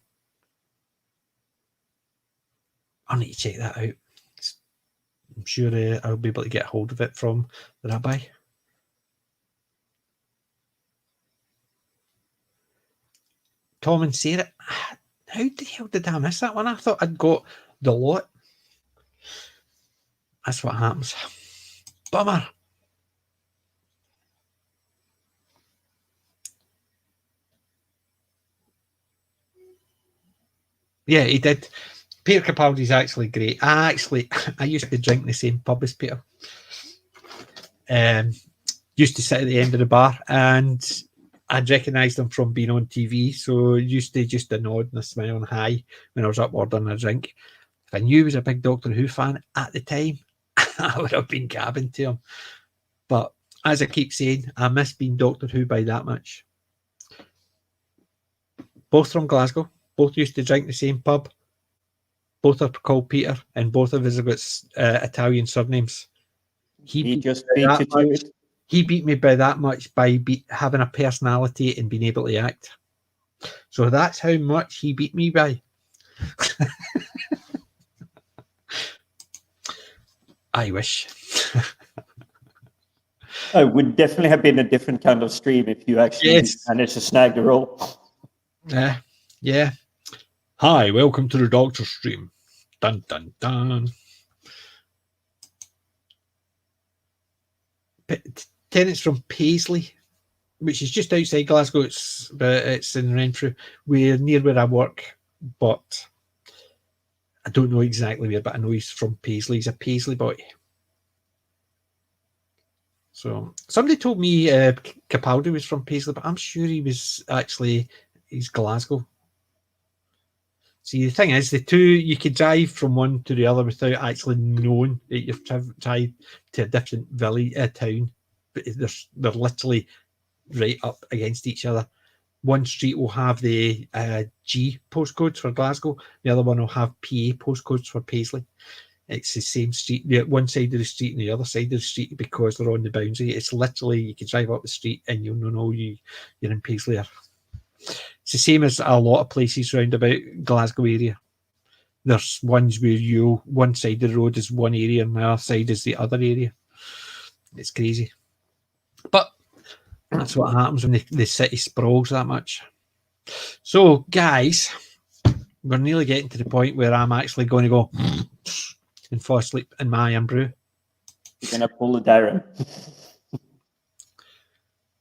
I'll need to check that out. I'm sure I'll be able to get hold of it from the rabbi. Tom and Sarah. How the hell did I miss that one? I thought I'd got the lot. That's what happens. Bummer. Yeah, he did. Peter Capaldi's actually great. I used to drink in the same pub as Peter. Used to sit at the end of the bar, and I'd recognised him from being on TV, so used to just a nod and a smile and hi when I was up ordering a drink. If I knew he was a big Doctor Who fan at the time, I would have been gabbing to him. But as I keep saying, I miss being Doctor Who by that much. Both from Glasgow, both used to drink the same pub. Both are called Peter, and both of us have got Italian surnames. He just beat you to it. He beat me by that much by having a personality and being able to act. So that's how much he beat me by. I wish. It would definitely have been a different kind of stream if you actually managed to snag the role. Yeah. Hi, welcome to the Doctor stream. Dun dun dun. Tenants from Paisley, which is just outside Glasgow. It's in Renfrew. We're near where I work, but I don't know exactly where. But I know he's from Paisley. He's a Paisley boy. So somebody told me Capaldi was from Paisley, but I'm sure he's Glasgow. See, the thing is, the two, you could drive from one to the other without actually knowing that you've tried to a different village, town. But they're literally right up against each other. One street will have the G postcodes for Glasgow. The other one will have PA postcodes for Paisley. It's the same street, one side of the street and the other side of the street, because they're on the boundary. It's literally, you can drive up the street and you'll know you're in Paisley. It's the same as a lot of places round about Glasgow area. There's ones where one side of the road is one area and the other side is the other area. It's crazy. But that's what happens when the city sprawls that much. So, guys, we're nearly getting to the point where I'm actually going to go and fall asleep in my iron brew. You're going to pull a Darren.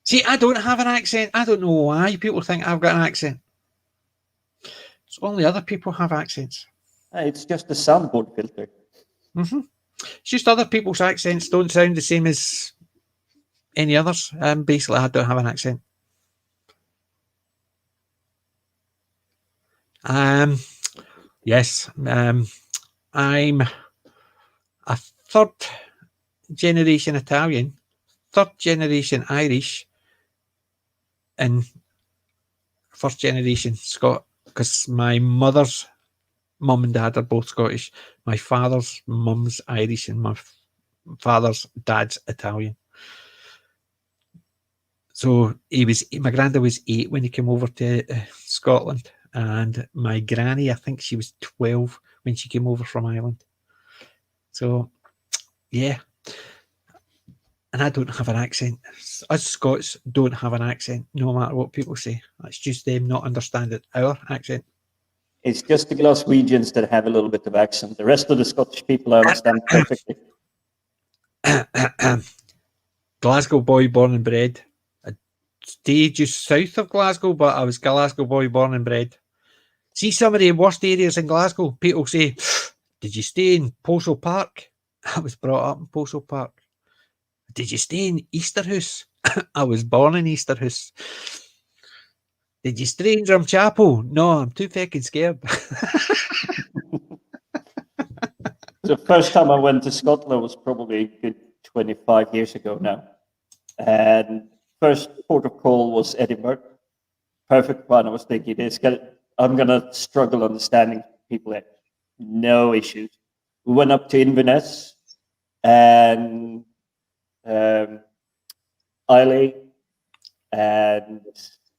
See, I don't have an accent. I don't know why people think I've got an accent. It's only other people have accents. It's just a soundboard filter. It's just other people's accents don't sound the same as any others. Basically, I don't have an accent. Yes, I'm a third generation Italian, third generation Irish, and first generation Scot, because my mother's mum and dad are both Scottish. My father's mum's Irish, and my father's dad's Italian. So my granddad was 8 when he came over to Scotland, and my granny, I think she was 12 when she came over from Ireland. So, yeah. And I don't have an accent. Us Scots don't have an accent, no matter what people say. It's just them not understanding our accent. It's just the Glaswegians that have a little bit of accent. The rest of the Scottish people I understand perfectly. Glasgow boy, born and bred. I stayed just south of Glasgow, but I was Glasgow boy, born and bred. See some of the worst areas in Glasgow. People say, "Did you stay in Postle Park?" I was brought up in Postle Park. Did you stay in Easterhouse? I was born in Easterhouse. Did you stay in Drumchapel? No, I'm too fucking scared. The first time I went to Scotland was probably a good 25 years ago now. And first port of call was Edinburgh. Perfect one. I was thinking, I'm going to struggle understanding people there. No issues. We went up to Inverness and Islay and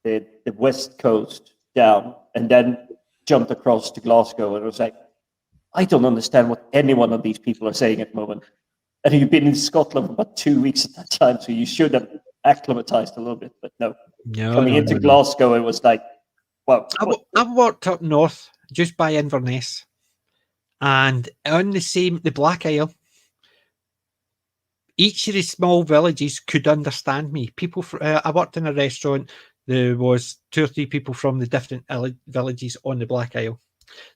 the west coast down, and then jumped across to Glasgow, and it was like, I don't understand what any one of these people are saying at the moment. And you've been in Scotland for about 2 weeks at that time, so you should have acclimatized a little bit, but no. Coming into Glasgow, it was like, well. I've worked up north, just by Inverness, and on the Black Isle, each of the small villages could understand me. People, I worked in a restaurant. There was 2 or 3 people from the different villages on the Black Isle.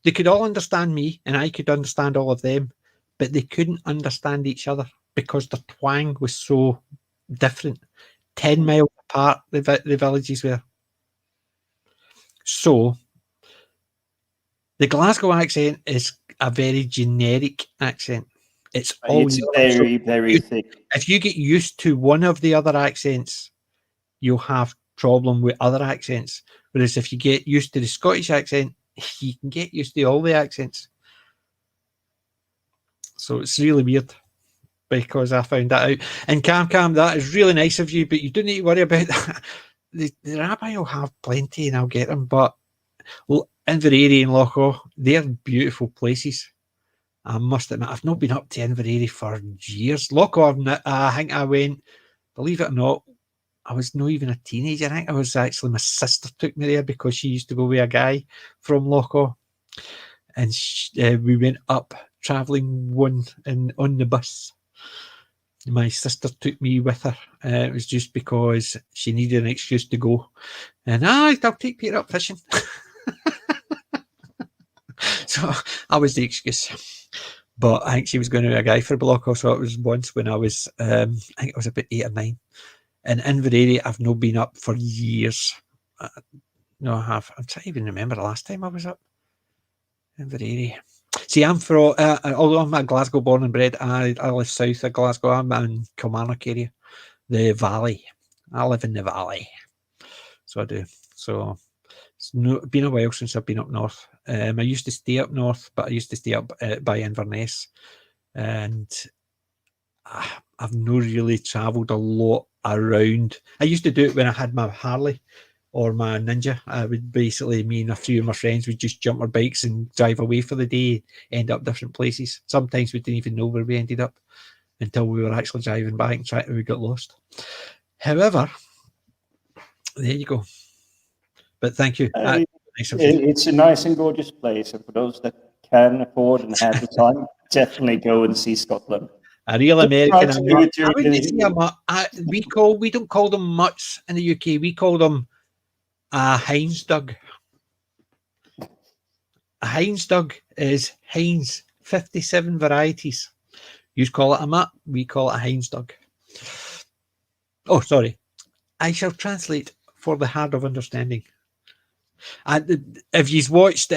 They could all understand me, and I could understand all of them, but they couldn't understand each other because the twang was so different. 10 miles apart, the villages were. So, the Glasgow accent is a very generic accent. It's very, very thick. If you get used to one of the other accents, you'll have problem with other accents. Whereas if you get used to the Scottish accent, you can get used to all the accents. So it's really weird because I found that out. And Cam, that is really nice of you, but you don't need to worry about that. The rabbi will have plenty and I'll get them. But Inverary and Locho, they're beautiful places. I must admit, I've not been up to Inverary for years. Locho, I think I went, believe it or not, I was not even a teenager. I think I was actually, my sister took me there because she used to go with a guy from Locho. And we went up travelling on the bus. My sister took me with her. It was just because she needed an excuse to go. And I'll take Peter up fishing. So I was the excuse. But I think she was going to be a guy for Locho. So it was once when I was, I think I was about 8 or 9. And Inverary, I've not been up for years. No, I have. I'm trying to even remember the last time I was up. Inverary. See, I'm from, although I'm a Glasgow born and bred, I live south of Glasgow. I'm in Kilmarnock area, the valley. I live in the valley. So I do. So it's been a while since I've been up north. I used to stay up north, but I used to stay up by Inverness. And I've not really travelled a lot around. I used to do it when I had my Harley or my Ninja. I would basically, me and a few of my friends would just jump our bikes and drive away for the day, end up different places. Sometimes we didn't even know where we ended up until we were actually driving back and we got lost. However, there you go. But thank you. It's a nice and gorgeous place, and for those that can afford and have the time, definitely go and see Scotland. A real American. We don't call them mutts in the UK. We call them a Heinz Dug. A Heinz Dug is Heinz 57 varieties. You call it a mutt, we call it a Heinz dog. Oh, sorry. I shall translate for the hard of understanding. And if you've watched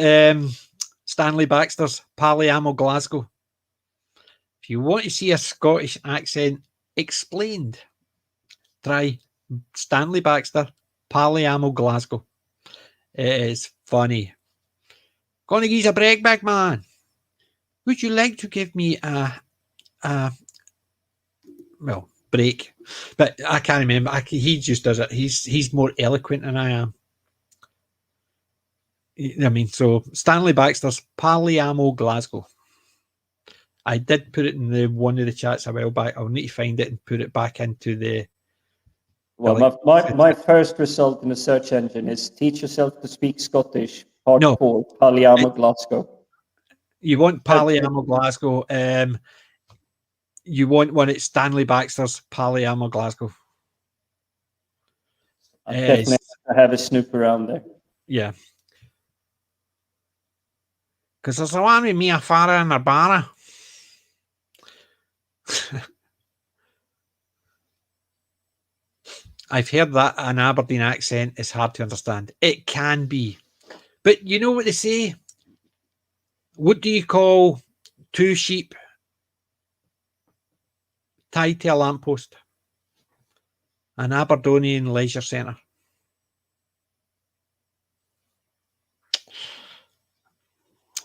Stanley Baxter's Palliamo Glasgow, if you want to see a Scottish accent explained, try Stanley Baxter Palliamo Glasgow. It is funny. Gonna give you a break back, man. Would you like to give me a break? But I can't remember. He just does it. He's more eloquent than I am. I mean, so Stanley Baxter's Palliamo Glasgow. I did put it in the one of the chats a while back. I'll need to find it and put it back into the. Well, my first result in the search engine is teach yourself to speak Scottish, part No. 4, Palliamo Glasgow. You want Palliamo Glasgow. You want one at Stanley Baxter's Palliamo Glasgow. I definitely have a snoop around there. Yeah. Because there's the one with Mia Farah and her bara. I've heard that an Aberdeen accent is hard to understand. It can be. But you know what they say? What do you call two sheep tied to a lamppost? An Aberdonian leisure centre.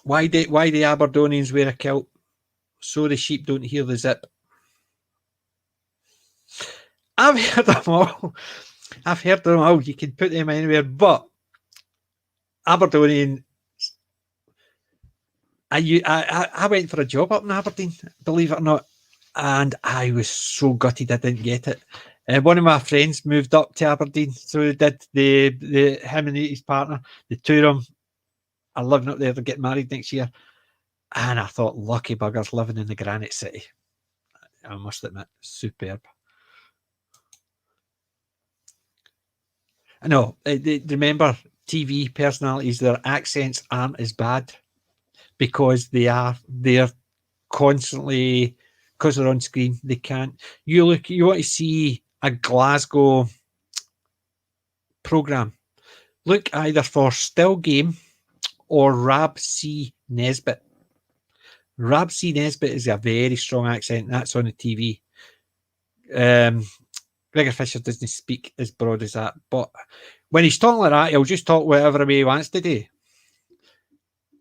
Why do Aberdonians wear a kilt? So the sheep don't hear the zip. I've heard them all. I've heard them all. You can put them anywhere, but Aberdonian. I went for a job up in Aberdeen, believe it or not, and I was so gutted I didn't get it. One of my friends moved up to Aberdeen, so did the him and his partner. The two of them are living up there. They're getting married next year, and I thought, lucky buggers living in the Granite City. I must admit, superb. I know. Remember, TV personalities, their accents aren't as bad because they're constantly, because they're on screen, they can't. You want to see a Glasgow program. Look either for Still Game or Rab C. Nesbitt. Rab C. Nesbitt is a very strong accent. That's on the TV. Gregor Fisher doesn't speak as broad as that, but when he's talking like that, he'll just talk whatever way he wants to do,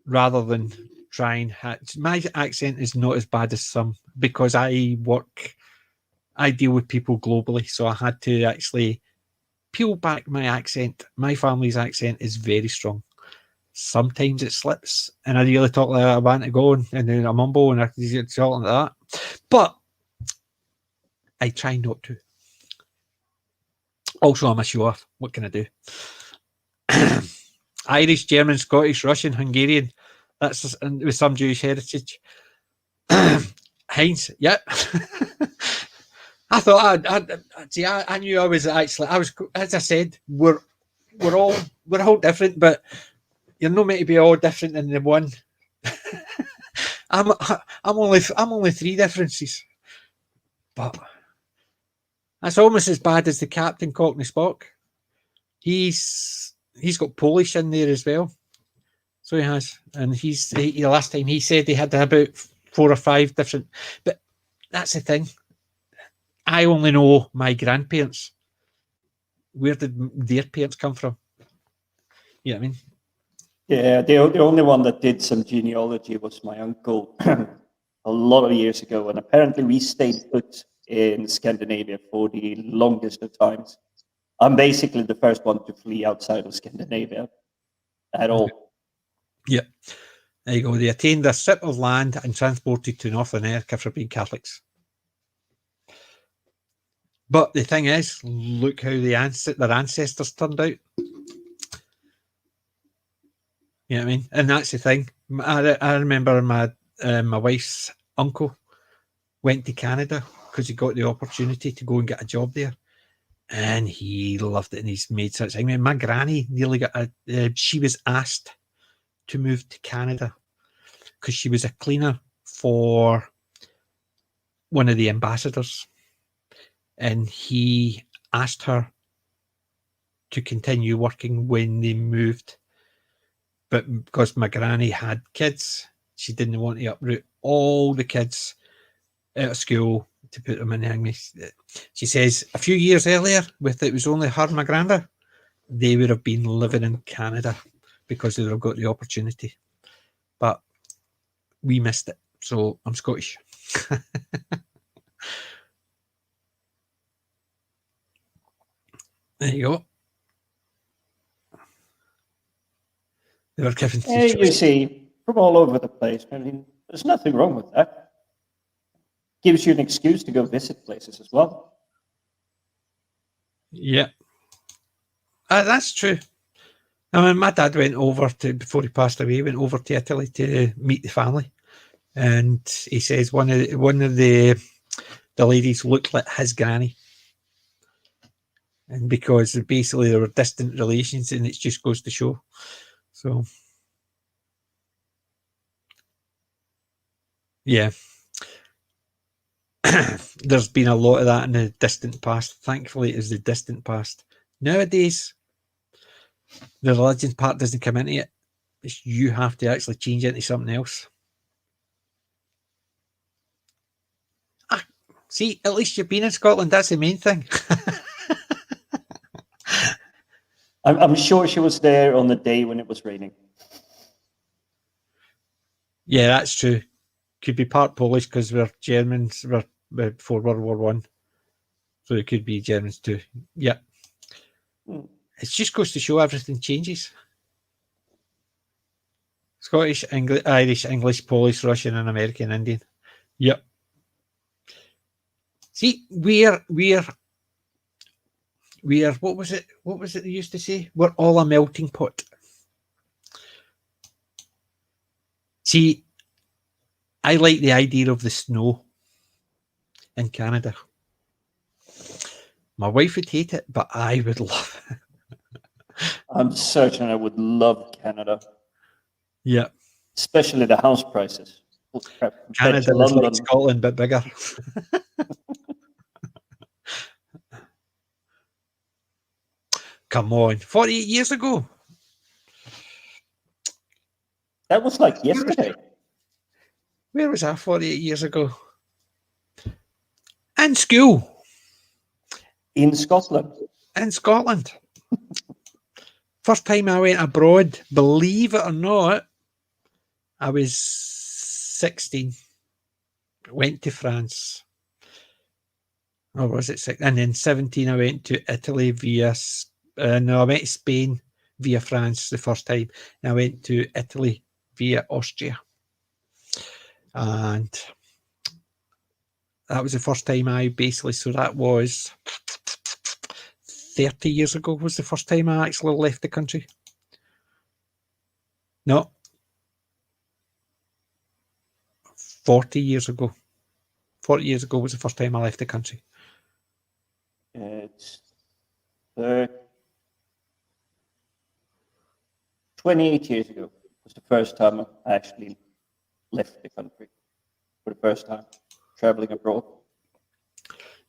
rather than try and my accent is not as bad as some because I deal with people globally, so I had to actually peel back my accent. My family's accent is very strong. Sometimes it slips, and I really talk like I want to go, and then I mumble and I talk like that. But I try not to. Also, I'm a show off. What can I do? Irish, German, Scottish, Russian, Hungarian. That's with some Jewish heritage. Heinz, yeah. I thought I knew I was, as I said, we're all different, but you're not meant to be all different in the one. I'm only three differences, but that's almost as bad as the Captain Cockney Spock. He's got Polish in there as well, so he has. And the last time he said he had about 4 or 5 different. But that's the thing. I only know my grandparents. Where did their parents come from? You know what I mean? Yeah, the only one that did some genealogy was my uncle a lot of years ago, and apparently we stayed put in Scandinavia for the longest of times. I'm basically the first one to flee outside of Scandinavia at all. Yeah. There you go. They attained a strip of land and transported to North America for being Catholics. But the thing is, look how their ancestors turned out. You know what I mean? And that's the thing. I remember my wife's uncle went to Canada because he got the opportunity to go and get a job there. And he loved it, and he's made such thing. I mean, my granny nearly got she was asked to move to Canada because she was a cleaner for one of the ambassadors, and he asked her to continue working when they moved. But because my granny had kids, she didn't want to uproot all the kids out of school to put them in English. She says a few years earlier, with it was only her and my granda, they would have been living in Canada because they would have got the opportunity. But we missed it, so I'm Scottish. There you go. They were given the You choice. see, from all over the place. I mean, there's nothing wrong with that. Gives you an excuse to go visit places as well. Yeah. That's true. I mean, my dad went over to, before he passed away, went over to Italy to meet the family. And he says one of the ladies looked like his granny. And because basically there were distant relations, and it just goes to show. So, yeah. There's been a lot of that in the distant past. Thankfully, it is the distant past. Nowadays, the religion part doesn't come into it. It's you have to actually change into something else. See, at least you've been in Scotland. That's the main thing. I'm sure she was there on the day when it was raining. Yeah, that's true. Could be part Polish because we're Germans. We're before World War One, so it could be Germans too. Yeah, it just goes to show everything changes. Scottish, English, Irish, English, Polish, Russian, and American Indian. Yep. See, we're what was it? What was it they used to say? We're all a melting pot. See, I like the idea of the snow in Canada. My wife would hate it, but I would love it. I'm certain I would love Canada, Yeah. especially the house prices. Oh, crap, compared Canada to is London. like Scotland, but bigger. Come on, 48 years ago. That was like yesterday. Where was I 48 years ago? In school. In Scotland. In Scotland. First time I went abroad, believe it or not, I was 16. Went to France. Or was it 16? And then 17, I went to Italy via... no, I went to Spain via France the first time. And I went to Italy via Austria. And that was the first time I basically... So that was 30 years ago was the first time I actually left the country. No. 40 years ago. 40 years ago was the first time I left the country. It's 28 years ago was the first time I actually left the country for the first time, traveling abroad.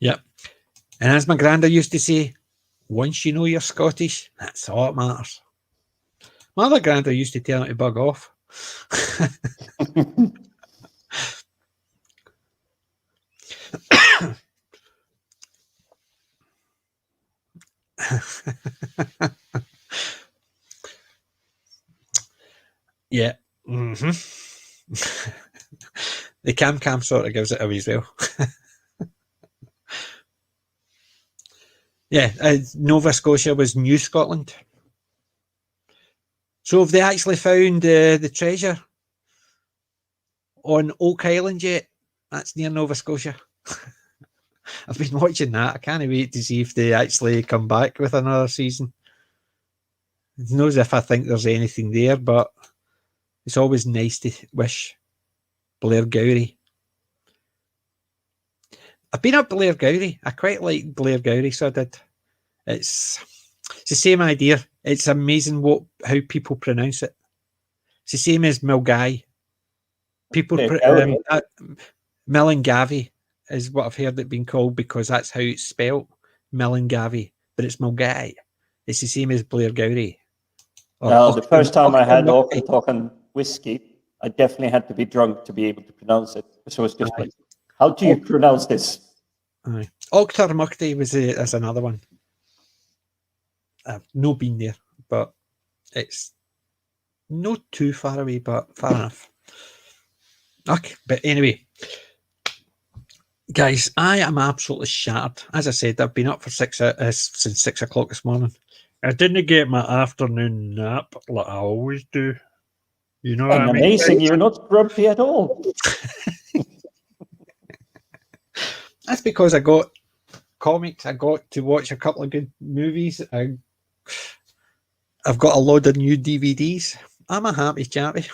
Yeah. And as my granda used to say, once you know you're Scottish, that's all that matters. My other granda used to tell me to bug off. Yeah. Mm-hmm. The cam sort of gives it away as well. Yeah, Nova Scotia was New Scotland. So have they actually found the treasure on Oak Island yet? That's near Nova Scotia. I've been watching that. I can't wait to see if they actually come back with another season. It's not as if I think there's anything there, but it's always nice to wish Blair Gowrie. I've been up Blair Gowrie. I quite like Blair Gowrie, so I did. It's the same idea. It's amazing how people pronounce it. It's the same as Milgai. People, Gowrie. Millengavi is what I've heard it being called because that's how it's spelt, Millengavi, but it's Mulgai. It's the same as Blair Gowrie. Now, the first time I had Auchtermuchty. Auchtermuchty whiskey, I definitely had to be drunk to be able to pronounce it. So it's just like, how do you pronounce this? Auchtermuchty is another one. I've no been there, but it's not too far away, but far enough. Okay, but anyway, guys, I am absolutely shattered. As I said, I've been up for since 6 o'clock this morning. I didn't get my afternoon nap like I always do. You know what And I mean? amazing, you're not grumpy at all. That's because I got comics. I got to watch a couple of good movies. I've got a load of new DVDs. I'm a happy chappy.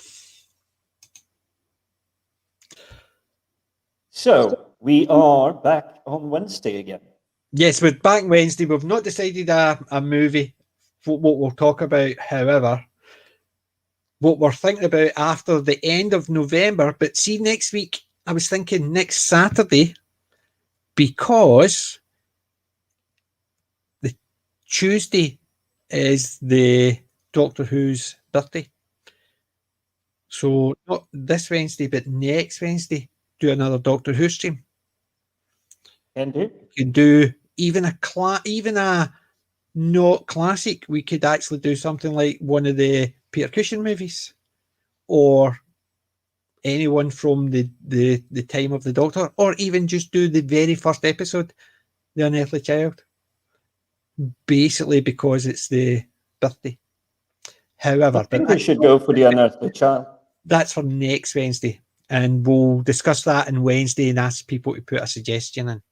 So we are back on Wednesday again. Yes, we're back Wednesday. We've not decided a movie, what we'll talk about. However, what we're thinking about after the end of November. But see, next week, I was thinking next Saturday, because the Tuesday is the Doctor Who's birthday. So not this Wednesday, but next Wednesday, do another Doctor Who stream. Can do. You can do even a not classic. We could actually do something like one of the Peter Cushing movies, or anyone from the time of the Doctor, or even just do the very first episode, The Unearthly Child, basically because it's the birthday. However, I think we should go for The Unearthly Child. That's for next Wednesday, and we'll discuss that on Wednesday and ask people to put a suggestion in.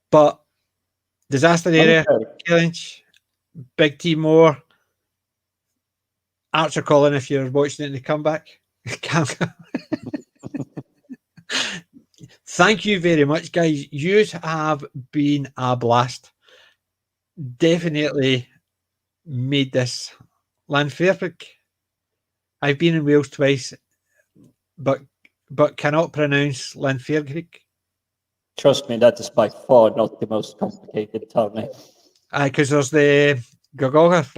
But Disaster Area, Challenge, Big T Moore, Archer Colin, if you're watching it in the comeback. Thank you very much, guys. You have been a blast. Definitely made this Llanfairpwll. I've been in Wales twice, but cannot pronounce Llanfairpwll. Trust me, that is by far not the most complicated town name. Because there's the Gogoga. It's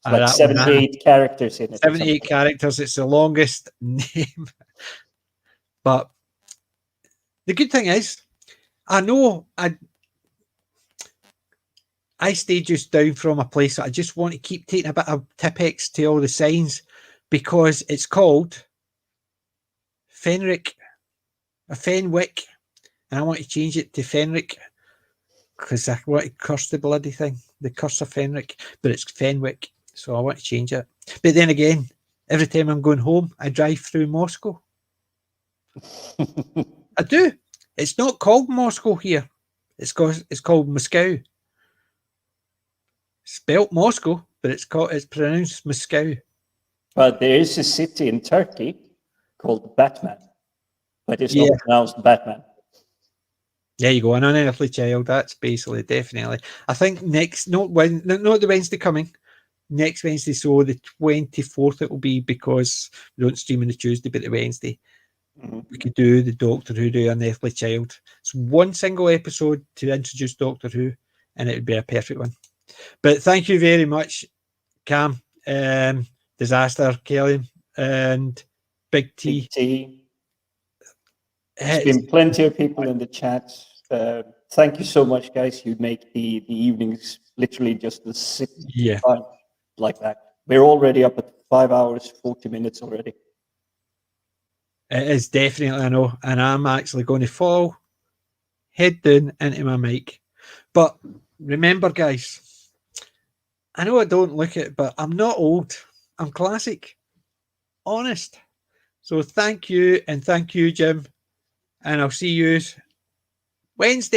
like 78 characters in it. 78 characters. It's the longest name. But the good thing is, I know I stay just down from a place that I just want to keep taking a bit of Tipex to all the signs, because it's called Fenwick, and I want to change it to Fenwick because I want to curse the bloody thing, the curse of Fenwick, but it's Fenwick, so I want to change it. But then again, every time I'm going home, I drive through Moscow. I do. It's not called Moscow here. It's called Moscow. Spelt Moscow, but it's pronounced Moscow. But there is a city in Turkey called Batman, but it's not pronounced Batman. There you go. An Unearthly Child. That's basically definitely. I think not the Wednesday coming. Next Wednesday, so the 24th it will be, because we don't stream on the Tuesday, but the Wednesday. Mm-hmm. We could do the Doctor Who, do Unearthly Child. It's one single episode to introduce Doctor Who, and it would be a perfect one. But thank you very much, Cam, Disaster, Kelly, and Big T. There's been plenty of people in the chat. Thank you so much, guys. You make the evenings literally just the time like that. We're already up at 5 hours, 40 minutes already. It is definitely, I know, and I'm actually going to fall head down into my mic. But remember, guys, I know I don't look it, but I'm not old. I'm classic. Honest. So thank you, and thank you, Jim. And I'll see you Wednesday.